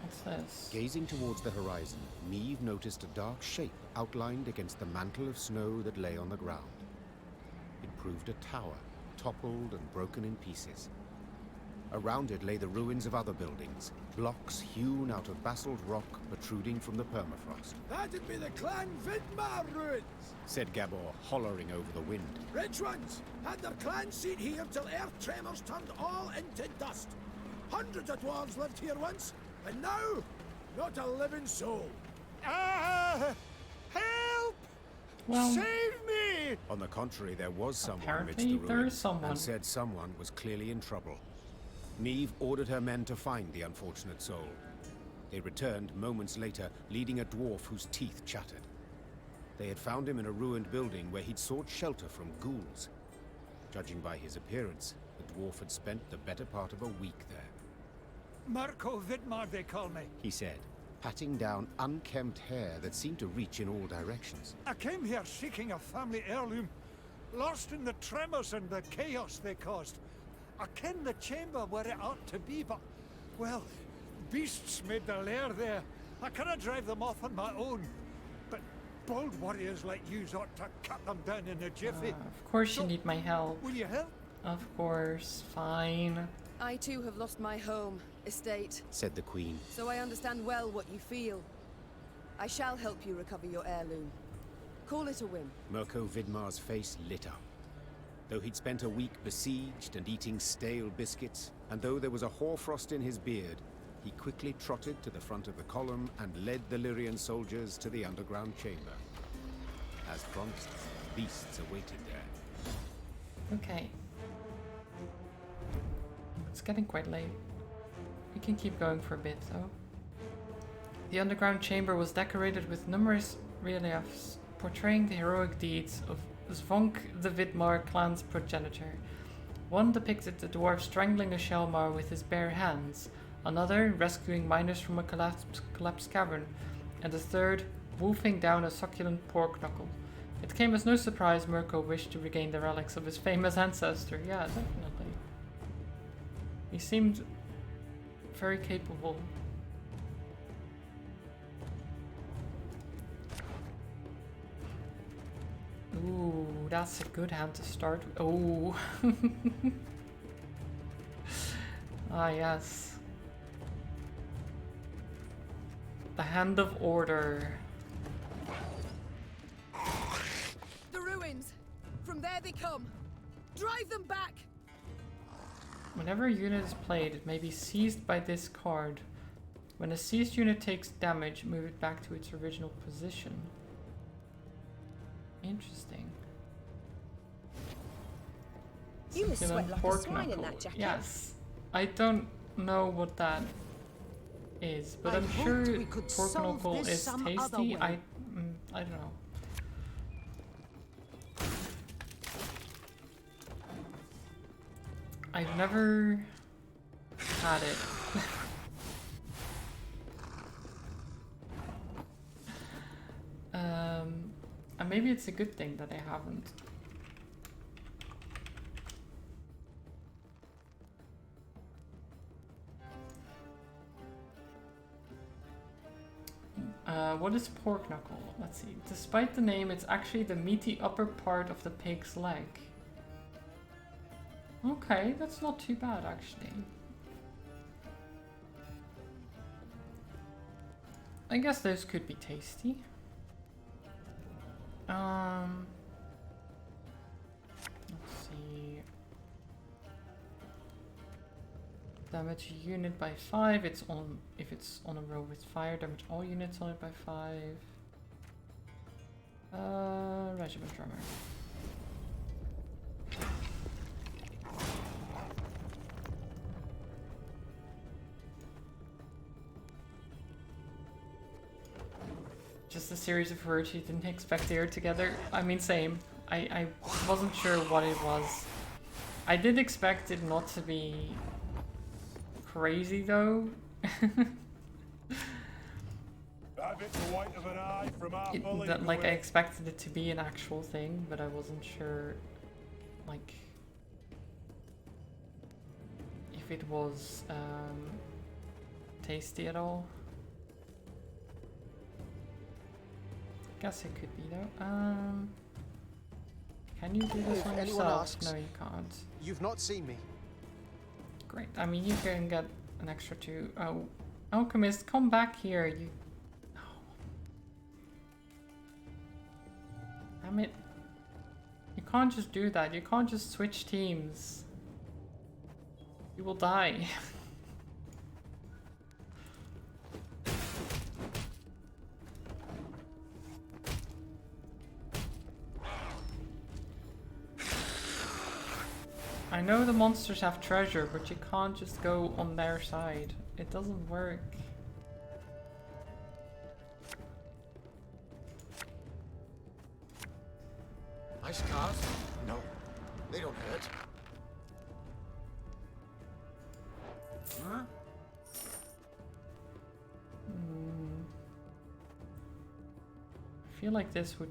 What's this? Gazing towards the horizon, Neve noticed a dark shape outlined against the mantle of snow that lay on the ground. It proved a tower, toppled and broken in pieces. Around it lay the ruins of other buildings, blocks hewn out of basalt rock protruding from the permafrost. That'd be the Clan Vidmar ruins, said Gabor, hollering over the wind. Rich ones had their clan seat here till earth tremors turned all into dust. Hundreds of dwarves lived here once, and now, not a living soul. Help! Well, Save me! On the contrary, there was someone amidst apparently the there ruins, is someone. and said someone was clearly in trouble. Neve ordered her men to find the unfortunate soul. They returned moments later, leading a dwarf whose teeth chattered. They had found him in a ruined building where he'd sought shelter from ghouls. Judging by his appearance, the dwarf had spent the better part of a week there. Marco Vidmar, they call me. He said, patting down unkempt hair that seemed to reach in all directions. I came here seeking a family heirloom, lost in the tremors and the chaos they caused. I ken the chamber where it ought to be, but, well, beasts made their lair there. I cannot drive them off on my own. But bold warriors like you ought to cut them down in a jiffy. Of course you need my help. Will you help? Of course, fine. I too have lost my home, estate, said the Queen. so I understand well what you feel. I shall help you recover your heirloom. Call it a whim. Mirko Vidmar's face lit up. Though he'd spent a week besieged and eating stale biscuits, and though there was a hoarfrost in his beard, he quickly trotted to the front of the column and led the Lyrian soldiers to the underground chamber. As promised, beasts awaited there. Okay. It's getting quite late. We can keep going for a bit, though. The underground chamber was decorated with numerous reliefs portraying the heroic deeds of Zvonk the Vidmar clan's progenitor. One depicted the dwarf strangling a Shelmar with his bare hands, another rescuing miners from a collapsed cavern, and a third wolfing down a succulent pork knuckle. It came as no surprise Mirko wished to regain the relics of his famous ancestor. Yeah, definitely. He seemed very capable. Ooh, that's a good hand to start with. Oh. Ah, yes. The Hand of Order. The ruins! From there they come! Drive them back! Whenever a unit is played, it may be seized by this card. When a seized unit takes damage, move it back to its original position. Interesting. You must Succulent sweat like a pork swine in knuckle. that jacket. Yes. I don't know what that is, but I'm sure pork knuckle is tasty. I don't know. I've never had it. And maybe it's a good thing that I haven't. What is pork knuckle? Let's see. Despite the name, it's actually the meaty upper part of the pig's leg. Okay, that's not too bad actually. I guess those could be tasty. Let's see. Damage a unit by 5. It's on if it's on a row with fire. Damage all units on it by 5. Regiment drummer. Just a series of words you didn't expect to hear together. I mean, same. I wasn't sure what it was. I did expect it not to be crazy though. Like I expected it to be an actual thing, but I wasn't sure like if it was tasty at all. Guess it could be though. Can you do this If on anyone yourself? asks, No, you can't. You've not seen me. Great. I mean, you can get an extra 2. Oh, Alchemist, come back here. You. No. Damn it. You can't just do that. You can't just switch teams. You will die. I know the monsters have treasure, but you can't just go on their side. It doesn't work. My scars? No, they don't hurt. Huh? I feel like this would...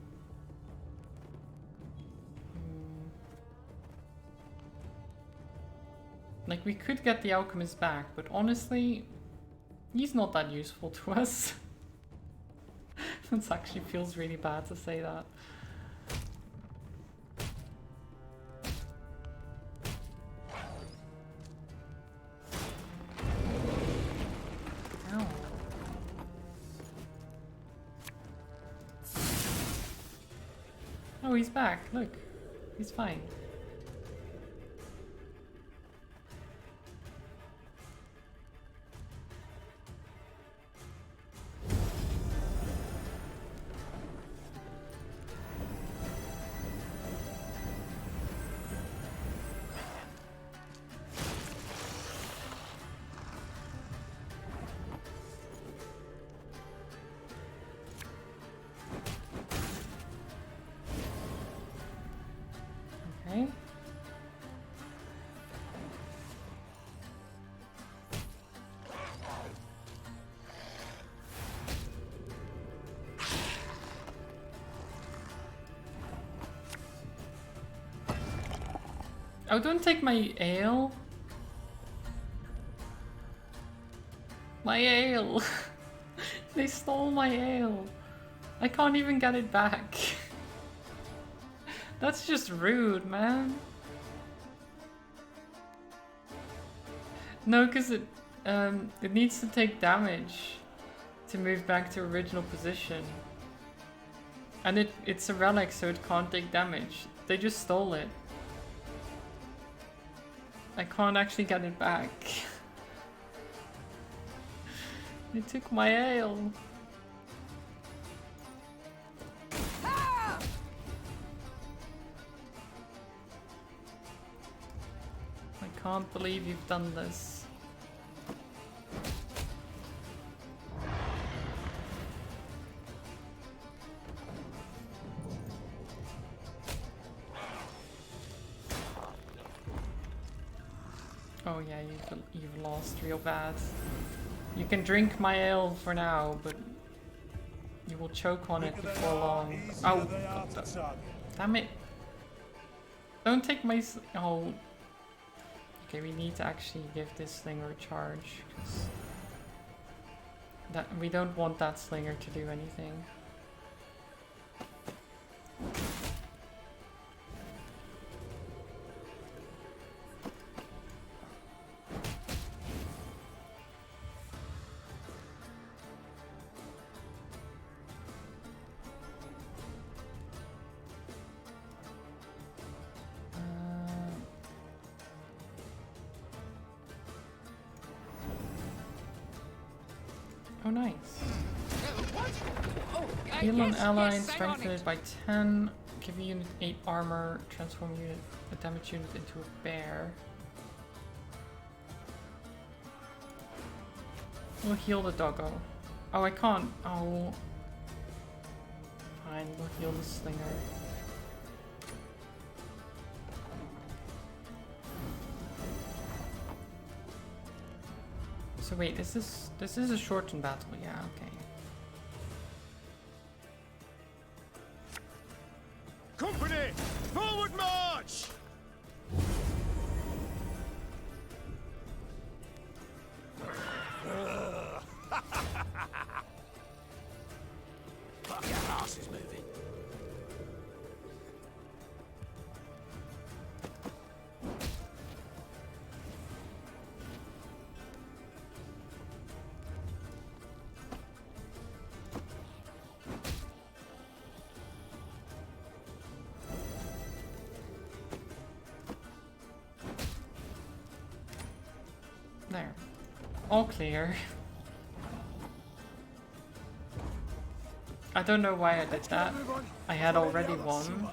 Like, we could get the alchemist back, but honestly, He's not that useful to us. It actually feels really bad to say that. Ow. Oh, he's back. Look, he's fine. Okay. Oh, don't take my ale. My ale. They stole my ale. I can't even get it back. That's just rude, man. No, because it needs to take damage to move back to original position. And it's a relic, so it can't take damage. They just stole it. I can't actually get it back. They took my ale. I can't believe you've done this. Oh yeah, you've lost real bad. You can drink my ale for now, but you will choke on it before long. Oh, damn it! Don't take my oh. Okay, we need to actually give this slinger a charge, 'cause that we don't want that slinger to do anything. Oh, nice. Heal an ally and strengthen it by 10. Give a unit 8 armor. Transform a damage unit into a bear. We'll heal the doggo. Oh, I can't. Oh. Fine, we'll heal the slinger. So wait, this is a shortened battle, yeah, okay. Company, forward march! Fuck, your ass is moving. There. All clear. I don't know why I did that. I had already won.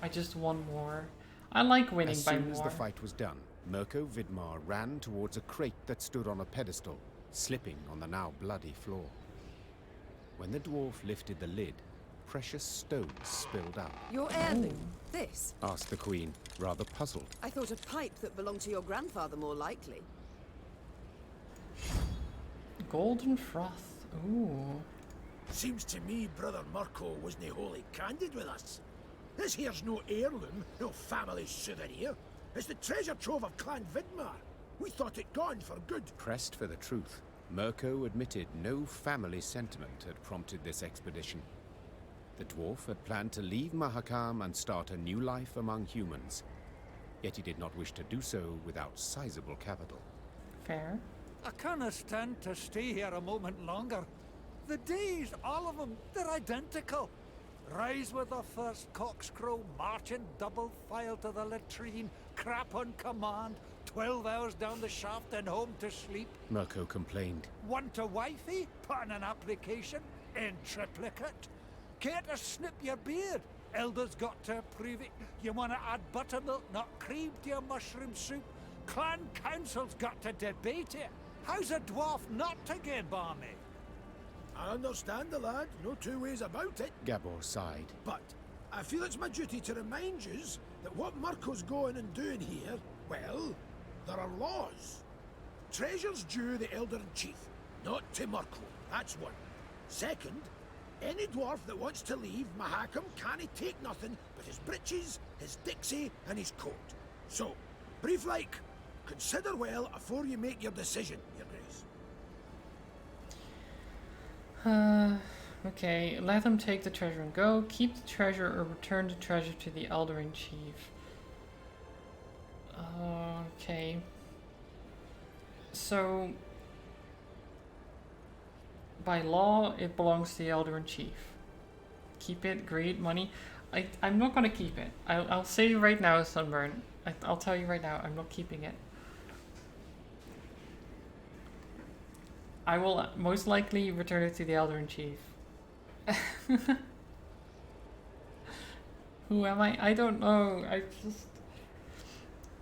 I just won more. I like winning by more. As soon as the fight was done, Mirko Vidmar ran towards a crate that stood on a pedestal, slipping on the now bloody floor. When the dwarf lifted the lid, precious stones spilled out. Your heirloom? This? Asked the queen, rather puzzled. I thought a pipe that belonged to your grandfather more likely. Golden froth. Ooh. Seems to me Brother Mirko wasn't wholly candid with us. This here's no heirloom, no family souvenir. It's the treasure trove of Clan Vidmar. We thought it gone for good. Pressed for the truth, Mirko admitted no family sentiment had prompted this expedition. The dwarf had planned to leave Mahakam and start a new life among humans. Yet he did not wish to do so without sizable capital. Fair. I can't stand to stay here a moment longer. The days, all of them, they're identical. Rise with the first cockscrow, march in double file to the latrine, crap on command, 12 hours down the shaft and home to sleep. Mirko complained. Want a wifey? Put in an application. In triplicate. Care to snip your beard? Elders got to approve it. You want to add buttermilk, not cream, to your mushroom soup? Clan council's got to debate it. How's a dwarf not to get barmy? I understand the lad, no two ways about it. Gabor sighed. But I feel it's my duty to remind yous that what Mirko's going and doing here, well, there are laws. Treasure's due the Elder in Chief, not to Mirko. That's one. Second, any dwarf that wants to leave Mahakam can't take nothing but his breeches, his dixie, and his coat. So, brief like, consider well afore you make your decision, Your Grace. Okay, let them take the treasure and go. Keep the treasure or return the treasure to the Elder in Chief. Okay. So, by law, it belongs to the Elder in Chief. Keep it, great, money. I'm not gonna keep it. I'll say right now, Sunburn. I'll tell you right now, I'm not keeping it. I will most likely return it to the Elder in Chief. Who am I? I don't know. I just...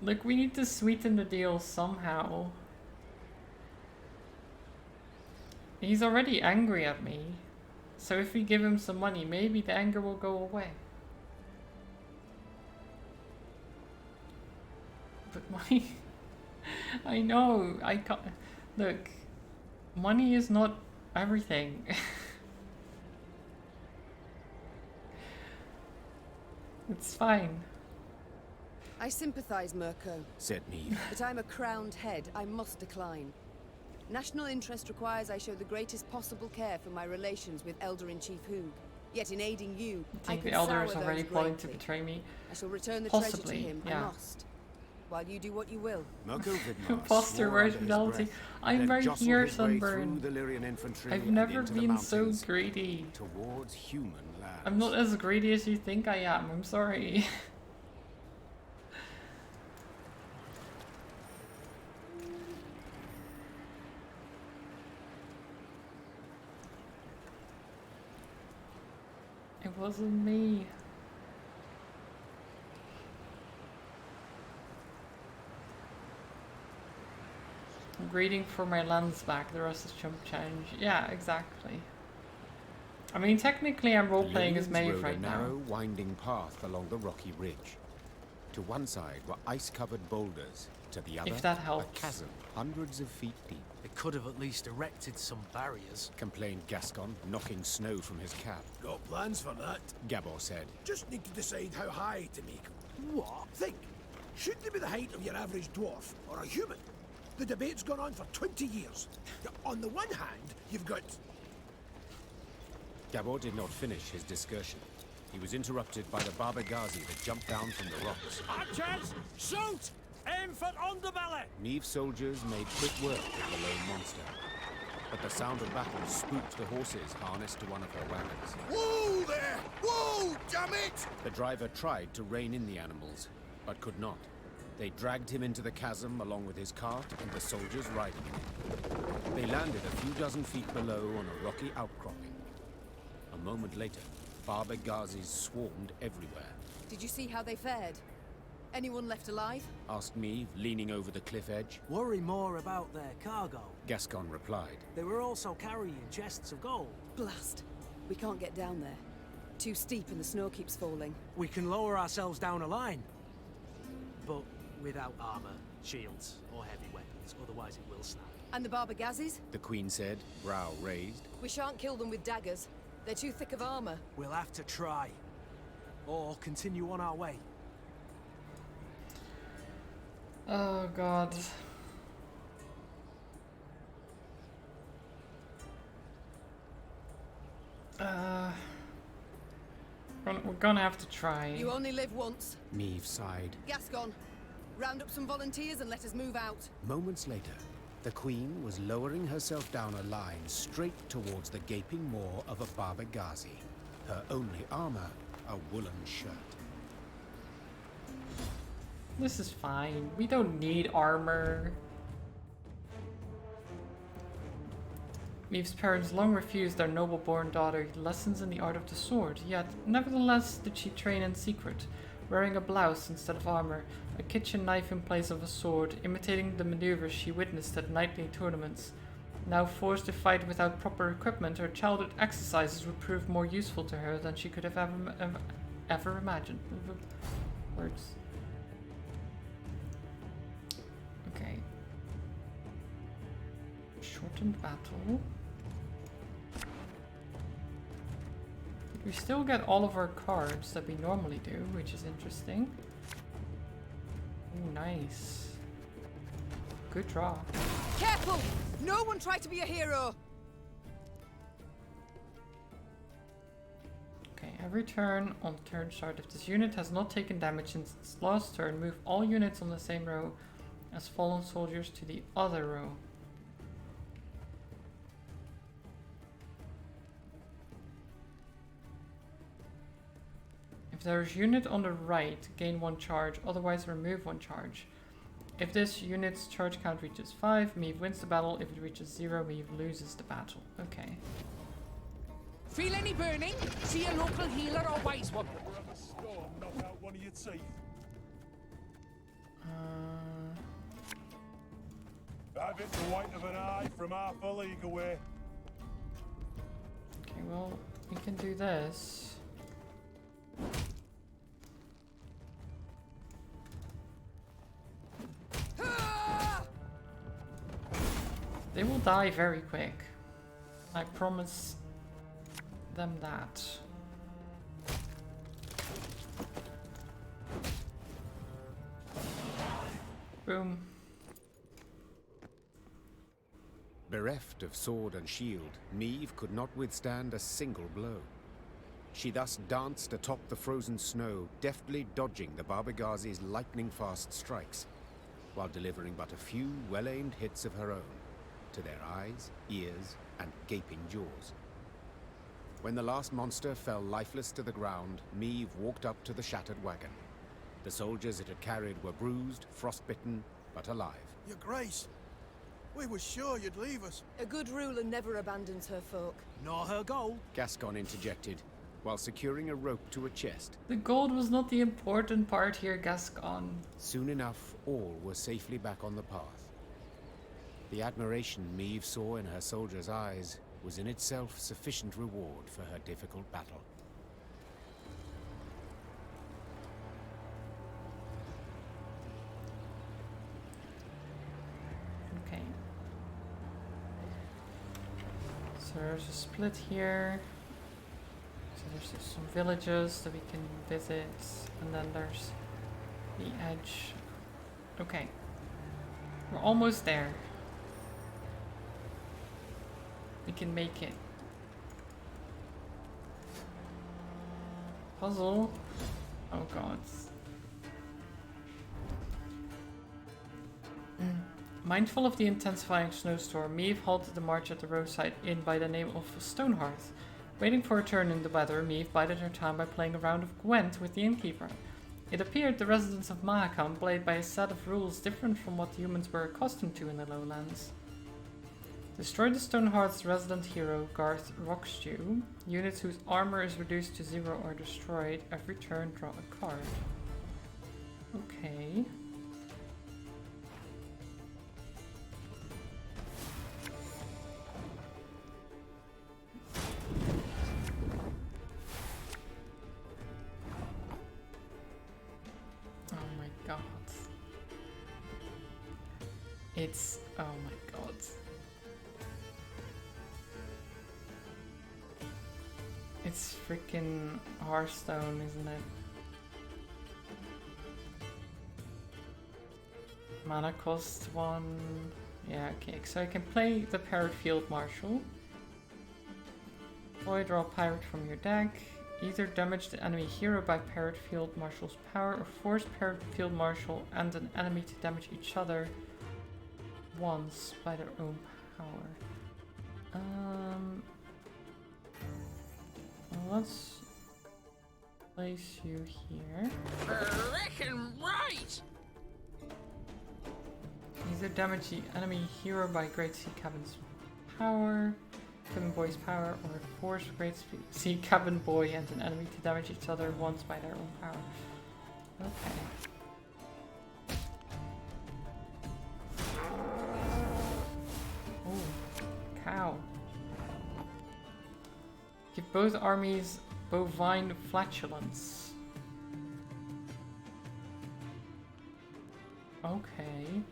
Look, we need to sweeten the deal somehow. He's already angry at me. So if we give him some money, maybe the anger will go away. But money... I know. I can't... Look. Money is not everything. It's fine. I sympathize, Mirko. Said Neve. But I'm a crowned head. I must decline. National interest requires I show the greatest possible care for my relations with Elder-in-Chief Hoog. Yet in aiding you, I think the Elder is already plotting to betray me. I shall return the Possibly, treasure to him. yeah. I must. While you do what you will. Imposter word fidelity. I'm right here, Sunburn. I've never been so greedy. Towards human lands. I'm not as greedy as you think I am. I'm sorry. It wasn't me. I'm greeting for my lands back, the rest is chump change. Yeah, exactly. I mean, technically I'm role-playing as Maeve right now. A narrow, winding path along the rocky ridge. To one side were ice-covered boulders, to the other, If that helps. a chasm hundreds of feet deep. They could have at least erected some barriers. Complained Gascon, knocking snow from his cap. Got plans for that. Gabor said. Just need to decide how high to make them. What? Think. Should they be the height of your average dwarf or a human? The debate's gone on for 20 years. On the one hand, you've got... Gabor did not finish his discussion. He was interrupted by the Baba Ghazi that jumped down from the rocks. Archers, shoot! Aim for underbelly! Neve's soldiers made quick work of the lone monster. But the sound of battle spooked the horses harnessed to one of her wagons. Whoa there! Whoa, damn it! The driver tried to rein in the animals, but could not. They dragged him into the chasm along with his cart and the soldiers riding him. They landed a few dozen feet below on a rocky outcropping. A moment later, Baba Ghazis swarmed everywhere. Did you see how they fared? Anyone left alive? Asked Neve, leaning over the cliff edge. Worry more about their cargo. Gascon replied. They were also carrying chests of gold. Blast. We can't get down there. Too steep and the snow keeps falling. We can lower ourselves down a line. But without armor, shields, or heavy weapons, otherwise it will snap. And the Baba Ghazis? The Queen said, brow raised. We shan't kill them with daggers. They're too thick of armor. We'll have to try. Or continue on our way. Oh god. We're gonna have to try. You only live once. Neve sighed. Gascon, round up some volunteers and let us move out. Moments later, the Queen was lowering herself down a line straight towards the gaping maw of a Barbegazi. Her only armor, a woolen shirt. This is fine. We don't need armor. Maeve's parents long refused their noble-born daughter lessons in the art of the sword, yet nevertheless did she train in secret, wearing a blouse instead of armor, a kitchen knife in place of a sword, imitating the maneuvers she witnessed at knightly tournaments. Now forced to fight without proper equipment, her childhood exercises would prove more useful to her than she could have ever imagined. Words. Okay. Shortened battle. We still get all of our cards that we normally do, which is interesting. Ooh, nice. Good draw. Careful! No one try to be a hero! Okay, every turn on turn start, if this unit has not taken damage since its last turn, move all units on the same row as fallen soldiers to the other row. If there is unit on the right, gain 1 charge, otherwise remove 1 charge. If this unit's charge count reaches 5, Meave wins the battle. If it reaches 0, Meave loses the battle. Okay. Feel any burning? See a local healer or wise one? Storm, knock out one of your teeth. Have it the white of an eye from half a league away. Okay, well, we can do this. They will die very quick. I promise them that. Boom. Bereft of sword and shield, Meave could not withstand a single blow. She thus danced atop the frozen snow, deftly dodging the Barbegazi's lightning-fast strikes, while delivering but a few well-aimed hits of her own, to their eyes, ears, and gaping jaws. When the last monster fell lifeless to the ground, Meave walked up to the shattered wagon. The soldiers it had carried were bruised, frostbitten, but alive. Your Grace, we were sure you'd leave us. A good ruler never abandons her folk. Nor her gold. Gascon interjected, while securing a rope to a chest. The gold was not the important part here, Gascon. Soon enough, all were safely back on the path. The admiration Meave saw in her soldiers' eyes was in itself sufficient reward for her difficult battle. Okay. So there's a split here. So there's just some villages that we can visit, and then there's the edge. Okay. We're almost there. We can make it. Puzzle. Oh god. Mindful of the intensifying snowstorm, Meave halted the march at the roadside inn by the name of Stonehearth. Waiting for a turn in the weather, Meave bided her time by playing a round of Gwent with the innkeeper. It appeared the residents of Mahakam played by a set of rules different from what humans were accustomed to in the lowlands. Destroy the Stonehearth's resident hero, Garth Rockstew. Units whose armor is reduced to 0 are destroyed. Every turn, draw a card. Okay. Oh my god. It's... oh my god. It's freaking Hearthstone, isn't it? Mana cost 1. Yeah, okay. So I can play the Parrot Field Marshal. Void, draw a pirate from your deck. Either damage the enemy hero by paired field marshal's power, or force paired field marshal and an enemy to damage each other once by their own power. Well, let's place you here. Reckon right! Either damage the enemy hero by Great Sea Cabin's power, Cabin Boy's power, or force Great Sea Cabin Boy and an enemy to damage each other once by their own power. Okay. Oh, cow. Give both armies bovine flatulence. Okay.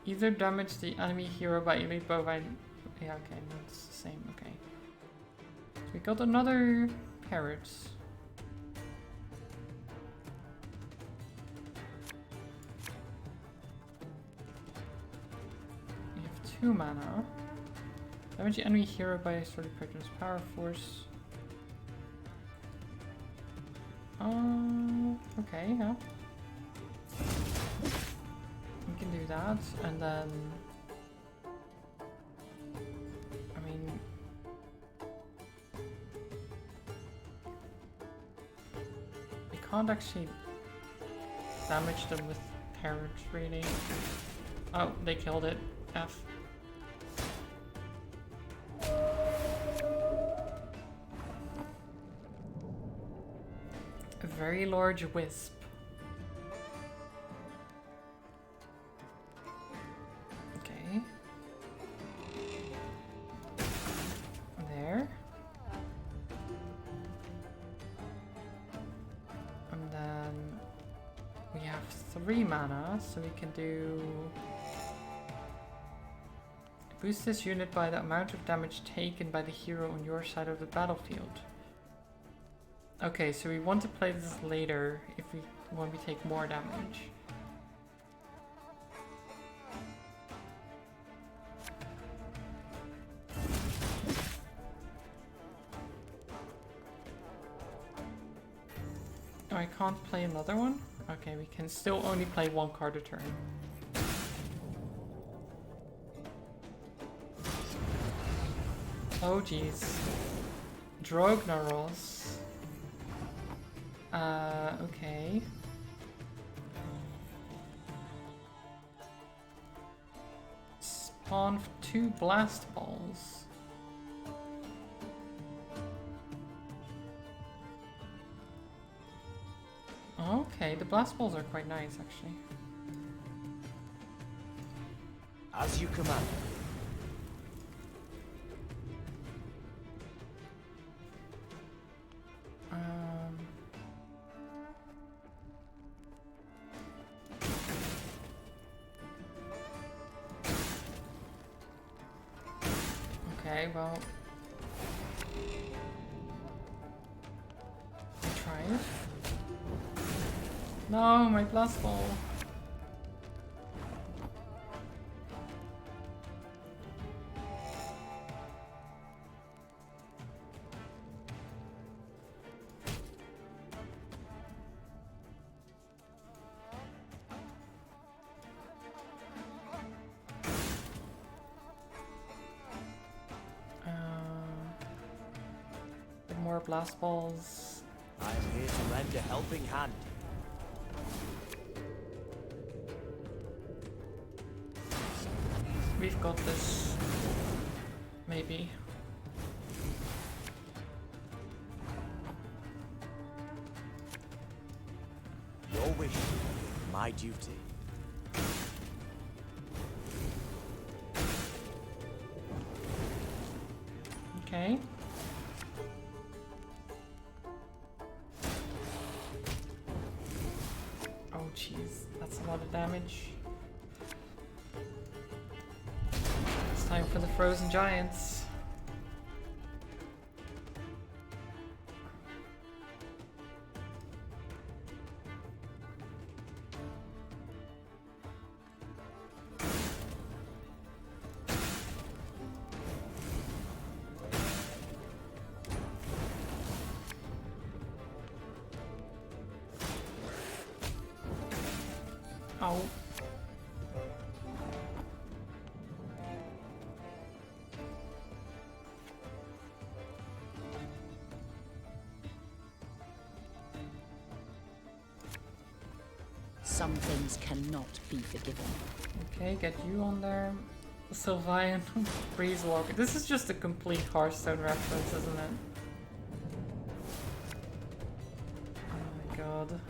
Either damage the enemy hero by elite bovine. Yeah, okay, that's the same. Okay. So we got another parrot. We have 2 mana. Damage the enemy hero by a sturdy patron's power force. Okay, yeah. We can do that, and then I mean we can't actually damage them with parrots really. Oh, they killed it. F. A very large wisp. Okay. There. And then we have 3 mana, so we can do... Boost this unit by the amount of damage taken by the hero on your side of the battlefield. Okay, so we want to play this later when we take more damage. Oh, I can't play another one? Okay, we can still only play 1 card a turn. Oh jeez. Drognaros. Okay. Spawn 2 blast balls. Okay, the blast balls are quite nice actually. As you command. Okay, well, I'll try it. No, my blast ball. More blast balls. I am here to lend a helping hand. We've got this. Maybe. Your wish, my duty. Okay. Oh jeez, that's a lot of damage. It's time for the frozen giants. Ow. Some things cannot be forgiven. Okay, get you on there. Sylvian Breeze Walker. This is just a complete Hearthstone reference, isn't it? Oh my god.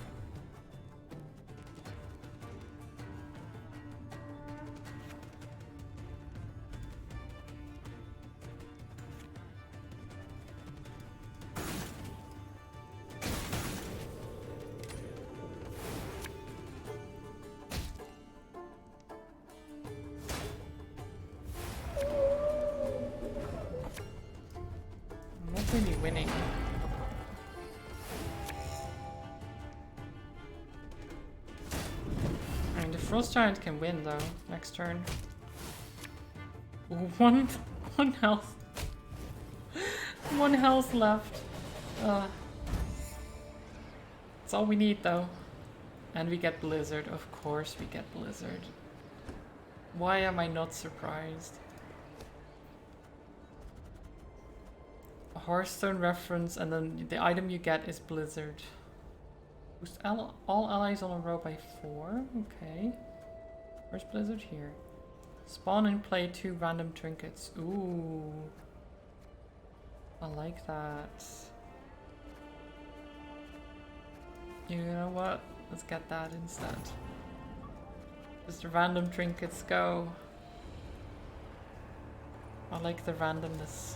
Really winning. I mean, the Frost Giant can win though, next turn. Ooh, one health. One health left. That's all we need though. And we get Blizzard, of course we get Blizzard. Why am I not surprised? Hearthstone reference, and then the item you get is Blizzard. Boost all allies on a row by 4. Okay. Where's Blizzard? Here. Spawn and play 2 random trinkets. Ooh. I like that. You know what? Let's get that instead. Just the random trinkets go. I like the randomness.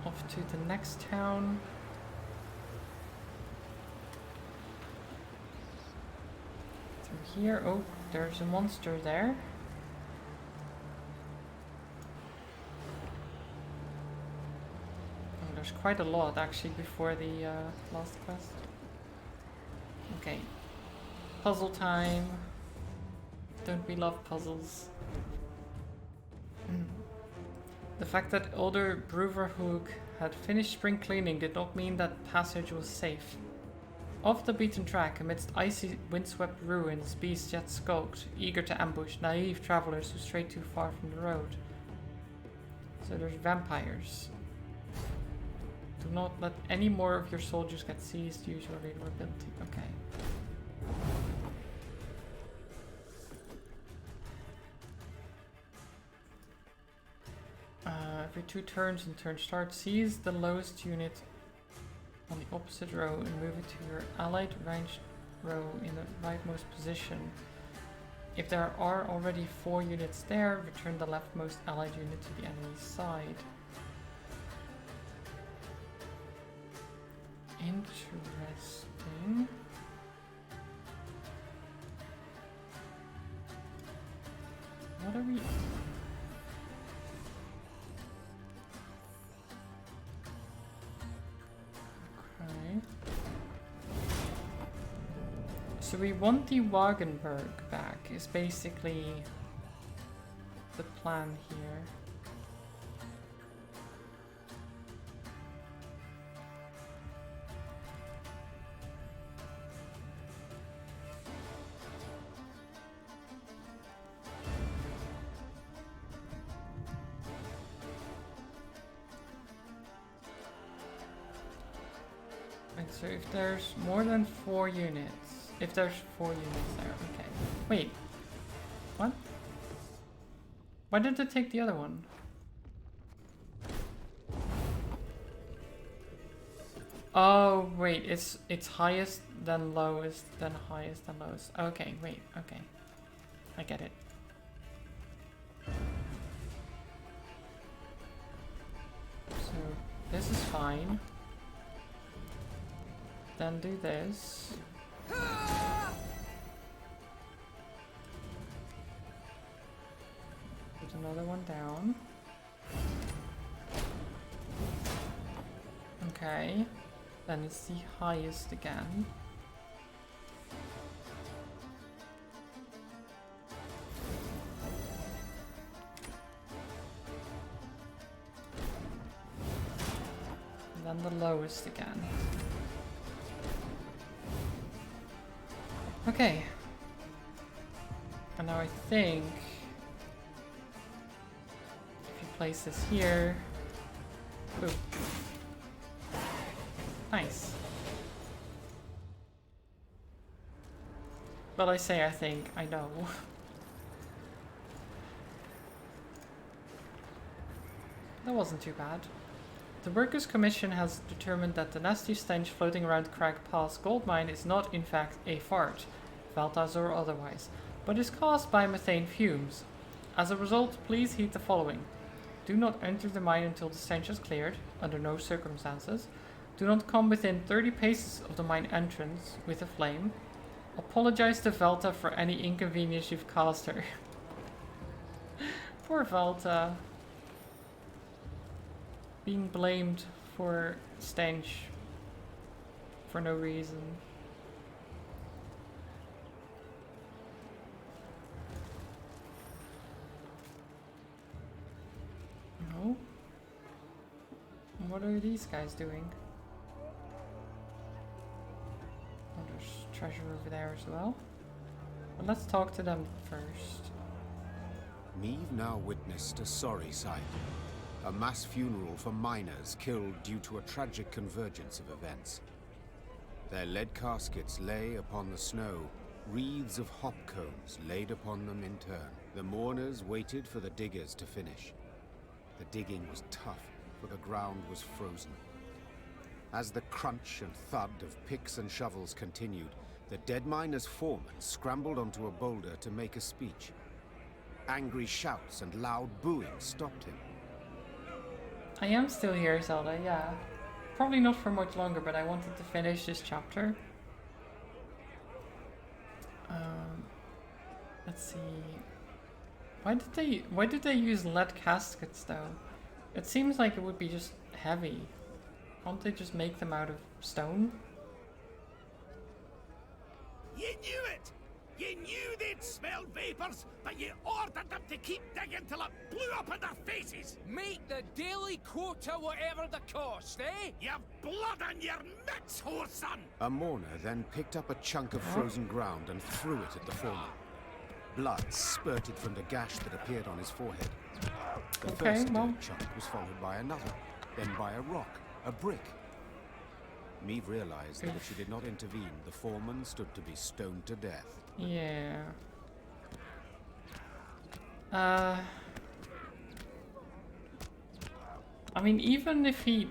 Off to the next town. Through here. Oh, there's a monster there. Oh, there's quite a lot actually before the last quest. Okay. Puzzle time. Don't we love puzzles? The fact that older Bruverhoog had finished spring cleaning did not mean that passage was safe. Off the beaten track, amidst icy, windswept ruins, beasts yet skulked, eager to ambush naive travelers who strayed too far from the road. So there's vampires. Do not let any more of your soldiers get seized, use your leader ability. Okay. Every 2 turns and turn start, seize the lowest unit on the opposite row and move it to your allied ranged row in the rightmost position. If there are already 4 units there, return the leftmost allied unit to the enemy's side. Interesting. What are we... So we want the Wagenburg back, is basically the plan here. Right, so if there's more than 4 units, if there's 4 units there, okay. Wait, what? Why did it take the other one? Oh, wait, it's highest then lowest, then highest then lowest. Okay, wait, okay. I get it. So, this is fine. Then do this. Put another one down. Okay. Then it's the highest again. then the lowest again. Okay. And now I think if you place this here. Ooh. Nice. But I say I think, I know. That wasn't too bad. The Workers' Commission has determined that the nasty stench floating around Crag Pass gold mine is not in fact a fart, Valtas or otherwise, but is caused by methane fumes. As a result, please heed the following. Do not enter the mine until the stench is cleared, under no circumstances. Do not come within 30 paces of the mine entrance with a flame. Apologize to Valta for any inconvenience you've caused her. Poor Valta. Being blamed for stench for no reason. No? What are these guys doing? Oh, there's treasure over there as well. But let's talk to them first. Meve now witnessed a sorry sight. A mass funeral for miners killed due to a tragic convergence of events. Their lead caskets lay upon the snow, wreaths of hop cones laid upon them in turn. The mourners waited for the diggers to finish. The digging was tough, for the ground was frozen. As the crunch and thud of picks and shovels continued, the dead miner's foreman scrambled onto a boulder to make a speech. Angry shouts and loud booing stopped him. I am still here, Zelda, yeah. Probably not for much longer, but I wanted to finish this chapter. Let's see. Why did they use lead caskets though? It seems like it would be just heavy. Can't they just make them out of stone? You knew it! You knew they'd smell vapors, but you ordered them to keep digging till it blew up in their faces! Make the daily quota whatever the cost, eh? You've blood on your mitts, whoreson! A mourner then picked up a chunk of frozen ground and threw it at the foreman. Blood spurted from the gash that appeared on his forehead. The first dirt chunk was followed by another, then by a rock, a brick. Meve realized that if she did not intervene, the foreman stood to be stoned to death. Yeah. I mean, even if he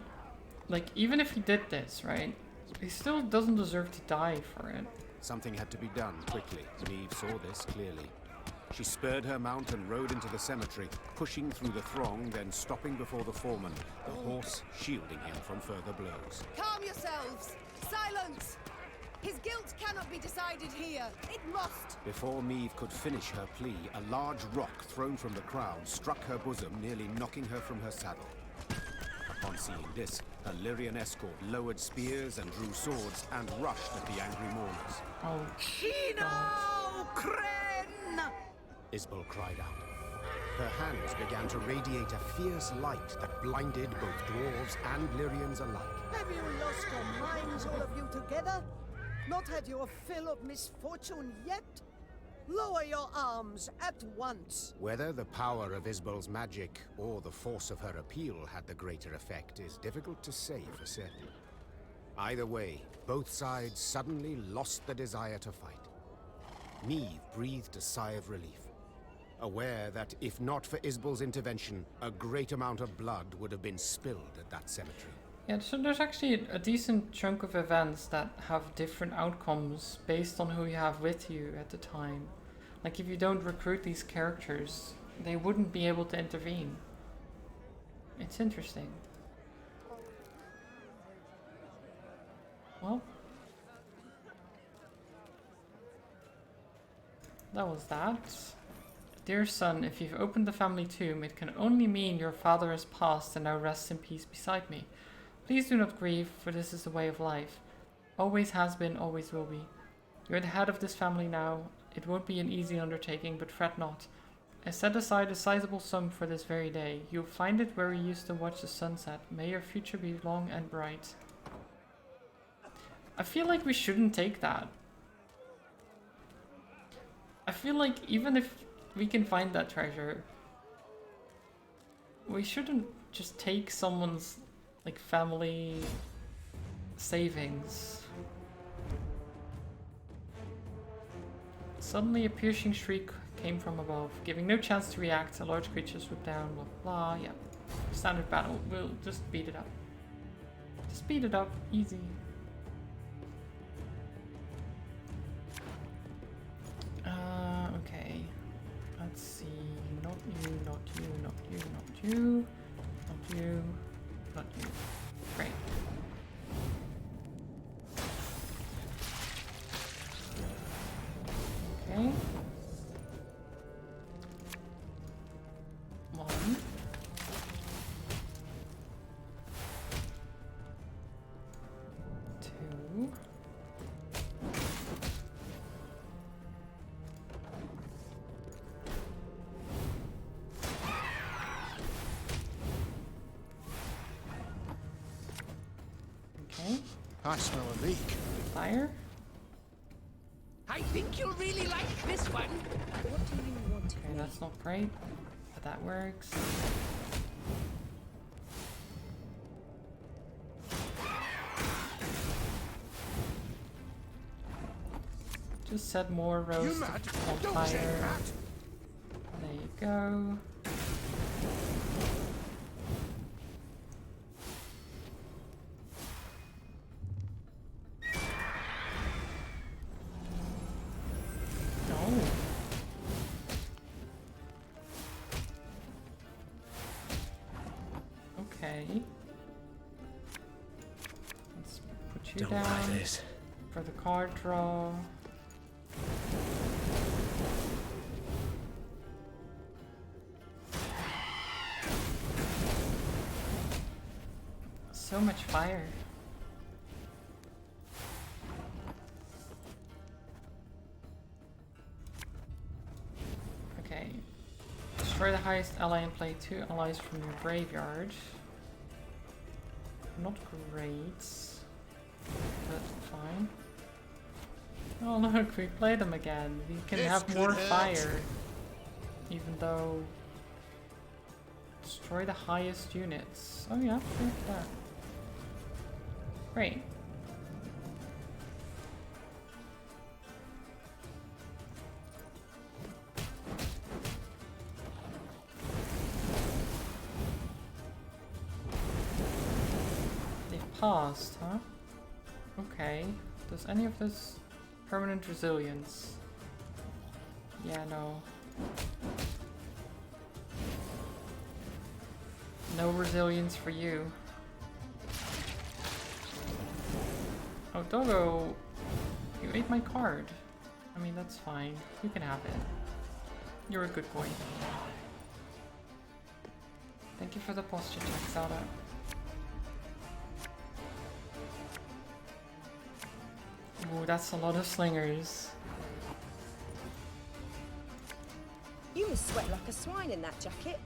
did this, right? He still doesn't deserve to die for it. Something had to be done quickly. Meve saw this clearly. She spurred her mount and rode into the cemetery, pushing through the throng, then stopping before the foreman, the horse shielding him from further blows. Calm yourselves! Silence! His guilt cannot be decided here. It must! Before Meve could finish her plea, a large rock thrown from the crowd struck her bosom, nearly knocking her from her saddle. Upon seeing this, her Lyrian escort lowered spears and drew swords and rushed at the angry mourners. Oh, Shino Kren! Isbel cried out. Her hands began to radiate a fierce light that blinded both dwarves and Lyrians alike. Have you lost your minds, all of you together? Not had your fill of misfortune yet? Lower your arms at once. Whether the power of Isbel's magic or the force of her appeal had the greater effect is difficult to say for certain. Either way, both sides suddenly lost the desire to fight. Meve breathed a sigh of relief, aware that if not for Isbel's intervention, a great amount of blood would have been spilled at that cemetery. Yeah, so there's actually a decent chunk of events that have different outcomes based on who you have with you at the time. Like if you don't recruit these characters, they wouldn't be able to intervene. It's interesting. Well, that was that. Dear son, if you've opened the family tomb, it can only mean your father has passed and now rests in peace beside me. Please do not grieve, for this is the way of life. Always has been, always will be. You're the head of this family now. It won't be an easy undertaking, but fret not. I set aside a sizable sum for this very day. You'll find it where we used to watch the sunset. May your future be long and bright. I feel like we shouldn't take that. I feel like even if we can find that treasure, we shouldn't just take someone's like family savings. Suddenly a piercing shriek came from above, giving no chance to react. A large creature swooped down, blah blah, yeah. Standard battle, we'll just beat it up. Just beat it up, easy. Okay. Let's see, not you, not you, not you, not you, not you, not you. Great. Okay. One. Two. Okay. I smell a leak. Fire. I think you'll really like this one. What do you want? Okay, that's not great, but that works. Just set more roast on fire. There you go. No. Okay. Let's put you Don't down like this. for the card draw. So much fire. Okay. Destroy the highest ally and play 2 allies from your graveyard. Not great, but fine. Oh look, we play them again. We can have more fire. Even though... Destroy the highest units. Oh yeah, sure, that. Great. They've paused, huh? Okay. Does any of this permanent resilience? Yeah, no. No resilience for you. Oh, Doggo, you ate my card. I mean, that's fine. You can have it. You're a good boy. Thank you for the posture check, Zelda. Ooh, that's a lot of slingers. You must sweat like a swine in that jacket.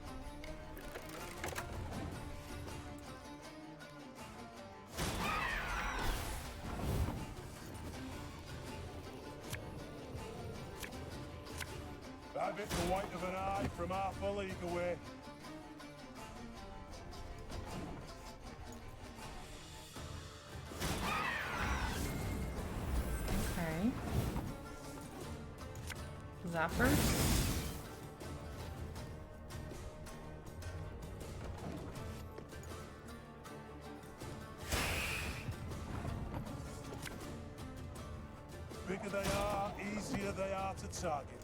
Have it the white of an eye from half a league away. Okay. Zappers. Bigger they are, easier they are to target.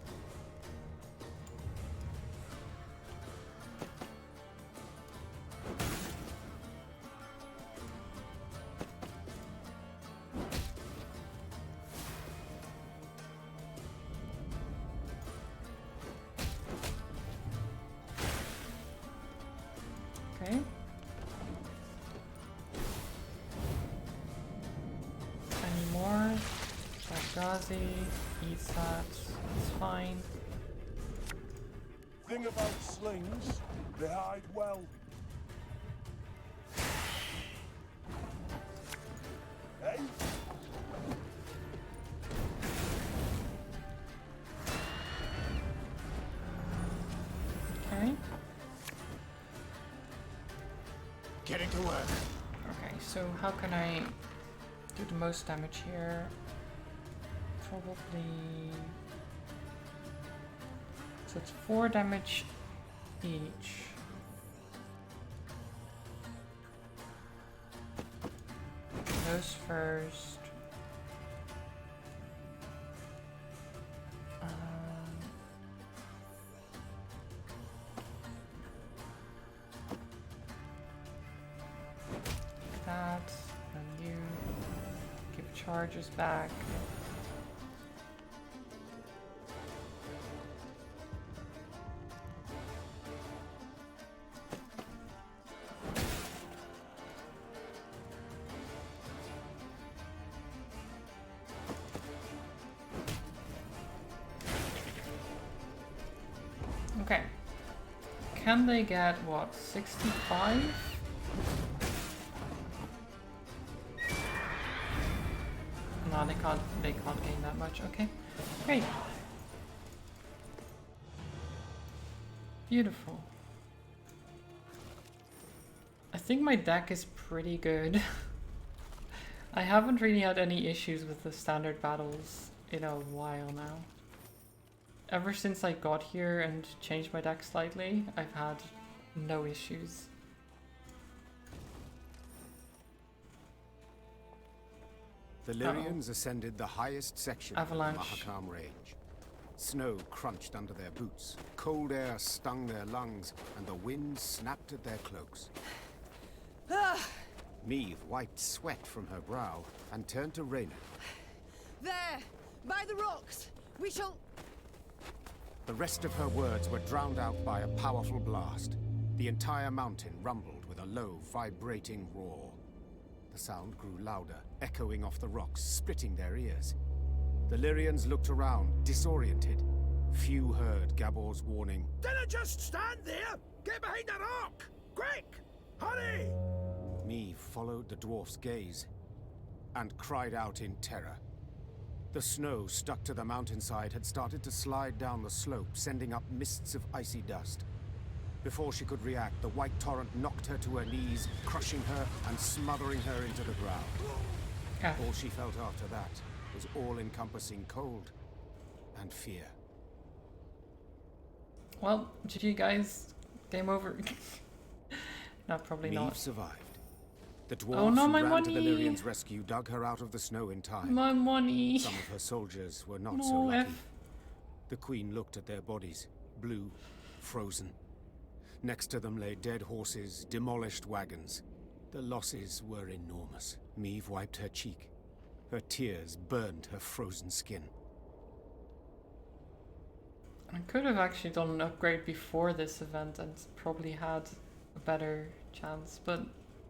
Okay. Any more? Gazi eats that. It's fine. thing about slings, they hide well. Hey? Okay. Getting to work. Okay, so how can I do the most damage here? Probably... So it's 4 damage each. Those first. That, and you give charges back. Okay. Can they get what, 65? No, they can't gain that much. Okay. Great. Beautiful. I think my deck is pretty good. I haven't really had any issues with the standard battles in a while now. Ever since I got here and changed my deck slightly, I've had no issues. The Lyrians ascended the highest section Avalanche. of the Mahakam range. Snow crunched under their boots, cold air stung their lungs, and the wind snapped at their cloaks. Meve wiped sweat from her brow and turned to Raina. There! By the rocks! We shall... The rest of her words were drowned out by a powerful blast. The entire mountain rumbled with a low, vibrating roar. The sound grew louder, echoing off the rocks, splitting their ears. The Lyrians looked around, disoriented. Few heard Gabor's warning. Dinna just stand there! Get behind the rock! Quick! Hurry! Meve followed the dwarf's gaze and cried out in terror. The snow stuck to the mountainside had started to slide down the slope, sending up mists of icy dust. Before she could react, the white torrent knocked her to her knees, crushing her and smothering her into the ground. All she felt after that was all-encompassing cold and fear. Well, GG guys, game over. No, probably Meve not. survived. The dwarves Oh no, who my ran to the money! Lyrians' rescue dug her out of the snow in time. My money! Some of her soldiers were not No, so lucky. F. The queen looked at their bodies, blue, frozen. Next to them lay dead horses, demolished wagons. The losses were enormous. Meve wiped her cheek. Her tears burned her frozen skin. I could have actually done an upgrade before this event and probably had a better chance, but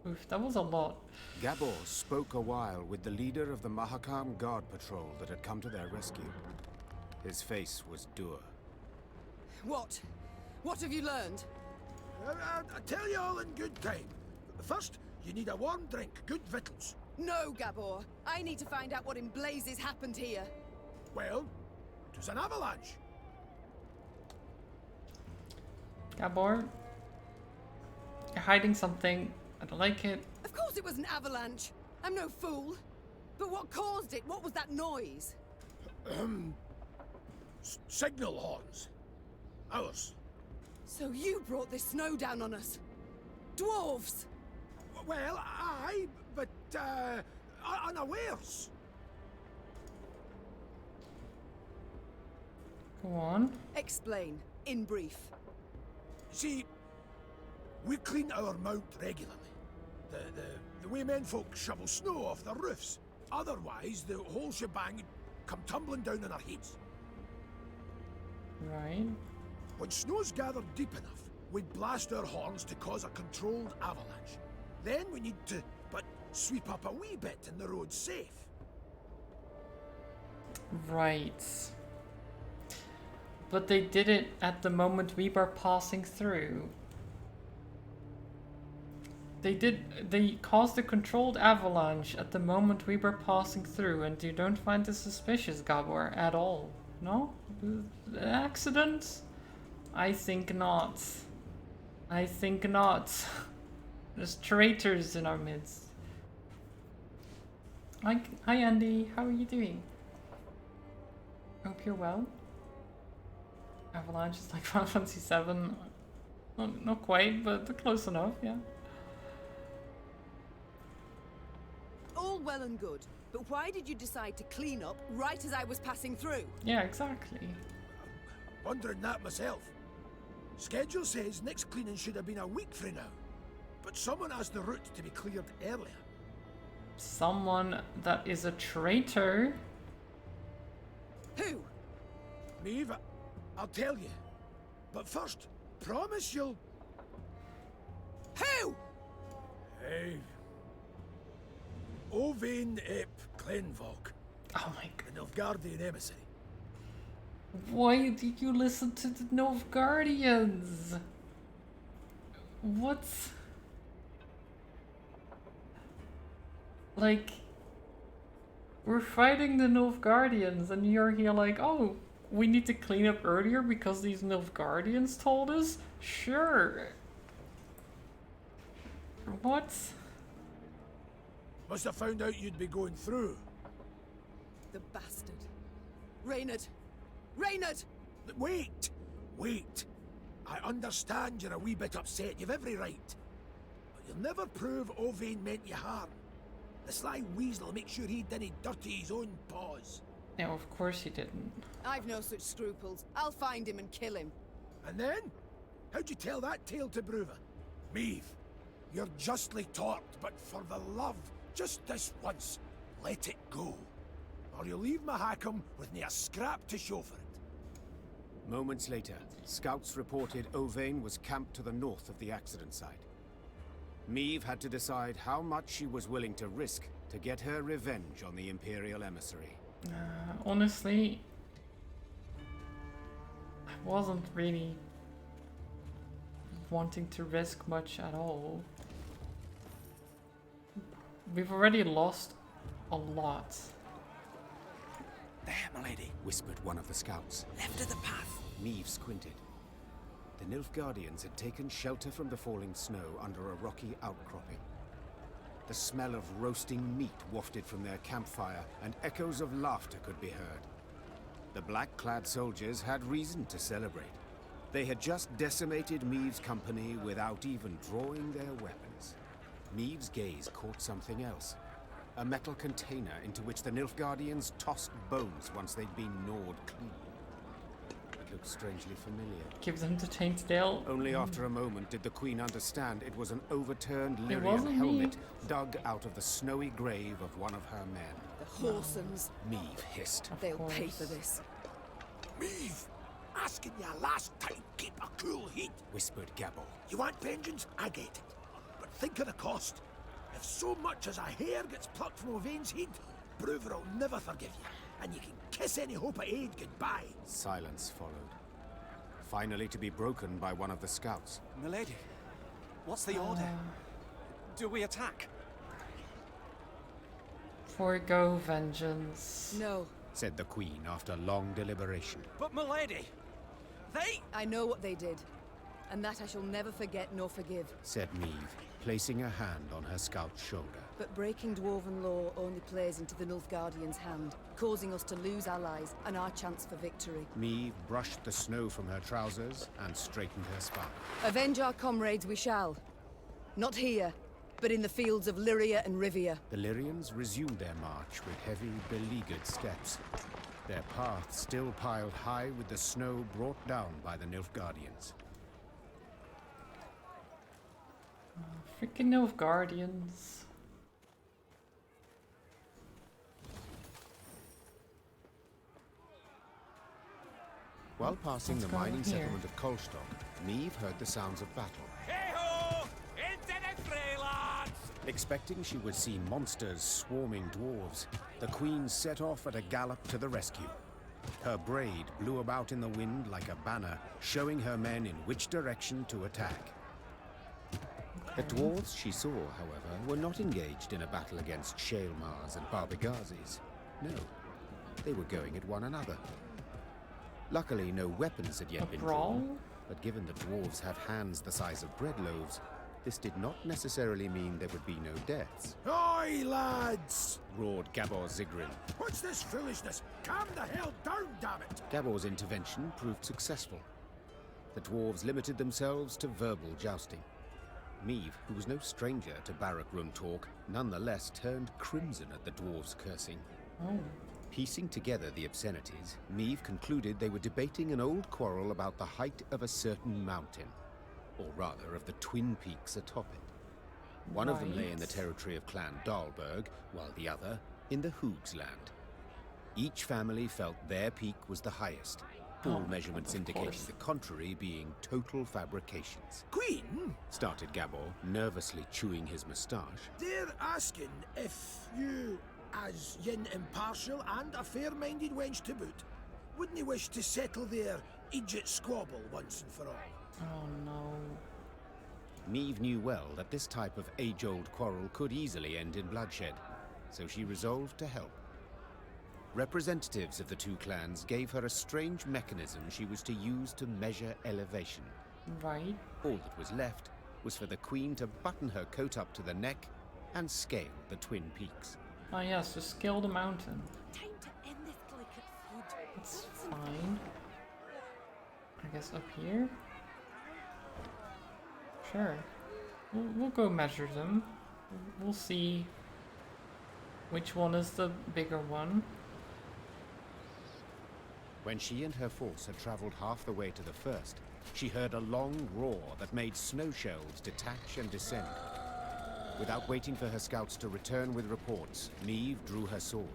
oof, that was a lot. Gabor spoke a while with the leader of the Mahakam Guard Patrol that had come to their rescue. His face was dour. What? What have you learned? I'll tell you all in good time. First, you need a warm drink, good victuals. No, Gabor. I need to find out what in blazes happened here. Well, it was an avalanche. Gabor, you're hiding something. I don't like it. Of course it was an avalanche. I'm no fool. But what caused it? What was that noise? Signal horns. Ours. So you brought this snow down on us? Dwarves! Well, aye, but, unawares. Go on. Explain, in brief. See, we clean our mount regularly. The way menfolk shovel snow off their roofs. Otherwise, the whole shebang would come tumbling down on our heads. Right. When snow's gathered deep enough, we blast our horns to cause a controlled avalanche. Then we need to, sweep up a wee bit and the road's safe. Right. But they did it at the moment we were passing through. They caused a controlled avalanche at the moment we were passing through, and you don't find this suspicious, Gabor, at all. No? Accident? I think not. I think not. There's traitors in our midst. Hi Andy, how are you doing? Hope you're well. Avalanche is like Final Fantasy 7. Not quite, but close enough, yeah. All well and good, but why did you decide to clean up right as I was passing through? Yeah, exactly. Wondering that myself. Schedule says next cleaning should have been a week from now, but someone asked the route to be cleared earlier. Someone that is a traitor? Who? Maeve, I'll tell you. But first, promise you'll... Who? Hey. Ovain ep Glenvok. Oh my god. The Nilfgaardian emissary. Why did you listen to the Nilfgaardians? What? Like, we're fighting the Nilfgaardians and you're here like, oh, we need to clean up earlier because these Nilfgaardians told us? Sure. What? Must have found out you'd be going through. The bastard. Reynard! Reynard! Wait! Wait! I understand you're a wee bit upset, you've every right. But you'll never prove Ovain meant you harm. The sly weasel make sure he didn't dirty his own paws. No, of course he didn't. I've no such scruples. I'll find him and kill him. And then? How'd you tell that tale to Bruva? Maeve, you're justly torqued, but for the love, just this once, let it go. Or you'll leave Mahakam with near a scrap to show for it. Moments later, scouts reported Ovain was camped to the north of the accident site. Maeve had to decide how much she was willing to risk to get her revenge on the Imperial emissary. Honestly, I wasn't really wanting to risk much at all. We've already lost a lot. There, milady, whispered one of the scouts. Left of the path. Maeve squinted. The Nilfgaardians had taken shelter from the falling snow under a rocky outcropping. The smell of roasting meat wafted from their campfire, and echoes of laughter could be heard. The black-clad soldiers had reason to celebrate. They had just decimated Maeve's company without even drawing their weapons. Maeve's gaze caught something else. A metal container into which the Nilfgaardians tossed bones once they'd been gnawed clean. It looked strangely familiar. Give them to Taintdale. Only after a moment did the Queen understand it was an overturned It Lyrian wasn't helmet me. dug out of the snowy grave of one of her men. The Whoresons. Maeve hissed. They'll pay for this. Maeve, asking you last time, keep a cool head. Whispered Gabor. You want vengeance? I get it. But think of the cost. If so much as a hair gets plucked from Ovain's head, Bruver will never forgive you, and you can kiss any hope of aid goodbye. Silence followed. Finally to be broken by one of the scouts. Milady, what's the order? Do we attack? Forgo vengeance. No. Said the Queen after long deliberation. But milady, I know what they did, and that I shall never forget nor forgive. Said Maeve, placing a hand on her scout's shoulder. But breaking Dwarven law only plays into the Nilfgaardians' hand, causing us to lose allies and our chance for victory. Maeve brushed the snow from her trousers and straightened her spine. Avenge our comrades we shall. Not here, but in the fields of Lyria and Rivia. The Lyrians resumed their march with heavy, beleaguered steps. Their path still piled high with the snow brought down by the Nilfgaardians. Freaking Nilfgaardians. While passing What's the going on mining here? settlement of Kolstock, Maeve heard the sounds of battle. Hey-ho! Into the fray, lads! Expecting she would see monsters swarming dwarves, the Queen set off at a gallop to the rescue. Her braid blew about in the wind like a banner, showing her men in which direction to attack. The dwarves she saw, however, were not engaged in a battle against Shaelmars and Barbigazes. No, they were going at one another. Luckily, no weapons had yet been drawn, but given the dwarves have hands the size of bread loaves, this did not necessarily mean there would be no deaths. Oi, lads! Roared Gabor Zigrin. What's this foolishness? Calm the hell down, damn it! Gabor's intervention proved successful. The dwarves limited themselves to verbal jousting. Meve, who was no stranger to barrack room talk, nonetheless turned crimson at the dwarves' cursing. Oh. Piecing together the obscenities, Meve concluded they were debating an old quarrel about the height of a certain mountain, or rather of the twin peaks atop it. One of them lay in the territory of Clan Dahlberg, while the other in the Hoogsland. Each family felt their peak was the highest, all measurements indicating the contrary being total fabrications. Queen? Started Gabor, nervously chewing his moustache. They're asking if you, as yin impartial and a fair-minded wench to boot, wouldn't you wish to settle their Egypt squabble once and for all? Oh no. Meve knew well that this type of age-old quarrel could easily end in bloodshed, so she resolved to help. Representatives of the two clans gave her a strange mechanism she was to use to measure elevation. Right. All that was left was for the Queen to button her coat up to the neck and scale the twin peaks. Ah yes, to scale the mountain. Time to end this delicate food. It's fine. I guess up here? Sure. We'll go measure them. We'll see which one is the bigger one. When she and her force had traveled half the way to the first, she heard a long roar that made snow shells detach and descend. Without waiting for her scouts to return with reports, Meve drew her sword.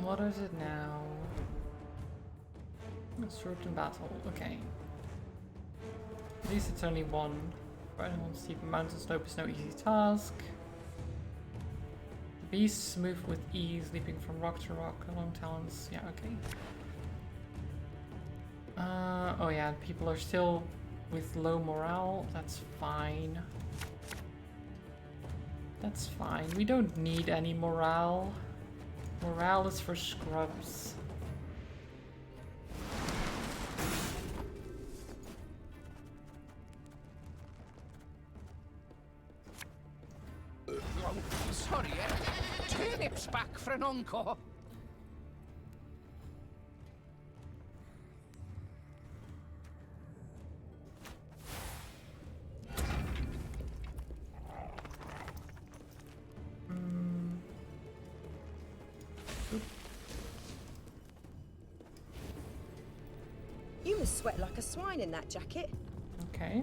What is it now? Sword in battle. Okay. At least it's only one. For anyone steep mountain slope is no easy task. The beasts move with ease, leaping from rock to rock along talons. Yeah, okay. Oh yeah, people are still with low morale. That's fine. That's fine. We don't need any morale. Morale is for scrubs. Sorry, turnips back for an encore. You must sweat like a swine in that jacket. Okay.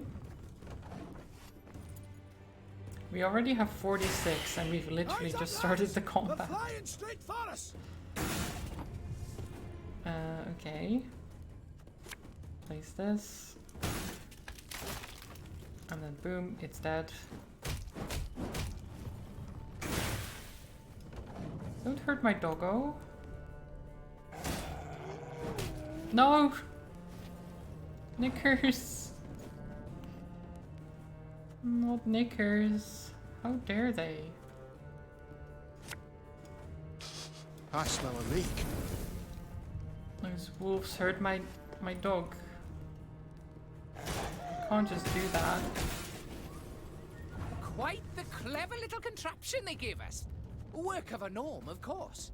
We already have 46 and we've literally just started the combat. Flying straight for us. Okay. Place this. And then boom, it's dead. Don't hurt my doggo. No! Knickers! Not knickers. How dare they? I smell a leak. Those wolves hurt my dog. Can't just do that. Quite the clever little contraption they gave us. Work of a gnome, of course.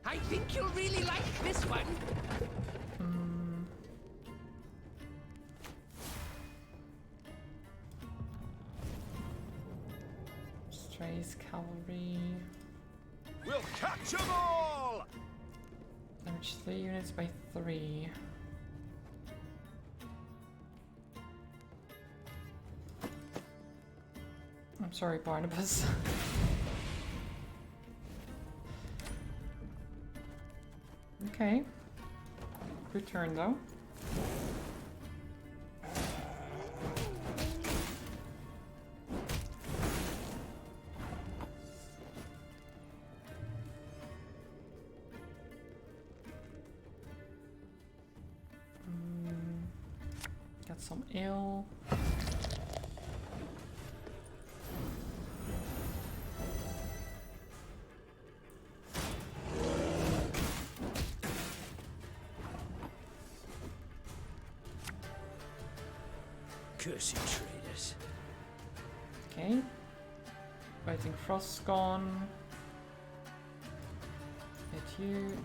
I think you'll really like this one. Strays cavalry. We'll catch 'em all! Damage 3 units by 3. I'm sorry, Barnabas. Okay. Good turn though. Got some ale. Cursed traders. Okay. Fighting Frost's gone. Hit you.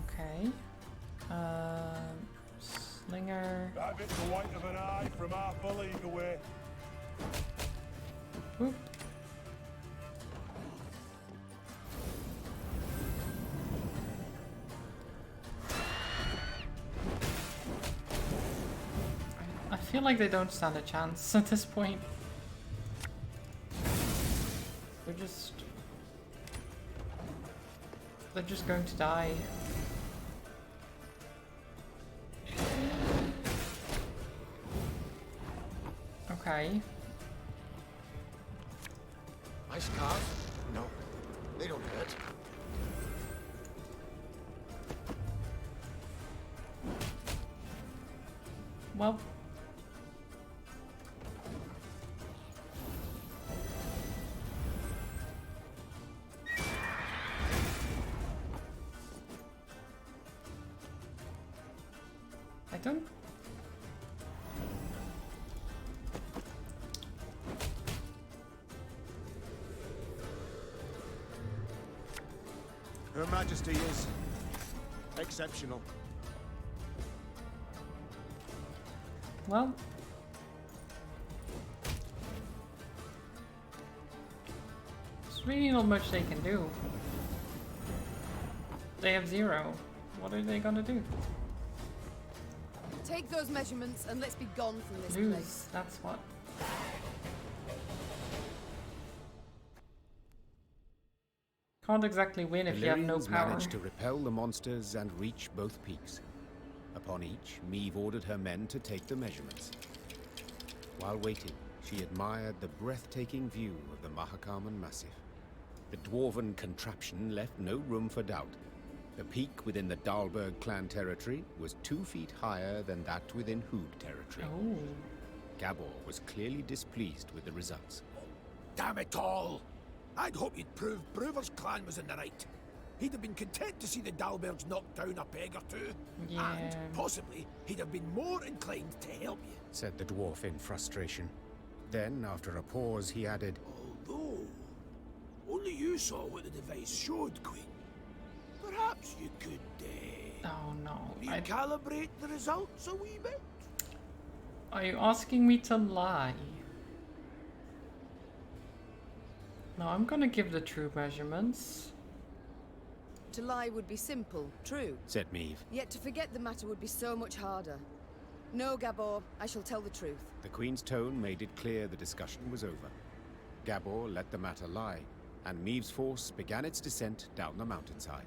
Okay. Slinger. That bit's the white of an eye from half a league away. Whoop. I feel like they don't stand a chance at this point. They're just going to die. Okay. Nice carve? No, they don't hurt. Well. I don't. Her Majesty is exceptional. Well. There's really not much they can do. They have 0. What are they gonna do? Take those measurements and let's be gone from this Lose, place. that's what. Can't exactly win if you have no Illyrians power. managed to repel the monsters and reach both peaks. Upon each, Meve ordered her men to take the measurements. While waiting, she admired the breathtaking view of the Mahakaman Massif. The Dwarven contraption left no room for doubt. The peak within the Dalberg clan territory was 2 feet higher than that within Hoog territory. Oh. Gabor was clearly displeased with the results. Damn it all! I'd hoped you'd prove Brewer's clan was in the right. He'd have been content to see the Dalbergs knocked down a peg or two. Yeah. And possibly he'd have been more inclined to help you. Said the dwarf in frustration. Then, after a pause, he added, Although, only you saw what the device showed, Queen. Perhaps you could, Oh no. recalibrate the results a wee bit? Are you asking me to lie? No, I'm gonna give the true measurements. To lie would be simple, true. said Meve. Yet to forget the matter would be so much harder. No, Gabor, I shall tell the truth. The Queen's tone made it clear the discussion was over. Gabor let the matter lie, and Meve's force began its descent down the mountainside.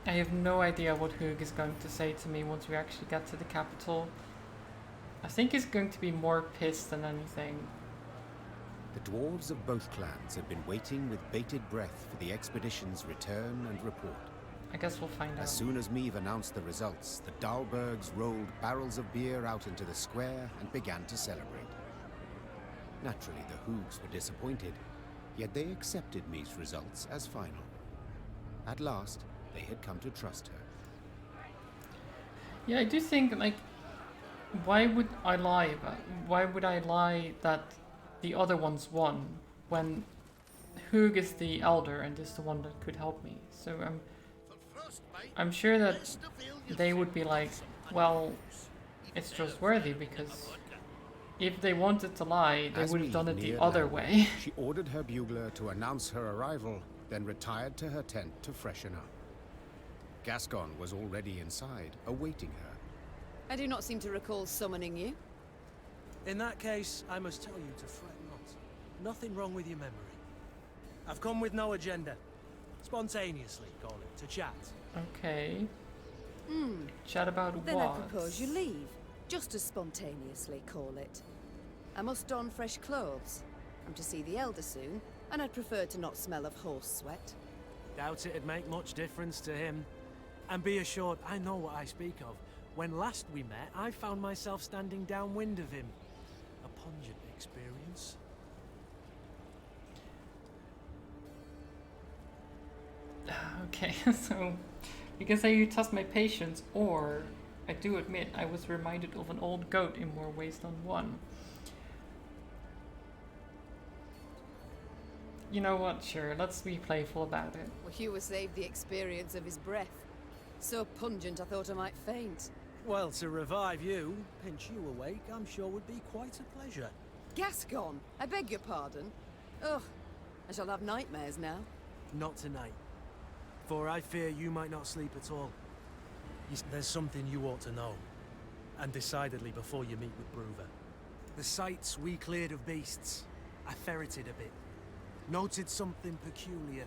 I have no idea what Hoog is going to say to me once we actually get to the capital. I think he's going to be more pissed than anything. The dwarves of both clans had been waiting with bated breath for the expedition's return and report. I guess we'll find out. As soon as Meve announced the results, the Dalbergs rolled barrels of beer out into the square and began to celebrate. Naturally, the Hoogs were disappointed, yet they accepted Meve's results as final. At last, they had come to trust her. Yeah, I do think, like, why would I lie that the other ones won when Hoog is the elder and is the one that could help me? So I'm sure that they would be like, well, it's trustworthy because if they wanted to lie, they As would have Mead done it the neared other land, way. She ordered her bugler to announce her arrival, then retired to her tent to freshen up. Gascon was already inside, awaiting her. I do not seem to recall summoning you. In that case, I must tell you to fret not. Nothing wrong with your memory. I've come with no agenda. Spontaneously, call it, to chat. Okay. Chat about Then what? I propose you leave. Just as spontaneously, call it. I must don fresh clothes. I'm to see the Elder soon, and I'd prefer to not smell of horse sweat. Doubt it'd make much difference to him. And be assured, I know what I speak of. When last we met, I found myself standing downwind of him. A pungent experience. Okay, so you can say you test my patience, or I do admit I was reminded of an old goat in more ways than one. You know what, sure, let's be playful about it. Well, you were saved the experience of his breath. So pungent I thought I might faint. Well, to revive you, pinch you awake, I'm sure would be quite a pleasure. Gascon, I beg your pardon. Ugh, I shall have nightmares now. Not tonight. For I fear you might not sleep at all. There's something you ought to know. And decidedly before you meet with Bruver. The sites we cleared of beasts, I ferreted a bit. Noted something peculiar.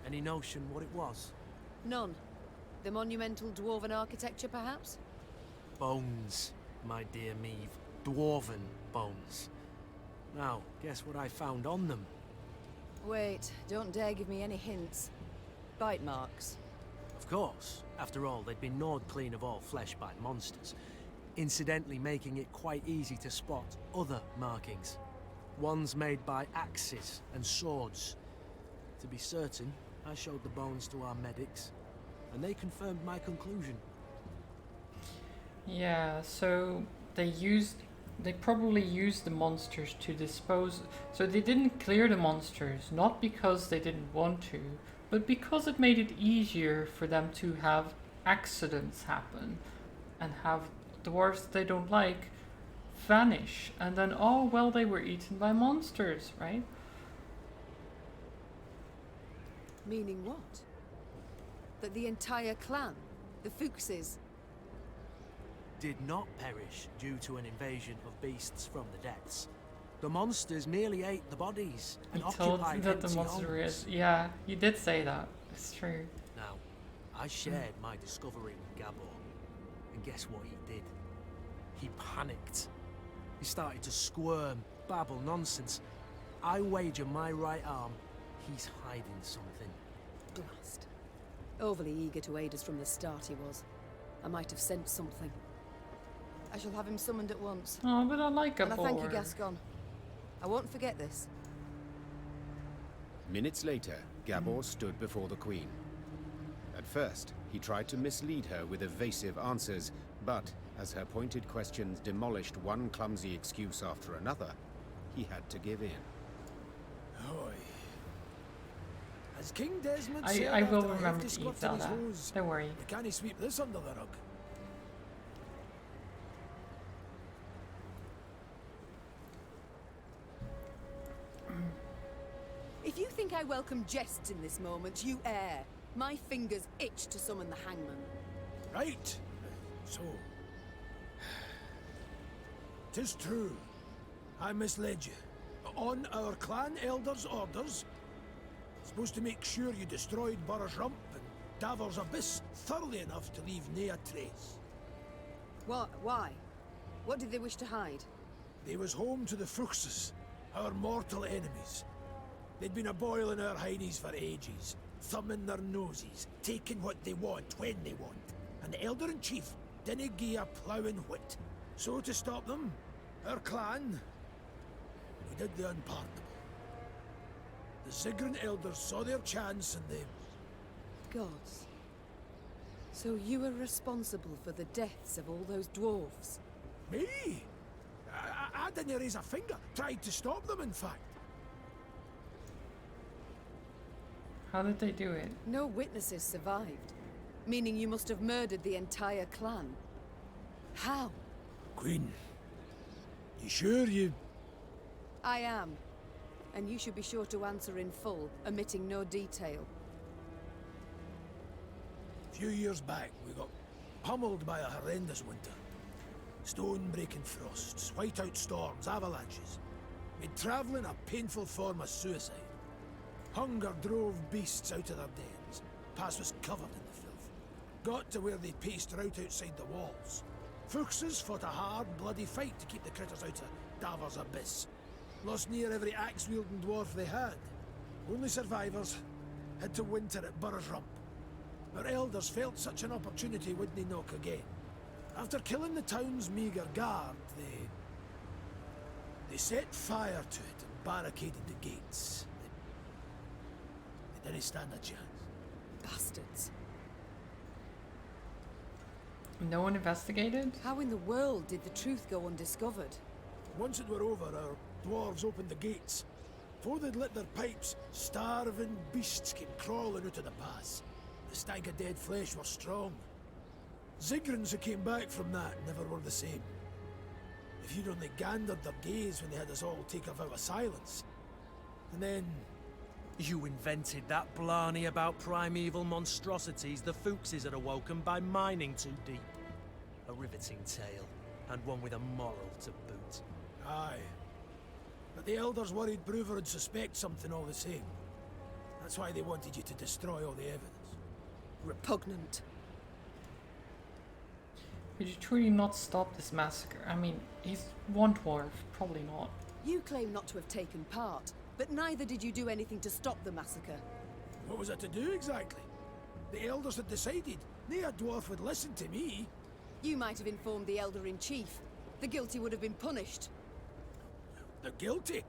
Any notion what it was? None. The monumental Dwarven architecture, perhaps? Bones, my dear Meave. Dwarven bones. Now, guess what I found on them? Wait, don't dare give me any hints. Bite marks. Of course. After all, they'd been gnawed clean of all flesh by monsters, incidentally making it quite easy to spot other markings. Ones made by axes and swords. To be certain, I showed the bones to our medics, and they confirmed my conclusion. Yeah, so they probably used the monsters to dispose. So they didn't clear the monsters, not because they didn't want to, but because it made it easier for them to have accidents happen and have dwarves they don't like vanish, and then oh well, they were eaten by monsters, right? Meaning what? That the entire clan, the Fuchses, did not perish due to an invasion of beasts from the depths. The monsters merely ate the bodies and You told occupied that the empty monster homes. is. Yeah, you did say that. It's true. Now, I shared my discovery with Gabor, and guess what he did? He panicked. He started to squirm, babble nonsense. I wager my right arm, he's hiding something. blast. Overly eager to aid us from the start he was. I might have sent something. I shall have him summoned at once. Oh, but I like And I thank you, Gabor. Gascon. I won't forget this. Minutes later, Gabor stood before the Queen. At first, he tried to mislead her with evasive answers, but as her pointed questions demolished one clumsy excuse after another, he had to give in. Oi. As King Desmond I said will after a remember hefty to eat squirt in his that. hose, Don't worry. you can't sweep this under the rug. If you think I welcome jests in this moment, you err. My fingers itch to summon the hangman. Right. So. 'Tis true. I misled you. On our clan elder's orders, supposed to make sure you destroyed Burr's Rump and Davor's Abyss thoroughly enough to leave nae a trace. What? Why? What did they wish to hide? They was home to the Fuchses, our mortal enemies. They'd been a-boiling our heinies for ages, thumbing their noses, taking what they want when they want, and the Elder-in-Chief didn't gie a ploughing whit. So to stop them, our clan, we did the unpardonable. The Ziggurin Elders saw their chance and they... Gods. So you were responsible for the deaths of all those dwarves? Me? I didn't raise a finger, tried to stop them in fact. How did they do it? No witnesses survived, meaning you must have murdered the entire clan. How? Queen, you sure you... I am. And you should be sure to answer in full, omitting no detail. A few years back, we got pummeled by a horrendous winter. Stone-breaking frosts, whiteout storms, avalanches. Made travelling a painful form of suicide. Hunger drove beasts out of their dens. Pass was covered in the filth. Got to where they paced rout outside the walls. Fuchses fought a hard, bloody fight to keep the critters out of Davar's abyss. Lost near every axe-wielding dwarf they had. Only survivors had to winter at Burr's Rump. Our elders felt such an opportunity wouldn't knock again. After killing the town's meagre guard, they set fire to it and barricaded the gates. They didn't stand a chance. Bastards. No one investigated? How in the world did the truth go undiscovered? Once it were over, our dwarves opened the gates. Before they'd lit their pipes, starving beasts came crawling out of the pass. The stank of dead flesh was strong. Zigrins who came back from that never were the same. If you'd only gandered their gaze when they had us all take a vow of silence. And then... You invented that blarney about primeval monstrosities the Fuchses had awoken by mining too deep. A riveting tale, and one with a moral to boot. Aye. But the elders worried Bruver would suspect something all the same. That's why they wanted you to destroy all the evidence. Repugnant. Could you truly not stop this massacre? I mean, he's one dwarf, probably not. You claim not to have taken part, but neither did you do anything to stop the massacre. What was I to do exactly? The elders had decided. No dwarf would listen to me. You might have informed the Elder-in-Chief. The guilty would have been punished. The guilty?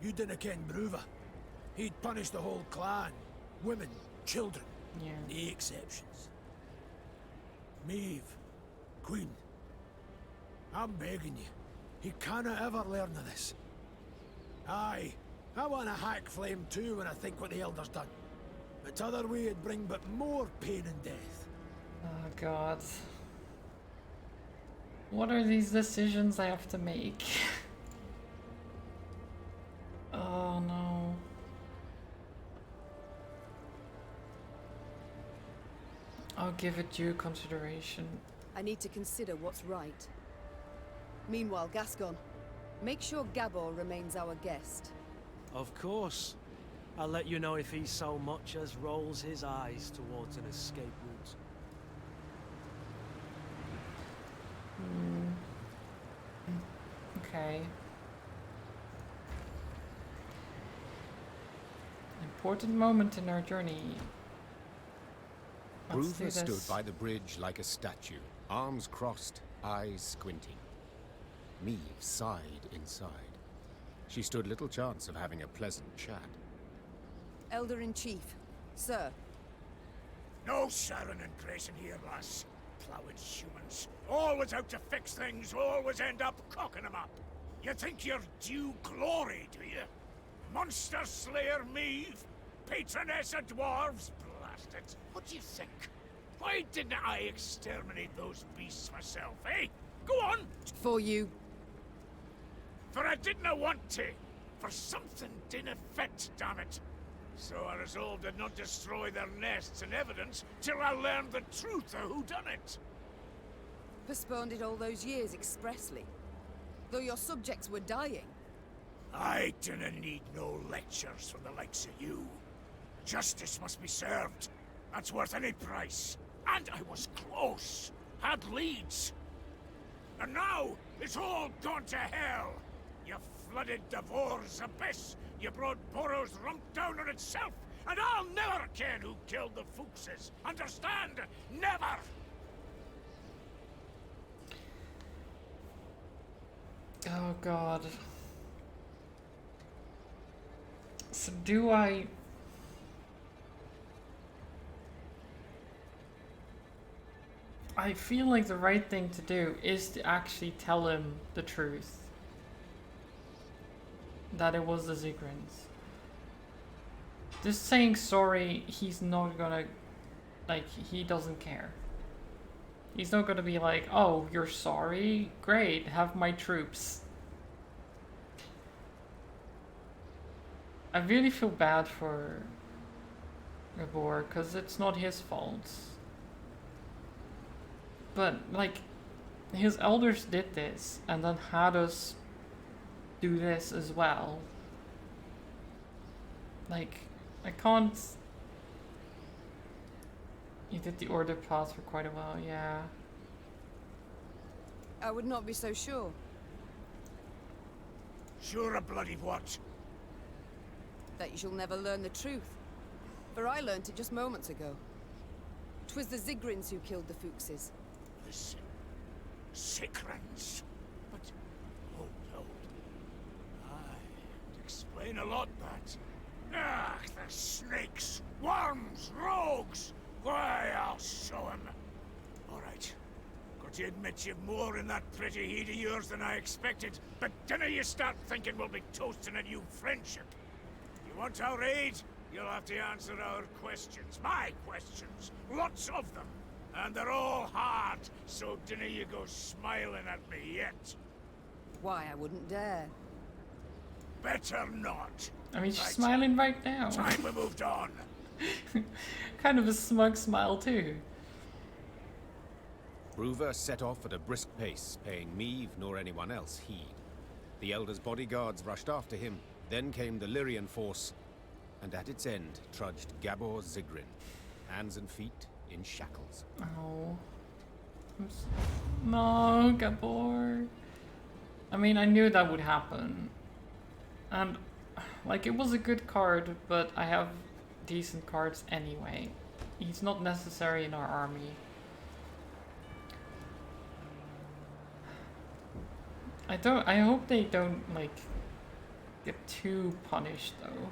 You didn't ken Bruver. He'd punish the whole clan. Women, children. Yeah. No exceptions. Maeve, Queen, I'm begging you. He canna ever learn of this. Aye, I want a hack flame too when I think what the Elder's done. But other way it'd bring but more pain and death. Oh god. What are these decisions I have to make? Oh no. I'll give it due consideration. I need to consider what's right. Meanwhile, Gascon, make sure Gabor remains our guest. Of course. I'll let you know if he so much as rolls his eyes towards an escape route. Okay. Important moment in our journey. Let's do Bruver stood this. by the bridge like a statue, arms crossed, eyes squinting. Meve sighed inside. She stood little chance of having a pleasant chat. Elder-in-Chief, sir. No sharing and gracing here, lass. Plowing humans. Always out to fix things, always end up cocking them up. You think you're due glory, do you? Monster Slayer Meve? Patroness of dwarves? Blasted. What do you think? Why didn't I exterminate those beasts myself, eh? Go on! For you. For I didn't want to. For something didn't fit, damn it. So I resolved to not destroy their nests and evidence till I learned the truth of who done it. Postponed it all those years expressly. Though your subjects were dying. I didn't need no lectures from the likes of you. Justice must be served. That's worth any price. And I was close. Had leads. And now, it's all gone to hell. You flooded Devor's abyss. You brought Burrow's rump down on itself. And I'll never ken who killed the Fuchses. Understand? Never! Oh god. So do I... I feel like the right thing to do is to actually tell him the truth. That it was the Zigrins. Just saying sorry, he's not gonna... Like, he doesn't care. He's not gonna be like, oh, you're sorry? Great, have my troops. I really feel bad for Gabor, because it's not his fault. But, like, his elders did this, and then had us do this as well. Like, I can't... You did the order path for quite a while, yeah. I would not be so sure. Sure a bloody what? That you shall never learn the truth. For I learnt it just moments ago. 'Twas the Zigrins who killed the Fuchses. The Sikrans? But... Oh no. Aye, explain a lot, that. Ah, the snakes, worms, rogues! Why, I'll show 'em. All right. Got to admit you've more in that pretty heat of yours than I expected, but dinna you start thinking we'll be toasting a new friendship. You want our aid? You'll have to answer our questions. My questions. Lots of them. And they're all hard, so dinna you go smiling at me yet. Why, I wouldn't dare. Better not. I mean, she's smiling right now. Time we moved on. Kind of a smug smile too. Bruver set off at a brisk pace, paying Meve nor anyone else heed. The Elder's bodyguards rushed after him, then came the Lyrian force, and at its end trudged Gabor Zigrin, hands and feet in shackles. Oh. No, Gabor. I mean, I knew that would happen. And, like, it was a good card, but I have decent cards anyway. He's not necessary in our army. I hope they don't, like, get too punished, though.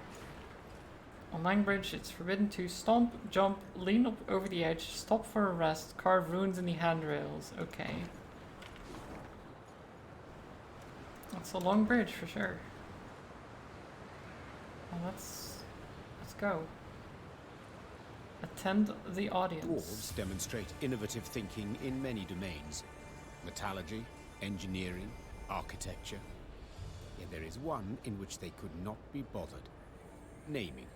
On Langbridge, it's forbidden to stomp, jump, lean up over the edge, stop for a rest, carve runes in the handrails. Okay. That's a long bridge for sure. Well, let's go. Attend the audience. Dwarves demonstrate innovative thinking in many domains. Metallurgy, engineering, architecture. Yet there is one in which they could not be bothered. Naming.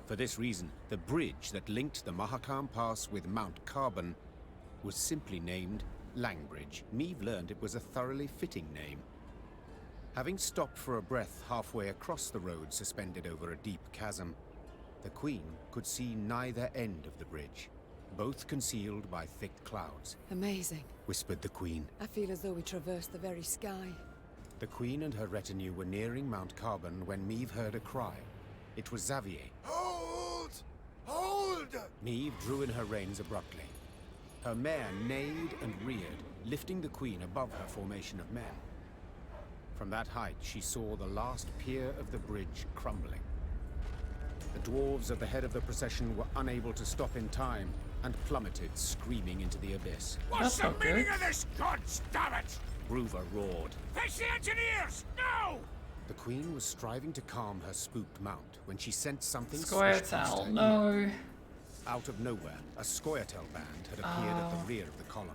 For this reason, the bridge that linked the Mahakam Pass with Mount Carbon was simply named Langbridge. Meve learned it was a thoroughly fitting name. Having stopped for a breath halfway across the road suspended over a deep chasm, the Queen could see neither end of the bridge, both concealed by thick clouds. Amazing, whispered the Queen. I feel as though we traversed the very sky. The Queen and her retinue were nearing Mount Carbon when Meve heard a cry. It was Xavier. Hold! Hold! Meve drew in her reins abruptly. Her mare neighed and reared, lifting the Queen above her formation of men. From that height, she saw the last pier of the bridge crumbling. The dwarves at the head of the procession were unable to stop in time and plummeted, screaming into the abyss. What's the meaning of this, God damn it? Bruver roared. Fetch the engineers! No! The Queen was striving to calm her spooked mount when she sensed something Scoia'tael, no. Out of nowhere, a Scoia'tael band had appeared at the rear of the column.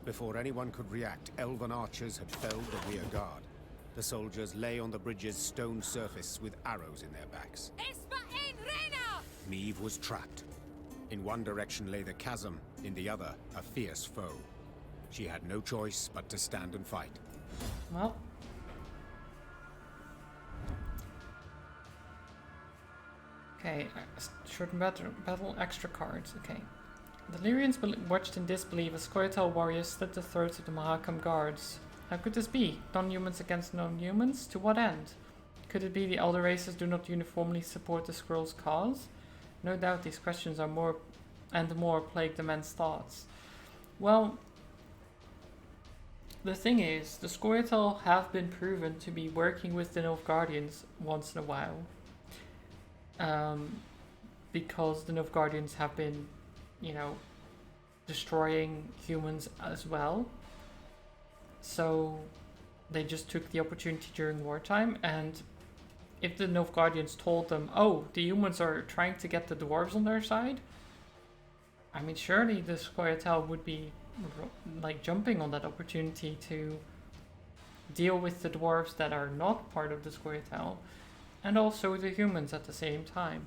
Before anyone could react, elven archers had felled the rear guard. The soldiers lay on the bridge's stone surface with arrows in their backs. Meve was trapped. In one direction lay the chasm, in the other, a fierce foe. She had no choice but to stand and fight. Well. Okay, short battle, extra cards, okay. The Lyrians watched in disbelief as Scoia'tael warriors slit the throats of the Mahakam guards. How could this be? Non-humans against non-humans? To what end? Could it be the elder races do not uniformly support the Skrulls' cause? No doubt these questions are more plague the men's thoughts. Well, the thing is, the Scoia'tael have been proven to be working with the Nilfgaardians once in a while. Because the Nilfgaardians have been, you know, destroying humans as well. So they just took the opportunity during wartime, and if the Nilfgaardians told them, oh, the humans are trying to get the dwarves on their side, I mean, surely the Scoia'tael would be like jumping on that opportunity to deal with the dwarves that are not part of the Scoia'tael, and also the humans at the same time.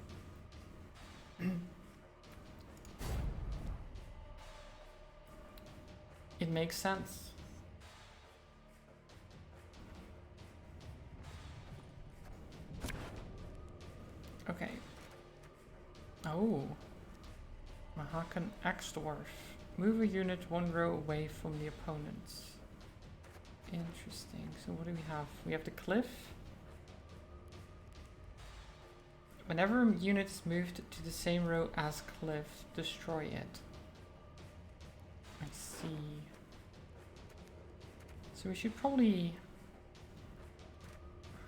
It makes sense. Okay. Oh. Mahakan Axe-Dwarf. Move a unit 1 row away from the opponents. Interesting. So what do we have? We have the cliff. Whenever a unit is moved to the same row as cliff, destroy it. Let's see. So we should probably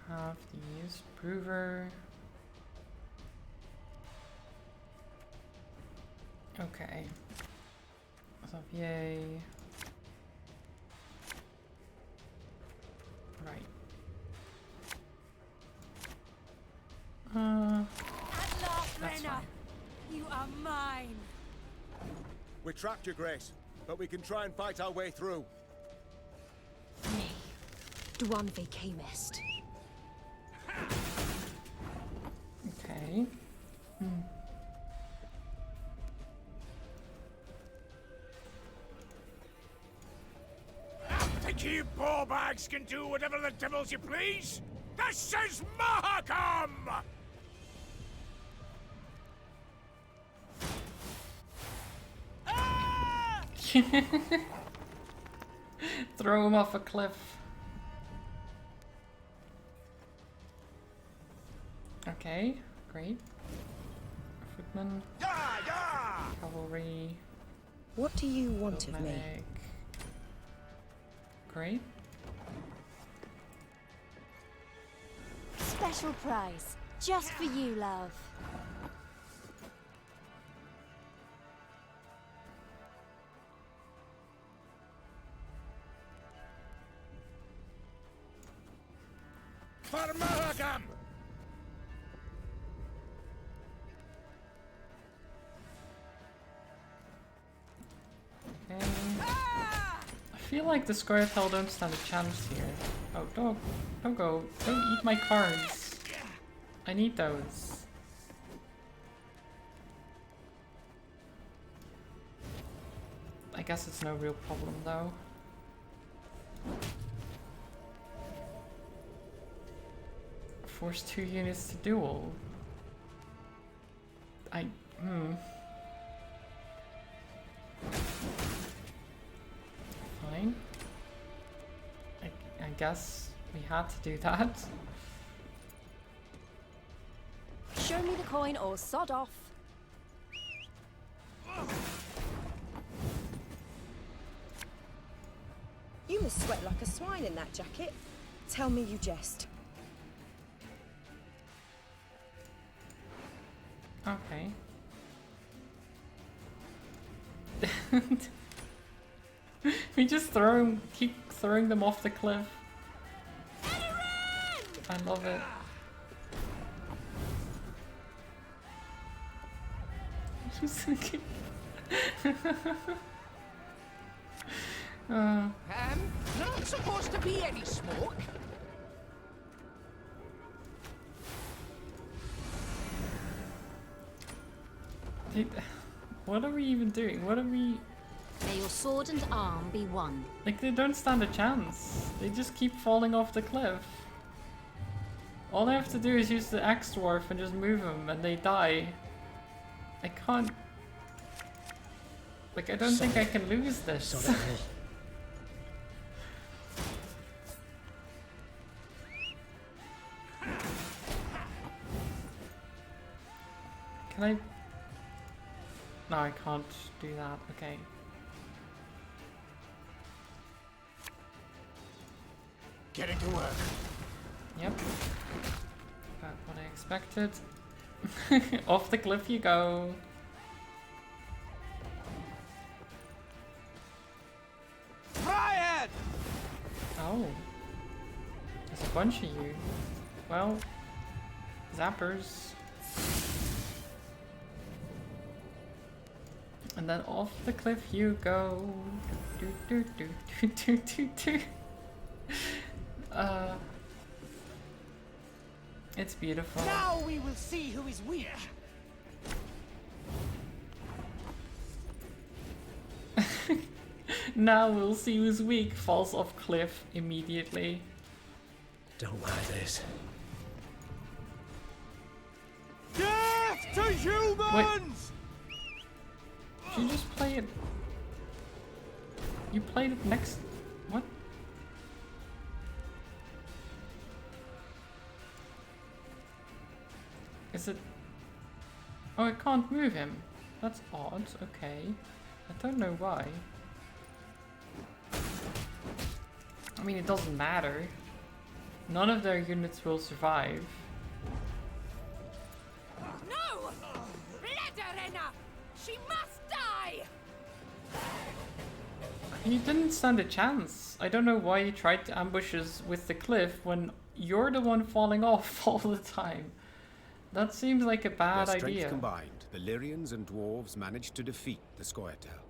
have these. Prover. Okay. Xavier. Right. At last, That's Rena! fine. You are mine! We trapped your grace, but we can try and fight our way through. Me. Dwarven camest. Okay. Think you ballbags can do whatever the devils you please? This is Mahakam! Throw him off a cliff. Okay, great. Footman. Cavalry. What do you want of me? Medic. Great. Special prize. Just for you, love. For Mahakam! Okay. I feel like the Scoia'tael don't stand a chance here. Oh, don't go. Don't eat my cards. I need those. I guess it's no real problem though. Force 2 units to duel. Fine. I guess we had to do that. Show me the coin or sod off. You must sweat like a swine in that jacket. Tell me you jest. Okay. We just keep throwing them off the cliff. I love it. Just keep Not supposed to be any smoke. What are we even doing? What are we... May your sword and arm be one. Like, they don't stand a chance. They just keep falling off the cliff. All I have to do is use the axe dwarf and just move them and they die. I can't... Like, I don't think I can lose this. Can I... No, I can't do that. Okay. Getting to work. Yep. About what I expected. Off the cliff you go. Riot! Oh. There's a bunch of you. Well, zappers. And then off the cliff you go. Do, do, do, do, do, do, do. It's beautiful. Now we will see who is weak. Now we'll see who's weak. Falls off cliff immediately. Don't like this. Death to humans! Did you just play it? You played it next. What? Is it? Oh, I can't move him. That's odd. Okay. I don't know why. I mean, it doesn't matter. None of their units will survive. No! Blederenna! She must die! He didn't stand a chance. I don't know why he tried to ambush us with the cliff when you're the one falling off all the time. That seems like a bad Their strength idea. combined, the Lyrians and dwarves managed to defeat the Scoia'tael.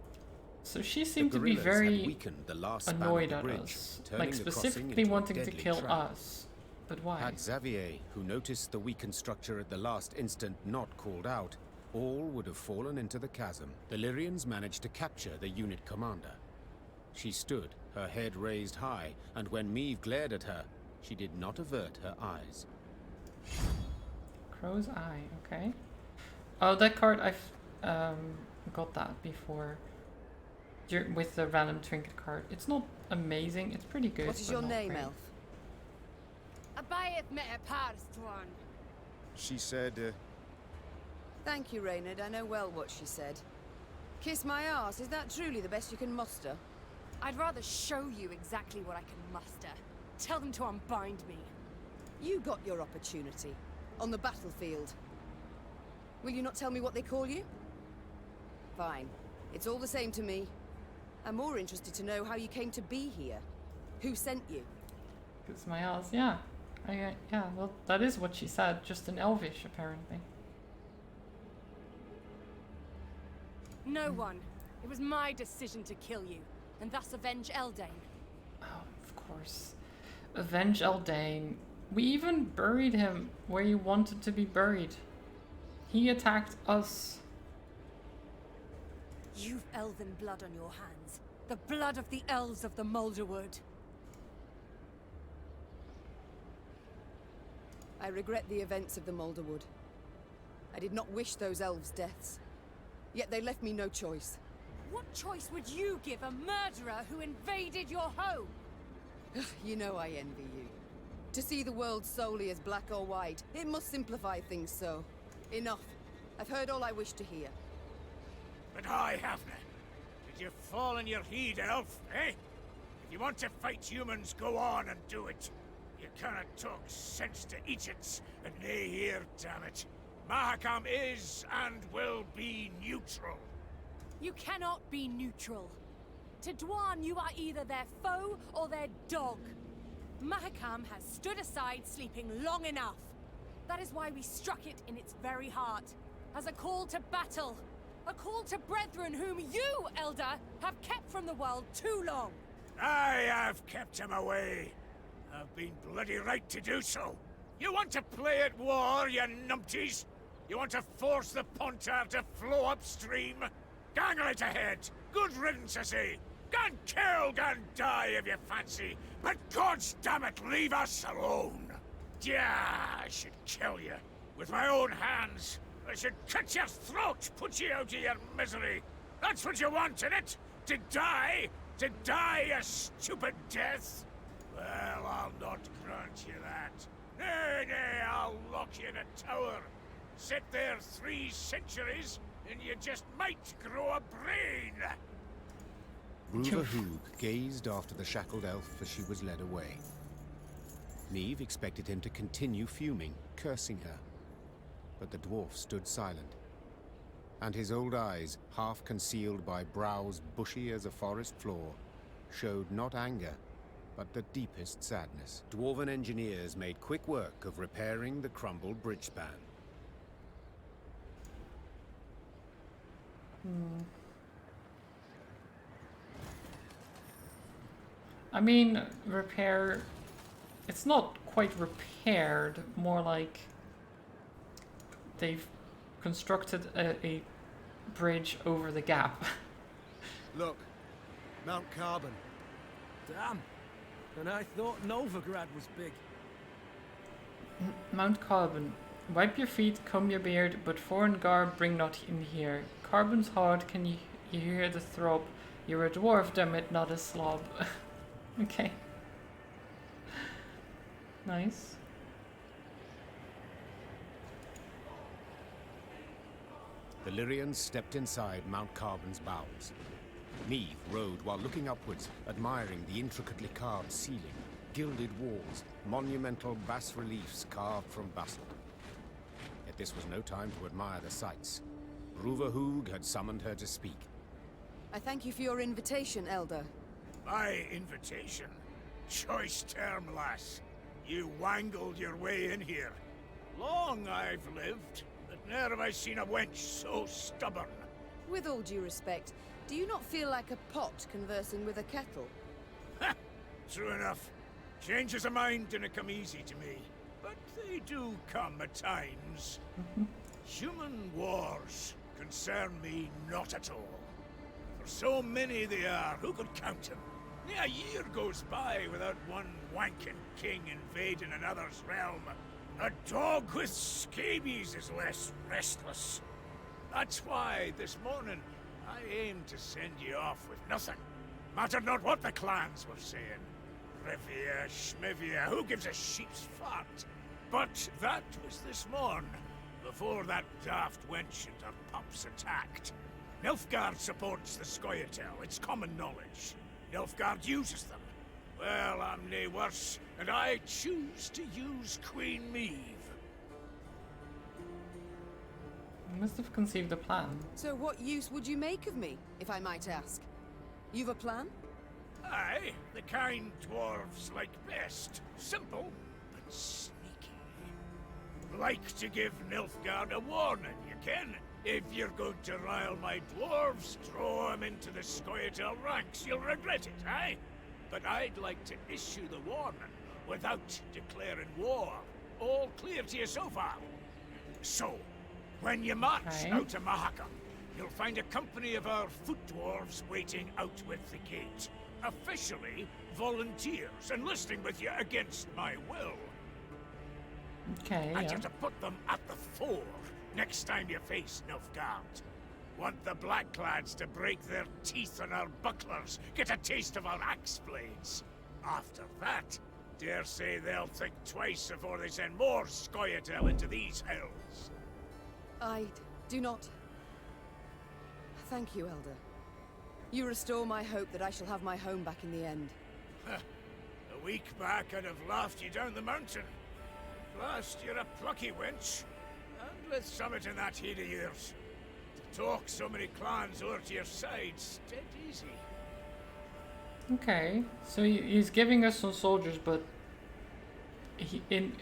So she seemed to be guerrillas very had weakened the last span annoyed of at the bridge, us. turning Like the crossing specifically into a wanting to deadly kill trap. us. But why? Had Xavier, who noticed the weakened structure at the last instant, not called out, all would have fallen into the chasm. The Lyrians managed to capture the unit commander. She stood, her head raised high, and when Meve glared at her, she did not avert her eyes. Crow's Eye, okay. Oh, that card, I've got that before. With the random trinket card. It's not amazing, it's pretty good. What is but your not name, great. elf? Abayeth Metaparstwan. She said, Thank you, Reynard. I know well what she said. Kiss my ass, is that truly the best you can muster? I'd rather show you exactly what I can muster. Tell them to unbind me. You got your opportunity. On the battlefield. Will you not tell me what they call you? Fine. It's all the same to me. I'm more interested to know how you came to be here. Who sent you? Kiss my ass, yeah. Yeah, well, that is what she said, just in Elvish, apparently. No one. It was my decision to kill you, and thus avenge Eldain. Oh, of course. Avenge Eldain. We even buried him where he wanted to be buried. He attacked us. You've elven blood on your hands. The blood of the elves of the Moulderwood. I regret the events of the Moulderwood. I did not wish those elves' deaths. Yet they left me no choice. What choice would you give a murderer who invaded your home? You know I envy you. To see the world solely as black or white, it must simplify things so. Enough. I've heard all I wish to hear. But I haven't. Did you fall in your heed, elf, eh? If you want to fight humans, go on and do it. You cannot talk sense to idiots and nay here, damn it. Mahakam is and will be neutral. You cannot be neutral. To Dwarven, you are either their foe or their dog. Mahakam has stood aside, sleeping long enough. That is why we struck it in its very heart, as a call to battle. A call to brethren whom you, Elder, have kept from the world too long. I have kept him away. I've been bloody right to do so. You want to play at war, you numpties? You want to force the Pontar to flow upstream? Gang right ahead. Good riddance, I say. Gan kill, gan die if you fancy. But gods damn it, leave us alone. Yeah, I should kill you. With my own hands. I should cut your throat, put you out of your misery. That's what you want, innit? To die? To die a stupid death? Well, I'll not grant you that. Nay, nay, I'll lock you in a tower. Sit there 3 centuries, and you just might grow a brain. Bruva Hoog gazed after the shackled elf as she was led away. Neve expected him to continue fuming, cursing her. But the dwarf stood silent, and his old eyes, half concealed by brows bushy as a forest floor, showed not anger, but the deepest sadness. Dwarven engineers made quick work of repairing the crumbled bridge span. I mean, repair... It's not quite repaired, more like they've constructed a bridge over the gap. Look, Mount Carbon. Damn. And I thought Novigrad was big. Mount Carbon. Wipe your feet, comb your beard, but foreign garb bring not in here. Carbon's hard, can you hear the throb? You're a dwarf, damn it, not a slob. Okay. Nice. The Lyrians stepped inside Mount Carbon's bowels. Neve rode while looking upwards, admiring the intricately carved ceiling, gilded walls, monumental bas-reliefs carved from basalt. Yet this was no time to admire the sights. Bruverhoog had summoned her to speak. I thank you for your invitation, Elder. My invitation? Choice term, lass. You wangled your way in here. Long I've lived, but ne'er have I seen a wench so stubborn. With all due respect, do you not feel like a pot conversing with a kettle? True enough. Changes of mind didn't come easy to me, but they do come at times. Human wars concern me not at all. For so many they are, who could count them? A year goes by without one wanking king invading another's realm. A dog with scabies is less restless. That's why this morning I aimed to send you off with nothing. Mattered not what the clans were saying. Rivia, Schmivia, who gives a sheep's fart? But that was this morn, before that daft wench and her pups attacked. Nilfgaard supports the Scoia'tael, it's common knowledge. Nilfgaard uses them. Well, I'm nae worse, and I choose to use Queen Meve. You must have conceived a plan. So what use would you make of me, if I might ask? You've a plan? Aye, the kind dwarves like best. Simple, but sneaky. Like to give Nilfgaard a warning, you ken. If you're going to rile my dwarves, throw 'em into the Scoia'tael ranks, you'll regret it, aye? But I'd like to issue the warning without declaring war. All clear to you so far? So, when you march out to Mahakam, you'll find a company of our foot dwarves waiting out with the gate. Officially, volunteers enlisting with you against my will. Okay, And yeah. you're to put them at the fore next time you face Nilfgaard. Want the Blackclads to break their teeth on our bucklers, get a taste of our axe blades. After that, dare say they'll think twice before they send more Scoia'tael into these hells. I do not... Thank you, Elder. You restore my hope that I shall have my home back in the end. A week back I'd have laughed you down the mountain. Plus, you're a plucky wench. And with summit in that heat of yours. To talk so many clans over to your side, dead easy. Okay, so he's giving us some soldiers, but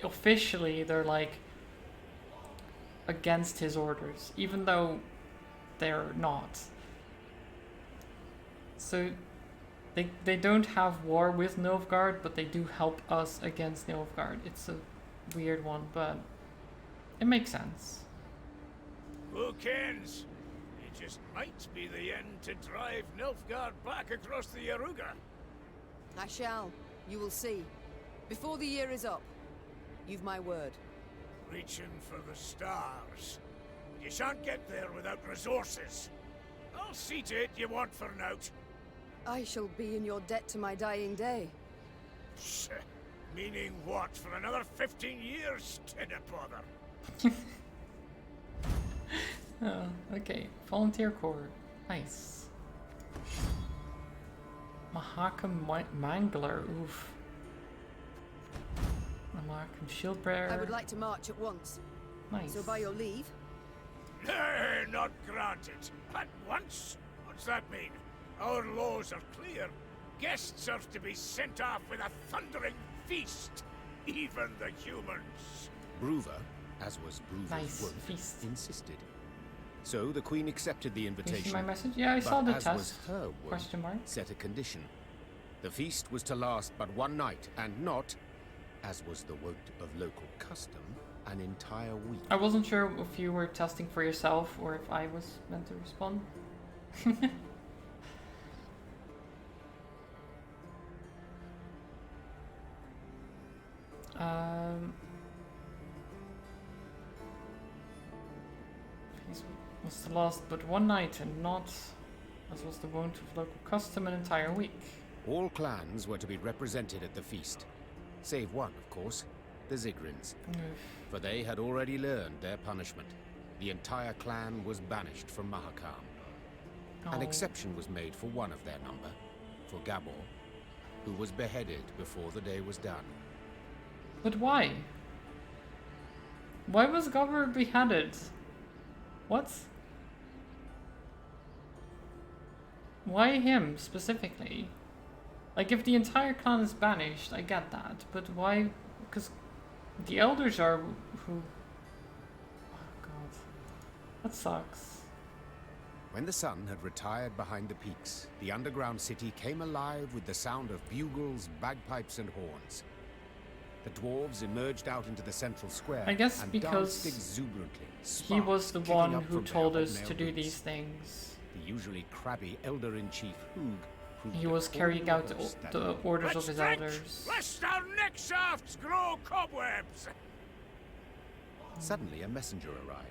officially they're like against his orders, even though they're not. So they don't have war with Nilfgaard, but they do help us against Nilfgaard. It's a weird one, but it makes sense. Who kens? It just might be the end to drive Nilfgaard back across the Yaruga. I shall. You will see. Before the year is up. You've my word. Reaching for the stars. You shan't get there without resources. I'll see to it you want for nout. I shall be in your debt to my dying day. Psh, meaning what? For another 15 years? Dinna bother. Oh, okay. Volunteer Corps. Nice. Mahakam Mangler. Oof. Mahakam Shieldbearer. I would like to march at once. Nice. So by your leave... Nay, not granted. At once? What's that mean? Our laws are clear. Guests are to be sent off with a thundering feast. Even the humans. Bruver, as was Bruver's wont, insisted. So the Queen accepted the invitation. You see my message? Yeah, I saw the as test. was her wont, Question mark. set a condition. The feast was to last but one night, and not, as was the wont of local custom, an entire week. I wasn't sure if you were testing for yourself or if I was meant to respond. Feast was to last but one night and not, as was the wont of local custom, an entire week. All clans were to be represented at the feast, save one, of course, the Zigrins. For they had already learned their punishment. The entire clan was banished from Mahakam. An exception was made for one of their number, for Gabor, who was beheaded before the day was done. But why? Why was Gabor beheaded? What? Why him specifically? Like, if the entire clan is banished, I get that, but why? Because the elders are who... Oh god. That sucks. When the sun had retired behind the peaks, the underground city came alive with the sound of bugles, bagpipes, and horns. The dwarves emerged out into the central square I guess and because danced exuberantly, he was the kicking one up who from their told us hobnail to do boots. these things. The usually crabby elder-in-chief Hugh proved He a was carrying out the, host that the night. orders Let's of his drink, elders. lest our neck shafts grow cobwebs! Suddenly a messenger arrived.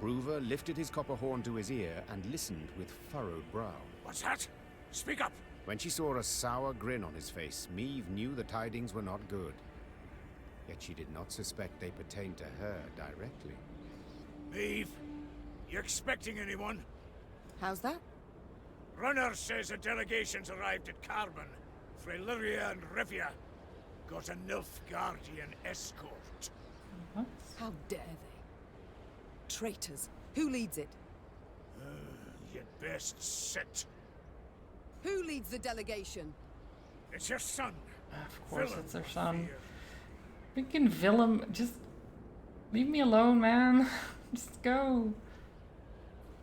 Bruver lifted his copper horn to his ear and listened with furrowed brow. What's that? Speak up! When she saw a sour grin on his face, Meve knew the tidings were not good. Yet she did not suspect they pertained to her directly. Eve, you expecting anyone? How's that? Runner says a delegation's arrived at Carbon. Freyliria and Rivia got a Nilfgaardian escort. What? How dare they? Traitors. Who leads it? You'd best sit. Who leads the delegation? It's your son. Of course Willem it's their son. Fear. Freaking Willem, just leave me alone, man. Just go.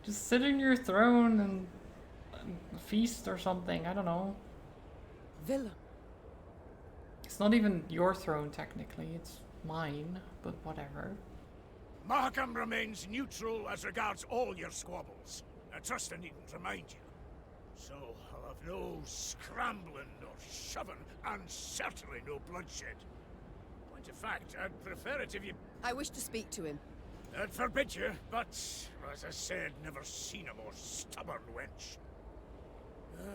Just sit in your throne and feast or something. I don't know. Willem. It's not even your throne technically. It's mine, but whatever. Mahakam remains neutral as regards all your squabbles. I trust I needn't remind you. So I'll have no scrambling or shoving, and certainly no bloodshed. Point of fact, I'd prefer it if you... I wish to speak to him. I'd forbid you, but, as I said, never seen a more stubborn wench.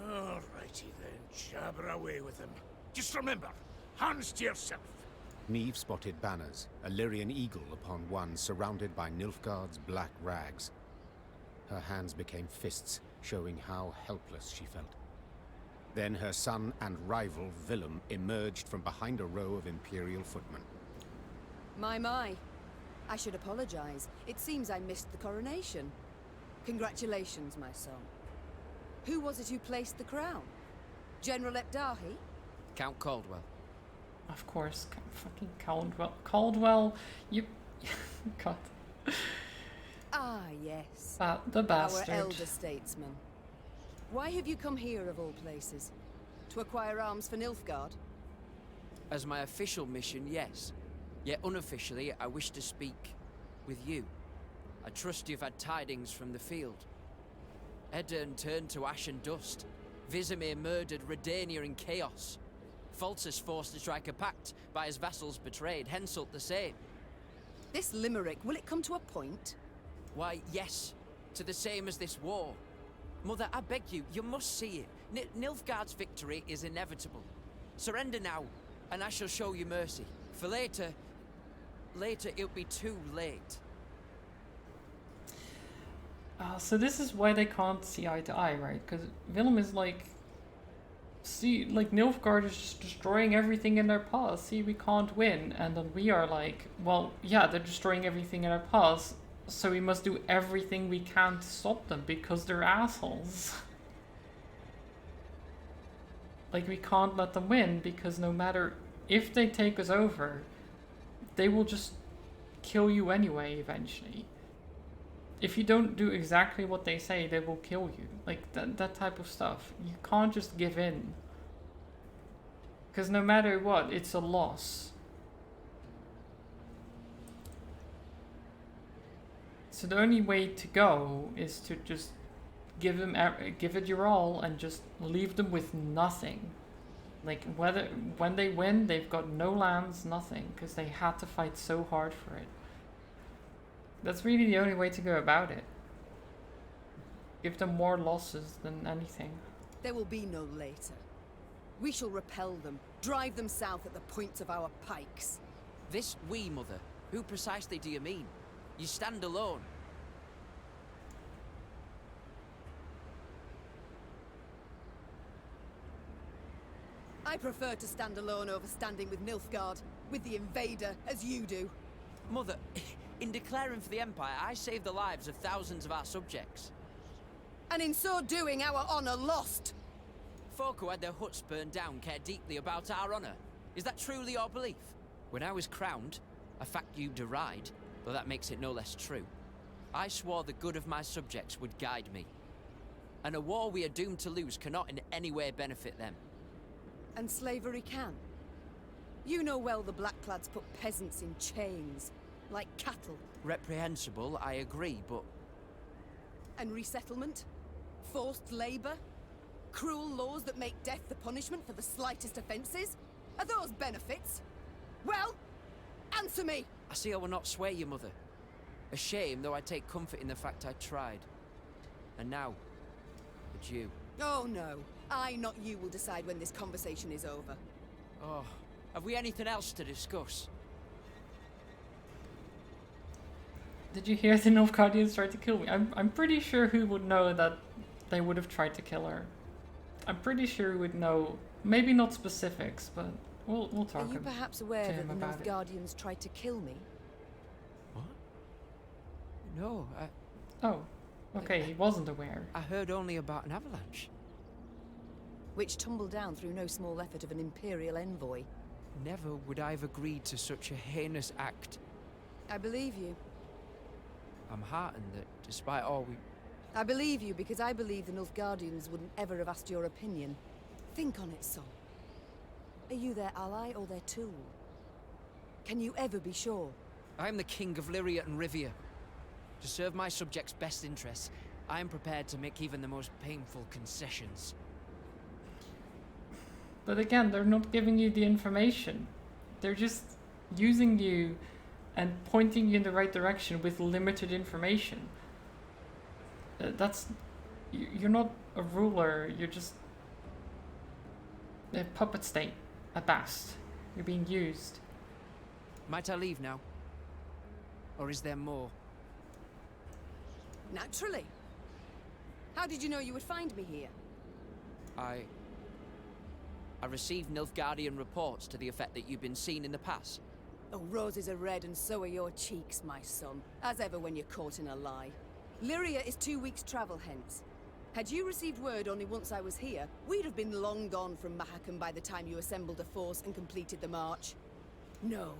Alrighty then, jabber away with him. Just remember, hands to yourself. Meve spotted banners, a Lyrian eagle upon one surrounded by Nilfgaard's black rags. Her hands became fists, showing how helpless she felt. Then her son and rival, Willem, emerged from behind a row of Imperial footmen. My. I should apologize. It seems I missed the coronation. Congratulations, my son. Who was it who placed the crown? General Epdahi? Count Caldwell. Of course, fucking Caldwell. Caldwell, you... God. Ah, yes. The bastard. Our elder statesman. Why have you come here, of all places? To acquire arms for Nilfgaard? As my official mission, yes. Yet unofficially, I wish to speak with you. I trust you've had tidings from the field. Edirn turned to ash and dust. Vizimir murdered Redania in chaos. Faltus forced to strike a pact by his vassals betrayed, Henselt the same. This limerick, will it come to a point? Why, yes. To the same as this war. Mother, I beg you, you must see it. Nilfgaard's victory is inevitable. Surrender now, and I shall show you mercy. For later it'll be too late. So this is why they can't see eye to eye, right? Because Willem is like... See, like, Nilfgaard is just destroying everything in their path. See, we can't win. And then we are like, well, yeah, they're destroying everything in our paths, so we must do everything we can to stop them, because they're assholes. Like, we can't let them win, because no matter if they take us over, they will just kill you anyway, eventually. If you don't do exactly what they say, they will kill you. Like, that type of stuff. You can't just give in. Because no matter what, it's a loss. So the only way to go is to just give it your all and just leave them with nothing. Like when they win, they've got no lands, nothing, because they had to fight so hard for it. That's really the only way to go about it. Give them more losses than anything. There will be no later. We shall repel them, drive them south at the points of our pikes. This we, Mother? Who precisely do you mean? You stand alone. I prefer to stand alone over standing with Nilfgaard, with the invader, as you do. Mother, in declaring for the Empire, I saved the lives of thousands of our subjects. And in so doing, our honor lost. Folk who had their huts burned down care deeply about our honor. Is that truly your belief? When I was crowned, a fact you deride, though that makes it no less true, I swore the good of my subjects would guide me. And a war we are doomed to lose cannot in any way benefit them. And slavery can. You know well the Blackclads put peasants in chains, like cattle. Reprehensible, I agree, but... And resettlement? Forced labor? Cruel laws that make death the punishment for the slightest offenses? Are those benefits? Well, answer me! I see I will not sway you, Mother. A shame, though I take comfort in the fact I tried. And now, it's you. Oh no. I, not you, will decide when this conversation is over. Oh, have we anything else to discuss? Did you hear the Nilfgaardians tried to kill me? I'm pretty sure who would know that they would have tried to kill her. I'm pretty sure who would know, maybe not specifics, but we'll talk. Are you perhaps aware that the about Nilfgaardians tried to kill me? What? No, Oh, okay, he wasn't aware. I heard only about an avalanche. Which tumbled down through no small effort of an Imperial envoy. Never would I have agreed to such a heinous act. I believe you. I'm heartened that, despite all we... I believe you because I believe the Nilfgaardians wouldn't ever have asked your opinion. Think on it, son. Are you their ally or their tool? Can you ever be sure? I am the King of Lyria and Rivia. To serve my subjects' best interests, I am prepared to make even the most painful concessions. But again, they're not giving you the information. They're just using you and pointing you in the right direction with limited information. You're not a ruler, you're just a puppet state, at best. You're being used. Might I leave now? Or is there more? Naturally. How did you know you would find me here? I received Nilfgaardian reports to the effect that you've been seen in the pass. Oh, roses are red and so are your cheeks, my son. As ever when you're caught in a lie. Lyria is 2 weeks' travel hence. Had you received word only once I was here, we'd have been long gone from Mahakam by the time you assembled a force and completed the march. No.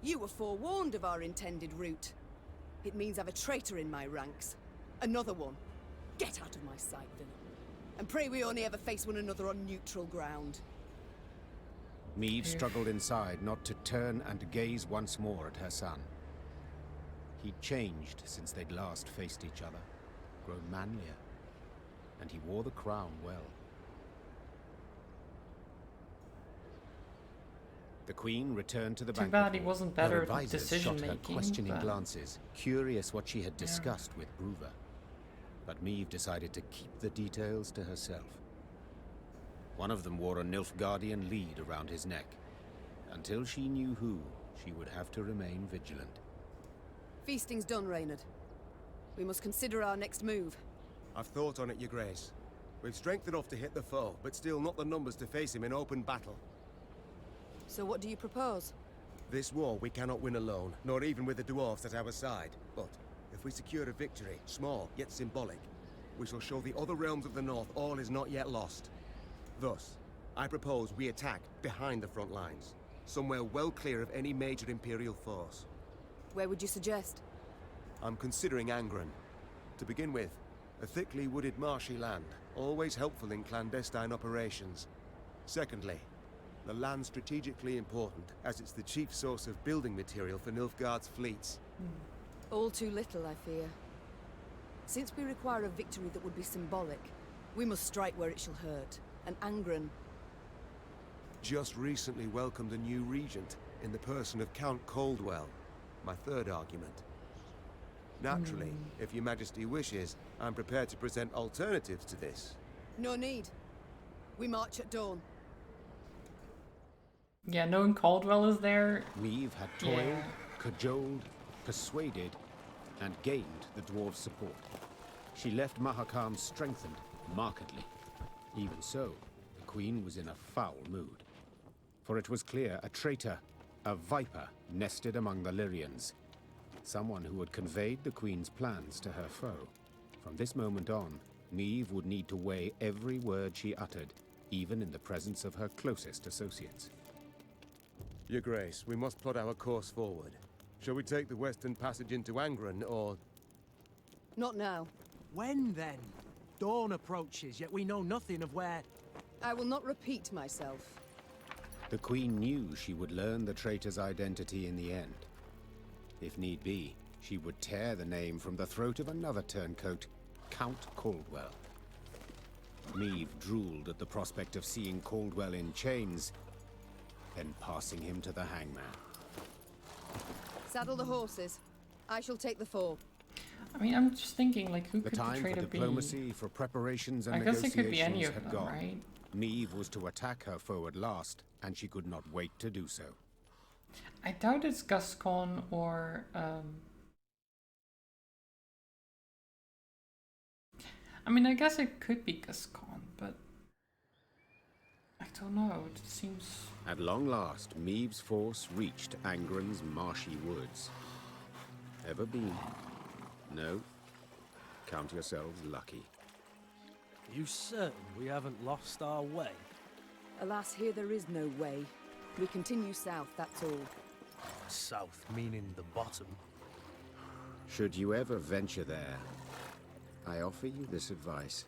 You were forewarned of our intended route. It means I've a traitor in my ranks. Another one. Get out of my sight, villain. And pray we only ever face one another on neutral ground. Meve struggled inside not to turn and gaze once more at her son. He'd changed since they'd last faced each other, grown manlier, and he wore the crown well. The Queen returned to the banquet hall. Too bad he wasn't Her better at advisors decision shot her making. questioning but- glances, curious what she had discussed with Bruver. But Meve decided to keep the details to herself. One of them wore a Nilfgaardian lead around his neck. Until she knew who, she would have to remain vigilant. Feasting's done, Reynard. We must consider our next move. I've thought on it, Your Grace. We've strength enough to hit the foe, but still not the numbers to face him in open battle. So what do you propose? This war we cannot win alone, nor even with the dwarves at our side. But if we secure a victory, small yet symbolic, we shall show the other realms of the north all is not yet lost. Thus, I propose we attack behind the front lines, somewhere well clear of any major Imperial force. Where would you suggest? I'm considering Angren. To begin with, a thickly wooded marshy land, always helpful in clandestine operations. Secondly, The land's strategically important, as it's the chief source of building material for Nilfgaard's fleets. All too little, I fear. Since we require a victory that would be symbolic, we must strike where it shall hurt. And Angren... Just recently welcomed a new regent, in the person of Count Caldwell. My third argument. Naturally, if your majesty wishes, I'm prepared to present alternatives to this. No need. We march at dawn. Yeah, knowing Caldwell is there... Meve had toiled, cajoled, persuaded, and gained the dwarves' support. She left Mahakam strengthened, markedly. Even so, the queen was in a foul mood. For it was clear a traitor, a viper, nested among the Lyrians. Someone who had conveyed the queen's plans to her foe. From this moment on, Meve would need to weigh every word she uttered, even in the presence of her closest associates. Your Grace, we must plot our course forward. Shall we take the western passage into Angren, or... Not now. When, then? Dawn approaches, yet we know nothing of where... I will not repeat myself. The queen knew she would learn the traitor's identity in the end. If need be, she would tear the name from the throat of another turncoat, Count Caldwell. Meve drooled at the prospect of seeing Caldwell in chains, then passing him to the hangman. Saddle the horses. I shall take the fore. I mean, I'm just thinking, like, who The could the time for traitor diplomacy, be? for preparations and I guess it negotiations could be any of had them, gone. right? Meve was to attack her foe at last, and she could not wait to do so. I doubt it's Gascon or... I mean, I guess it could be Gascon, but... I don't know, it seems... At long last, Meve's force reached Angren's marshy woods. Ever been? No? Count yourselves lucky. Are you certain we haven't lost our way? Alas, here there is no way. We continue south, that's all. South meaning the bottom. Should you ever venture there, I offer you this advice.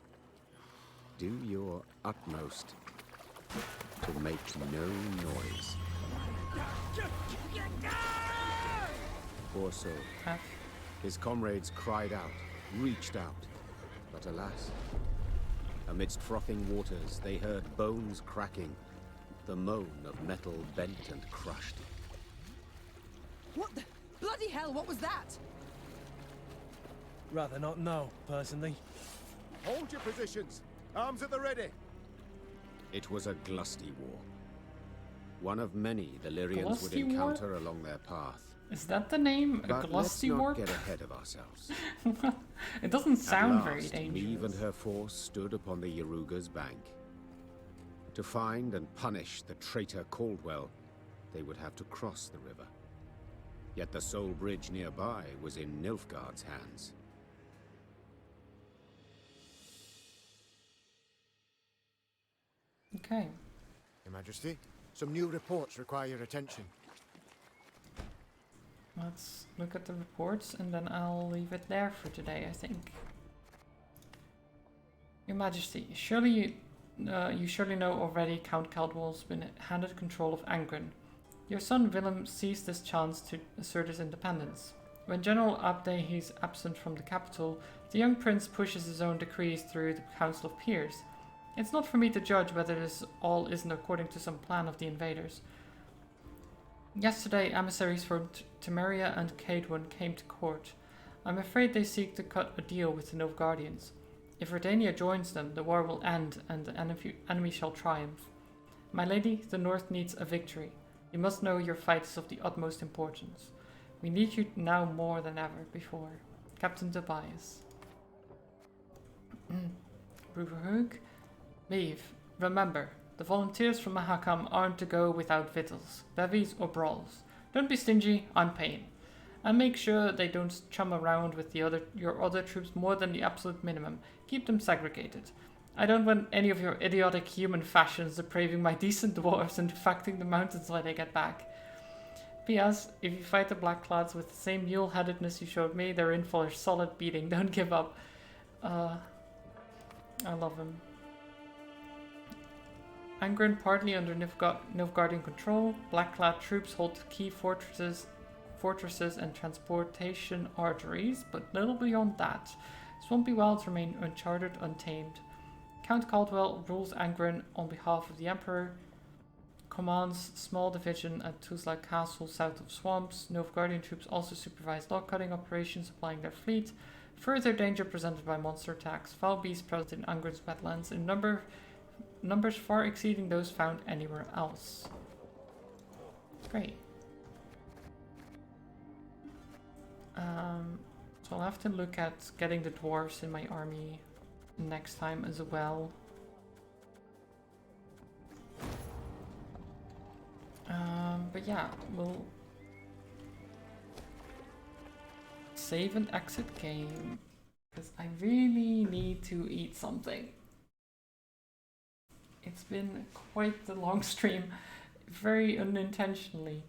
Do your utmost to make no noise. Poor soul. His comrades cried out, reached out, but alas, amidst frothing waters they heard bones cracking, the moan of metal bent and crushed. What the... Bloody hell, what was that? Rather not know, personally. Hold your positions! Arms at the ready! It was a glusty war. One of many the Lyrians would Glusty encounter war? along their path. Is that the name? A But glusty let's not warp? get ahead of ourselves. It doesn't sound At very last, dangerous. Meve and her force stood upon the Yaruga's bank. To find and punish the traitor Caldwell, they would have to cross the river. Yet the sole bridge nearby was in Nilfgaard's hands. Okay. Your Majesty, some new reports require your attention. Let's look at the reports and then I'll leave it there for today, I think. Your Majesty, surely you surely know already Count Caldwell's been handed control of Angren. Your son Willem seized this chance to assert his independence. When General Abde is absent from the capital, the young prince pushes his own decrees through the Council of Peers. It's not for me to judge whether this all isn't according to some plan of the invaders. Yesterday, emissaries from Temeria and Cadwin came to court. I'm afraid they seek to cut a deal with the Nilfgaardians. If Redania joins them, the war will end and the enemy shall triumph. My lady, the North needs a victory. You must know your fight is of the utmost importance. We need you now more than ever before. Captain Tobias. Bruverhoog. Leave. Remember, the volunteers from Mahakam aren't to go without victuals, bevies or brawls. Don't be stingy, I'm paying. And make sure they don't chum around with your other troops more than the absolute minimum. Keep them segregated. I don't want any of your idiotic human fashions depraving my decent dwarves and defecting the mountains when they get back. P.S. If you fight the Blackclads with the same mule-headedness you showed me, they're in for a solid beating. Don't give up. I love him. Angren partly under Nilfgaardian control. Black-clad troops hold key fortresses and transportation arteries, but little beyond that. Swampy wilds remain uncharted, untamed. Count Caldwell rules Angren on behalf of the Emperor, commands small division at Tuzla Castle south of swamps. Nilfgaardian troops also supervise log-cutting operations, supplying their fleet. Further danger presented by monster attacks. Foul beasts present in Angren's wetlands in numbers far exceeding those found anywhere else. Great. So I'll have to look at getting the dwarves in my army next time as well. But yeah, we'll save and exit game because I really need to eat something. It's been quite the long stream, very unintentionally.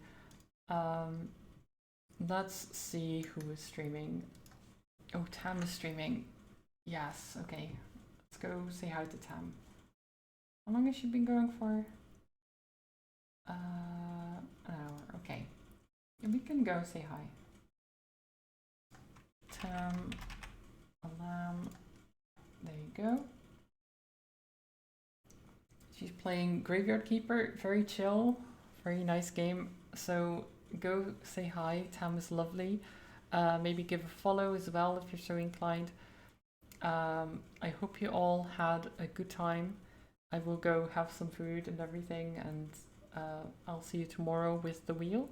Let's see who is streaming. Oh, Tam is streaming. Yes, okay. Let's go say hi to Tam. How long has she been going for? An hour, okay. We can go say hi. Tam, Alam, there you go. She's playing Graveyard Keeper, very chill, very nice game. So go say hi, Tam is lovely. Maybe give a follow as well if you're so inclined. I hope you all had a good time. I will go have some food and everything, and I'll see you tomorrow with the wheel.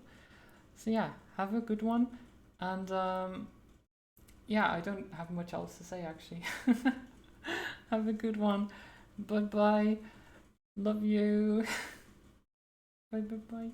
So yeah, have a good one. And yeah, I don't have much else to say actually. Have a good one. Bye bye. Love you. Bye bye bye.